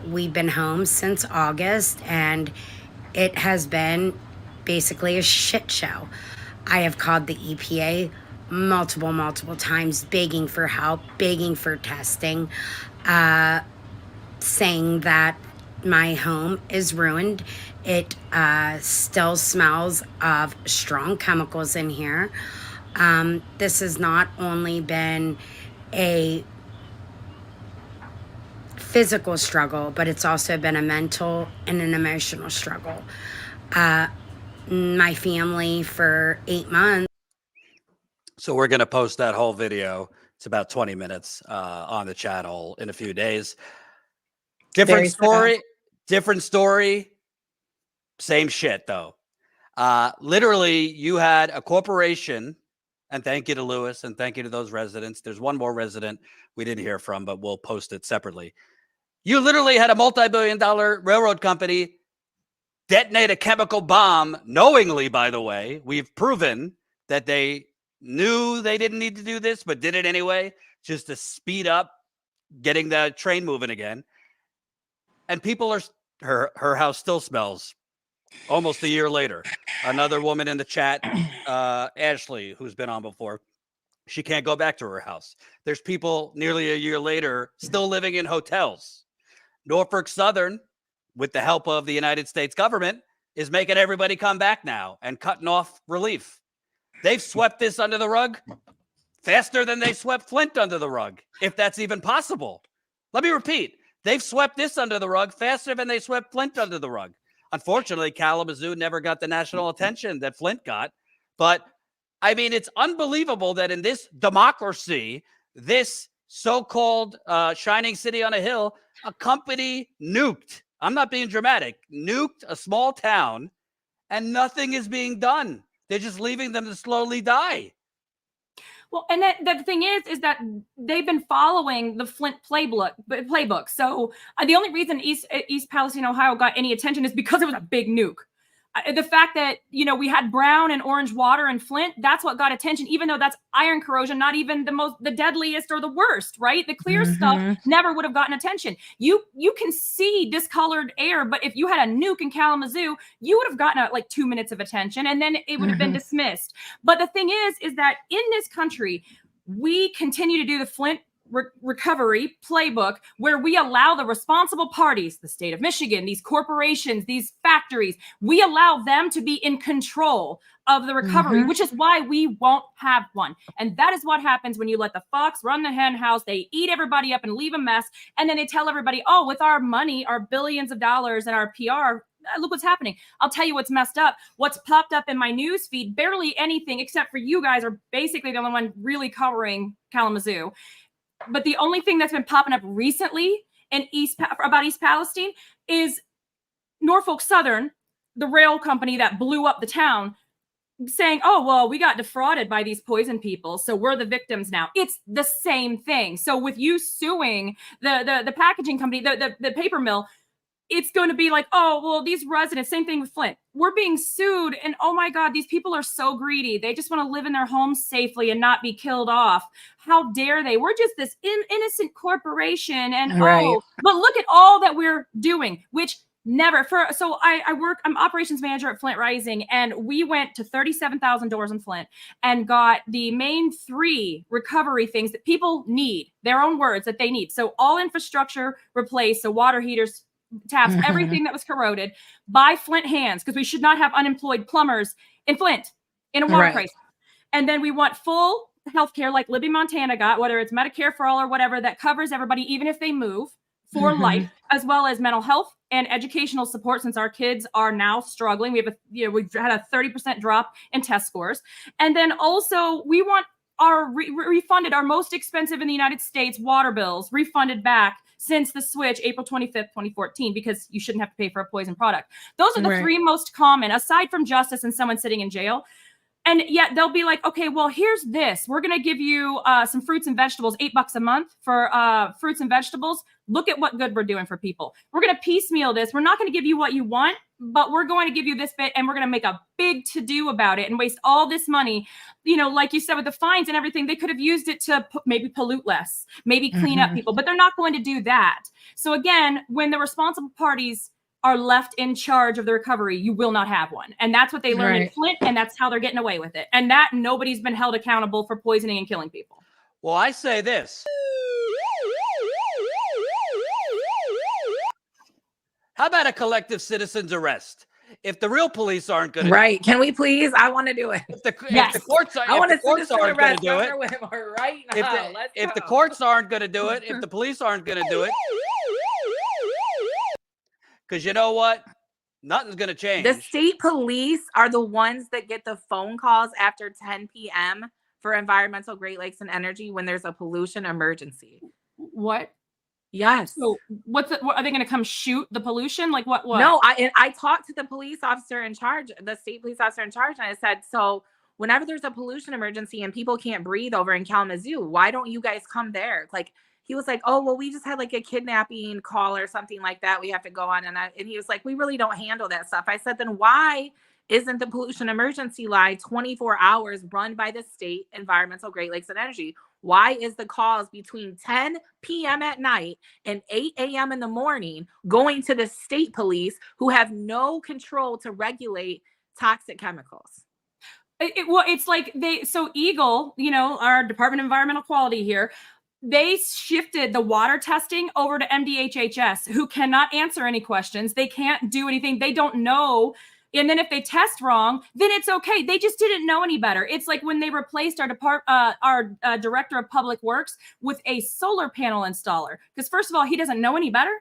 We've been home since August, and it has been basically a shit show. I have called the EPA multiple times, begging for help, begging for testing, saying that my home is ruined. It still smells of strong chemicals in here. This has not only been a physical struggle, but it's also been a mental and an emotional struggle. My family for 8 months. So we're going to post that whole video. It's about 20 minutes on the channel in a few days. Different story. Same shit, though. Literally, you had a corporation, and thank you to Lewis, and thank you to those residents. There's one more resident we didn't hear from, but we'll post it separately. You literally had a multi-billion-dollar railroad company detonate a chemical bomb knowingly, by the way. We've proven that they knew they didn't need to do this, but did it anyway, just to speed up getting the train moving again. And people are, her house still smells almost a year later. Another woman in the chat, Ashley, who's been on before, she can't go back to her house. There's people nearly a year later still living in hotels. Norfolk Southern, with the help of the United States government, is making everybody come back now and cutting off relief. They've swept this under the rug faster than they swept Flint under the rug, if that's even possible. Let me repeat. They've swept this under the rug faster than they swept Flint under the rug. Unfortunately, Kalamazoo never got the national attention that Flint got. But, I mean, it's unbelievable that in this democracy, this so-called shining city on a hill, a company nuked, I'm not being dramatic, nuked a small town, and nothing is being done. They're just leaving them to slowly die. Well, and the thing is that they've been following the Flint playbook. So the only reason East Palestine, Ohio got any attention is because it was a big nuke. The fact that, we had brown and orange water in Flint, that's what got attention, even though that's iron corrosion, not even the deadliest or the worst, right? The clear stuff never would have gotten attention. You can see discolored air, but if you had a nuke in Kalamazoo, you would have gotten like 2 minutes of attention and then it would have been dismissed. But the thing is that in this country, we continue to do the Flint recovery playbook where we allow the responsible parties, the state of Michigan, these corporations, these factories, we allow them to be in control of the recovery, which is why we won't have one. And that is what happens when you let the fox run the hen house. They eat everybody up and leave a mess. And then they tell everybody, oh, with our money, our billions of dollars and our PR, look what's happening. I'll tell you what's messed up. What's popped up in my news feed, barely anything except for you guys are basically the only one really covering Kalamazoo. But the only thing that's been popping up recently in about East Palestine is Norfolk Southern, the rail company that blew up the town, saying, oh, well, we got defrauded by these poison people, so we're the victims now. It's the same thing. So with you suing the packaging company, the paper mill, it's going to be like, oh, well, these residents, same thing with Flint. We're being sued. And oh my God, these people are so greedy. They just want to live in their homes safely and not be killed off. How dare they? We're just this innocent corporation. And but look at all that we're doing, which never so I'm operations manager at Flint Rising, and we went to 37,000 doors in Flint and got the main 3 recovery things that people need, their own words that they need. So all infrastructure replaced, so water heaters, taps, everything that was corroded by Flint hands, because we should not have unemployed plumbers in Flint in a water crisis. And then we want full healthcare like Libby, Montana got, whether it's Medicare for all or whatever, that covers everybody, even if they move for life, as well as mental health and educational support, since our kids are now struggling. We have we've had a 30% drop in test scores. And then also we want our refunded, our most expensive in the United States water bills refunded back since the switch, April 25th, 2014, because you shouldn't have to pay for a poison product. Those are the 3 most common, aside from justice and someone sitting in jail. And yet they'll be like, okay, well, here's this. We're going to give you some fruits and vegetables, $8 a month for fruits and vegetables. Look at what good we're doing for people. We're going to piecemeal this. We're not going to give you what you want, but we're going to give you this bit, and we're going to make a big to-do about it and waste all this money. Like you said, with the fines and everything, they could have used it to maybe pollute less, maybe clean up people, but they're not going to do that. So again, when the responsible parties are left in charge of the recovery, you will not have one. And that's what they learned in Flint, and that's how they're getting away with it. And that nobody's been held accountable for poisoning and killing people. Well, I say this. How about a collective citizens arrest? If the real police aren't going to can we please? I want to do it. If the courts aren't going to do it, if the courts aren't going to do it, if the police aren't going to do it, because you know what? Nothing's going to change. The state police are the ones that get the phone calls after 10 p.m. for environmental Great Lakes and energy when there's a pollution emergency. What? Yes. So what are they going to come shoot the pollution? Like what? No, I talked to the police officer in charge, the state police officer in charge, and I said, so whenever there's a pollution emergency and people can't breathe over in Kalamazoo, why don't you guys come there? Like, he was like, oh, well, we just had like a kidnapping call or something like that we have to go on. And he was like, we really don't handle that stuff. I said, then why isn't the pollution emergency line 24 hours run by the state environmental Great Lakes and energy? Why is the calls between 10 p.m. at night and 8 a.m. in the morning going to the state police who have no control to regulate toxic chemicals? It's like Eagle, our Department of Environmental Quality here, they shifted the water testing over to MDHHS, who cannot answer any questions. They can't do anything. They don't know. And then if they test wrong, then it's okay. They just didn't know any better. It's like when they replaced our director of public works with a solar panel installer. Because first of all, he doesn't know any better.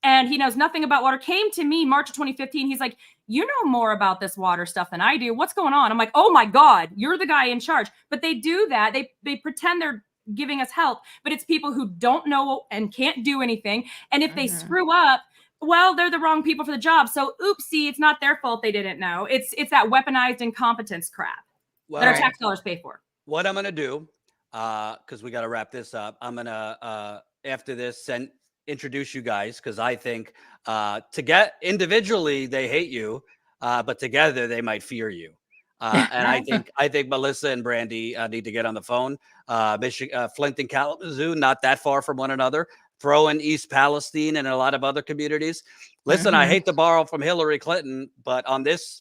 And he knows nothing about water. Came to me March of 2015. He's like, you know more about this water stuff than I do. What's going on? I'm like, oh my God, you're the guy in charge. But they do that. They pretend they're giving us help, but it's people who don't know and can't do anything. And if they screw up, well, they're the wrong people for the job. So oopsie, it's not their fault they didn't know. It's that weaponized incompetence crap that our tax dollars pay for. What I'm going to do, because we got to wrap this up, I'm going to, after this, introduce you guys, because I think to get individually, they hate you. but together they might fear you. And I think Melissa and Brandy need to get on the phone. Flint and Kalamazoo, not that far from one another. Throw in East Palestine and a lot of other communities. Listen, I hate to borrow from Hillary Clinton, but on this,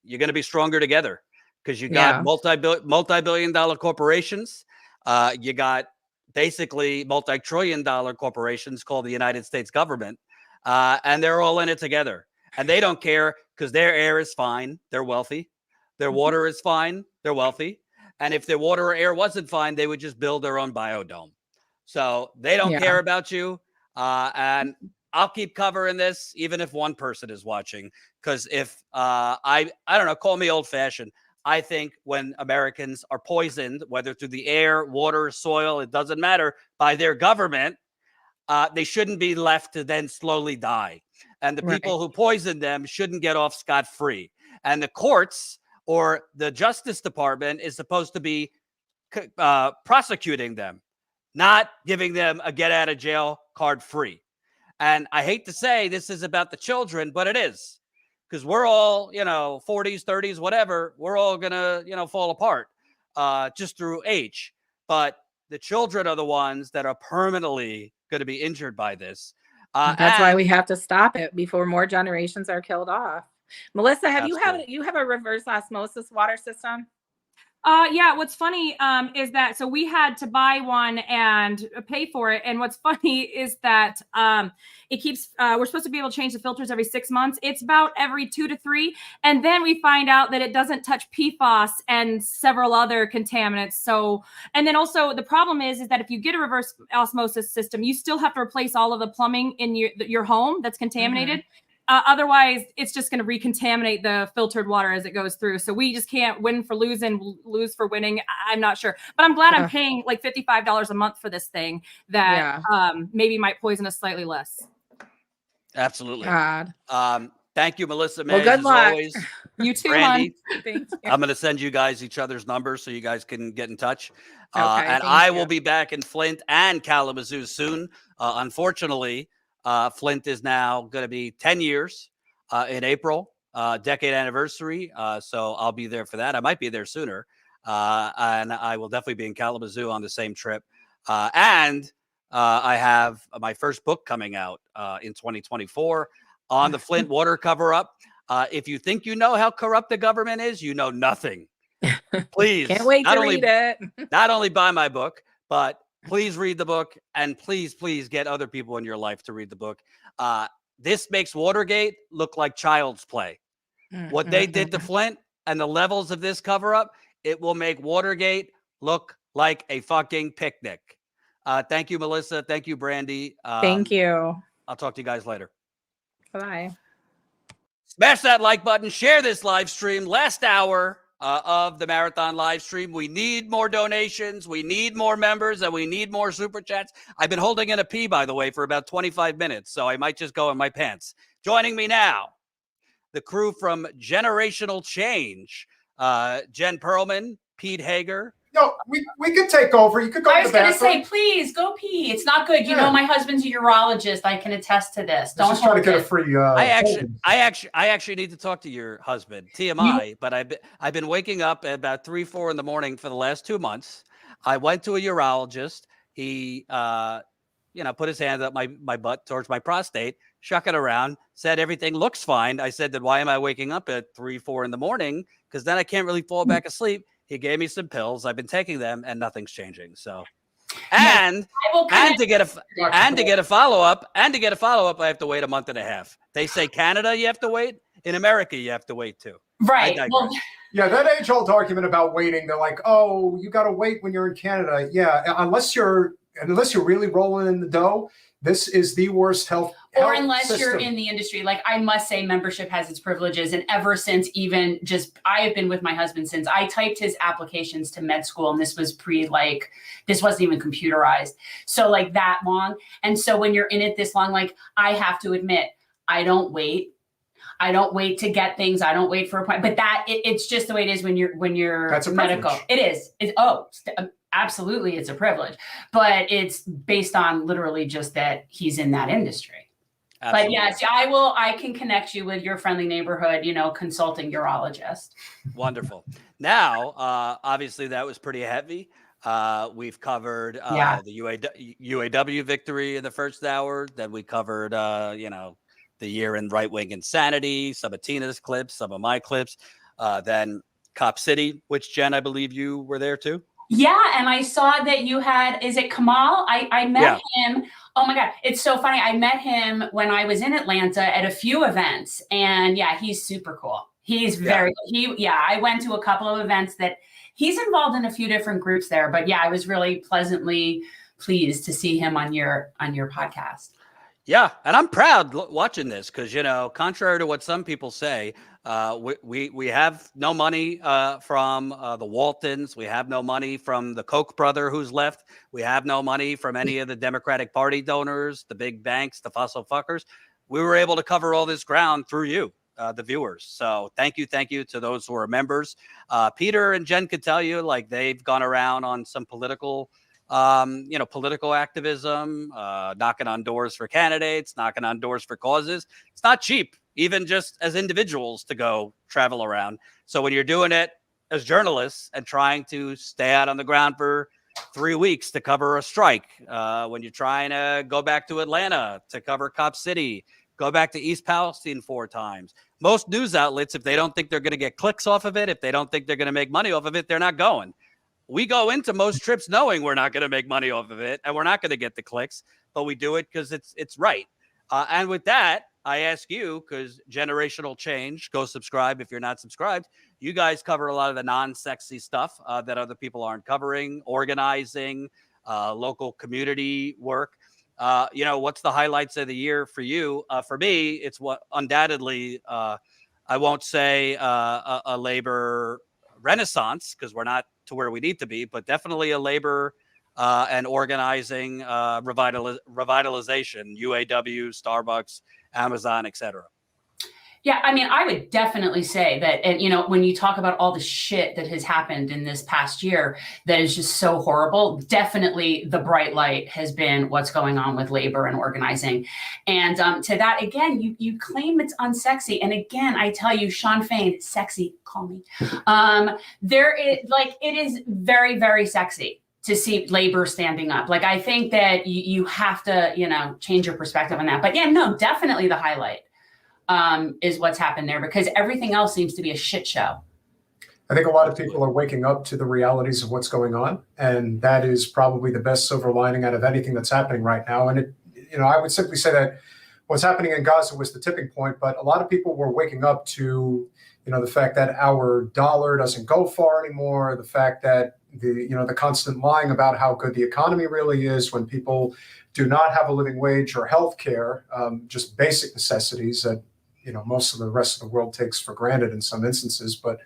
you're going to be stronger together because you got multi-billion-dollar corporations. You got basically multi-trillion-dollar corporations called the United States government, and they're all in it together. And they don't care because their air is fine. They're wealthy. Their water is fine. They're wealthy. And if their water or air wasn't fine, they would just build their own biodome. So they don't care about you. And I'll keep covering this, even if one person is watching. Because if I don't know, call me old fashioned. I think when Americans are poisoned, whether through the air, water, soil, it doesn't matter, by their government, they shouldn't be left to then slowly die. And the people who poisoned them shouldn't get off scot-free. And the courts or the Justice Department is supposed to be prosecuting them, not giving them a get out of jail card free. And I hate to say this is about the children, but it is, because we're all, 40s, 30s, whatever. We're all going to, fall apart just through age. But the children are the ones that are permanently going to be injured by this. That's why we have to stop it before more generations are killed off. Melissa, you have a reverse osmosis water system? Yeah, what's funny is that, so we had to buy one and pay for it. And what's funny is that it keeps, we're supposed to be able to change the filters every 6 months. It's about every 2 to 3. And then we find out that it doesn't touch PFAS and several other contaminants. So, and then also the problem is that if you get a reverse osmosis system, you still have to replace all of the plumbing in your home that's contaminated. Otherwise, it's just going to recontaminate the filtered water as it goes through. So we just can't win for losing, lose for winning. I'm not sure. But I'm glad I'm paying like $55 a month for this thing that maybe might poison us slightly less. Absolutely. God. Thank you, Melissa. Well, good luck. Always. You too, Brandy. Thank you. I'm going to send you guys each other's numbers so you guys can get in touch. Okay, and I will be back in Flint and Kalamazoo soon. Unfortunately, Flint is now going to be 10 years in April, decade anniversary. So I'll be there for that. I might be there sooner. And I will definitely be in Kalamazoo on the same trip. And I have my first book coming out in 2024 on the Flint water cover-up. If you think you know how corrupt the government is, you know nothing. Please. Can't wait to read it. Not only buy my book, but please read the book, and please get other people in your life to read the book. This makes Watergate look like child's play. What they did to Flint and the levels of this cover-up, it will make Watergate look like a fucking picnic. Thank you, Melissa. Thank you, Brandy. Thank you. I'll talk to you guys later. Bye. Smash that like button. Share this live stream. Last hour of the marathon live stream. We need more donations. We need more members, and we need more super chats. I've been holding in a pee, by the way, for about 25 minutes, so I might just go in my pants. Joining me now, the crew from Generational Change, Jen Perlman, Pete Hager. No, we could take over. You could go I to was the going to bathroom. say, please go pee. It's not good. You know, my husband's a urologist. I can attest to this. Don't Just trying to hold get a it. free. I actually need to talk to your husband. TMI, but I've been waking up at about 3, 4 in the morning for the last 2 months. I went to a urologist. He, put his hand up my butt towards my prostate, shook it around, said everything looks fine. I said, then why am I waking up at 3, 4 in the morning? Because then I can't really fall back asleep. He gave me some pills. I've been taking them, and nothing's changing. So, and to get a follow up, I have to wait a month and a half. They say Canada you have to wait. In America, you have to wait too. Right. Well, yeah, that age-old argument about waiting. They're like, oh, you got to wait when you're in Canada. Yeah, unless you're really rolling in the dough. This is the worst health or unless system. you're in the industry. Like, I must say, membership has its privileges. And ever since I have been with my husband since I typed his applications to med school. And this was this wasn't even computerized. So like that long. And so when you're in it this long, like, I have to admit, I don't wait to get things. I don't wait for a point. But it's just the way it is when you're That's a medical. privilege. It is. Absolutely, it's a privilege, but it's based on literally just that he's in that industry. But yes, I can connect you with your friendly neighborhood, consulting urologist. Wonderful. Now, obviously that was pretty heavy. We've covered the UAW victory in the first hour. Then we covered, the year in right-wing insanity, some of Tina's clips, some of my clips. Then Cop City, which Jen, I believe you were there too. Yeah, and I saw that you had, is it Kamau? I met him. Oh my God, it's so funny. I met him when I was in Atlanta at a few events, and yeah, he's super cool. He's I went to a couple of events that he's involved in a few different groups there, but yeah, I was really pleasantly pleased to see him on your podcast. Yeah, and I'm proud watching this because, contrary to what some people say, we have no money from the Waltons. We have no money from the Koch brother who's left. We have no money from any of the Democratic Party donors, the big banks, the fossil fuckers. We were able to cover all this ground through you, the viewers. So thank you to those who are members. Peter and Jen could tell you, like, they've gone around on some political activism, knocking on doors for candidates, knocking on doors for causes. It's not cheap, even just as individuals, to go travel around. So when you're doing it as journalists and trying to stay out on the ground for 3 weeks to cover a strike, when you're trying to go back to Atlanta to cover Cop City, go back to East Palestine 4 times. Most news outlets, if they don't think they're going to get clicks off of it, if they don't think they're going to make money off of it, they're not going. We go into most trips knowing we're not going to make money off of it and we're not going to get the clicks, but we do it because it's right. And with that, I ask you, because generational change, go subscribe if you're not subscribed. You guys cover a lot of the non-sexy stuff that other people aren't covering, organizing, local community work. What's the highlights of the year for you? For me, it's what undoubtedly, I won't say a labor renaissance because we're not to where we need to be, but definitely a labor and organizing revitalization, UAW, Starbucks, Amazon, etc. Yeah, I mean, I would definitely say that, and when you talk about all the shit that has happened in this past year that is just so horrible, definitely the bright light has been what's going on with labor and organizing. And to that, again, you claim it's unsexy. And again, I tell you, Sean Fain, sexy, call me. It is very, very sexy to see labor standing up. Like, I think that you have to, change your perspective on that. But yeah, no, definitely the highlight is what's happened there, because everything else seems to be a shit show. I think a lot of people are waking up to the realities of what's going on, and that is probably the best silver lining out of anything that's happening right now. And I would simply say that what's happening in Gaza was the tipping point, but a lot of people were waking up to, the fact that our dollar doesn't go far anymore, the fact that the constant lying about how good the economy really is when people do not have a living wage or health care, just basic necessities that most of the rest of the world takes for granted in some instances. But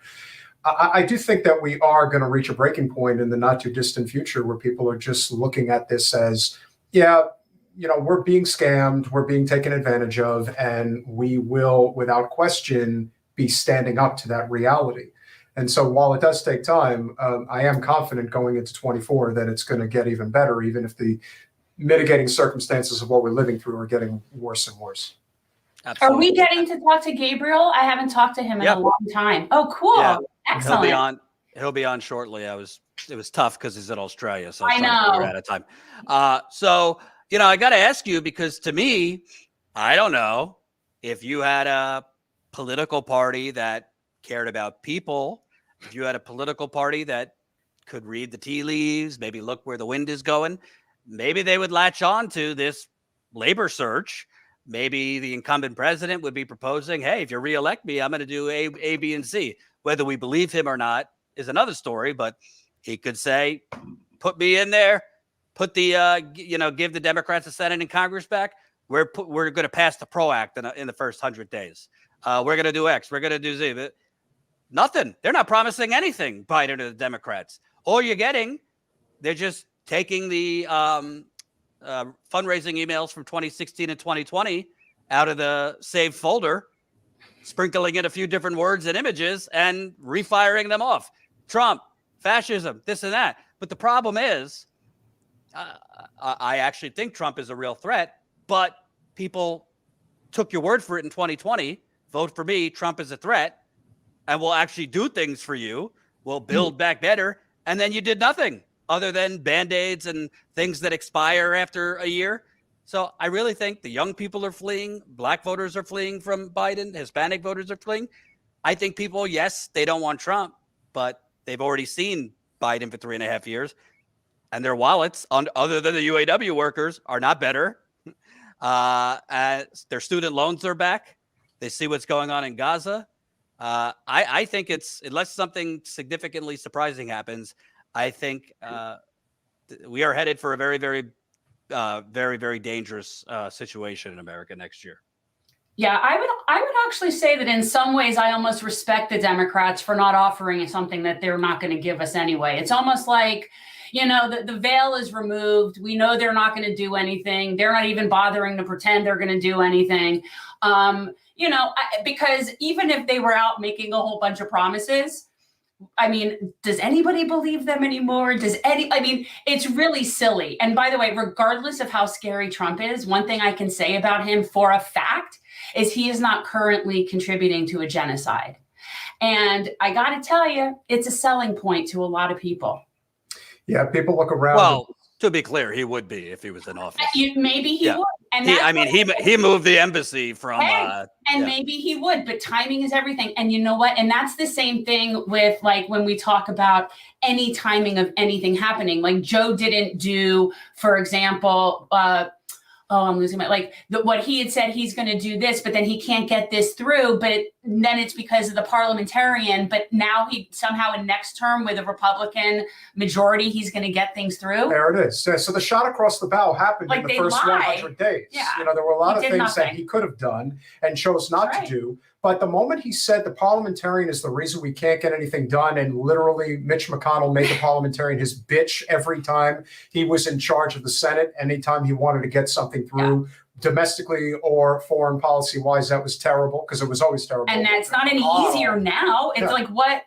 I do think that we are going to reach a breaking point in the not too distant future where people are just looking at this as, we're being scammed, we're being taken advantage of, and we will, without question, be standing up to that reality. And so while it does take time, I am confident going into 24 that it's going to get even better, even if the mitigating circumstances of what we're living through are getting worse and worse. Absolutely. Are we getting to talk to Gabriel? I haven't talked to him in a long time. Oh, cool. Yeah. Excellent. He'll be on shortly. It was tough because he's in Australia. So I know we're out of time. I got to ask you, because to me, I don't know if you had a political party that cared about people, if you had a political party that could read the tea leaves, maybe look where the wind is going, maybe they would latch on to this labor surge. Maybe the incumbent president would be proposing, hey, if you reelect me, I'm going to do A, B, and C. Whether we believe him or not is another story, but he could say, put me in there, put the, give the Democrats the Senate and Congress back. We're going to pass the PRO Act in the first 100 days. We're going to do X. We're going to do Z. But nothing. They're not promising anything, Biden or the Democrats. All you're getting, they're just taking the fundraising emails from 2016 and 2020 out of the saved folder, sprinkling in a few different words and images and refiring them off. Trump, fascism, this and that. But the problem is, I actually think Trump is a real threat, but people took your word for it in 2020. Vote for me. Trump is a threat, and we'll actually do things for you. We'll build back better. And then you did nothing other than Band-Aids and things that expire after a year. So I really think the young people are fleeing. Black voters are fleeing from Biden. Hispanic voters are fleeing. I think people, yes, they don't want Trump, but they've already seen Biden for 3.5 years. And their wallets, other than the UAW workers, are not better. Their student loans are back. They see what's going on in Gaza. I think unless something significantly surprising happens, I think we are headed for a very, very, very, very dangerous situation in America next year. Yeah, I would actually say that in some ways I almost respect the Democrats for not offering something that they're not going to give us anyway. It's almost like, the veil is removed. We know they're not going to do anything. They're not even bothering to pretend they're going to do anything. Because even if they were out making a whole bunch of promises, I mean, does anybody believe them anymore? It's really silly. And by the way, regardless of how scary Trump is, one thing I can say about him for a fact is he is not currently contributing to a genocide. And I got to tell you, it's a selling point to a lot of people. Yeah, people look around. Well, to be clear, he would be if he was in office. Maybe he would. And he moved the embassy from. Maybe he would, but timing is everything. And you know what? And that's the same thing with when we talk about any timing of anything happening. Like Joe didn't do, for example, I'm losing my, what he had said he's going to do this, but then he can't get this through. But then it's because of the parliamentarian. But now he somehow in next term with a Republican majority, he's going to get things through. There it is. So the shot across the bow happened in the first 100 days. Yeah. There were a lot of things that he could have done and chose not to do. But the moment he said the parliamentarian is the reason we can't get anything done, and literally Mitch McConnell made the parliamentarian his bitch every time he was in charge of the Senate, anytime he wanted to get something through domestically or foreign policy wise, that was terrible because it was always terrible. And that's not any easier now. It's what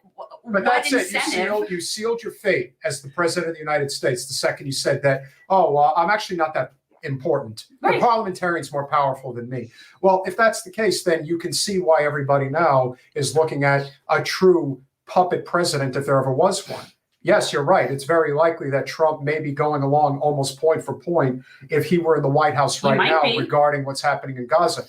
that's incentive? it. You sealed your fate as the president of the United States the second you said that, I'm actually not that important. Right. The parliamentarian's more powerful than me. Well, if that's the case, then you can see why everybody now is looking at a true puppet president if there ever was one. Yes, you're right. It's very likely that Trump may be going along almost point for point if he were in the White House right now regarding what's happening in Gaza.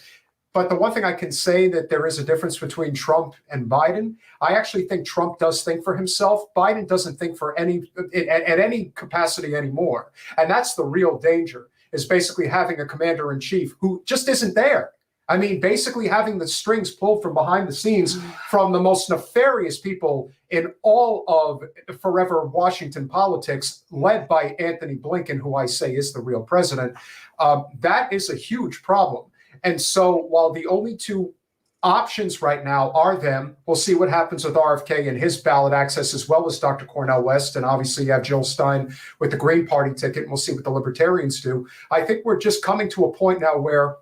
But the one thing I can say that there is a difference between Trump and Biden. I actually think Trump does think for himself. Biden doesn't think for at any capacity anymore. And that's the real danger, is basically having a commander in chief who just isn't there. I mean, basically having the strings pulled from behind the scenes from the most nefarious people in all of forever Washington politics, led by Anthony Blinken, who I say is the real president. That is a huge problem. And so while the only two options right now are them, we'll see what happens with RFK and his ballot access, as well as Dr. Cornel West. And obviously you have Jill Stein with the Green Party ticket. And we'll see what the Libertarians do. I think we're just coming to a point now where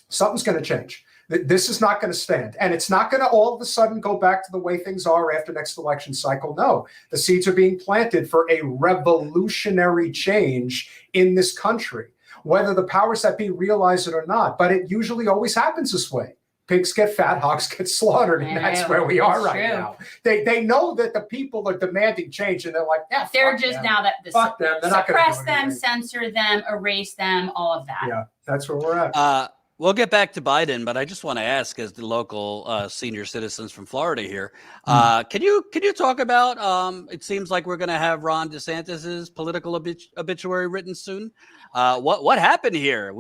something's going to change. This is not going to stand. And it's not going to all of a sudden go back to the way things are after next election cycle. No, the seeds are being planted for a revolutionary change in this country, whether the powers that be realize it or not. But it usually always happens this way. Pigs get fat, hogs get slaughtered, and that's where we are right now. They know that the people are demanding change, and they're like, yeah, they're just them. Now that fuck them. They're not suppress them, censor them, erase them, all of that. Yeah, that's where we're at. We'll get back to Biden, but I just want to ask, as the local senior citizens from Florida here, can you talk about? It seems like we're going to have Ron DeSantis's political obituary written soon. What happened here?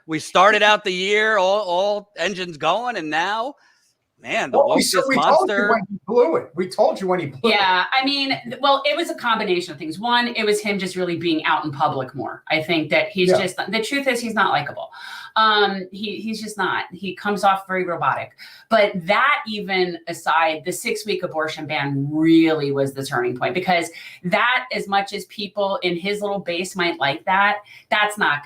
We started out the year all engines going, and now, man, the wokeness monster. We told you when he blew it. Yeah, I mean, well, it was a combination of things. One, it was him just really being out in public more. I think that he's just, the truth is he's not likable. He's just not. He comes off very robotic. But that even aside, the 6-week abortion ban really was the turning point, because that, as much as people in his little base might like that, that's not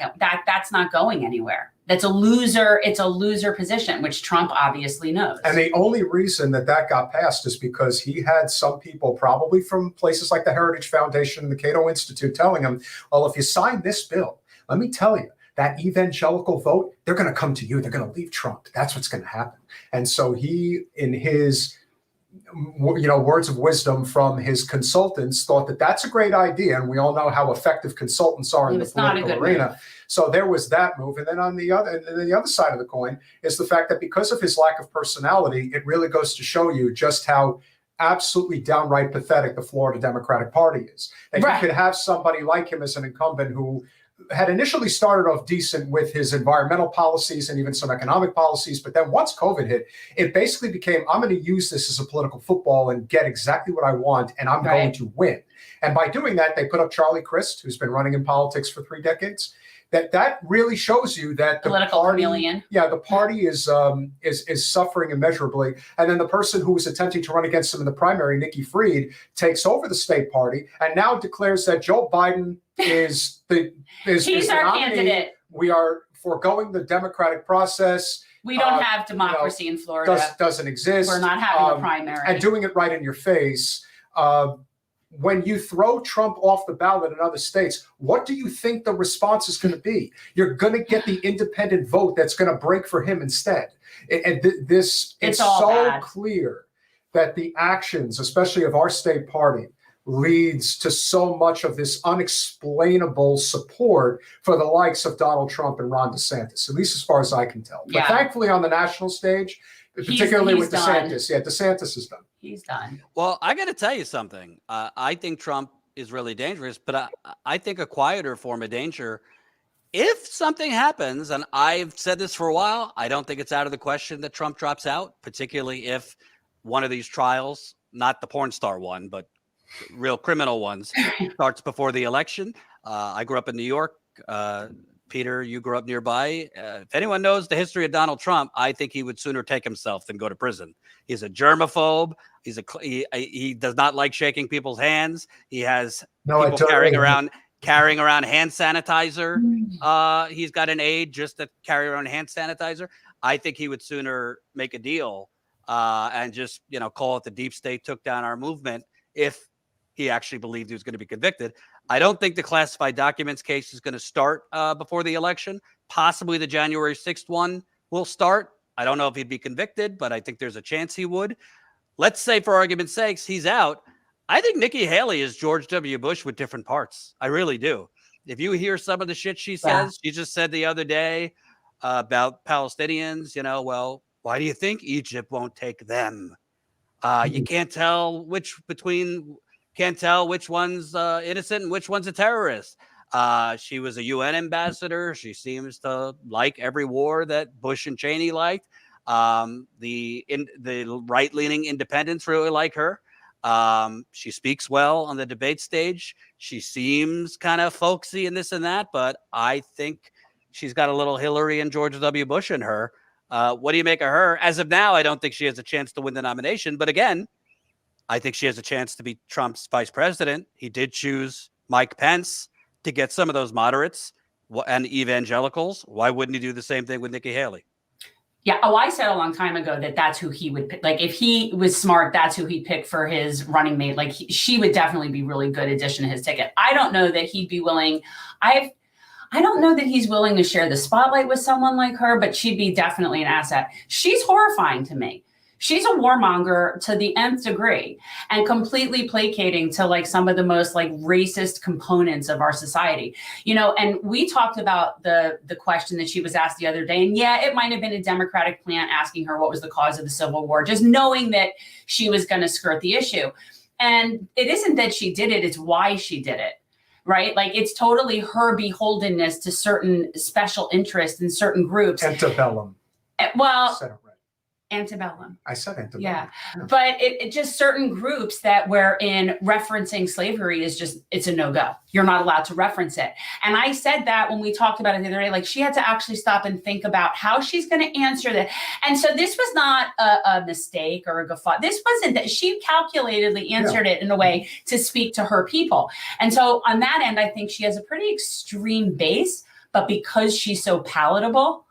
going anywhere. That's a loser. It's a loser position, which Trump obviously knows. And the only reason that got passed is because he had some people, probably from places like the Heritage Foundation and the Cato Institute, telling him, well, if you sign this bill, let me tell you, that evangelical vote, they're going to come to you. They're going to leave Trump. That's what's going to happen. And so he, in his words of wisdom from his consultants, thought that that's a great idea. And we all know how effective consultants are in the political arena. Move. So there was that move. And then on the other side of the coin is the fact that because of his lack of personality, it really goes to show you just how absolutely downright pathetic the Florida Democratic Party is. That you could have somebody like him as an incumbent who had initially started off decent with his environmental policies and even some economic policies. But then once COVID hit, it basically became, I'm going to use this as a political football and get exactly what I want, and I'm going to win. And by doing that, they put up Charlie Crist, who's been running in politics for 3 decades. That really shows you that the political party, chameleon. Yeah, the party is suffering immeasurably. And then the person who was attempting to run against him in the primary, Nikki Fried, takes over the state party and now declares that Joe Biden is he's our candidate. We are foregoing the democratic process. We don't have democracy in Florida. Doesn't exist. We're not having a primary. And doing it right in your face. When you throw Trump off the ballot in other states, what do you think the response is going to be? You're going to get the independent vote that's going to break for him instead. It's so bad. Clear that the actions, especially of our state party, leads to so much of this unexplainable support for the likes of Donald Trump and Ron DeSantis, at least as far as I can tell. But thankfully on the national stage, particularly with DeSantis, DeSantis is done. He's done. Well, I got to tell you something. I think Trump is really dangerous, but I think a quieter form of danger. If something happens, and I've said this for a while, I don't think it's out of the question that Trump drops out, particularly if one of these trials, not the porn star one, but real criminal ones, starts before the election. I grew up in New York. Peter, you grew up nearby. If anyone knows the history of Donald Trump, I think he would sooner take himself than go to prison. He's a germaphobe. He does not like shaking people's hands. He has people carrying around hand sanitizer. He's got an aide just to carry around hand sanitizer. I think he would sooner make a deal and just call it the deep state took down our movement if he actually believed he was going to be convicted. I don't think the classified documents case is going to start before the election. Possibly the January 6th one will start. I don't know if he'd be convicted, but I think there's a chance he would. Let's say, for argument's sakes, he's out. I think Nikki Haley is George W. Bush with different parts. I really do. If you hear some of the shit she says, she just said the other day about Palestinians, well, why do you think Egypt won't take them? You can't tell which one's innocent and which one's a terrorist. She was a UN ambassador. She seems to like every war that Bush and Cheney liked. The right-leaning independents really like her. She speaks well on the debate stage. She seems kind of folksy and this and that, but I think she's got a little Hillary and George W. Bush in her. What do you make of her? As of now, I don't think she has a chance to win the nomination. But again, I think she has a chance to be Trump's vice president. He did choose Mike Pence to get some of those moderates and evangelicals. Why wouldn't he do the same thing with Nikki Haley? Yeah. Oh, I said a long time ago that that's who he would pick. Like, if he was smart, that's who he'd pick for his running mate. Like, she would definitely be really good addition to his ticket. I don't know that he'd be willing. I don't know that he's willing to share the spotlight with someone like her, but she'd be definitely an asset. She's horrifying to me. She's a warmonger to the nth degree and completely placating to like some of the most like racist components of our society, and we talked about the question that she was asked the other day. And yeah, it might have been a Democratic plant asking her what was the cause of the Civil War, just knowing that she was going to skirt the issue. And it isn't that she did it, it's why she did it. Right? Like, it's totally her beholdenness to certain special interests in certain groups. Antebellum. Well, antebellum. I said antebellum. Yeah. But it just certain groups that wherein referencing slavery is just, it's a no-go. You're not allowed to reference it. And I said that when we talked about it the other day, like, she had to actually stop and think about how she's going to answer that. And so this was not a mistake or a guffaw. This wasn't that. She calculatedly answered it in a way to speak to her people. And so on that end, I think she has a pretty extreme base, but because she's so palatable,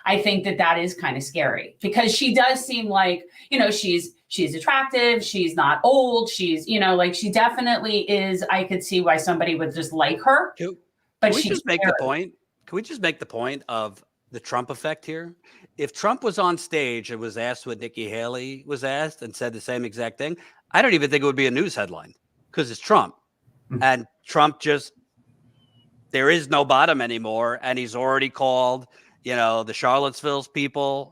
I think that is kind of scary, because she does seem like, she's attractive. She's not old. She's, like, she definitely is. I could see why somebody would just like her. But she just make the point. we just make the point of the Trump effect here? If Trump was on stage and was asked what Nikki Haley was asked and said the same exact thing, I don't even think it would be a news headline because it's Trump. And Trump just, there is no bottom anymore. And he's already called, the Charlottesville's people,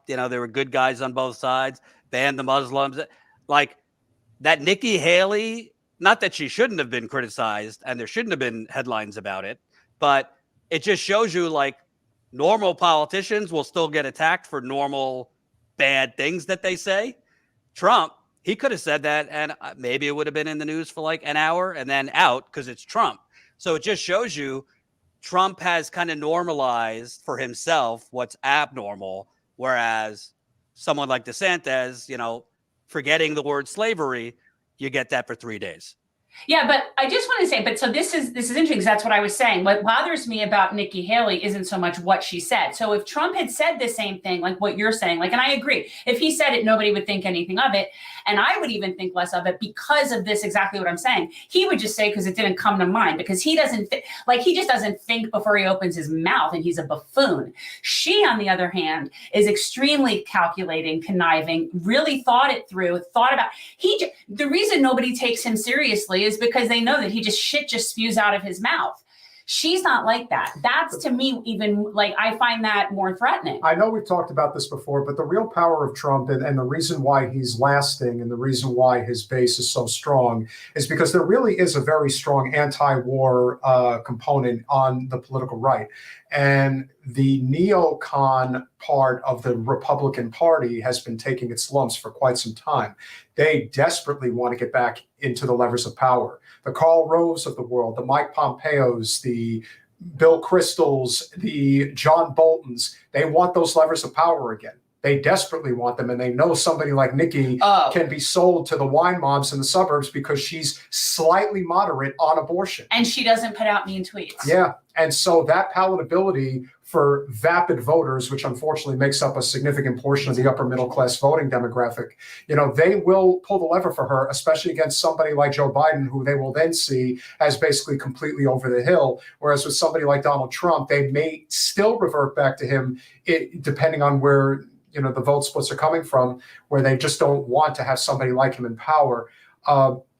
there were good guys on both sides, banned the Muslims. Like that Nikki Haley, not that she shouldn't have been criticized and there shouldn't have been headlines about it, but it just shows you like normal politicians will still get attacked for normal bad things that they say. Trump, he could have said that and maybe it would have been in the news for like an hour and then out because it's Trump. So it just shows you Trump has kind of normalized for himself what's abnormal, whereas someone like DeSantis, forgetting the word slavery, you get that for 3 days. Yeah, but I just want to say, so this is interesting because that's what I was saying. What bothers me about Nikki Haley isn't so much what she said. So if Trump had said the same thing, like what you're saying, and I agree, if he said it, nobody would think anything of it. And I would even think less of it because of this, exactly what I'm saying. He would just say, because it didn't come to mind, because he doesn't he just doesn't think before he opens his mouth, and he's a buffoon. She, on the other hand, is extremely calculating, conniving, really thought it through, thought about, the reason nobody takes him seriously is because they know that he just spews out of his mouth. She's not like that. That's, to me, even I find that more threatening. I know we've talked about this before, but the real power of Trump and the reason why he's lasting and the reason why his base is so strong is because there really is a very strong anti-war component on the political right. And the neocon part of the Republican Party has been taking its lumps for quite some time. They desperately want to get back into the levers of power. The Karl Roves of the world, the Mike Pompeos, the Bill Kristols, the John Boltons, they want those levers of power again. They desperately want them, and they know somebody like Nikki can be sold to the wine moms in the suburbs because she's slightly moderate on abortion. And she doesn't put out mean tweets. Yeah, and so that palatability for vapid voters, which unfortunately makes up a significant portion of the upper middle class voting demographic, they will pull the lever for her, especially against somebody like Joe Biden, who they will then see as basically completely over the hill. Whereas with somebody like Donald Trump, they may still revert back to him, depending on where the vote splits are coming from, where they just don't want to have somebody like him in power.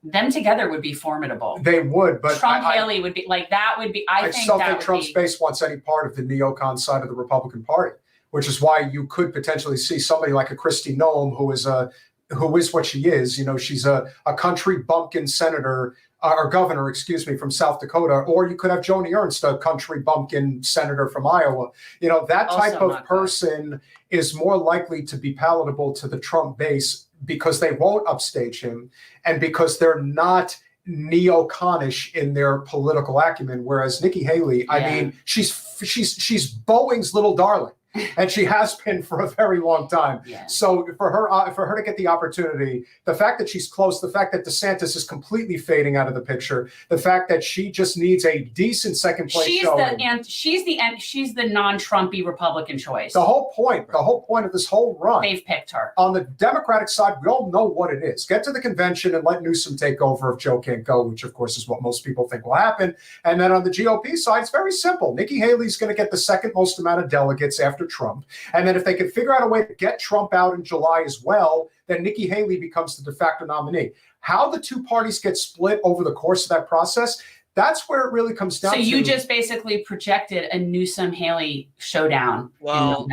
Them together would be formidable. They would, but Haley would be that would be. I don't think Trump's base wants any part of the neocon side of the Republican Party, which is why you could potentially see somebody like a Kristi Noem, who is what she is. She's a country bumpkin senator or governor, from South Dakota, or you could have Joni Ernst, a country bumpkin senator from Iowa. That type of person is more likely to be palatable to the Trump base because they won't upstage him and because they're not neoconish in their political acumen. Whereas Nikki Haley, I mean, she's Boeing's little darling. And she has been for a very long time. Yeah. So for her to get the opportunity, the fact that she's close, the fact that DeSantis is completely fading out of the picture, the fact that she just needs a decent second place showing. She's the non-Trumpy Republican choice. The whole point of this whole run. They've picked her. On the Democratic side, we all know what it is. Get to the convention and let Newsom take over if Joe can't go, which of course is what most people think will happen. And then on the GOP side, it's very simple. Nikki Haley's going to get the second most amount of delegates after Trump. And then if they can figure out a way to get Trump out in July as well, then Nikki Haley becomes the de facto nominee. How the two parties get split over the course of that process, that's where it really comes down to. So you just basically projected a Newsom-Haley showdown. Well,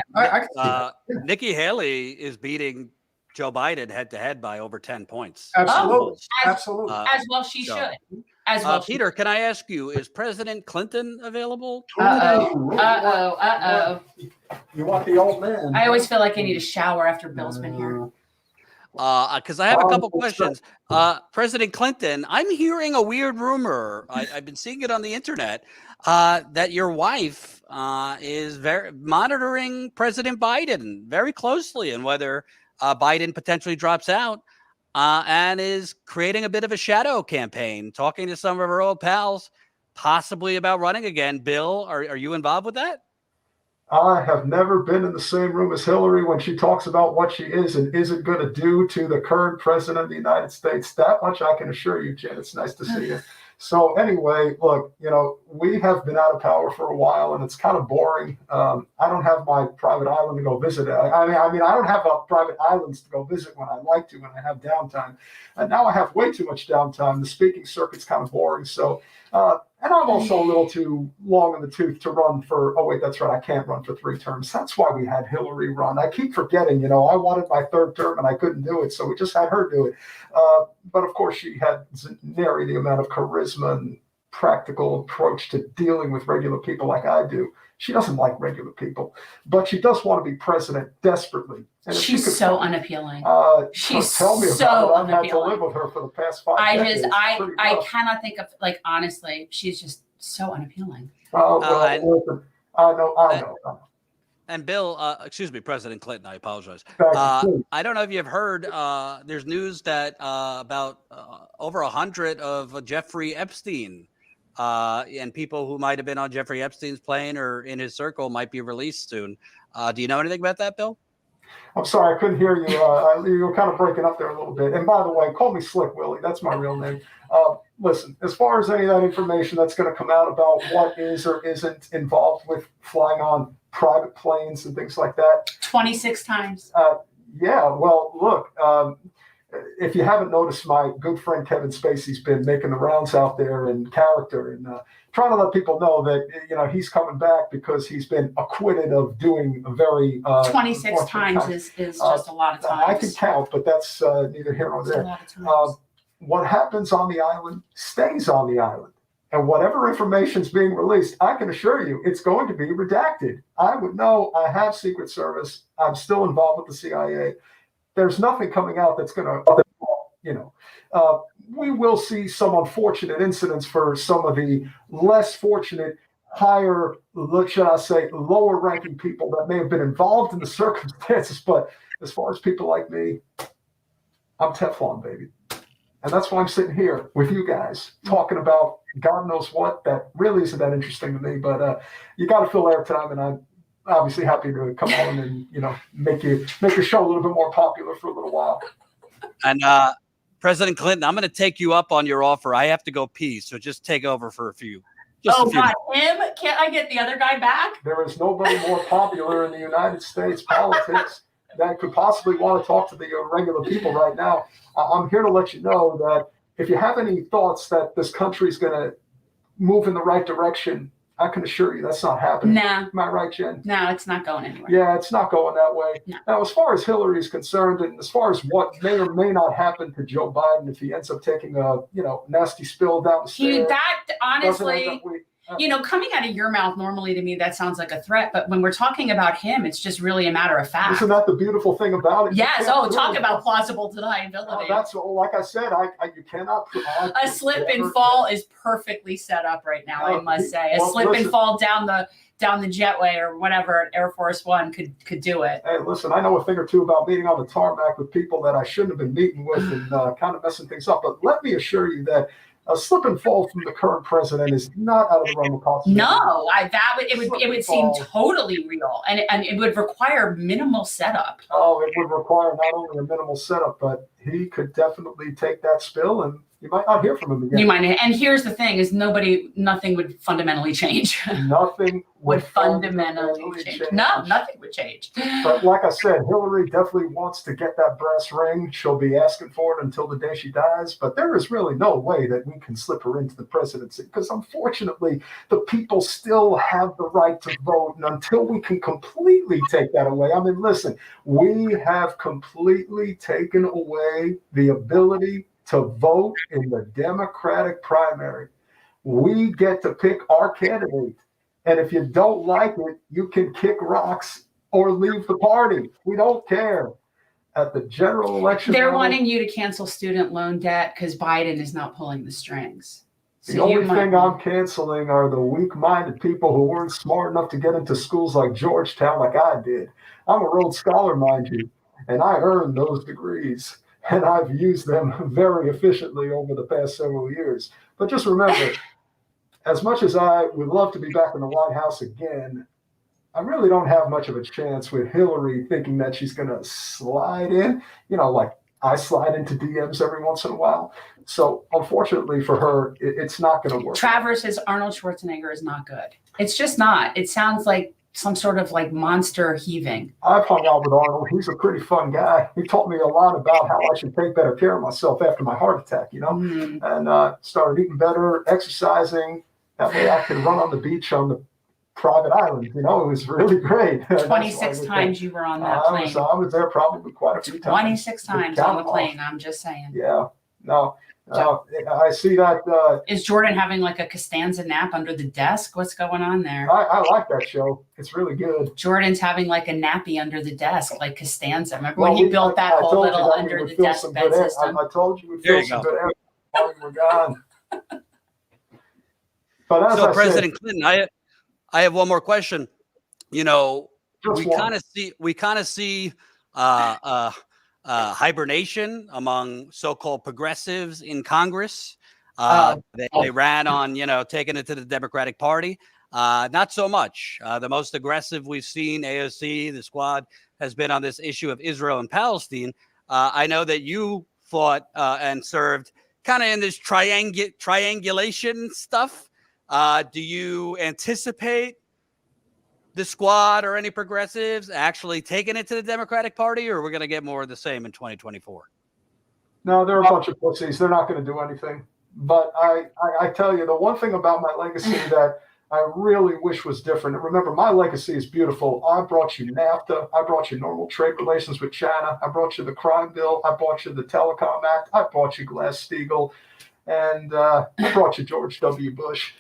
Nikki Haley is beating Joe Biden head-to-head by over 10 points. Absolutely. Absolutely. As well she should. As well, Peter, can I ask you, is President Clinton available? Uh-oh. You want the old man. I always feel like I need a shower after Bill's been here. Because I have a couple questions. President Clinton, I'm hearing a weird rumor. I've been seeing it on the internet that your wife is monitoring President Biden very closely and whether Biden potentially drops out. And is creating a bit of a shadow campaign, talking to some of her old pals, possibly about running again. Bill, are you involved with that? I have never been in the same room as Hillary when she talks about what she is and isn't going to do to the current president of the United States. That much I can assure you, Jen. It's nice to see you. So anyway, look, we have been out of power for a while, and it's kind of boring. I don't have my private island to go visit. I mean, I don't have private islands to go visit when I like to, when I have downtime. And now I have way too much downtime. The speaking circuit's kind of boring. So, and I'm also a little too long in the tooth to run for, oh wait, that's right, I can't run for 3 terms. That's why we had Hillary run. I keep forgetting, I wanted my 3rd term and I couldn't do it, so we just had her do it. But of course, she had nary the amount of charisma and practical approach to dealing with regular people like I do. She doesn't like regular people, but she does want to be president desperately. And she's so unappealing. She's tell me so about it. I've unappealing. had to live with her for the past 5 decades. I cannot think of, like, honestly, she's just so unappealing. Listen, I know. And Bill, excuse me, President Clinton, I apologize. I don't know if you've heard, there's news that about over 100 of Jeffrey Epstein and people who might have been on Jeffrey Epstein's plane or in his circle might be released soon. Do you know anything about that, Bill? I'm sorry, I couldn't hear you. You were kind of breaking up there a little bit. And by the way, call me Slick Willie. That's my real name. Listen, as far as any of that information that's going to come out about what is or isn't involved with flying on private planes and things like that. 26 times. Yeah, well, look, if you haven't noticed, my good friend Kevin Spacey's been making the rounds out there in character and trying to let people know that, he's coming back because he's been acquitted of doing a very 26 times is just a lot of times. I can count, but that's neither here nor there. A lot of times. What happens on the island stays on the island. And whatever information is being released, I can assure you it's going to be redacted. I would know. I have Secret Service. I'm still involved with the CIA. There's nothing coming out that's going to, we will see some unfortunate incidents for some of the less fortunate, higher, should I say, lower ranking people that may have been involved in the circumstances. But as far as people like me, I'm Teflon, baby. And that's why I'm sitting here with you guys talking about God knows what that really isn't that interesting to me. But you got to fill airtime, and I'm obviously happy to come on and make your show a little bit more popular for a little while. And President Clinton, I'm going to take you up on your offer. I have to go pee, so just take over for a few. God, him? Can't I get the other guy back? There is nobody more popular in the United States politics that could possibly want to talk to the regular people right now. I'm here to let you know that if you have any thoughts that this country is going to move in the right direction, I can assure you that's not happening. Nah. Am I right, Jen? No, it's not going anywhere. Yeah, it's not going that way. No. Now, as far as Hillary is concerned, and as far as what may or may not happen to Joe Biden if he ends up taking a nasty spill down the stairs, That honestly, coming out of your mouth normally to me that sounds like a threat, but when we're talking about him, it's just really a matter of fact. Isn't that the beautiful thing about it? Yes. Talk about plausible deniability. That's like I said. You cannot. A slip and fall is perfectly set up right now. I must say, slip and fall down the jetway or whatever Air Force One could do it. Hey, listen, I know a thing or two about meeting on the tarmac with people that I shouldn't have been meeting with and kind of messing things up. But let me assure you that a slip and fall from the current president is not out of the realm of possibility. No, it would seem totally real, and it would require minimal setup. Oh, it would require not only a minimal setup, but he could definitely take that spill, and you might not hear from him again. You might, and here's the thing: is nothing would fundamentally change. Nothing would fundamentally change. No, nothing would change. But like I said, Hillary definitely wants to get that brass ring. She'll be asking for it until the day she dies. But there is really no way that we can slip her into the presidency because, unfortunately, the people still have the right to vote. And until we can completely take that away, I mean, listen, we have completely taken away the ability to vote in the Democratic primary. We get to pick our candidate. And if you don't like it, you can kick rocks or leave the party. We don't care. At the general election, they're wanting you to cancel student loan debt because Biden is not pulling the strings. The only thing I'm canceling are the weak-minded people who weren't smart enough to get into schools like Georgetown like I did. I'm a Rhodes Scholar, mind you, and I earned those degrees. And I've used them very efficiently over the past several years. But just remember, as much as I would love to be back in the White House again, I really don't have much of a chance with Hillary thinking that she's going to slide in. I slide into DMs every once in a while. So unfortunately for her, it's not going to work. Travers says Arnold Schwarzenegger is not good. It's just not. It sounds like some sort of like monster heaving. I've hung out with Arnold. He's a pretty fun guy. He taught me a lot about how I should take better care of myself after my heart attack, and started eating better, exercising. That way I could run on the beach on the private island. It was really great. 26 times you were on that plane. I was there probably quite a few times. 26 times on the plane, I'm just saying. Yeah. No. I see that. Is Jordan having like a Costanza nap under the desk? What's going on there? I like that show. It's really good. Jordan's having like a nappy under the desk, like Costanza. Remember when he built that whole little under the desk bed system? I told you we'd feel some good air while we were gone. But as so, I President said, Clinton, I have one more question. We kind of see hibernation among so-called progressives in Congress. They ran on, taking it to the Democratic Party. Not so much. The most aggressive we've seen, AOC, the squad, has been on this issue of Israel and Palestine. I know that you fought and served kind of in this triangulation stuff. Do you anticipate the squad or any progressives actually taking it to the Democratic Party, or we're going to get more of the same in 2024? No, they're a bunch of pussies. They're not going to do anything. But I tell you, the one thing about my legacy that I really wish was different. And remember, my legacy is beautiful. I brought you NAFTA. I brought you normal trade relations with China. I brought you the crime bill. I brought you the Telecom Act. I brought you Glass-Steagall. And I brought you George W. Bush.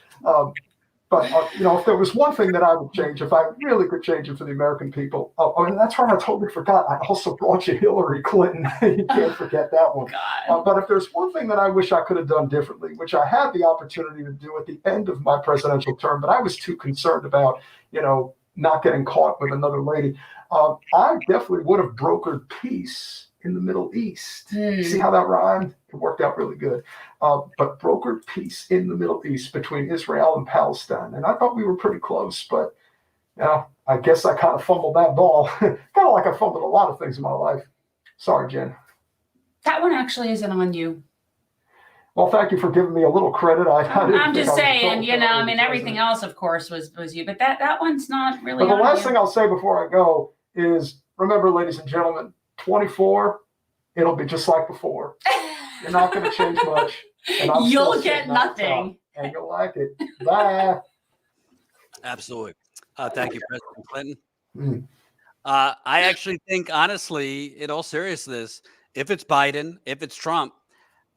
But if there was one thing that I would change, if I really could change it for the American people, and that's why I totally forgot. I also brought you Hillary Clinton. You can't forget that one. But if there's one thing that I wish I could have done differently, which I had the opportunity to do at the end of my presidential term, but I was too concerned about, not getting caught with another lady, I definitely would have brokered peace in the Middle East. See how that rhymed? It worked out really good. But brokered peace in the Middle East between Israel and Palestine. And I thought we were pretty close, but I guess I kind of fumbled that ball. Kind of like I fumbled a lot of things in my life. Sorry, Jen. That one actually isn't on you. Well, thank you for giving me a little credit. I'm just saying, everything else, of course, was you, but that one's not really. But the last thing I'll say before I go is, remember, ladies and gentlemen, 24, it'll be just like before. You're not going to change much. And you'll get nothing. And you'll like it. Bye. Absolutely. Thank you, President Clinton. I actually think, honestly, in all seriousness, if it's Biden, if it's Trump,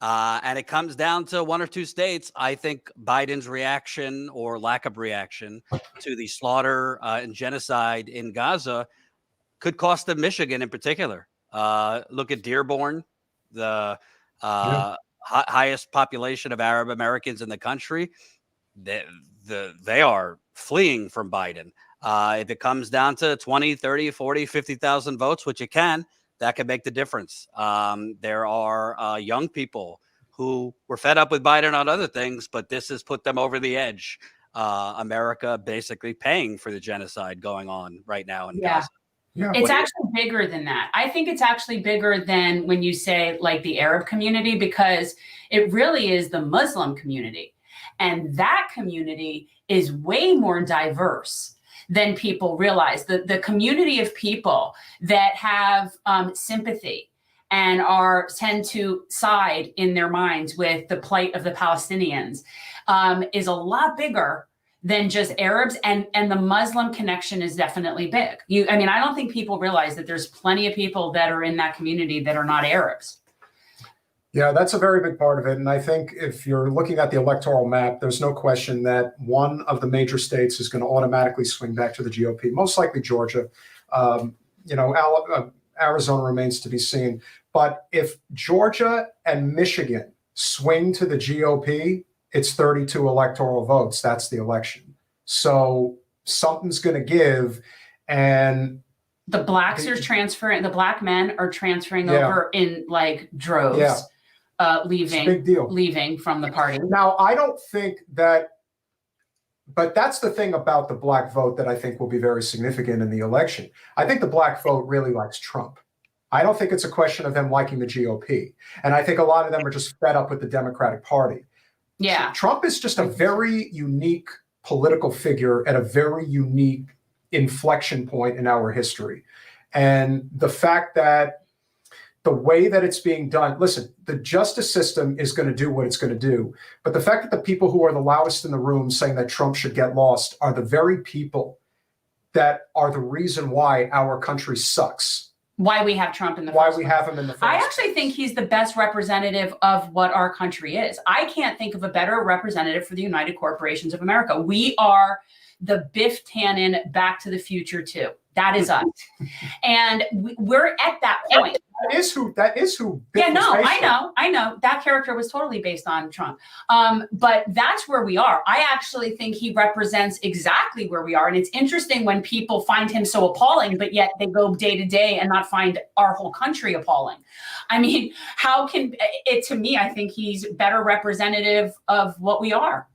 and it comes down to one or two states, I think Biden's reaction or lack of reaction to the slaughter and genocide in Gaza could cost them Michigan in particular. Look at Dearborn, the highest population of Arab Americans in the country. They are fleeing from Biden. If it comes down to 20, 30, 40, 50,000 votes, which it can, that can make the difference. There are young people who were fed up with Biden on other things, but this has put them over the edge. America basically paying for the genocide going on right now in Gaza. Yeah, it's actually bigger than that. I think it's actually bigger than when you say like the Arab community, because it really is the Muslim community. And that community is way more diverse than people realize. The community of people that have sympathy and tend to side in their minds with the plight of the Palestinians is a lot bigger than just Arabs, and the Muslim connection is definitely big. I don't think people realize that there's plenty of people that are in that community that are not Arabs. Yeah, that's a very big part of it. And I think if you're looking at the electoral map, there's no question that one of the major states is going to automatically swing back to the GOP, most likely Georgia. Arizona remains to be seen. But if Georgia and Michigan swing to the GOP, it's 32 electoral votes. That's the election. So something's going to give. And the blacks are transferring, the black men are transferring over in like droves, leaving from the party. Now, I don't think that, but that's the thing about the black vote that I think will be very significant in the election. I think the black vote really likes Trump. I don't think it's a question of them liking the GOP. And I think a lot of them are just fed up with the Democratic Party. Yeah. Trump is just a very unique political figure at a very unique inflection point in our history. And the fact that the way that it's being done, listen, the justice system is going to do what it's going to do. But the fact that the people who are the loudest in the room saying that Trump should get lost are the very people that are the reason why our country sucks. Why we have Trump in the Why first we place. have him in the first I actually think he's the best representative of what our country is. I can't think of a better representative for the United Corporations of America. We are the Biff Tannen Back to the Future 2. That is us. And we're at that point. That is who Biff Yeah, no, was based on. I know. That character was totally based on Trump. But that's where we are. I actually think he represents exactly where we are. And it's interesting when people find him so appalling, but yet they go day to day and not find our whole country appalling. I mean, how can it, to me, I think he's better representative of what we are.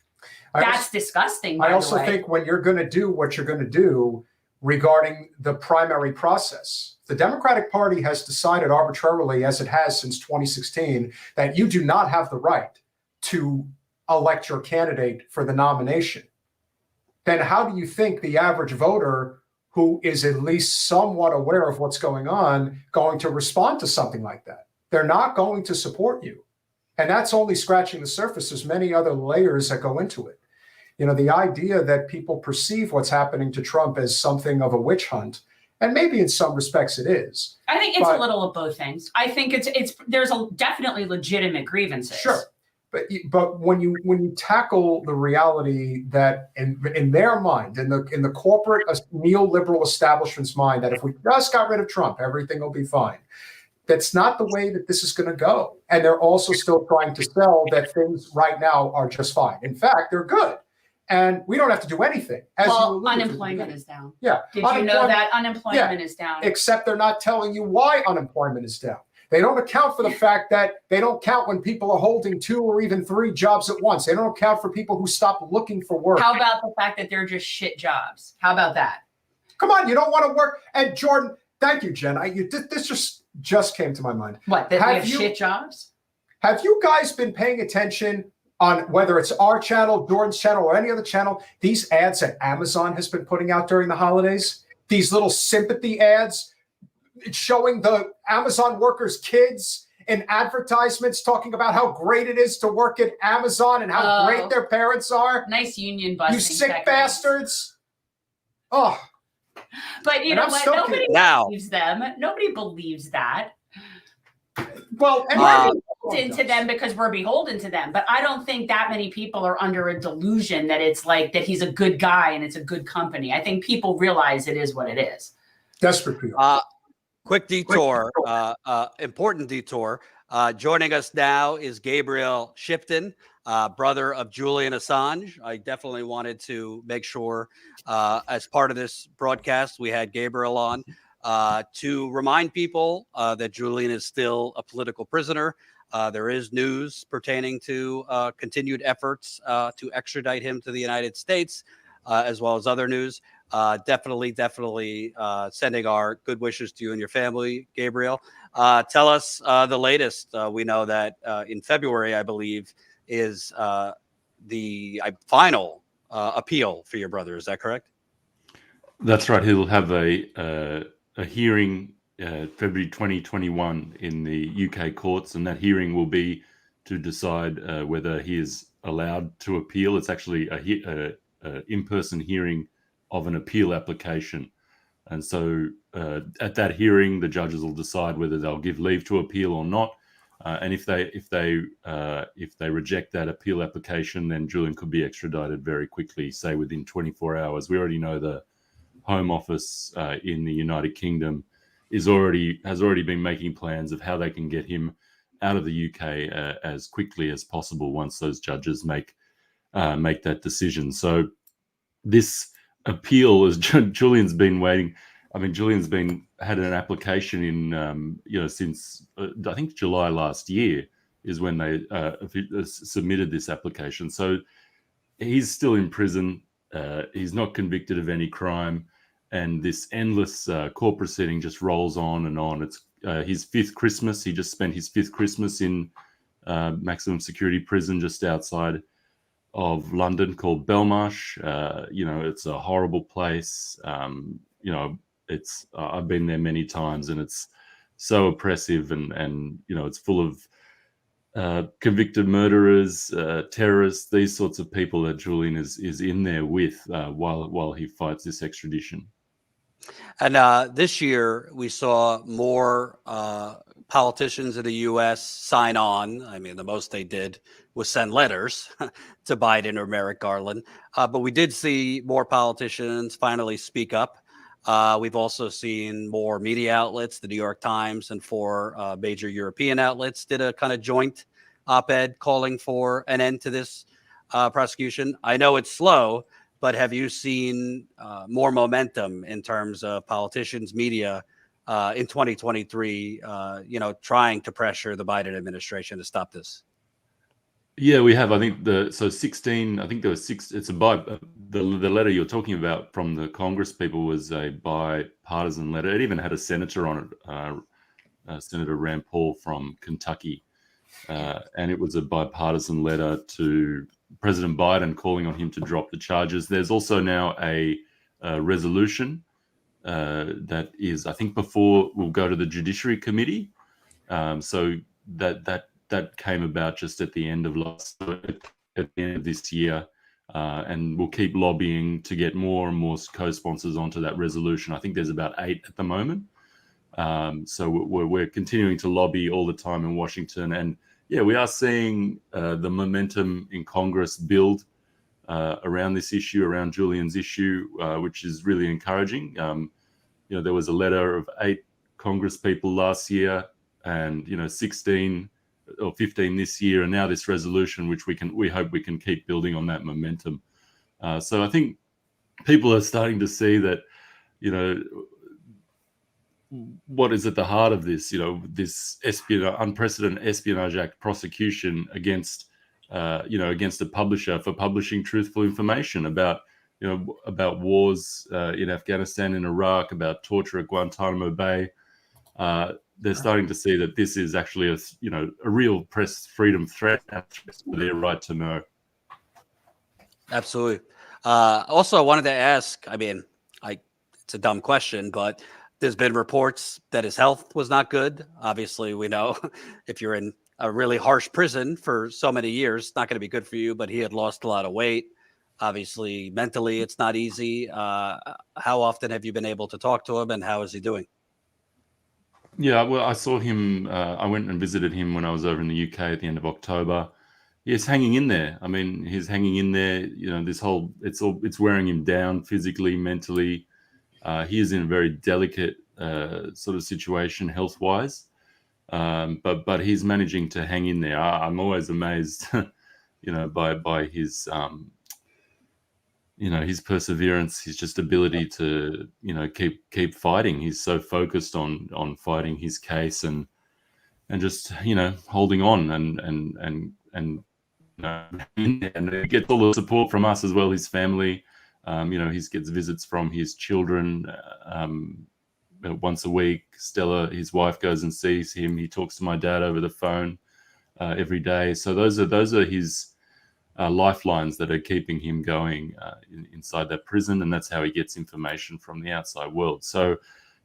That's disgusting. I also think when you're going to do what you're going to do regarding the primary process, the Democratic Party has decided arbitrarily, as it has since 2016, that you do not have the right to elect your candidate for the nomination. Then how do you think the average voter who is at least somewhat aware of what's going to respond to something like that? They're not going to support you. And that's only scratching the surface. There's many other layers that go into it. You know, the idea that people perceive what's happening to Trump as something of a witch hunt, and maybe in some respects it is. I think it's a little of both things. I think there's definitely legitimate grievances. Sure. But when you tackle the reality that in their mind, in the corporate neoliberal establishment's mind, that if we just got rid of Trump, everything will be fine. That's not the way that this is going to go. And they're also still trying to sell that things right now are just fine. In fact, they're good. And we don't have to do anything. Well, unemployment is down. Yeah. Did you know that unemployment is down? Except they're not telling you why unemployment is down. They don't account for the fact that they don't count when people are holding 2 or even 3 jobs at once. They don't account for people who stop looking for work. How about the fact that they're just shit jobs? How about that? Come on, you don't want to work. And Jordan, thank you, Jen. This just came to my mind. What, that we have shit jobs? Have you guys been paying attention on whether it's our channel, Jordan's channel, or any other channel, these ads that Amazon has been putting out during the holidays? These little sympathy ads showing the Amazon workers' kids in advertisements talking about how great it is to work at Amazon and how great their parents are. Nice union busting. You sick bastards. Oh. But you know what? Nobody believes them. Nobody believes that. Well, we're beholden to them because we're beholden to them. But I don't think that many people are under a delusion that it's like that he's a good guy and it's a good company. I think people realize it is what it is. Desperate people. Quick detour, important detour. Joining us now is Gabriel Shipton, brother of Julian Assange. I definitely wanted to make sure as part of this broadcast, we had Gabriel on to remind people that Julian is still a political prisoner. There is news pertaining to continued efforts to extradite him to the United States, as well as other news. Definitely sending our good wishes to you and your family, Gabriel. Tell us the latest. We know that in February, I believe, is the final appeal for your brother. Is that correct? That's right. He'll have a hearing February 2021 in the UK courts, and that hearing will be to decide whether he is allowed to appeal. It's actually a in-person hearing of an appeal application, and so at that hearing, the judges will decide whether they'll give leave to appeal or not. And if they reject that appeal application, then Julian could be extradited very quickly, say within 24 hours. We already know the Home Office in the United Kingdom has already been making plans of how they can get him out of the UK as quickly as possible once those judges make that decision. So this appeal, as Julian's been waiting. I mean, Julian's had an application in since I think July last year is when they submitted this application. So he's still in prison. He's not convicted of any crime, and this endless court proceeding just rolls on and on. his 5th Christmas. He just spent his 5th Christmas in maximum security prison just outside of London called Belmarsh. It's a horrible place. It's I've been there many times, and it's so oppressive, and it's full of convicted murderers, terrorists, these sorts of people that Julian is in there with while he fights this extradition. And this year we saw more politicians in the U.S. sign on. I mean, the most they did was send letters to Biden or Merrick Garland. But we did see more politicians finally speak up. We've also seen more media outlets. The New York Times and 4 major European outlets did a kind of joint op-ed calling for an end to this prosecution. I know it's slow, but have you seen more momentum in terms of politicians, media in 2023, trying to pressure the Biden administration to stop this? Yeah, we have. I think there was 6. It's the letter you're talking about from the Congress people was a bipartisan letter. It even had a senator on it, Senator Rand Paul from Kentucky. And it was a bipartisan letter to President Biden calling on him to drop the charges. There's also now a resolution that is, I think, before we'll go to the Judiciary Committee. So that came about just at the end of this year, and we'll keep lobbying to get more and more co-sponsors onto that resolution. I think there's about 8 at the moment. So we're continuing to lobby all the time in Washington, and yeah, we are seeing the momentum in Congress build around this issue, around Julian's issue, which is really encouraging. There was a letter of 8 Congress people last year, and 16 or 15 this year, and now this resolution, which we hope we can keep building on that momentum. So I think people are starting to see that, what is at the heart of this, this unprecedented Espionage Act prosecution against a publisher for publishing truthful information about wars in Afghanistan and Iraq, about torture at Guantanamo Bay. They're starting to see that this is actually a real press freedom threat for their right to know. Absolutely. Also, I wanted to ask, it's a dumb question, but there's been reports that his health was not good. Obviously, we know if you're in a really harsh prison for so many years, it's not going to be good for you, but he had lost a lot of weight. Obviously, mentally, it's not easy. How often have you been able to talk to him, and how is he doing? Yeah, well, I saw him. I went and visited him when I was over in the UK at the end of October. He's hanging in there. I mean, he's hanging in there. It's wearing him down physically, mentally. He is in a very delicate sort of situation health-wise, but he's managing to hang in there. I'm always amazed, by his his perseverance, his just ability to keep fighting. He's so focused on fighting his case and just holding on and he gets all the support from us as well, his family. He gets visits from his children once a week. Stella, his wife, goes and sees him. He talks to my dad over the phone every day. So those are his lifelines that are keeping him going inside that prison, and that's how he gets information from the outside world. So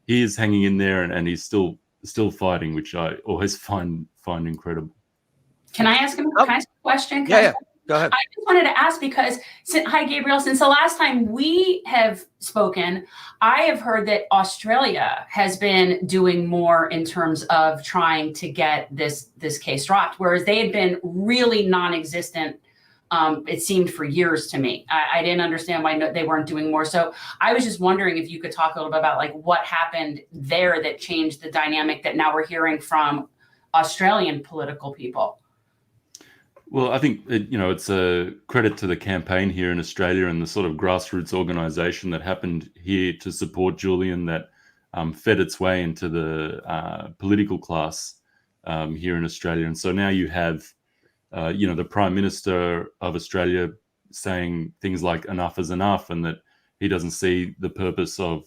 he is hanging in there, and he's still fighting, which I always find incredible. Can I ask him a question? Yeah. Go ahead. I just wanted to ask because, hi, Gabriel, since the last time we have spoken, I have heard that Australia has been doing more in terms of trying to get this case dropped, whereas they had been really non-existent, it seemed, for years to me. I didn't understand why they weren't doing more. So I was just wondering if you could talk a little bit about what happened there that changed the dynamic that now we're hearing from Australian political people. Well, I think it's a credit to the campaign here in Australia and the sort of grassroots organisation that happened here to support Julian that fed its way into the political class here in Australia. And so now you have, the Prime Minister of Australia saying things like enough is enough, and that he doesn't see the purpose of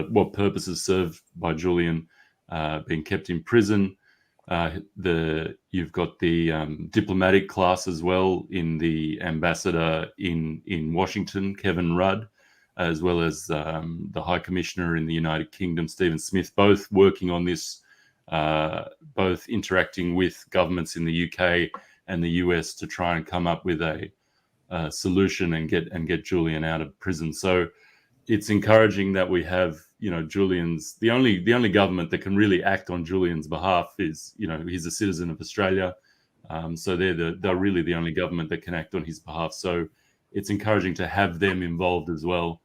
what purpose is served by Julian being kept in prison. You've got the diplomatic class as well, in the ambassador in Washington, Kevin Rudd, as well as the High Commissioner in the United Kingdom, Stephen Smith, both working on this, both interacting with governments in the UK and the US to try and come up with a solution and get Julian out of prison. So it's encouraging that we have, Julian's the only government that can really act on Julian's behalf is, he's a citizen of Australia. So they're really the only government that can act on his behalf. So it's encouraging to have them involved as well.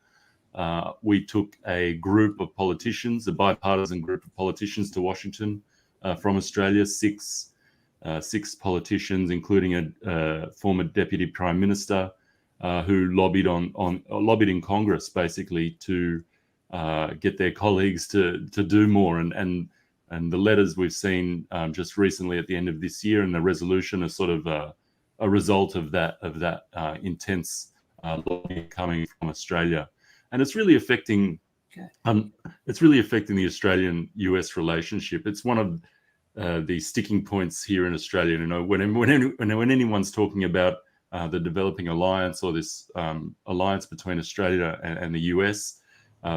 We took a group of politicians, a bipartisan group of politicians, to Washington from Australia, six politicians, including a former deputy prime minister who lobbied lobbied in Congress basically to get their colleagues to do more. And the letters we've seen just recently at the end of this year and the resolution are sort of a result of that intense lobbying coming from Australia. And it's really affecting the Australian-US relationship. It's one of the sticking points here in Australia. When anyone's talking about the developing alliance or this alliance between Australia and the US,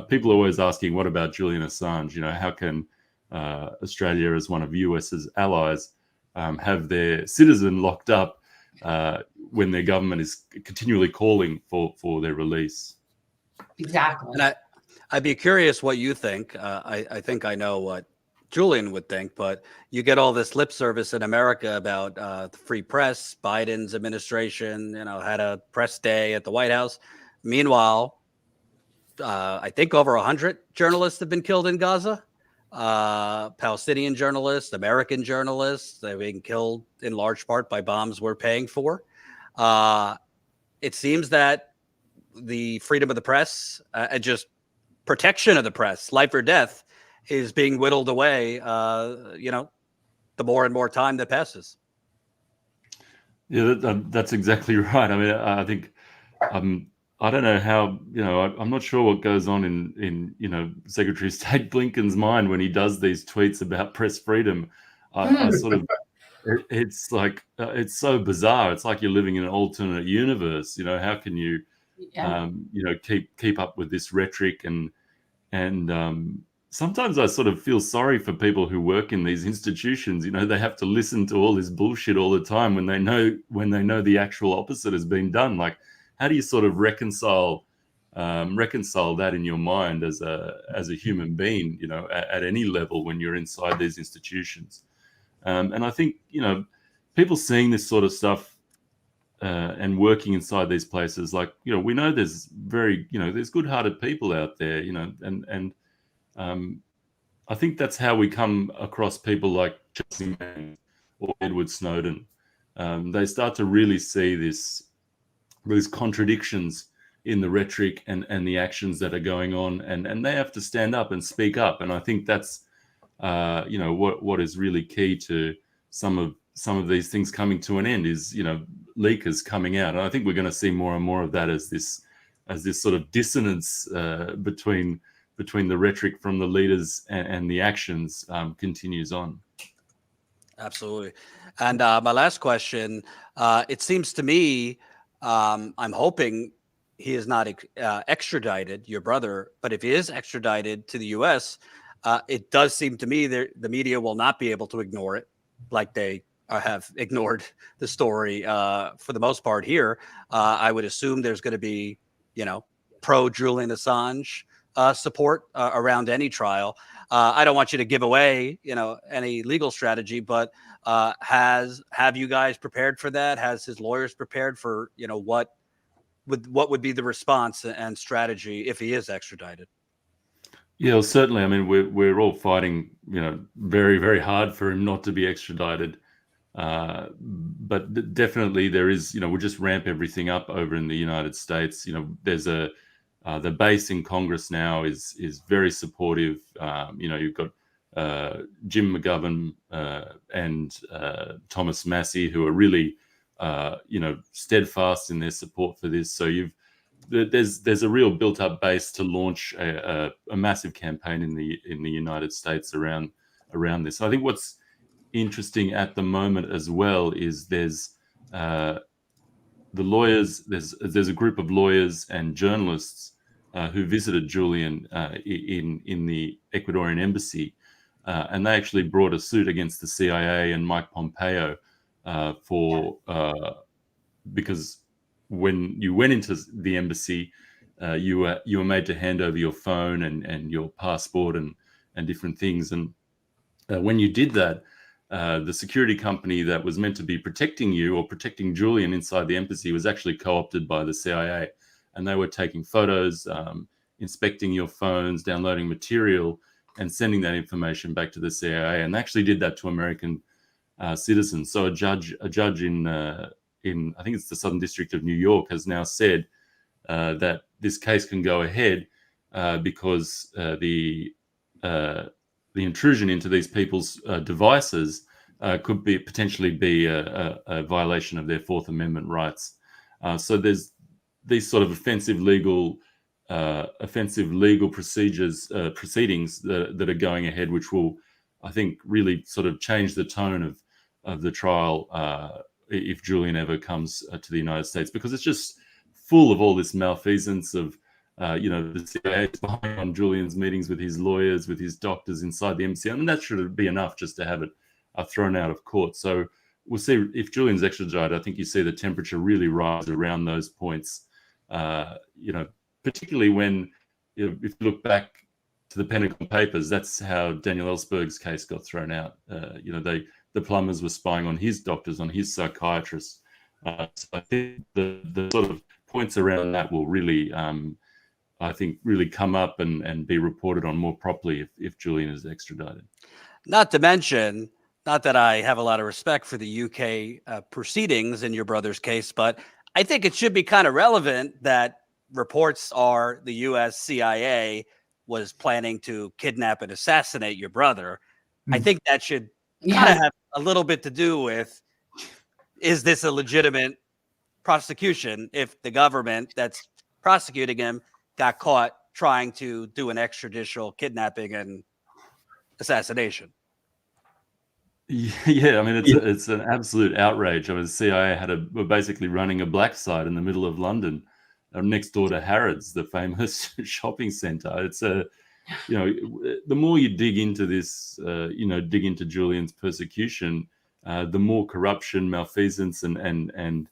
people are always asking, what about Julian Assange? How can Australia, as one of US's allies, have their citizen locked up when their government is continually calling for their release? Exactly. And I'd be curious what you think. I think I know what Julian would think, but you get all this lip service in America about the free press. Biden's administration, had a press day at the White House. Meanwhile, I think over 100 journalists have been killed in Gaza. Palestinian journalists, American journalists, they're being killed in large part by bombs we're paying for. It seems that the freedom of the press and just protection of the press, life or death, is being whittled away, the more and more time that passes. Yeah, that's exactly right. I mean, I think I don't know how, I'm not sure what goes on in Secretary of State Blinken's mind when he does these tweets about press freedom. I sort of, it's like, it's so bizarre. It's like you're living in an alternate universe. How can you, keep up with this rhetoric and sometimes I sort of feel sorry for people who work in these institutions. They have to listen to all this bullshit all the time when they know the actual opposite has been done. Like, how do you sort of reconcile that in your mind as a human being, at any level when you're inside these institutions? And I think, people seeing this sort of stuff and working inside these places, like, we know there's there's good-hearted people out there, and I think that's how we come across people like Chelsea Manning or Edward Snowden. They start to really see these contradictions in the rhetoric and the actions that are going on, and they have to stand up and speak up. And I think that's what is really key to some of these things coming to an end is leakers coming out. And I think we're going to see more and more of that as this sort of dissonance between the rhetoric from the leaders and the actions continues on. Absolutely. And my last question, it seems to me, I'm hoping he is not extradited, your brother, but if he is extradited to the U.S., it does seem to me that the media will not be able to ignore it like they have ignored the story for the most part here. I would assume there's going to be, pro Julian Assange support around any trial. I don't want you to give away, any legal strategy, but have you guys prepared for that? Has his lawyers prepared for, what would be the response and strategy if he is extradited? Yeah, well, certainly. I mean, we're all fighting, very, very hard for him not to be extradited. But definitely there is, we'll just ramp everything up over in the United States. There's the base in Congress now is very supportive. You've got Jim McGovern and Thomas Massey, who are really, steadfast in their support for this. So there's a real built-up base to launch a massive campaign in the United States around around this. I think what's interesting at the moment as well is there's the lawyers. There's a group of lawyers and journalists who visited Julian in the Ecuadorian embassy, and they actually brought a suit against the CIA and Mike Pompeo because when you went into the embassy, you were made to hand over your phone and your passport and different things. And when you did that, the security company that was meant to be protecting you or protecting Julian inside the embassy was actually co-opted by the CIA, and they were taking photos, inspecting your phones, downloading material, and sending that information back to the CIA. And they actually did that to American citizens. So a judge in I think it's the Southern District of New York has now said that this case can go ahead because the intrusion into these people's devices could potentially be a violation of their Fourth Amendment rights. So there's these sort of offensive legal proceedings that are going ahead, which will, I think, really sort of change the tone of the trial if Julian ever comes to the United States, because it's just full of all this malfeasance of, the CIA is behind on Julian's meetings with his lawyers, with his doctors inside the embassy. I mean, that should be enough just to have it thrown out of court. So we'll see if Julian's extradited. I think you see the temperature really rise around those points, particularly when, if you look back to the Pentagon Papers, that's how Daniel Ellsberg's case got thrown out. The plumbers were spying on his doctors, on his psychiatrists. So I think the sort of points around that will really, really come up and be reported on more properly if Julian is extradited. Not to mention, not that I have a lot of respect for the UK proceedings in your brother's case, but I think it should be kind of relevant that reports are the US CIA was planning to kidnap and assassinate your brother. I think that should kind of have a little bit to do with, is this a legitimate prosecution if the government that's prosecuting him got caught trying to do an extrajudicial kidnapping and assassination? Yeah, I mean, it's an absolute outrage. I mean, the CIA were basically running a black site in the middle of London, next door to Harrods, the famous shopping centre. It's the more you dig into this, dig into Julian's persecution, the more corruption, malfeasance, and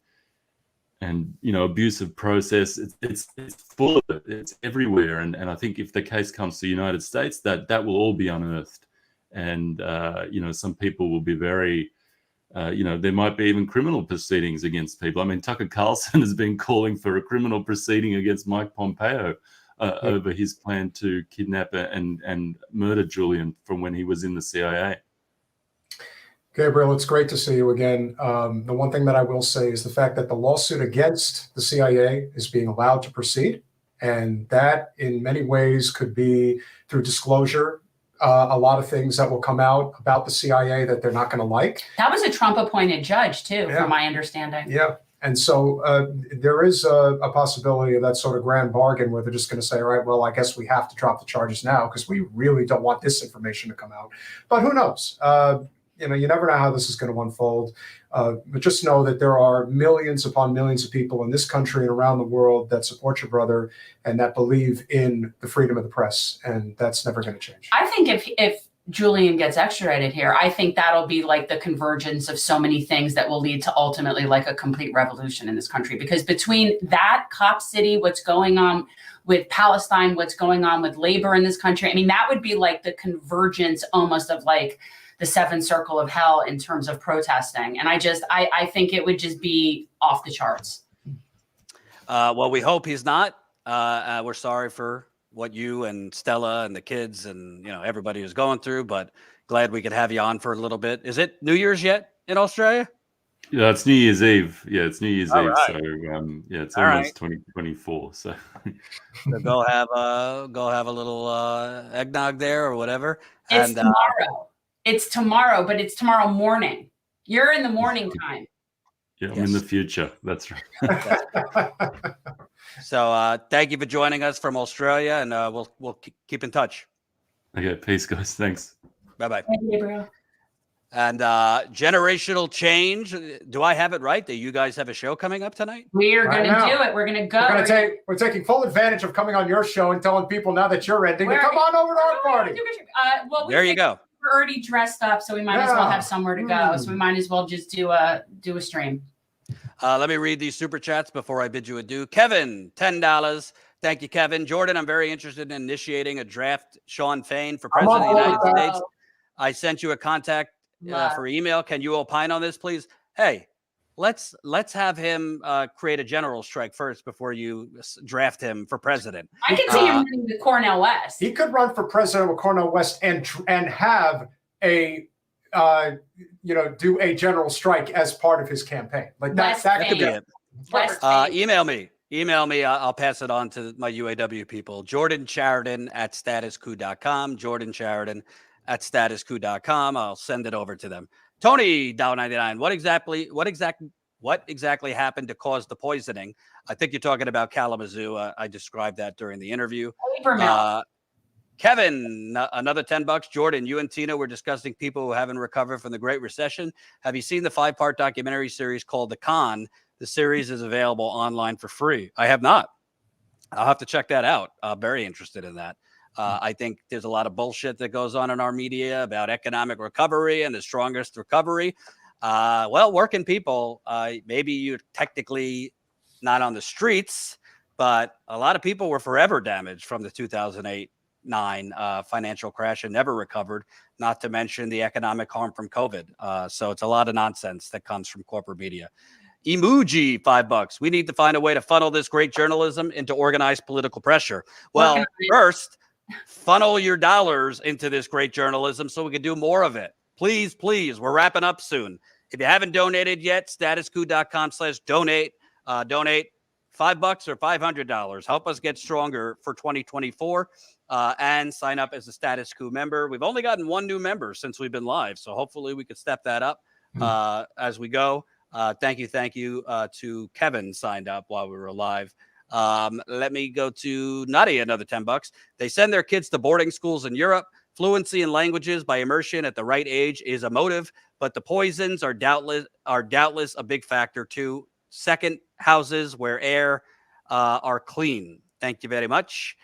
abusive process. It's full of it. It's everywhere. And I think if the case comes to the United States, that will all be unearthed. And some people will be very, there might be even criminal proceedings against people. I mean, Tucker Carlson has been calling for a criminal proceeding against Mike Pompeo over his plan to kidnap and murder Julian from when he was in the CIA. Gabriel, it's great to see you again. The one thing that I will say is the fact that the lawsuit against the CIA is being allowed to proceed. And that in many ways could be through disclosure. A lot of things that will come out about the CIA that they're not going to like. That was a Trump-appointed judge, too, from my understanding. Yeah. And so there is a possibility of that sort of grand bargain where they're just going to say, all right, well, I guess we have to drop the charges now because we really don't want this information to come out. But who knows? You never know how this is going to unfold. But just know that there are millions upon millions of people in this country and around the world that support your brother and that believe in the freedom of the press. And that's never going to change. I think if Julian gets extradited here, I think that'll be like the convergence of so many things that will lead to ultimately like a complete revolution in this country. Because between that, Cop City, what's going on with Palestine, what's going on with labor in this country, I mean, that would be like the convergence almost of like the seventh circle of hell in terms of protesting. And I think it would just be off the charts. Well, we hope he's not. We're sorry for what you and Stella and the kids and everybody is going through, but glad we could have you on for a little bit. Is it New Year's yet in Australia? Yeah, it's New Year's Eve. Yeah, it's New Year's All Eve. right. So it's All almost right. 2024. So go have a little eggnog there or whatever. It's tomorrow. It's tomorrow, but it's tomorrow morning. You're in the morning time. Yeah, I'm in the future. That's right. So thank you for joining us from Australia, and we'll keep in touch. Okay, peace, guys. Thanks. Bye-bye. Thank you, Gabriel. And generational change. Do I have it right that you guys have a show coming up tonight? We are Right going to now. do it. We're going to go. We're taking full advantage of coming on your show and telling people now that you're ending to come on over to our party. Well, There you go. We're already dressed up, so we might as well have somewhere to go. So we might as well just do a stream. Let me read these super chats before I bid you adieu. Kevin, $10. Thank you, Kevin. Jordan, I'm very interested in initiating a draft Sean Fain for president of the United States. I sent you a contact for email. Can you opine on this, please? Hey, let's have him create a general strike first before you draft him for president. I can see him running with Cornel West. He could run for president with Cornel West and have a do a general strike as part of his campaign. Like that could be it. Email me. I'll pass it on to my UAW people. Jordan Chariton at StatusCoup.com. Jordan Chariton at StatusCoup.com. I'll send it over to them. Tony $1.99. What exactly happened to cause the poisoning? I think you're talking about Kalamazoo. I described that during the interview. Kevin, another $10. Jordan, you and Tina were discussing people who haven't recovered from the Great Recession. Have you seen the 5-part documentary series called The Con? The series is available online for free. I have not. I'll have to check that out. Very interested in that. I think there's a lot of bullshit that goes on in our media about economic recovery and the strongest recovery. Well, working people, maybe you're technically not on the streets, but a lot of people were forever damaged from the 2008-9 financial crash and never recovered, not to mention the economic harm from COVID. So it's a lot of nonsense that comes from corporate media. Emoji, $5. We need to find a way to funnel this great journalism into organized political pressure. Well, first, funnel your dollars into this great journalism so we can do more of it. Please, please. We're wrapping up soon. If you haven't donated yet, statuscoup.com/donate. Donate $5 or $500. Help us get stronger for 2024 and sign up as a Status Coup member. We've only gotten one new member since we've been live, so hopefully we could step that up as we go. Thank you to Kevin signed up while we were live. Let me go to Nadia, another $10. They send their kids to boarding schools in Europe. Fluency in languages by immersion at the right age is a motive, but the poisons are doubtless a big factor too. Second, houses where air are clean. Thank you very much.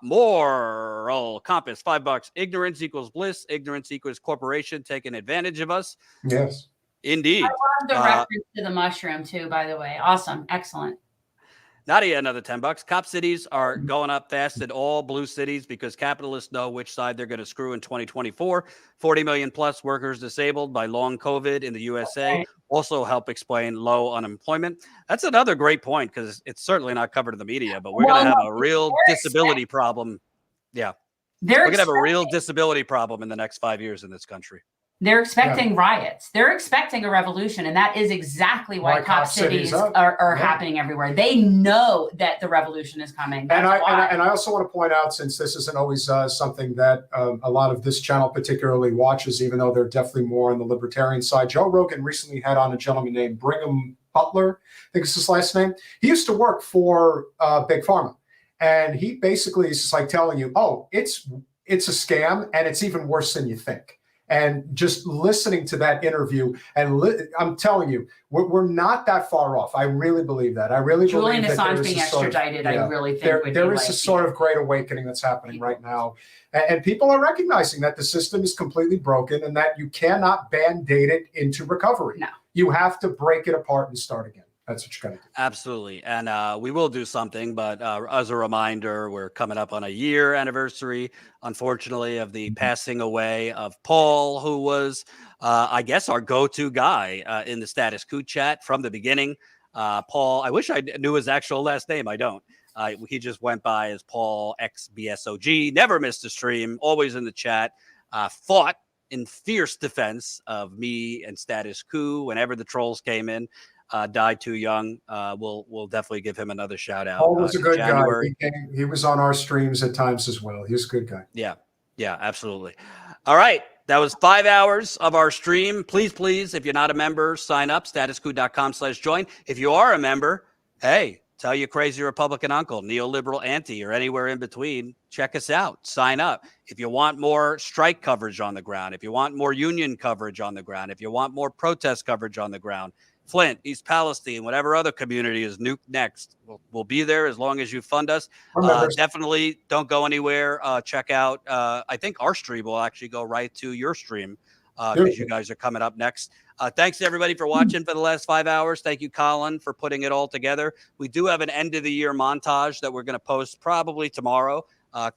Moral compass, $5. Ignorance equals bliss. Ignorance equals corporation taking advantage of us. Yes. Indeed. I love the reference to the mushroom too, by the way. Awesome. Excellent. Nadia, another $10. Cop cities are going up fast in all blue cities because capitalists know which side they're going to screw in 2024. 40 million plus workers disabled by long COVID in the USA also help explain low unemployment. That's another great point because it's certainly not covered in the media, but we're going to have a real disability problem. Yeah. We're going to have a real disability problem in the next 5 years in this country. They're expecting riots. They're expecting a revolution. And that is exactly why cop cities are happening everywhere. They know that the revolution is coming. And I also want to point out, since this isn't always something that a lot of this channel particularly watches, even though they're definitely more on the libertarian side, Joe Rogan recently had on a gentleman named Brigham Butler, I think it's his last name. He used to work for Big Pharma. And he basically is just like telling you, oh, it's a scam and it's even worse than you think. And just listening to that interview, and I'm telling you, we're not that far off. I really believe that. I really Julian believe that Assange being extradited, I really think there is a sort of great awakening that's happening right now. And people are recognizing that the system is completely broken and that you cannot band-aid it into recovery. No. You have to break it apart and start again. That's what you're going to do. Absolutely. And we will do something, but as a reminder, we're coming up on a year anniversary, unfortunately, of the passing away of Paul, who was, I guess, our go-to guy in the Status Coup chat from the beginning. Paul, I wish I knew his actual last name. I don't. He just went by as Paul XBSOG, never missed a stream, always in the chat, fought in fierce defense of me and Status Coup whenever the trolls came in. Died too young. We'll definitely give him another shout out. Paul was a good guy. He was on our streams at times as well. He was a good guy. Yeah, absolutely. All right. That was 5 hours of our stream. Please, if you're not a member, sign up, statuscoup.com/join. If you are a member, hey, Tell your crazy Republican uncle, neoliberal auntie, or anywhere in between. Check us out. Sign up. If you want more strike coverage on the ground, if you want more union coverage on the ground, if you want more protest coverage on the ground, Flint, East Palestine, whatever other community is nuked next, we'll be there as long as you fund us. Definitely don't go anywhere. Check out, I think our stream will actually go right to your stream because you guys are coming up next. Thanks to everybody for watching for the last 5 hours. Thank you, Colin, for putting it all together. We do have an end of the year montage that we're going to post probably tomorrow.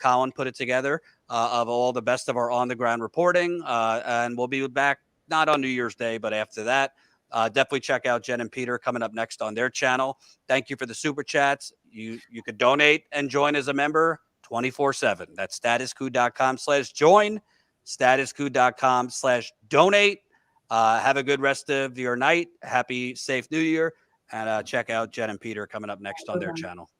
Colin put it together of all the best of our on the ground reporting. And we'll be back not on New Year's Day, but after that. Definitely check out Jen and Peter coming up next on their channel. Thank you for the super chats. You could donate and join as a member 24/7. That's statuscoup.com/join, statuscoup.com/donate. Have a good rest of your night. Happy, safe New Year. And check out Jen and Peter coming up next on their channel.